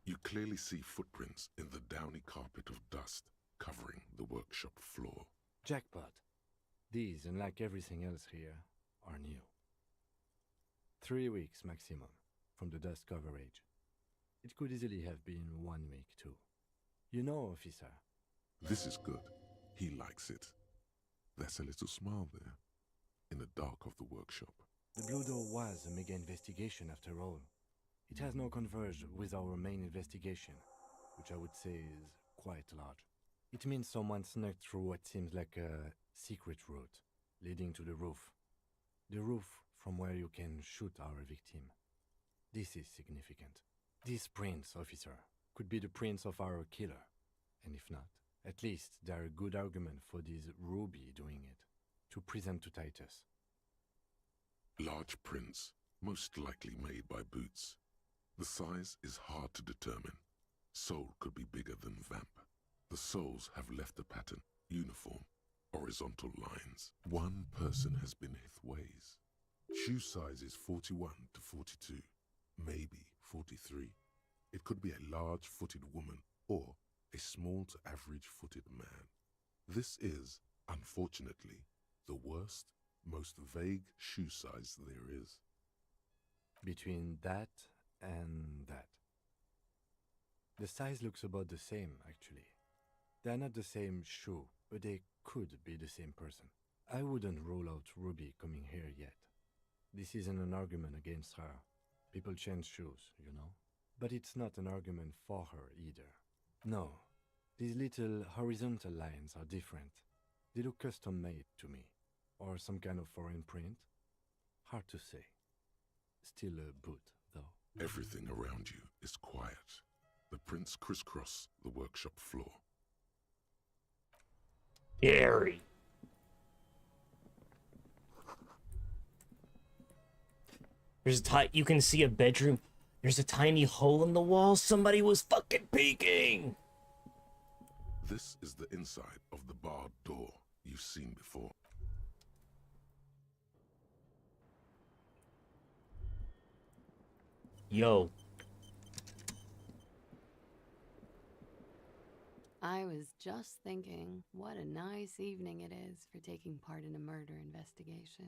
[SPEAKER 3] You clearly see footprints in the downy carpet of dust covering the workshop floor.
[SPEAKER 5] Jackpot. These, unlike everything else here, are new. 3 weeks maximum from the dust coverage. It could easily have been 1 week too. You know, officer.
[SPEAKER 3] This is good. He likes it. There's a little smile there, in the dark of the workshop.
[SPEAKER 5] The Blue Door was a mega investigation after all. It has now converged with our main investigation, which I would say is quite large. It means someone snuck through what seems like a secret route leading to the roof. The roof from where you can shoot our victim. This is significant. This prints, officer, could be the prints of our killer. And if not, at least there are a good argument for this Ruby doing it, to present to Titus.
[SPEAKER 3] Large prints, most likely made by Boots. The size is hard to determine. Sole could be bigger than Vamp. The soles have left a pattern, uniform, horizontal lines. One person has been ways. Shoe size is 41 to 42, maybe 43. It could be a large-footed woman or a small to average-footed man. This is, unfortunately, the worst, most vague shoe size there is.
[SPEAKER 5] Between that and that. The size looks about the same, actually. They're not the same shoe, but they could be the same person. I wouldn't rule out Ruby coming here yet. This isn't an argument against her. People change shoes, you know? But it's not an argument for her either. No, these little horizontal lines are different. They look custom-made to me. Or some kind of foreign print. Hard to say. Still a boot, though.
[SPEAKER 3] Everything around you is quiet. The prints crisscross the workshop floor.
[SPEAKER 1] Gary. There's you can see a bedroom. There's a tiny hole in the wall. Somebody was fucking peeking.
[SPEAKER 3] This is the inside of the barred door you've seen before.
[SPEAKER 1] Yo.
[SPEAKER 2] I was just thinking, what a nice evening it is for taking part in a murder investigation.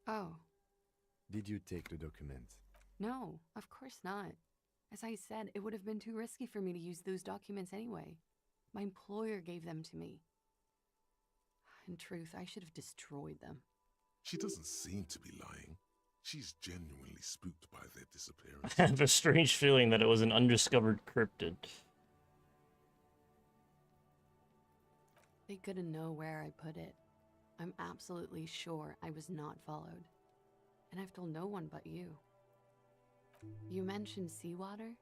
[SPEAKER 2] Oh,
[SPEAKER 5] Did you take the documents?
[SPEAKER 2] no, of course not. As I said, it would have been too risky for me to use those documents anyway. My employer gave them to me. In truth, I should have destroyed them.
[SPEAKER 3] She doesn't seem to be lying. She's genuinely spooked by their disappearance.
[SPEAKER 1] I have a strange feeling that it was an undiscovered cryptid.
[SPEAKER 2] They couldn't know where I put it. I'm absolutely sure I was not followed. And I've told no one but you. You mentioned seawater?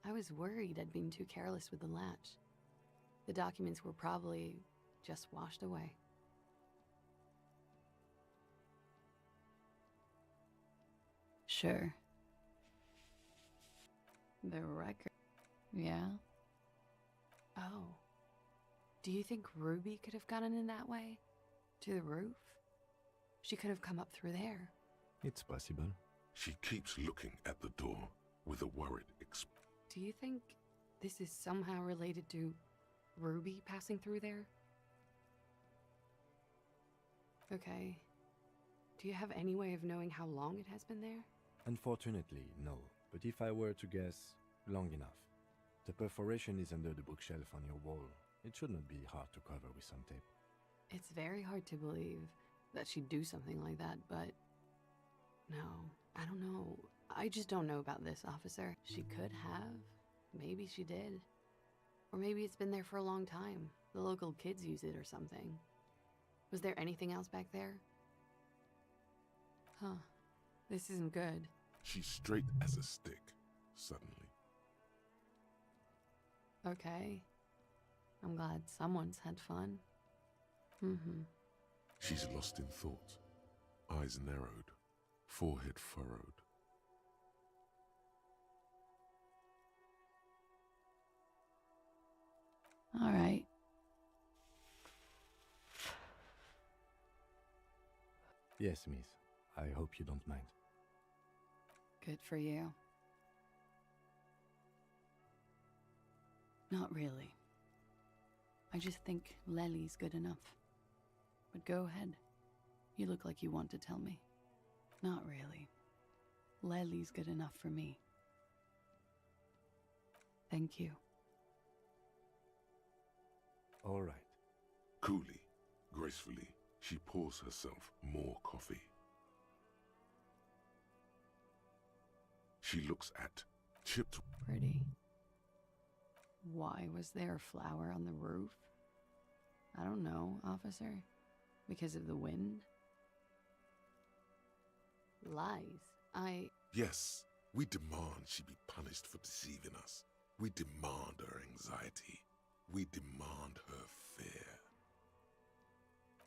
[SPEAKER 2] I was worried I'd been too careless with the latch. The documents were probably just washed away. Sure. The record. Yeah? Oh. Do you think Ruby could have gotten in that way? To the roof? She could have come up through there.
[SPEAKER 5] It's possible.
[SPEAKER 3] She keeps looking at the door with a worried expression.
[SPEAKER 2] Do you think this is somehow related to Ruby passing through there? Okay. Do you have any way of knowing how long it has been there?
[SPEAKER 5] Unfortunately, no. But if I were to guess, long enough. The perforation is under the bookshelf on your wall. It should not be hard to cover with some tape.
[SPEAKER 2] It's very hard to believe that she'd do something like that, but... No, I don't know. I just don't know about this, officer. She could have. Maybe she did. Or maybe it's been there for a long time. The local kids use it or something. Was there anything else back there? Huh. This isn't good.
[SPEAKER 3] She's straight as a stick, suddenly.
[SPEAKER 2] Okay. I'm glad someone's had fun.
[SPEAKER 3] She's lost in thought. Eyes narrowed. Forehead furrowed.
[SPEAKER 2] All right.
[SPEAKER 5] Yes, miss. I hope you don't mind.
[SPEAKER 2] Good for you. Not really. I just think Lely's good enough. But go ahead. You look like you want to tell me. Not really. Lely's good enough for me. Thank you.
[SPEAKER 5] All right.
[SPEAKER 3] Coolly, gracefully, she pours herself more coffee. She looks at chipped...
[SPEAKER 2] Pretty. Why was there a flower on the roof? I don't know, officer. Because of the wind? Lies.
[SPEAKER 3] Yes, we demand she be punished for deceiving us. We demand her anxiety. We demand her fear.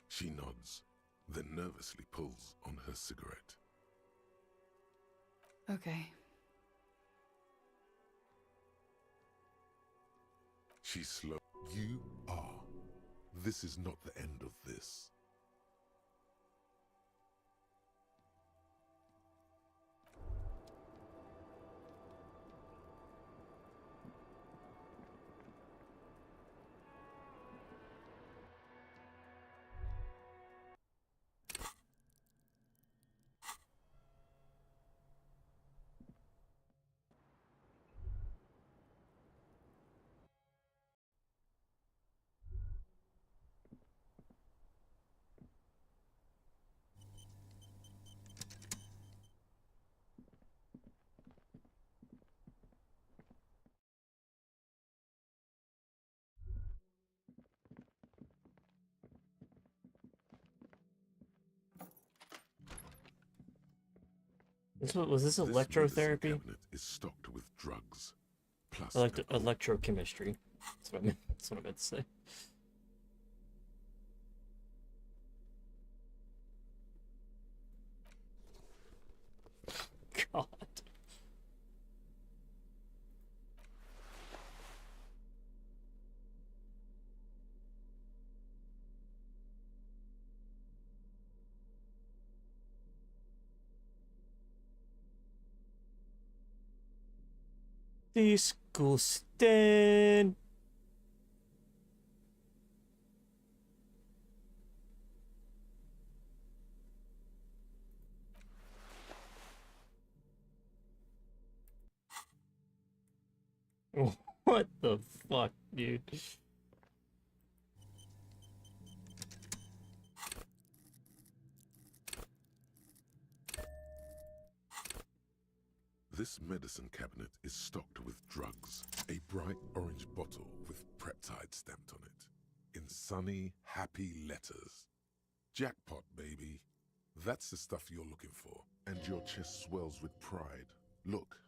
[SPEAKER 3] She nods, then nervously pulls on her cigarette.
[SPEAKER 2] Okay.
[SPEAKER 3] She's slow. You are. This is not the end of this.
[SPEAKER 1] Was this electrotherapy?
[SPEAKER 3] Cabinet is stocked with drugs. Plus
[SPEAKER 1] electrochemistry. That's what I meant. That's what I meant to say. God. Disgusting. What the fuck, dude?
[SPEAKER 3] This medicine cabinet is stocked with drugs. A bright orange bottle with peptide stamped on it. In sunny, happy letters. Jackpot, baby. That's the stuff you're looking for. And your chest swells with pride. Look,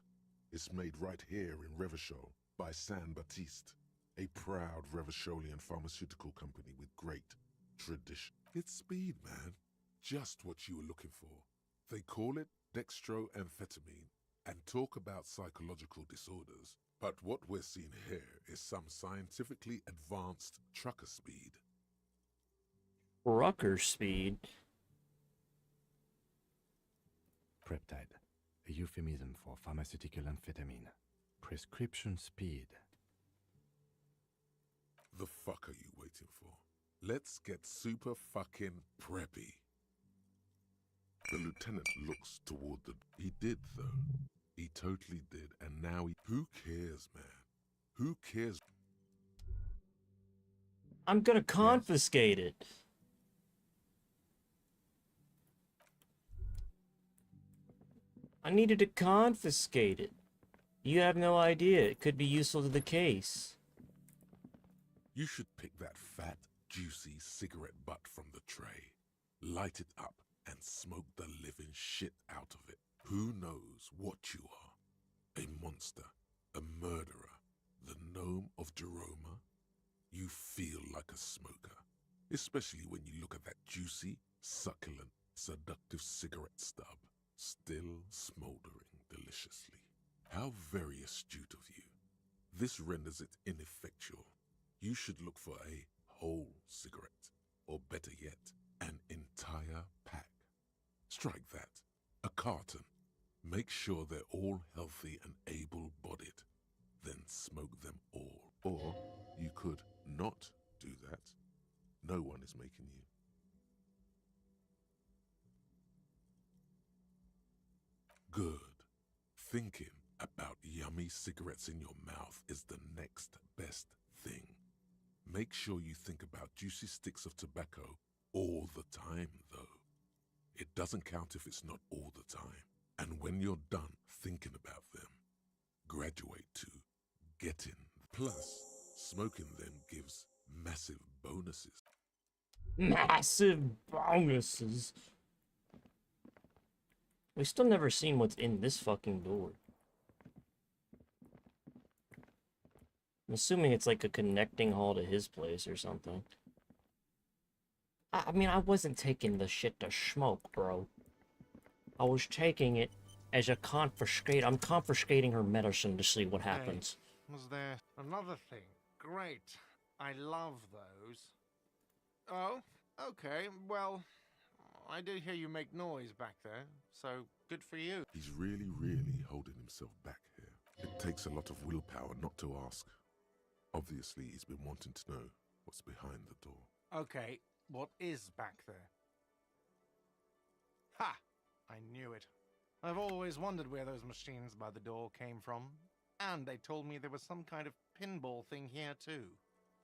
[SPEAKER 3] it's made right here in Revachol by San Baptiste. A proud Revacholian pharmaceutical company with great tradition. It's speed, man. Just what you were looking for. They call it dextroamphetamine and talk about psychological disorders. But what we're seeing here is some scientifically advanced trucker speed.
[SPEAKER 1] Trucker speed?
[SPEAKER 5] Peptide, a euphemism for pharmaceutical amphetamine. Prescription speed.
[SPEAKER 3] The fuck are you waiting for? Let's get super fucking preppy. The lieutenant looks toward the... He did, though. He totally did, and now he... Who cares, man? Who cares?
[SPEAKER 1] I'm gonna confiscate it. I needed to confiscate it. You have no idea. It could be useful to the case.
[SPEAKER 3] You should pick that fat, juicy cigarette butt from the tray, light it up, and smoke the living shit out of it. Who knows what you are? A monster, a murderer, the gnome of Jeroma? You feel like a smoker, especially when you look at that juicy, succulent, seductive cigarette stub, still smoldering deliciously. How very astute of you. This renders it ineffectual. You should look for a whole cigarette, or better yet, an entire pack. Strike that. A carton. Make sure they're all healthy and able-bodied. Then smoke them all. Or you could not do that. No one is making you. Good. Thinking about yummy cigarettes in your mouth is the next best thing. Make sure you think about juicy sticks of tobacco all the time, though. It doesn't count if it's not all the time. And when you're done thinking about them, graduate to getting. Plus, smoking them gives massive bonuses.
[SPEAKER 1] Massive bonuses. We still never seen what's in this fucking door. I'm assuming it's like a connecting hall to his place or something. I mean, I wasn't taking the shit to smoke, bro. I was taking it as a confiscate. I'm confiscating her medicine to see what happens.
[SPEAKER 11] Hey, was there another thing? Great. I love those. Oh, okay. Well, I did hear you make noise back there, so good for you.
[SPEAKER 3] He's really, really holding himself back here. It takes a lot of willpower not to ask. Obviously, he's been wanting to know what's behind the door.
[SPEAKER 11] Okay, what is back there? Ha! I knew it. I've always wondered where those machines by the door came from. And they told me there was some kind of pinball thing here too.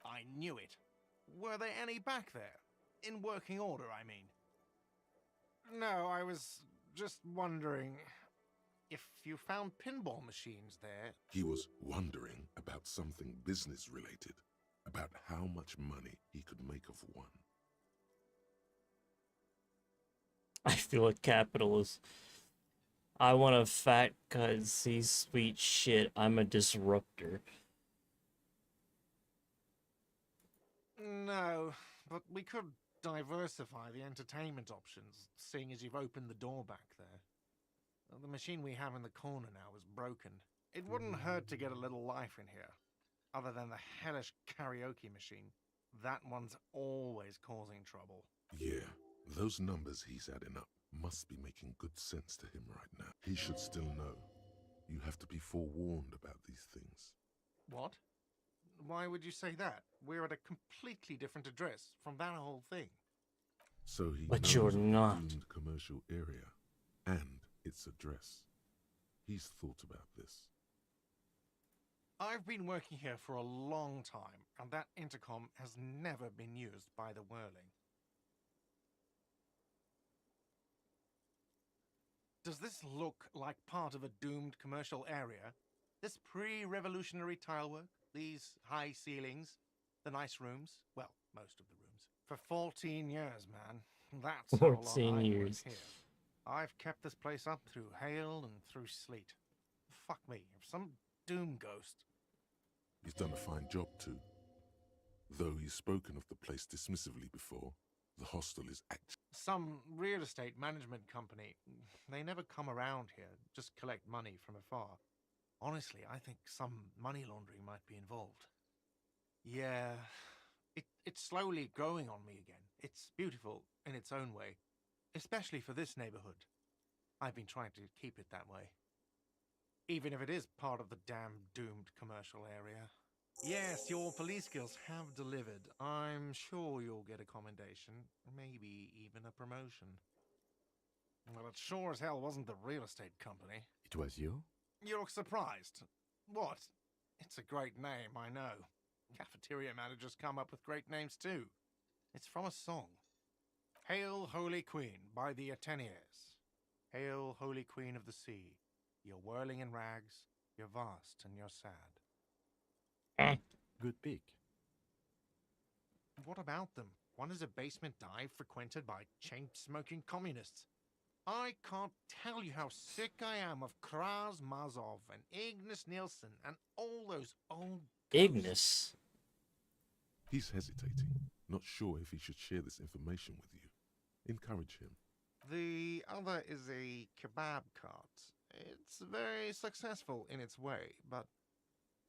[SPEAKER 11] I knew it. Were there any back there? In working order, I mean. No, I was just wondering if you found pinball machines there.
[SPEAKER 3] He was wondering about something business related, about how much money he could make of one.
[SPEAKER 1] I feel a capitalist. I want a fat cuz he's sweet shit. I'm a disruptor.
[SPEAKER 11] No, but we could diversify the entertainment options, seeing as you've opened the door back there. The machine we have in the corner now is broken. It wouldn't hurt to get a little life in here. Other than the hellish karaoke machine. That one's always causing trouble.
[SPEAKER 3] Yeah, those numbers he's adding up must be making good sense to him right now. He should still know. You have to be forewarned about these things.
[SPEAKER 11] What? Why would you say that? We're at a completely different address from that whole thing.
[SPEAKER 3] So he
[SPEAKER 1] But
[SPEAKER 3] knows
[SPEAKER 1] you're
[SPEAKER 3] of the
[SPEAKER 1] not.
[SPEAKER 3] doomed commercial area and its address. He's thought about this.
[SPEAKER 11] I've been working here for a long time, and that intercom has never been used by the Whirling. Does this look like part of a doomed commercial area? This pre-revolutionary tilework? These high ceilings? The nice rooms? Well, most of the rooms. For 14 years, man. That's how long
[SPEAKER 1] 14
[SPEAKER 11] I've
[SPEAKER 1] years.
[SPEAKER 11] worked here. I've kept this place up through hail and through sleet. Fuck me, if some doom ghost...
[SPEAKER 3] He's done a fine job too. Though he's spoken of the place dismissively before, the hostel is actually...
[SPEAKER 11] Some real estate management company. They never come around here, just collect money from afar. Honestly, I think some money laundering might be involved. Yeah, it's slowly growing on me again. It's beautiful in its own way, especially for this neighborhood. I've been trying to keep it that way. Even if it is part of the damn doomed commercial area. Yes, your police skills have delivered. I'm sure you'll get a commendation, maybe even a promotion. Well, it sure as hell wasn't the real estate company.
[SPEAKER 5] It was you?
[SPEAKER 11] You look surprised. What? It's a great name, I know. Cafeteria managers come up with great names too. It's from a song. Hail, Holy Queen, by the Ateniers. Hail, Holy Queen of the Sea. You're whirling in rags, you're vast and you're sad.
[SPEAKER 5] Good pick.
[SPEAKER 11] What about them? One is a basement dive frequented by chain-smoking communists. I can't tell you how sick I am of Kraz Mazov and Ignis Nielsen and all those old...
[SPEAKER 1] Ignis?
[SPEAKER 3] He's hesitating, not sure if he should share this information with you. Encourage him.
[SPEAKER 11] The other is a kebab cart. It's very successful in its way, but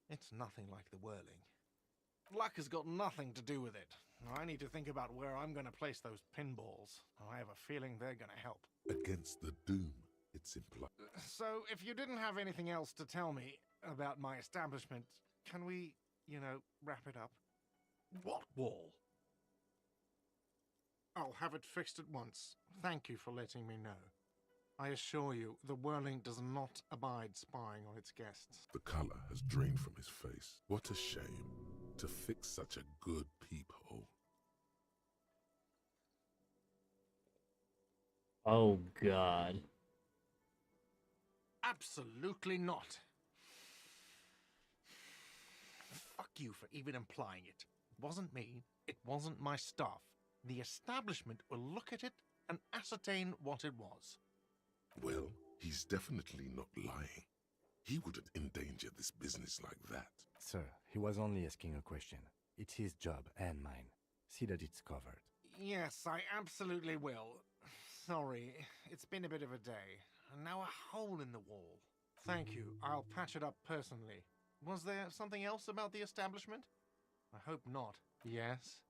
[SPEAKER 11] it's nothing like the Whirling. Luck has got nothing to do with it. I need to think about where I'm going to place those pinballs. I have a feeling they're going to help.
[SPEAKER 3] Against the doom, it's implied.
[SPEAKER 11] So, if you didn't have anything else to tell me about my establishment, can we, wrap it up? What wall? I'll have it fixed at once. Thank you for letting me know. I assure you, the Whirling does not abide spying on its guests.
[SPEAKER 3] The colour has drained from his face. What a shame to fix such a good peephole.
[SPEAKER 1] Oh, God.
[SPEAKER 11] Absolutely not. Fuck you for even implying it. It wasn't me. It wasn't my staff. The establishment will look at it and ascertain what it was.
[SPEAKER 3] Well, he's definitely not lying. He wouldn't endanger this business like that.
[SPEAKER 5] Sir, he was only asking a question. It's his job and mine. See that it's covered.
[SPEAKER 11] Yes, I absolutely will. Sorry, it's been a bit of a day. And now a hole in the wall. Thank you. I'll patch it up personally. Was there something else about the establishment? I hope not. Yes?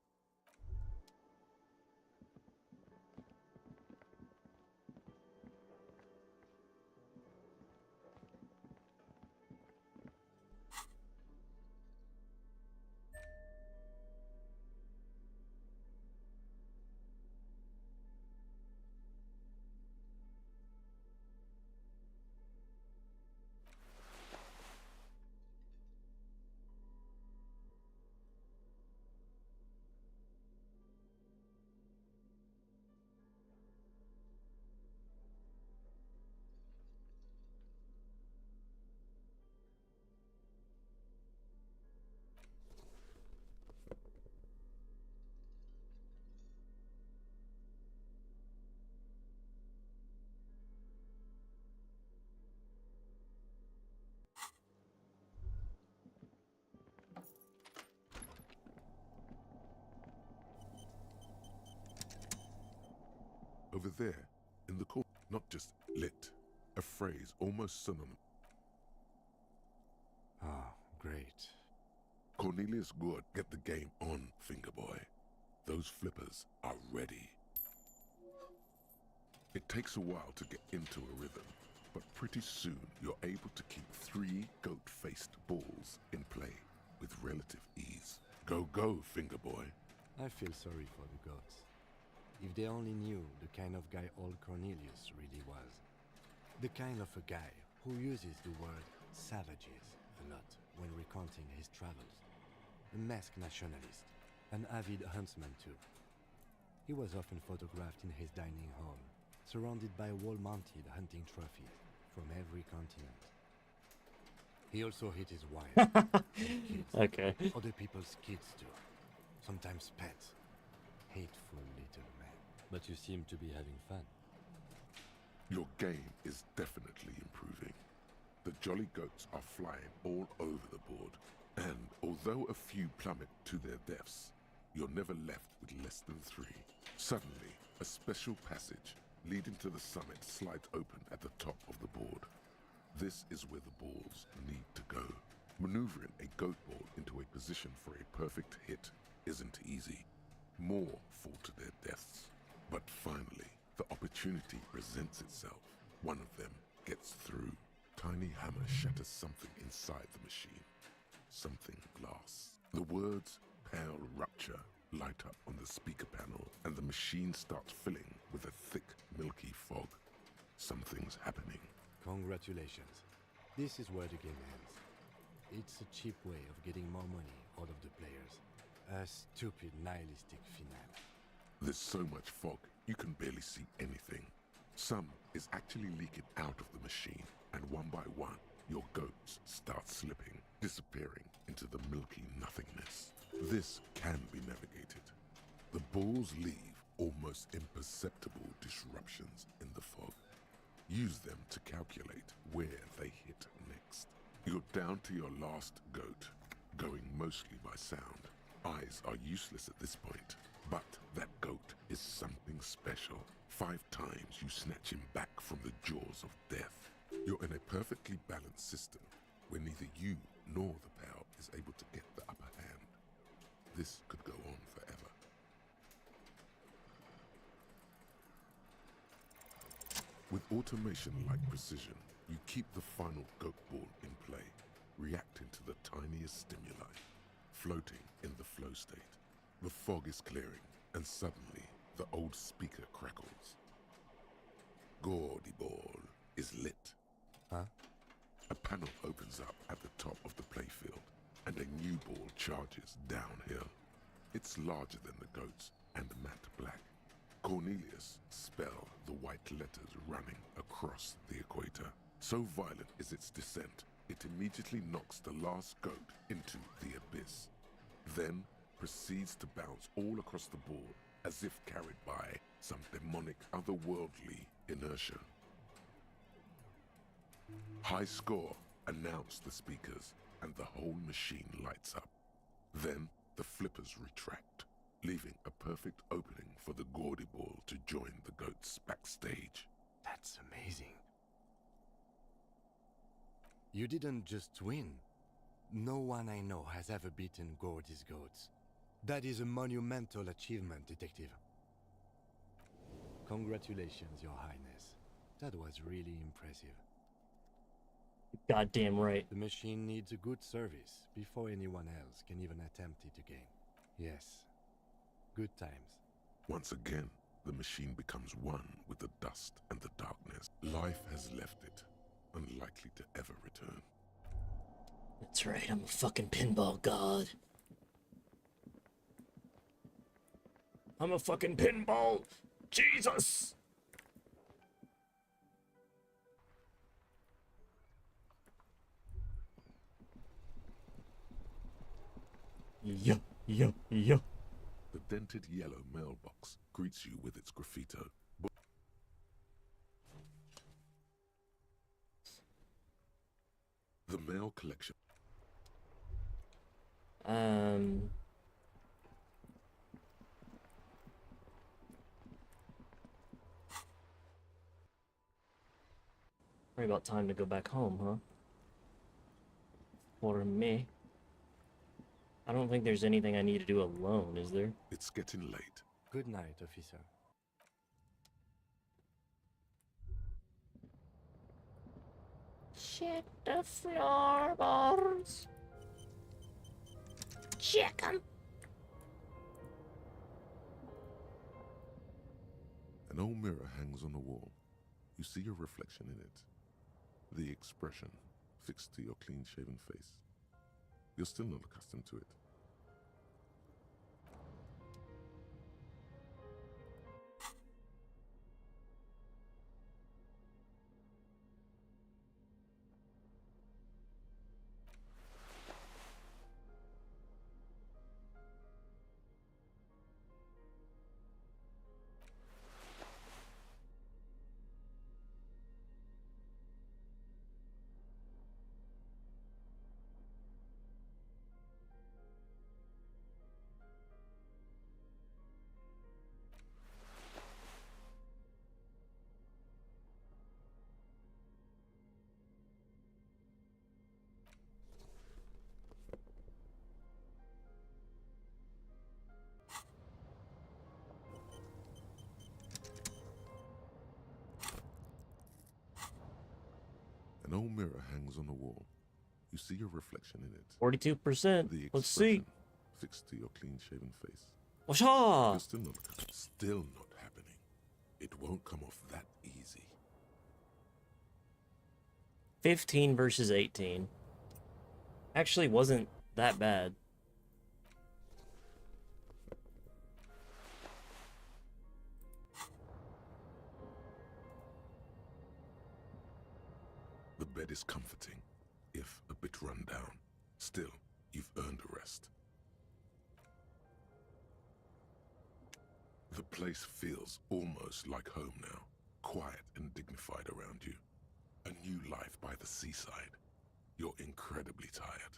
[SPEAKER 3] Over there, in the corner, not just lit, a phrase almost synonymous.
[SPEAKER 5] Ah, great.
[SPEAKER 3] Cornelius Good, get the game on, Fingerboy. Those flippers are ready. It takes a while to get into a rhythm, but pretty soon you're able to keep 3 goat-faced balls in play with relative ease. Go, go, finger boy.
[SPEAKER 5] I feel sorry for the goats. If they only knew the kind of guy old Cornelius really was. The kind of a guy who uses the word savages a lot when recounting his travels. A masked nationalist, an avid huntsman too. He was often photographed in his dining hall, surrounded by wall-mounted hunting trophies from every continent. He also hit his wife, and kids,
[SPEAKER 1] Okay.
[SPEAKER 5] other people's kids too, sometimes pets. Hateful little man. But you seem to be having fun.
[SPEAKER 3] Your game is definitely improving. The jolly goats are flying all over the board, and although a few plummet to their deaths, you're never left with less than 3. Suddenly, a special passage leading to the summit slides open at the top of the board. This is where the balls need to go. Maneuvering a goat ball into a position for a perfect hit isn't easy. More fall to their deaths. But finally, the opportunity presents itself. One of them gets through. Tiny hammer shatters something inside the machine. Something glass. The words "Pale Rupture" light up on the speaker panel, and the machine starts filling with a thick, milky fog. Something's happening.
[SPEAKER 5] Congratulations. This is where the game ends. It's a cheap way of getting more money out of the players. A stupid, nihilistic finale.
[SPEAKER 3] There's so much fog, you can barely see anything. Some is actually leaking out of the machine, and one by one, your goats start slipping, disappearing into the milky nothingness. This can be navigated. The balls leave almost imperceptible disruptions in the fog. Use them to calculate where they hit next. You're down to your last goat, going mostly by sound. Eyes are useless at this point, but that goat is something special. 5 times you snatch him back from the jaws of death. You're in a perfectly balanced system where neither you nor the pal is able to get the upper hand. This could go on forever. With automation-like precision, you keep the final goat ball in play, reacting to the tiniest stimuli, floating in the flow state. The fog is clearing, and suddenly, the old speaker crackles. Gordy ball is lit.
[SPEAKER 5] Huh?
[SPEAKER 3] A panel opens up at the top of the playfield, and a new ball charges downhill. It's larger than the goats and matte black. Cornelius spell the white letters running across the equator. So violent is its descent, it immediately knocks the last goat into the abyss. Then proceeds to bounce all across the board as if carried by some demonic otherworldly inertia. High score, announce the speakers, and the whole machine lights up. Then the flippers retract, leaving a perfect opening for the Gordy ball to join the goats backstage.
[SPEAKER 5] That's amazing. You didn't just win. No one I know has ever beaten Gordy's goats. That is a monumental achievement, Detective. Congratulations, Your Highness. That was really impressive.
[SPEAKER 1] Goddamn right.
[SPEAKER 5] The machine needs a good service before anyone else can even attempt it again. Yes. Good times.
[SPEAKER 3] Once again, the machine becomes one with the dust and the darkness. Life has left it, unlikely to ever return.
[SPEAKER 1] That's right, I'm a fucking pinball god. I'm a fucking pinball Jesus! Yeah.
[SPEAKER 3] The dented yellow mailbox greets you with its graffito. The mail collection.
[SPEAKER 1] Probably about time to go back home, huh? For me. I don't think there's anything I need to do alone, is there?
[SPEAKER 3] It's getting late.
[SPEAKER 5] Good night, officer.
[SPEAKER 1] Check the floorboards. Check them.
[SPEAKER 3] An old mirror hangs on the wall. You see your reflection in it. The expression fixed to your clean-shaven face. You're still not accustomed to it. An old mirror hangs on the wall. You see your reflection in it.
[SPEAKER 1] 42%.
[SPEAKER 3] The
[SPEAKER 1] Let's see.
[SPEAKER 3] fixed to your clean-shaven face.
[SPEAKER 1] Washa!
[SPEAKER 3] You're still not happening. It won't come off that easy.
[SPEAKER 1] 15 versus 18. Actually wasn't that bad.
[SPEAKER 3] The bed is comforting, if a bit run down. Still, you've earned a rest. The place feels almost like home now, quiet and dignified around you. A new life by the seaside. You're incredibly tired.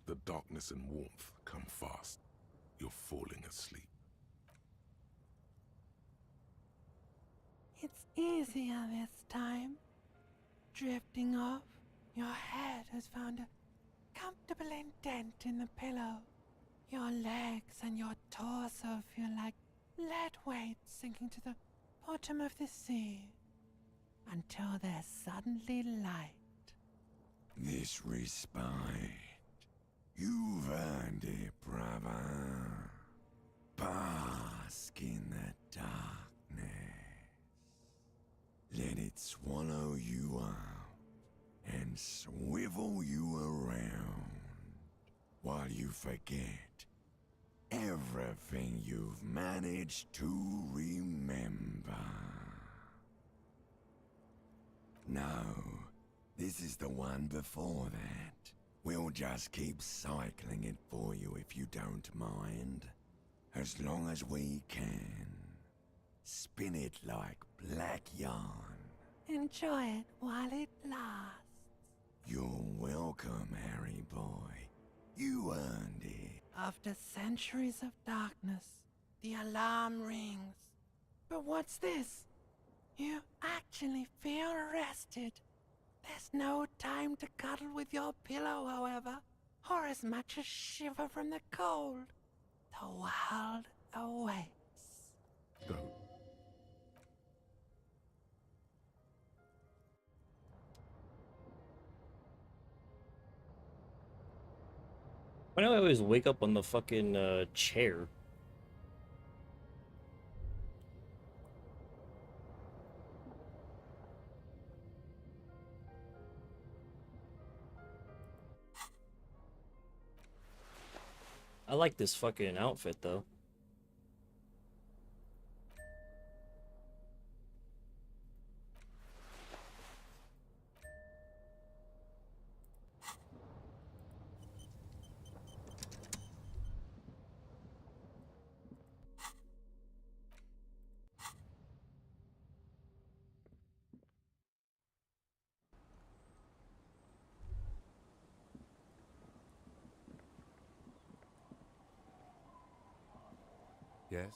[SPEAKER 3] The darkness and warmth come fast. You're falling asleep.
[SPEAKER 16] It's easier this time. Drifting off, your head has found a comfortable indent in the pillow. Your legs and your torso feel like lead weights sinking to the bottom of the sea, until there's suddenly light.
[SPEAKER 18] This respite, you've earned it, brother. Bask in the darkness. Let it swallow you up and swivel you around while you forget everything you've managed to remember. No, this is the one before that. We'll just keep cycling it for you if you don't mind. As long as we can. Spin it like black yarn.
[SPEAKER 16] Enjoy it while it lasts.
[SPEAKER 18] You're welcome, Harry boy. You earned it.
[SPEAKER 16] After centuries of darkness, the alarm rings. But what's this? You actually feel rested. There's no time to cuddle with your pillow, however, or as much as shiver from the cold. The world awaits.
[SPEAKER 3] Go.
[SPEAKER 1] Why do I always wake up on the fucking chair? I like this fucking outfit though.
[SPEAKER 5] Yes?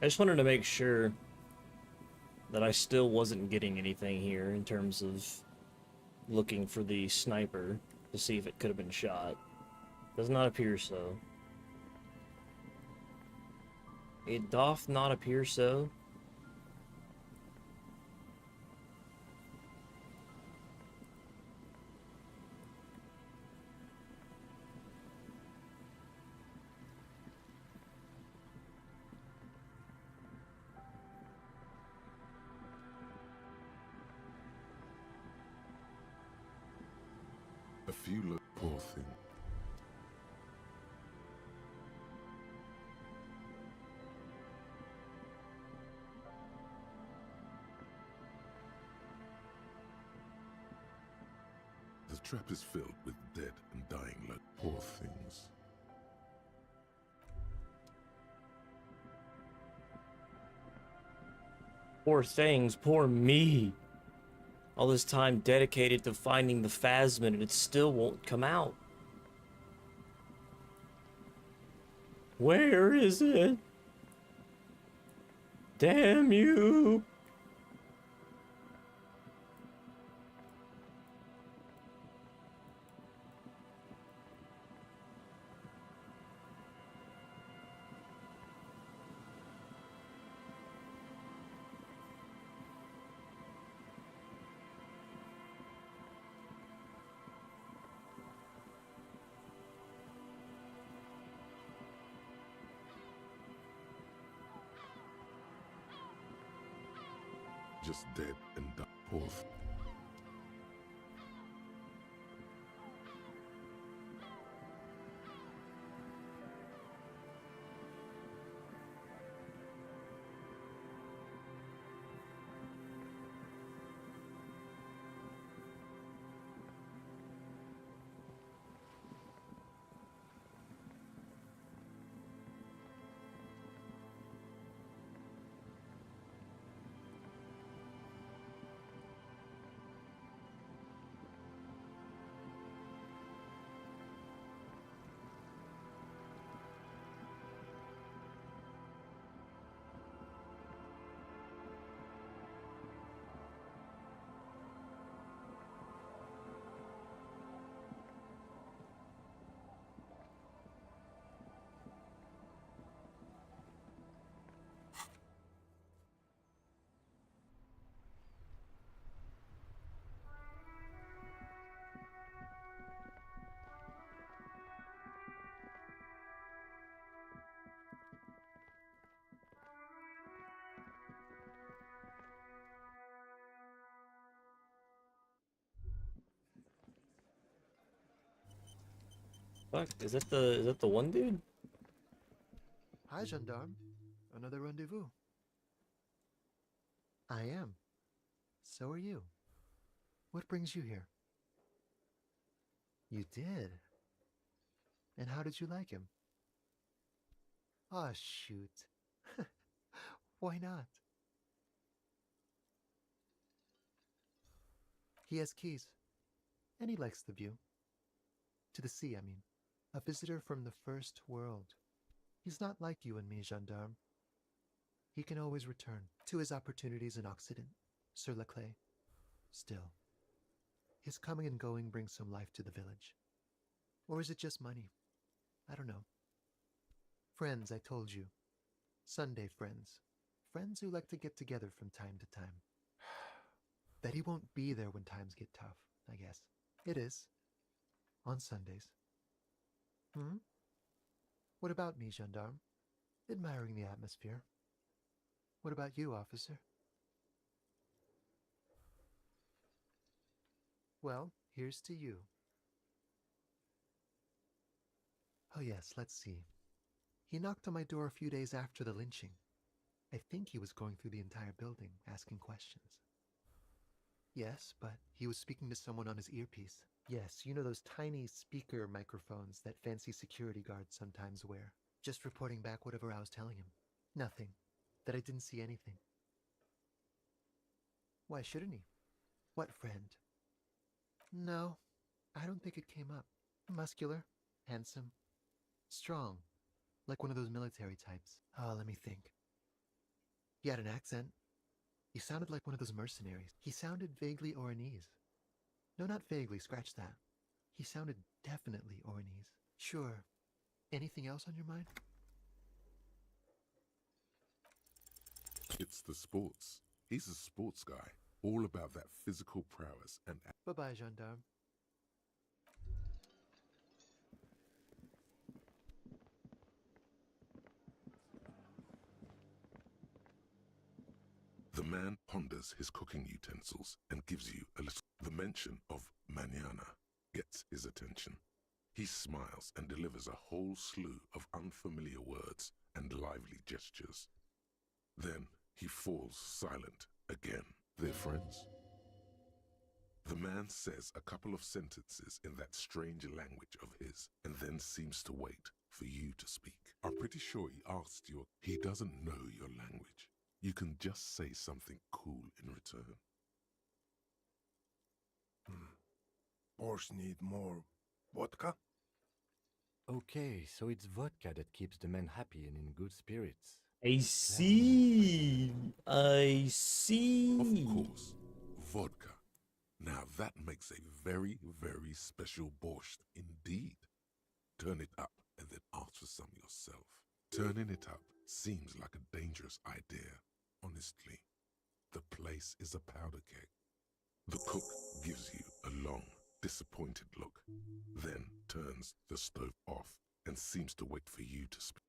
[SPEAKER 1] just wanted to make sure that I still wasn't getting anything here in terms of looking for the sniper to see if it could have been shot. Does not appear so. It doth not appear so.
[SPEAKER 3] A few look poor thing. The trap is filled with dead and dying like poor things.
[SPEAKER 1] Poor things, poor me. All this time dedicated to finding the Phasmid and it still won't come out. Where is it? Damn you!
[SPEAKER 3] Just dead and dying. Poor thing.
[SPEAKER 1] Fuck, is that the one dude?
[SPEAKER 19] Hi, gendarme. Another rendezvous. I am. So are you. What brings you here? You did? And how did you like him? Ah, shoot. Why not? He has keys. And he likes the view. To the sea, I mean. A visitor from the first world. He's not like you and me, gendarme. He can always return to his opportunities in Occident, sur la clé. Still, his coming and going brings some life to the village. Or is it just money? I don't know. Friends, I told you. Sunday friends. Friends who like to get together from time to time. That he won't be there when times get tough, I guess. It is. On Sundays. Hmm? What about me, gendarme? Admiring the atmosphere. What about you, officer? Well, here's to you. Oh yes, let's see. He knocked on my door a few days after the lynching. I think he was going through the entire building, asking questions. Yes, but he was speaking to someone on his earpiece. Yes, you know those tiny speaker microphones that fancy security guards sometimes wear. Just reporting back whatever I was telling him. Nothing. That I didn't see anything. Why shouldn't he? What friend? No, I don't think it came up. Muscular, handsome, strong, like one of those military types. Oh, let me think. He had an accent. He sounded like one of those mercenaries. He sounded vaguely Oranese. No, not vaguely, scratch that. He sounded definitely Oranese. Sure. Anything else on your mind?
[SPEAKER 3] It's the sports. He's a sports guy, all about that physical prowess and...
[SPEAKER 19] Bye-bye, gendarme.
[SPEAKER 3] The man ponders his cooking utensils and gives you a little... The mention of mañana gets his attention. He smiles and delivers a whole slew of unfamiliar words and lively gestures. Then he falls silent again. They're friends. The man says a couple of sentences in that strange language of his and then seems to wait for you to speak. I'm pretty sure he asked you. He doesn't know your language. You can just say something cool in return.
[SPEAKER 15] Boss need more vodka?
[SPEAKER 5] Okay, so it's vodka that keeps the men happy and in good spirits.
[SPEAKER 1] I see. I see.
[SPEAKER 3] Of course, vodka. Now that makes a very, very special borscht indeed. Turn it up and then ask for some yourself. Turning it up seems like a dangerous idea, honestly. The place is a powder keg. The cook gives you a long, disappointed look, then turns the stove off and seems to wait for you to speak.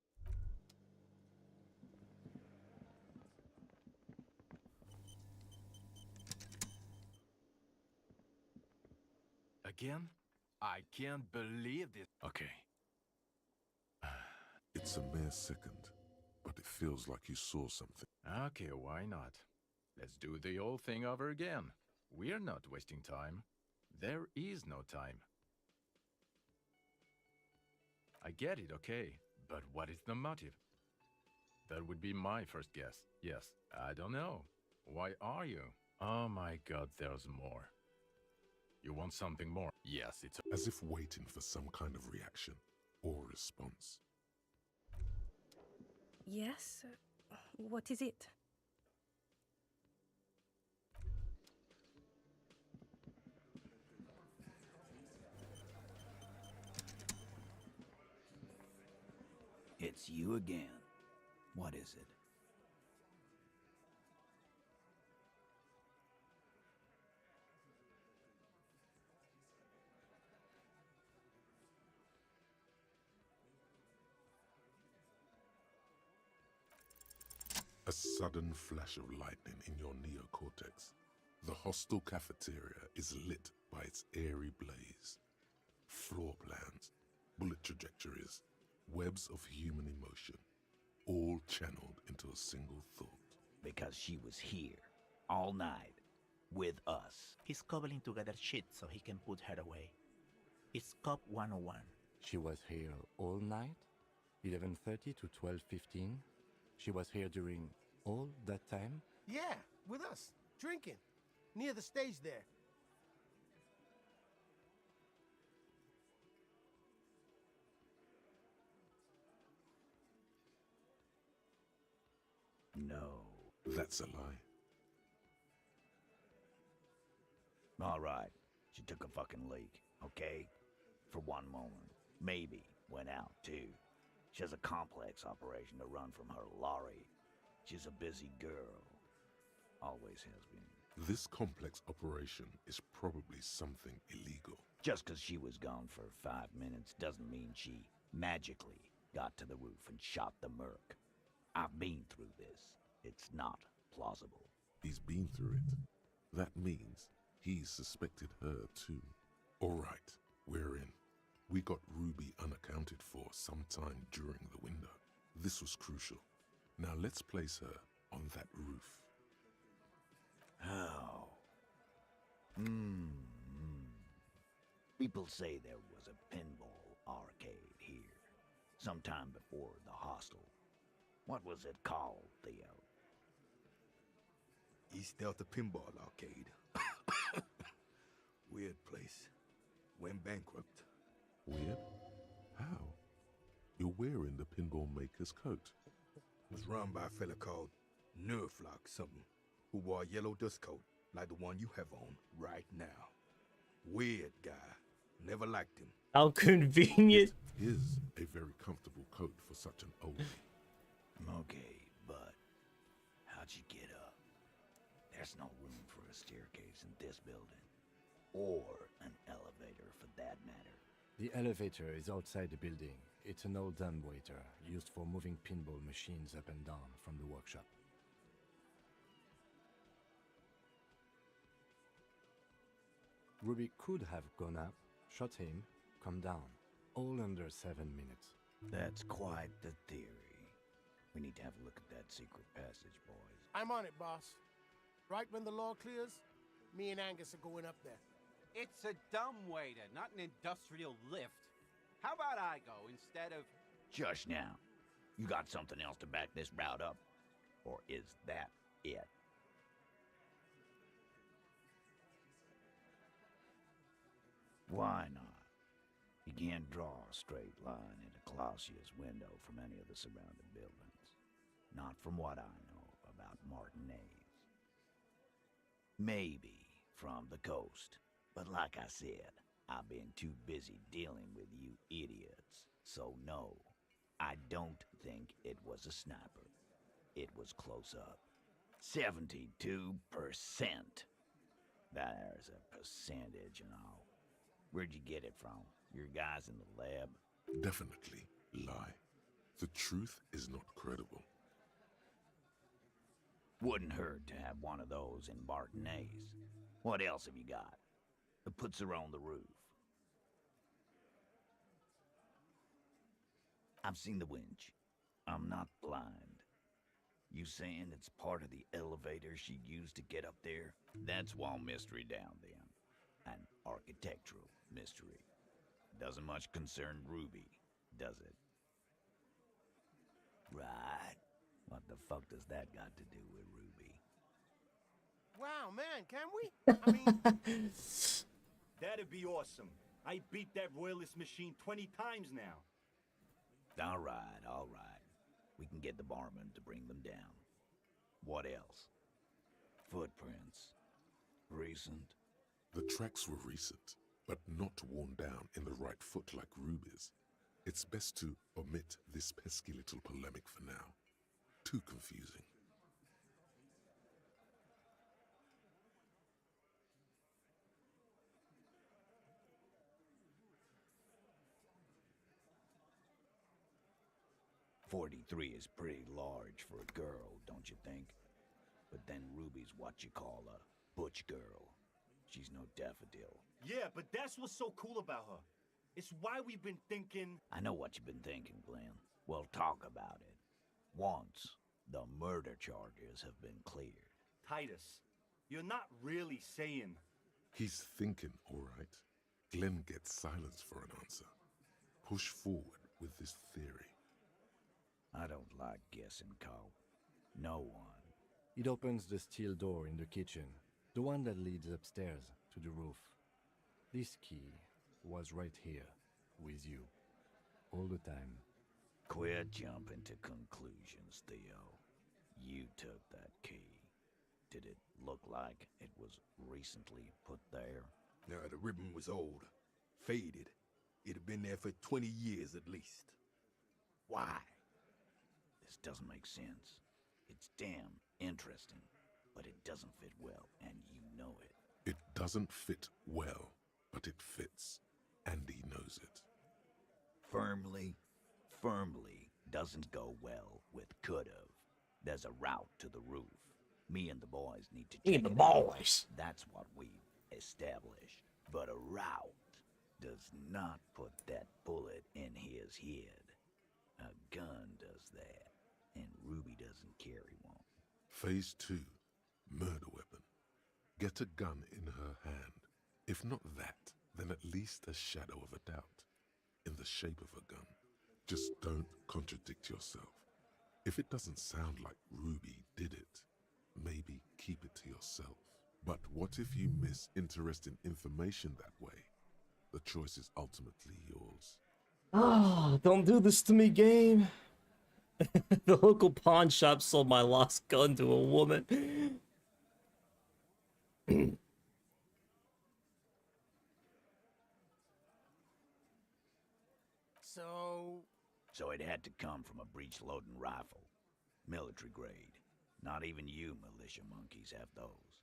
[SPEAKER 20] Again? I can't believe this. Okay.
[SPEAKER 3] It's a mere second, but it feels like you saw something.
[SPEAKER 20] Okay, why not? Let's do the whole thing over again. We're not wasting time. There is no time. I get it, okay. But what is the motive? That would be my first guess. Yes, I don't know. Why are you? Oh my god, there's more. You want something more? Yes, it's...
[SPEAKER 3] As if waiting for some kind of reaction or response.
[SPEAKER 23] Yes? What is it?
[SPEAKER 12] It's you again. What is it?
[SPEAKER 3] A sudden flash of lightning in your neocortex. The hostel cafeteria is lit by its airy blaze. Floor plans, bullet trajectories, webs of human emotion, all channeled into a single thought.
[SPEAKER 12] Because she was here, all night, with us.
[SPEAKER 14] He's cobbling together shit so he can put her away. It's Cop 101.
[SPEAKER 5] She was here all night? 11:30 to 12:15? She was here during all that time?
[SPEAKER 9] Yeah, with us, drinking, near the stage there.
[SPEAKER 12] No.
[SPEAKER 3] That's a lie.
[SPEAKER 12] All right. She took a fucking leak, okay? For one moment. Maybe went out, too. She has a complex operation to run from her lorry. She's a busy girl. Always has been.
[SPEAKER 3] This complex operation is probably something illegal.
[SPEAKER 12] Just because she was gone for 5 minutes doesn't mean she magically got to the roof and shot the merc. I've been through this. It's not plausible.
[SPEAKER 3] He's been through it. That means he's suspected her too. All right, we're in. We got Ruby unaccounted for sometime during the window. This was crucial. Now let's place her on that roof.
[SPEAKER 12] How? People say there was a pinball arcade here, sometime before the hostel. What was it called, Theo?
[SPEAKER 21] East Delta Pinball Arcade. Weird place. Went bankrupt.
[SPEAKER 3] Weird? How? You're wearing the pinball maker's coat.
[SPEAKER 21] Was run by a fella called
[SPEAKER 15] nerf like something, who wore a yellow dust coat like the one you have on right now. Weird guy. Never liked him.
[SPEAKER 1] How convenient.
[SPEAKER 3] It is a very comfortable coat for such an oldie.
[SPEAKER 12] Okay, but how'd you get up? There's no room for a staircase in this building. Or an elevator, for that matter.
[SPEAKER 5] The elevator is outside the building. It's an old dumbwaiter used for moving pinball machines up and down from the workshop. Ruby could have gone up, shot him, come down. All under 7 minutes.
[SPEAKER 12] That's quite the theory. We need to have a look at that secret passage, boys.
[SPEAKER 9] I'm on it, boss. Right when the law clears, me and Angus are going up there.
[SPEAKER 17] It's a dumbwaiter, not an industrial lift. How about I go instead of...
[SPEAKER 12] Just now. You got something else to back this route up? Or is that it? Why not? You can't draw a straight line into Clausia's window from any of the surrounding buildings. Not from what I know about Martinez. Maybe from the coast. But like I said, I've been too busy dealing with you idiots. So no, I don't think it was a sniper. It was close up. 72%. There's a percentage and all. Where'd you get it from? Your guys in the lab?
[SPEAKER 3] Definitely lie. The truth is not credible.
[SPEAKER 12] Wouldn't hurt to have one of those in Martinez. What else have you got? That puts her on the roof. I've seen the winch. I'm not blind. You saying it's part of the elevator she used to get up there? That's one mystery down then. An architectural mystery. Doesn't much concern Ruby, does it? Right. What the fuck does that got to do with Ruby?
[SPEAKER 9] Wow, man, can we? I mean...
[SPEAKER 21] That'd be awesome. I beat that Royalist machine 20 times now.
[SPEAKER 12] All right. We can get the barman to bring them down. What else? Footprints. Recent?
[SPEAKER 3] The tracks were recent, but not worn down in the right foot like Ruby's. It's best to omit this pesky little polemic for now. Too confusing.
[SPEAKER 12] .43 is pretty large for a girl, don't you think? But then Ruby's what you call a butch girl. She's no daffodil.
[SPEAKER 21] Yeah, but that's what's so cool about her. It's why we've been thinking...
[SPEAKER 12] I know what you've been thinking, Glenn. We'll talk about it. Once the murder charges have been cleared.
[SPEAKER 21] Titus, you're not really saying...
[SPEAKER 3] He's thinking, all right. Glenn gets silence for an answer. Push forward with this theory.
[SPEAKER 12] I don't like guessing, Cole. No one.
[SPEAKER 5] It opens the steel door in the kitchen, the one that leads upstairs to the roof. This key was right here, with you, all the time.
[SPEAKER 12] Quit jumping to conclusions, Theo. You took that key. Did it look like it was recently put there?
[SPEAKER 15] No, the ribbon was old, faded. It'd been there for 20 years at least. Why?
[SPEAKER 12] This doesn't make sense. It's damn interesting, but it doesn't fit well, and you know it.
[SPEAKER 3] It doesn't fit well, but it fits, and he knows it.
[SPEAKER 12] Firmly doesn't go well with could've. There's a route to the roof. Me and the boys need to check
[SPEAKER 1] the
[SPEAKER 12] it
[SPEAKER 1] boys.
[SPEAKER 12] out. That's what we've established. But a route does not put that bullet in his head. A gun does that, and Ruby doesn't carry one.
[SPEAKER 3] Phase 2, murder weapon. Get a gun in her hand. If not that, then at least a shadow of a doubt. In the shape of a gun. Just don't contradict yourself. If it doesn't sound like Ruby did it, maybe keep it to yourself. But what if you miss interesting information that way? The choice is ultimately yours.
[SPEAKER 1] Ah, don't do this to me, game. The local pawn shop sold my lost gun to a woman.
[SPEAKER 12] So it had to come from a breech-loading rifle. Military grade. Not even you militia monkeys have those.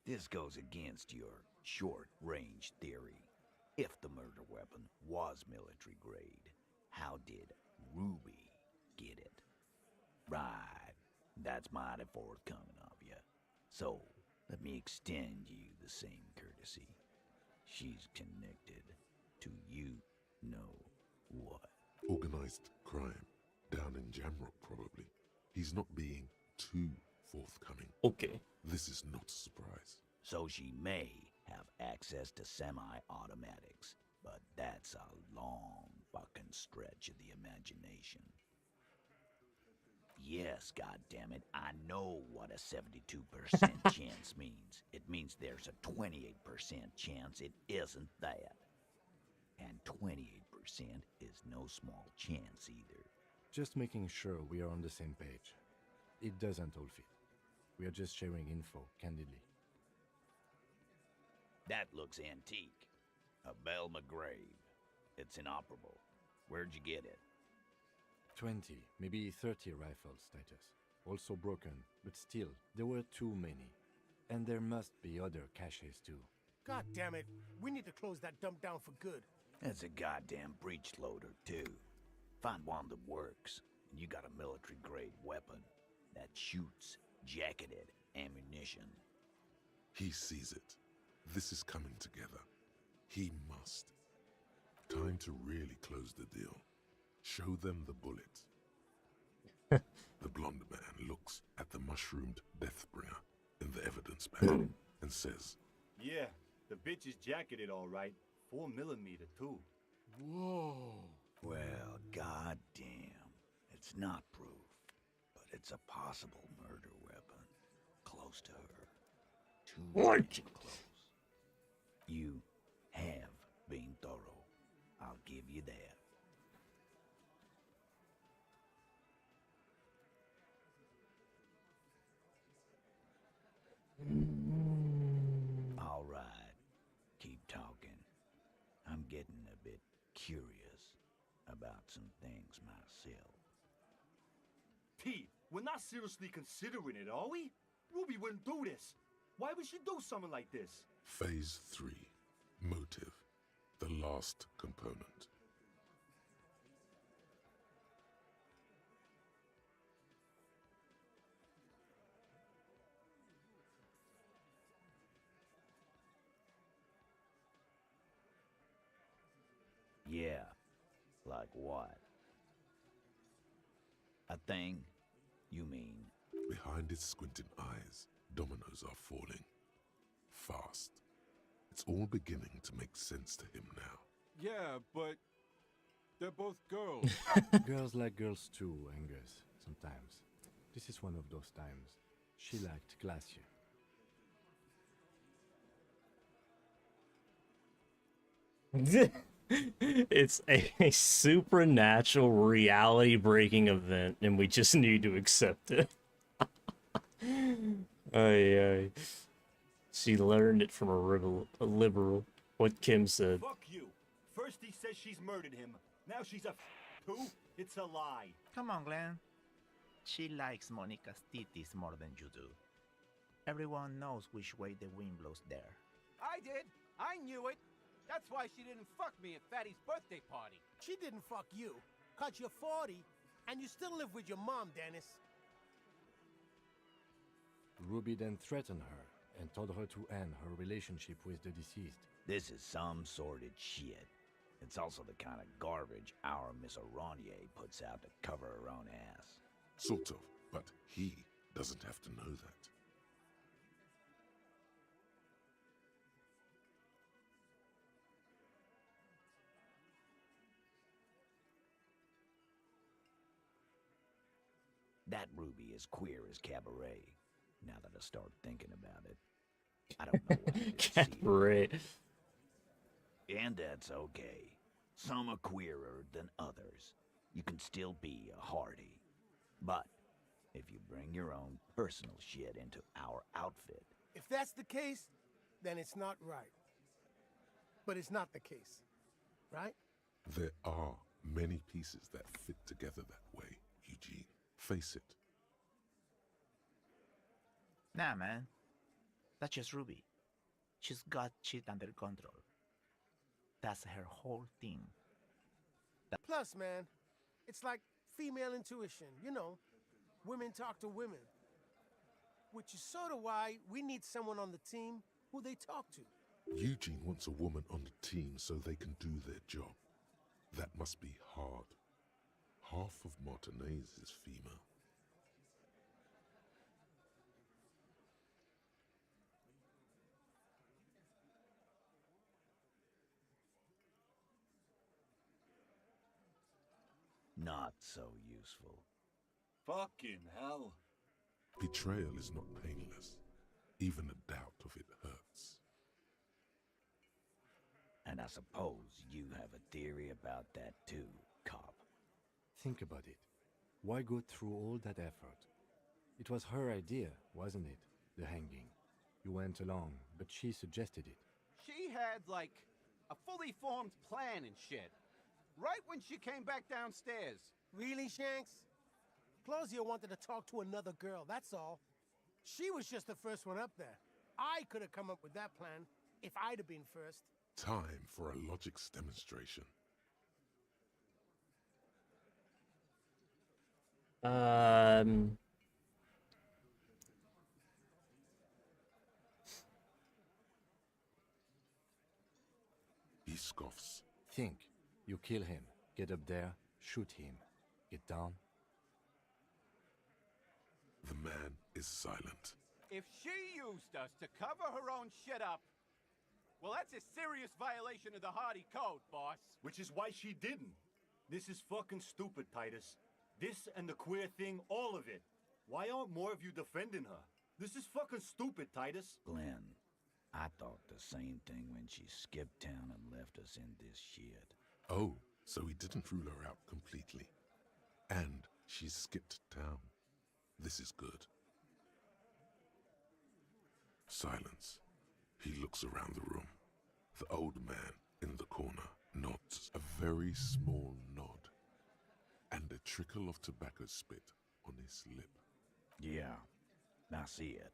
[SPEAKER 12] This goes against your short-range theory. If the murder weapon was military grade, how did Ruby get it? Right. That's mighty forthcoming of you. So, let me extend you the same courtesy. She's connected to you know what.
[SPEAKER 3] Organized crime. Down in Jamrock, probably. He's not being too forthcoming.
[SPEAKER 1] Okay.
[SPEAKER 3] This is not a surprise.
[SPEAKER 12] So she may have access to semi-automatics, but that's a long fucking stretch of the imagination. Yes, goddammit, I know what a 72% chance means. It means there's a 28% chance it isn't that. And 28% is no small chance either.
[SPEAKER 5] Just making sure we are on the same page. It doesn't all fit. We are just sharing info, candidly.
[SPEAKER 12] That looks antique. A Belle McGrave. It's inoperable. Where'd you get it?
[SPEAKER 5] 20, maybe 30 rifles, Titus. Also broken, but still, there were too many. And there must be other caches too.
[SPEAKER 9] God damn it. We need to close that dump down for good.
[SPEAKER 12] That's a goddamn breech loader, too. Find one that works, and you got a military-grade weapon that shoots jacketed ammunition.
[SPEAKER 3] He sees it. This is coming together. He must. Time to really close the deal. Show them the bullet. The blonde man looks at the mushroomed deathbringer in the evidence bag and says,
[SPEAKER 21] Yeah, the bitch is jacketed all right. 4mm too.
[SPEAKER 9] Whoa.
[SPEAKER 12] Well, goddamn. It's not proof, but it's a possible murder weapon. Close to her. Too
[SPEAKER 1] What?
[SPEAKER 12] close. You have been thorough. I'll give you that. All right. Keep talking. I'm getting a bit curious about some things myself.
[SPEAKER 21] Pete, we're not seriously considering it, are we? Ruby wouldn't do this. Why would she do something like this?
[SPEAKER 3] Phase 3. Motive. The last component.
[SPEAKER 12] Yeah. Like what? A thing? You mean?
[SPEAKER 3] Behind its squinting eyes, dominoes are falling. Fast. It's all beginning to make sense to him now.
[SPEAKER 17] Yeah, but they're both girls.
[SPEAKER 5] Girls like girls too, Angus, sometimes. This is one of those times. She liked Glacier.
[SPEAKER 1] It's a supernatural reality breaking event and we just need to accept it. Ay. She learned it from a liberal. What Kim said.
[SPEAKER 21] Fuck you. First he says she's murdered him. Now she's a too? It's a lie.
[SPEAKER 14] Come on, Glenn. She likes Monica's titties more than you do. Everyone knows which way the wind blows there.
[SPEAKER 17] I did. I knew it. That's why she didn't fuck me at Fatty's birthday party.
[SPEAKER 9] She didn't fuck you. 'Cause you're 40, and you still live with your mom, Dennis.
[SPEAKER 5] Ruby then threatened her and told her to end her relationship with the deceased.
[SPEAKER 12] This is some sordid shit. It's also the kind of garbage our Miss Aronier puts out to cover her own ass.
[SPEAKER 3] Sort of, but he doesn't have to know that.
[SPEAKER 12] That Ruby is queer as cabaret, now that I start thinking about it. I don't know what it is.
[SPEAKER 1] Cabaret.
[SPEAKER 12] And that's okay. Some are queerer than others. You can still be a hardy. But if you bring your own personal shit into our outfit,
[SPEAKER 9] If that's the case, then it's not right. But it's not the case, right?
[SPEAKER 3] There are many pieces that fit together that way, Eugene. Face it.
[SPEAKER 14] Nah, man. That's just Ruby. She's got shit under control. That's her whole thing.
[SPEAKER 9] Plus, man, it's like female intuition, you know. Women talk to women. Which is sort of why we need someone on the team who they talk to.
[SPEAKER 3] Eugene wants a woman on the team so they can do their job. That must be hard. Half of Martinez is female.
[SPEAKER 12] not so useful.
[SPEAKER 21] Fucking hell.
[SPEAKER 3] Betrayal is not painless. Even a doubt of it hurts.
[SPEAKER 12] And I suppose you have a theory about that too, cop.
[SPEAKER 5] Think about it. Why go through all that effort? It was her idea, wasn't it? The hanging. You went along, but she suggested it.
[SPEAKER 17] She had, like, a fully formed plan and shit. Right when she came back downstairs.
[SPEAKER 9] Really, Shanks? Claudia wanted to talk to another girl, that's all. She was just the first one up there. I could have come up with that plan if I'd have been first.
[SPEAKER 3] Time for a logics demonstration. He scoffs.
[SPEAKER 5] Think. You kill him. Get up there. Shoot him. Get down.
[SPEAKER 3] The man is silent.
[SPEAKER 17] If she used us to cover her own shit up, well, that's a serious violation of the Hardy Code, boss.
[SPEAKER 21] Which is why she didn't. This is fucking stupid, Titus. This and the queer thing, all of it. Why aren't more of you defending her? This is fucking stupid, Titus.
[SPEAKER 12] Glenn, I thought the same thing when she skipped town and left us in this shit.
[SPEAKER 3] Oh, so he didn't rule her out completely. And she skipped town. This is good. Silence. He looks around the room. The old man in the corner nods, a very small nod, and a trickle of tobacco spit on his lip.
[SPEAKER 12] Yeah, I see it.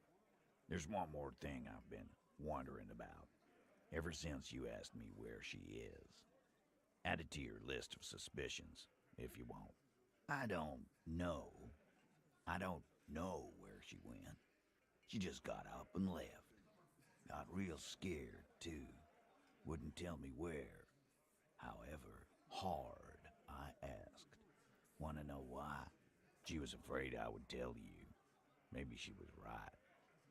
[SPEAKER 12] There's one more thing I've been wondering about, ever since you asked me where she is. Add it to your list of suspicions, if you want. I don't know where she went. She just got up and left. Got real scared, too. Wouldn't tell me where. However hard I asked. Want to know why? She was afraid I would tell you. Maybe she was right.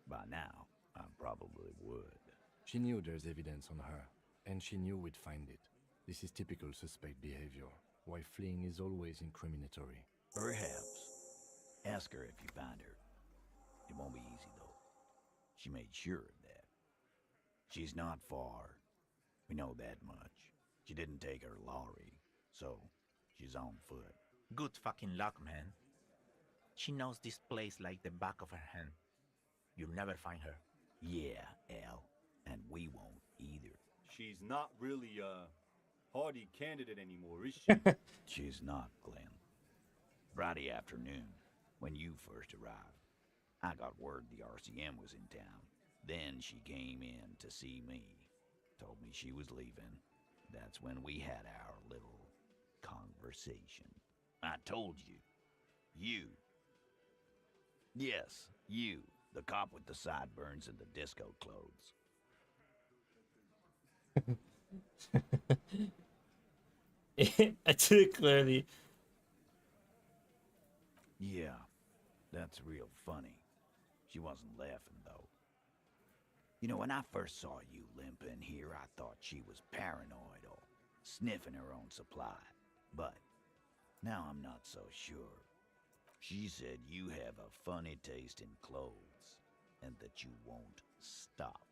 [SPEAKER 12] By now, I probably would.
[SPEAKER 5] She knew there's evidence on her, and she knew we'd find it. This is typical suspect behavior, why fleeing is always incriminatory.
[SPEAKER 12] Perhaps. Ask her if you find her. It won't be easy, though. She made sure of that. She's not far. We know that much. She didn't take her lorry, so she's on foot.
[SPEAKER 14] Good fucking luck, man. She knows this place like the back of her hand. You'll never find her.
[SPEAKER 12] Yeah, Al. And we won't either.
[SPEAKER 21] She's not really a Hardy candidate anymore, is she?
[SPEAKER 12] She's not, Glenn. Friday afternoon, when you first arrived, I got word the RCM was in town. Then she came in to see me. Told me she was leaving. That's when we had our little conversation. I told you. You. Yes, you. The cop with the sideburns and the disco clothes.
[SPEAKER 1] I took it clearly.
[SPEAKER 12] Yeah, that's real funny. She wasn't laughing, though. You know, when I first saw you limp in here, I thought she was paranoid or sniffing her own supply. But now I'm not so sure. She said you have a funny taste in clothes and that you won't stop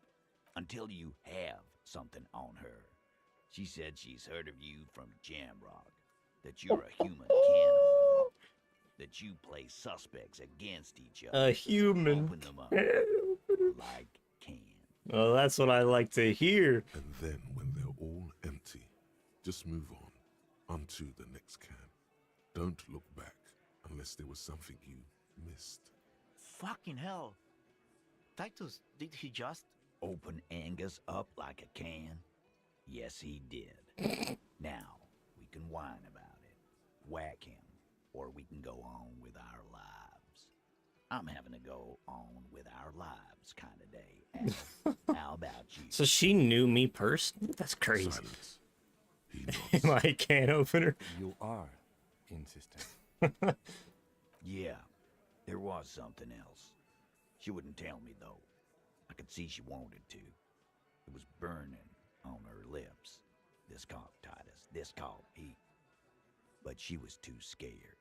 [SPEAKER 12] until you have something on her. She said she's heard of you from Jamrock, that you're a human can opener. that you play suspects against each other.
[SPEAKER 1] A human
[SPEAKER 12] Open them up like can.
[SPEAKER 1] Well, that's what I like to hear.
[SPEAKER 3] And then when they're all empty, just move on to the next can. Don't look back unless there was something you missed.
[SPEAKER 14] Fucking hell. Titus, did he just...
[SPEAKER 12] Open Angus up like a can? Yes, he did. Now, we can whine about it, whack him, or we can go on with our lives. I'm having to go on with our lives kind of day. Al. How about you?
[SPEAKER 1] So she knew me personally? That's crazy.
[SPEAKER 3] Silence.
[SPEAKER 1] Am I a can opener?
[SPEAKER 5] You are insistent.
[SPEAKER 12] Yeah, there was something else. She wouldn't tell me, though. I could see she wanted to. It was burning on her lips. This caught Titus. This caught Pete. But she was too scared.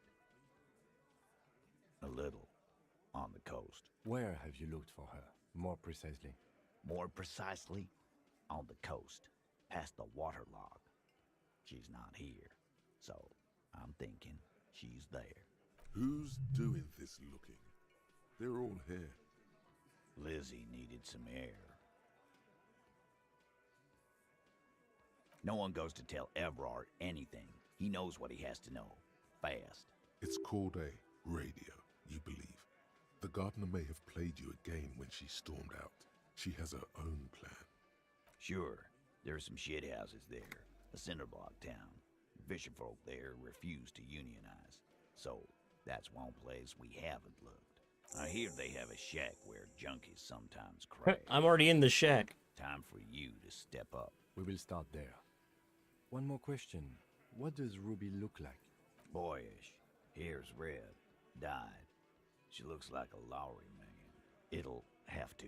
[SPEAKER 12] A little. On the coast.
[SPEAKER 5] Where have you looked for her, more precisely?
[SPEAKER 12] More precisely, on the coast, past the waterlock. She's not here, so I'm thinking she's there.
[SPEAKER 3] Who's doing this looking? They're all here.
[SPEAKER 12] Lizzie needed some air. No one goes to tell Everard anything. He knows what he has to know. Fast.
[SPEAKER 3] It's called a radio, you believe. The gardener may have played you a game when she stormed out. She has her own plan.
[SPEAKER 12] Sure, there are some shit houses there. A cinderblock town. Fisherfolk there refuse to unionize. So, that's one place we haven't looked. I hear they have a shack where junkies sometimes crash.
[SPEAKER 1] I'm already in the shack.
[SPEAKER 12] Time for you to step up.
[SPEAKER 5] We will start there. One more question. What does Ruby look like?
[SPEAKER 12] Boyish. Hair's red. Dyed. She looks like a Lowry man. It'll have to.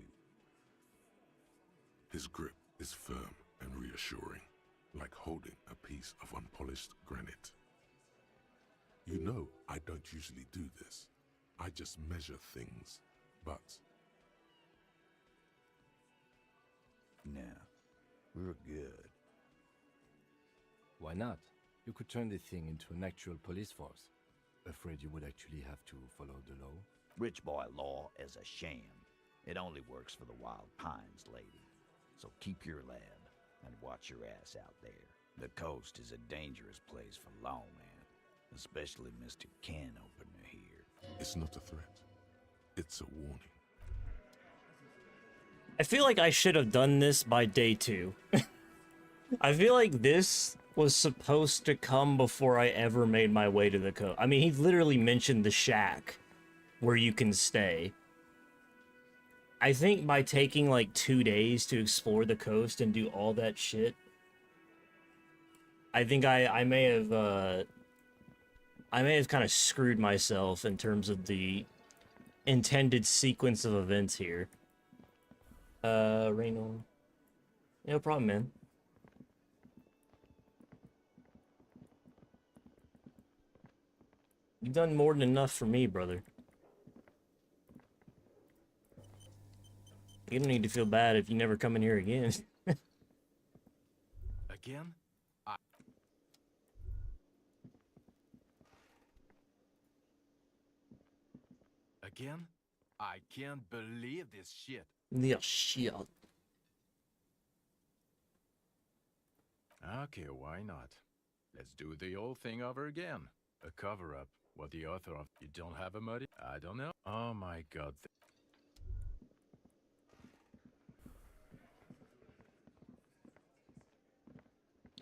[SPEAKER 3] His grip is firm and reassuring, like holding a piece of unpolished granite. You know, I don't usually do this. I just measure things, but...
[SPEAKER 12] No, we're good.
[SPEAKER 5] Why not? You could turn the thing into an actual police force. Afraid you would actually have to follow the law?
[SPEAKER 12] Rich boy law is a sham. It only works for the Wild Pines, lady. So keep your lad, and watch your ass out there. The coast is a dangerous place for lawman, especially Mr. Can Opener here.
[SPEAKER 3] It's not a threat. It's a warning.
[SPEAKER 1] I feel like I should have done this by day 2. I feel like this was supposed to come before I ever made my way to the coast. I mean, he literally mentioned the shack where you can stay. I think by taking like 2 days to explore the coast and do all that shit, I think I may have kind of screwed myself in terms of the intended sequence of events here. Reynold. No problem, man. You've done more than enough for me, brother. You don't need to feel bad if you never come in here again.
[SPEAKER 20] Again? Again? I can't believe this shit.
[SPEAKER 1] Yeah, shit.
[SPEAKER 20] Okay, why not? Let's do the old thing over again. A cover-up. What the author of... You don't have a motive? I don't know. Oh my god.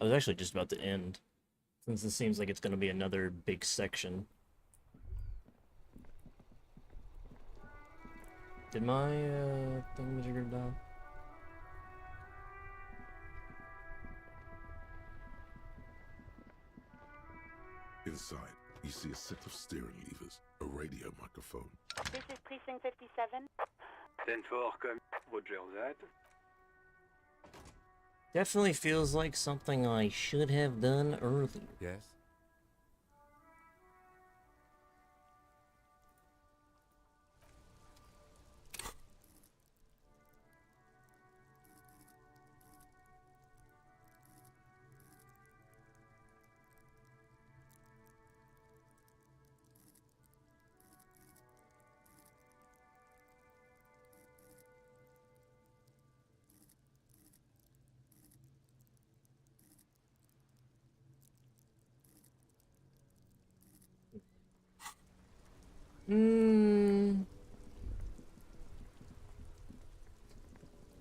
[SPEAKER 1] I was actually just about to end, since this seems like it's going to be another big section. Did my thingamajigger die?
[SPEAKER 3] Inside, you see a set of steering levers, a radio microphone.
[SPEAKER 7] This is Precinct 57.
[SPEAKER 8] 10-4, comme Roger that.
[SPEAKER 1] Definitely feels like something I should have done earlier.
[SPEAKER 5] Yes?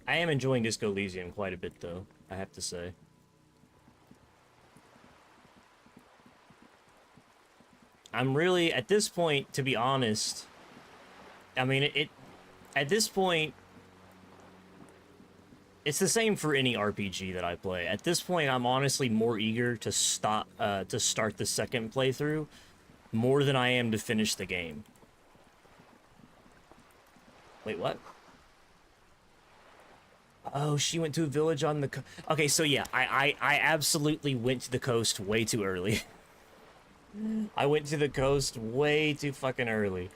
[SPEAKER 1] I am enjoying Disco Elysium quite a bit, though, I have to say. I'm really, at this point, to be honest, I mean, at this point, it's the same for any RPG that I play. At this point, I'm honestly more eager to start the second playthrough more than I am to finish the game. Wait, what? Oh, she went to a village on the okay, so yeah, I absolutely went to the coast way too early. I went to the coast way too fucking early.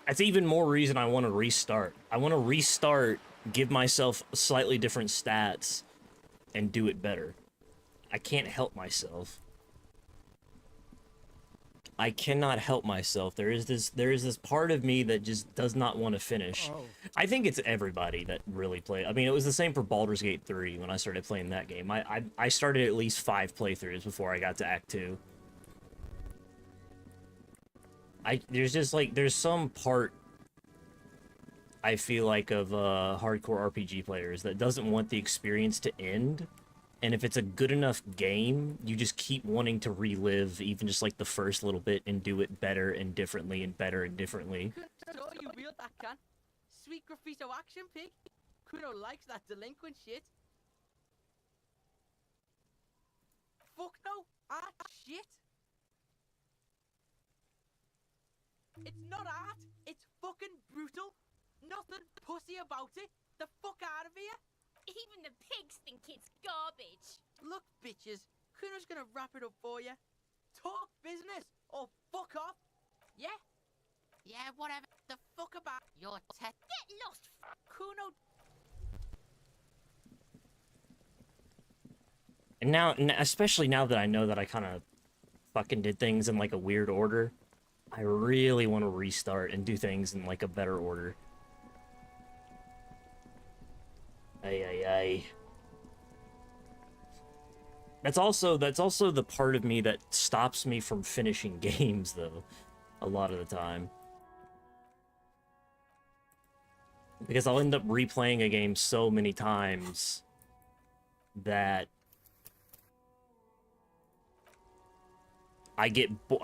[SPEAKER 1] That's even more reason I want to restart. I want to restart, give myself slightly different stats, and do it better. I can't help myself. I cannot help myself. There is this part of me that just does not want to finish.
[SPEAKER 4] Oh.
[SPEAKER 1] I think it's everybody that really play. I mean, it was the same for Baldur's Gate 3 when I started playing that game. I started at least 5 playthroughs before I got to Act 2. There's just like, there's some part I feel like of hardcore RPG players that doesn't want the experience to end. And if it's a good enough game, you just keep wanting to relive even just like the first little bit and do it better and differently and better and differently.
[SPEAKER 4] So you wield that can. Sweet graffito action pig. Kuno likes that delinquent shit. Fuck no, art shit. It's not art, it's fucking brutal. Nothing pussy about it. The fuck out of here.
[SPEAKER 13] Even the pigs think it's garbage.
[SPEAKER 4] Look, bitches, Kuno's gonna wrap it up for you. Talk business or fuck off. Yeah? Yeah, whatever. The fuck about your tech.
[SPEAKER 13] Get lost.
[SPEAKER 4] Kuno.
[SPEAKER 1] And now, especially now that I know that I kind of fucking did things in like a weird order, I really want to restart and do things in like a better order. Ay. That's also the part of me that stops me from finishing games, though, a lot of the time. Because I'll end up replaying a game so many times that I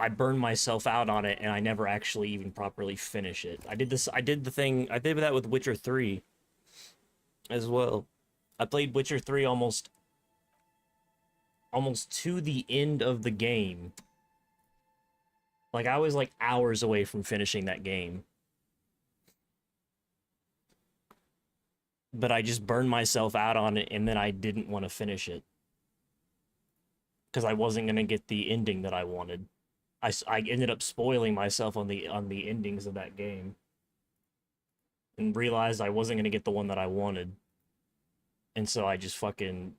[SPEAKER 1] burn myself out on it and I never actually even properly finish it. I did that with Witcher 3 as well. I played Witcher 3 almost to the end of the game. Like, I was like hours away from finishing that game. But I just burned myself out on it and then I didn't want to finish it. Because I wasn't going to get the ending that I wanted. I ended up spoiling myself on the endings of that game. And realized I wasn't going to get the one that I wanted. And so I just fucking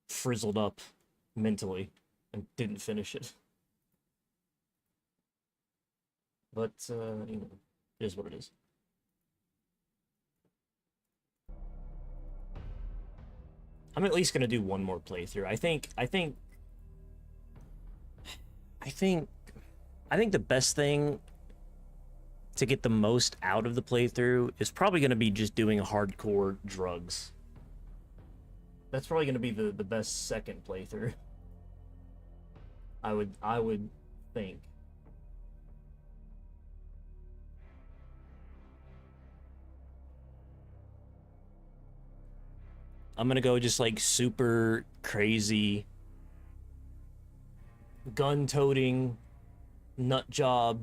[SPEAKER 1] frizzled up mentally and didn't finish it. But, you know, it is what it is. I'm at least gonna do one more playthrough. I think the best thing to get the most out of the playthrough is probably gonna be just doing hardcore drugs. That's probably gonna be the best second playthrough. I would think. I'm gonna go just like super crazy, gun-toting, nut job,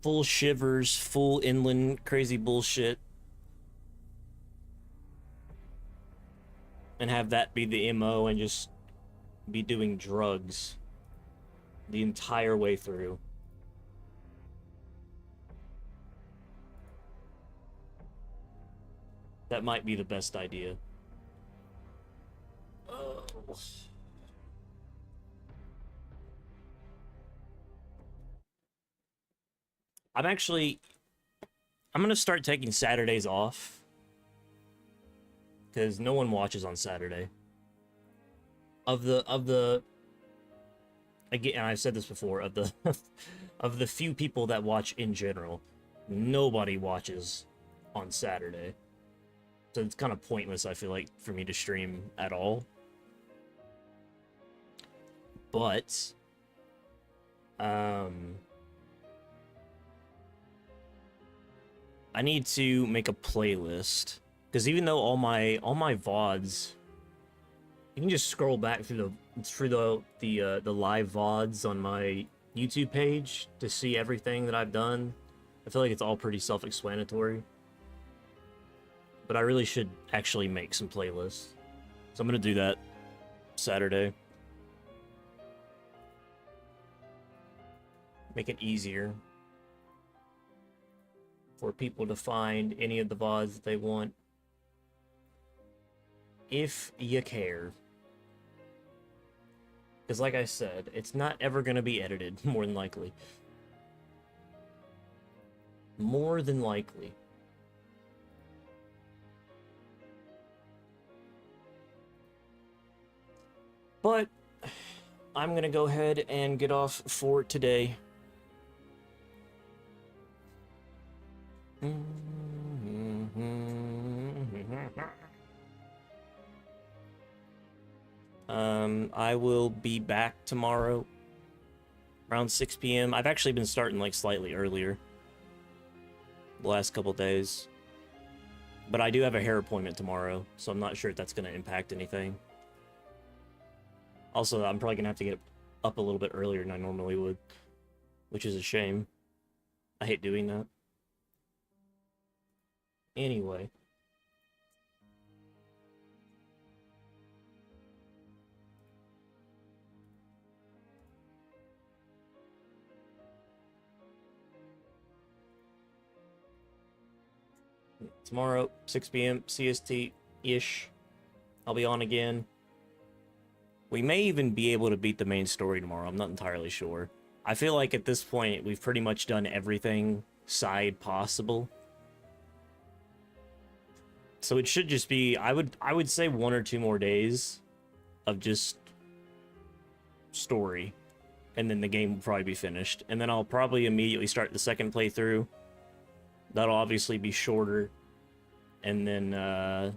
[SPEAKER 1] full shivers, full inland crazy bullshit. And have that be the MO and just be doing drugs the entire way through. That might be the best idea. I'm gonna start taking Saturdays off. Because no one watches on Saturday. Again, I've said this before, of the of the few people that watch in general, nobody watches on Saturday. So it's kind of pointless, I feel like, for me to stream at all. But I need to make a playlist, because even though all my VODs, you can just scroll back through the live VODs on my YouTube page to see everything that I've done. I feel like it's all pretty self-explanatory. But I really should actually make some playlists. So I'm gonna do that Saturday. Make it easier for people to find any of the VODs that they want. If you care. Because like I said, it's not ever going to be edited, more than likely. More than likely. But I'm going to go ahead and get off for today. I will be back tomorrow around 6 p.m. I've actually been starting like slightly earlier the last couple days. But I do have a hair appointment tomorrow, so I'm not sure if that's going to impact anything. Also, I'm probably going to have to get up a little bit earlier than I normally would, which is a shame. I hate doing that. Anyway. Tomorrow, 6 p.m. CST-ish. I'll be on again. We may even be able to beat the main story tomorrow. I'm not entirely sure. I feel like at this point, we've pretty much done everything side possible. So it should just be, I would say 1 or 2 more days of just story. And then the game will probably be finished. And then I'll probably immediately start the second playthrough. That'll obviously be shorter. And then, I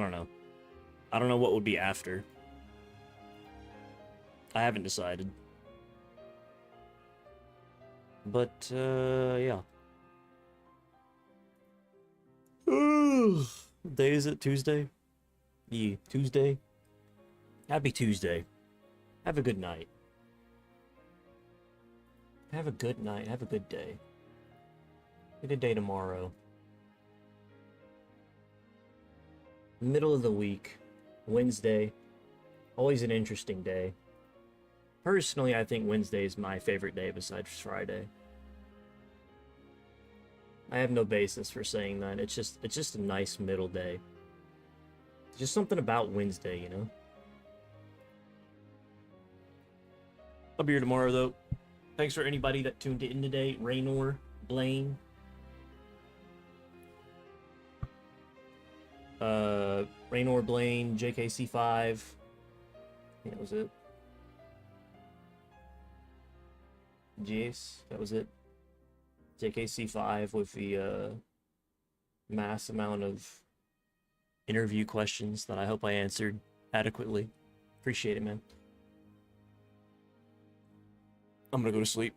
[SPEAKER 1] don't know. I don't know what would be after. I haven't decided. But, yeah. What day is it? Tuesday? Yeah, Tuesday? Happy Tuesday. Have a good night. Have a good night. Have a good day. Have a good day tomorrow. Middle of the week. Wednesday. Always an interesting day. Personally, I think Wednesday is my favorite day besides Friday. I have no basis for saying that. It's just a nice middle day. Just something about Wednesday, you know? I'll be here tomorrow, though. Thanks for anybody that tuned in today. Raynor, Blaine. Raynor, Blaine, JKC5. I think that was it. Jace, that was it. JKC5 with the mass amount of interview questions that I hope I answered adequately. Appreciate it, man. I'm gonna go to sleep.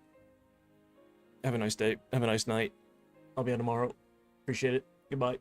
[SPEAKER 1] Have a nice day. Have a nice night. I'll be on tomorrow. Appreciate it. Goodbye.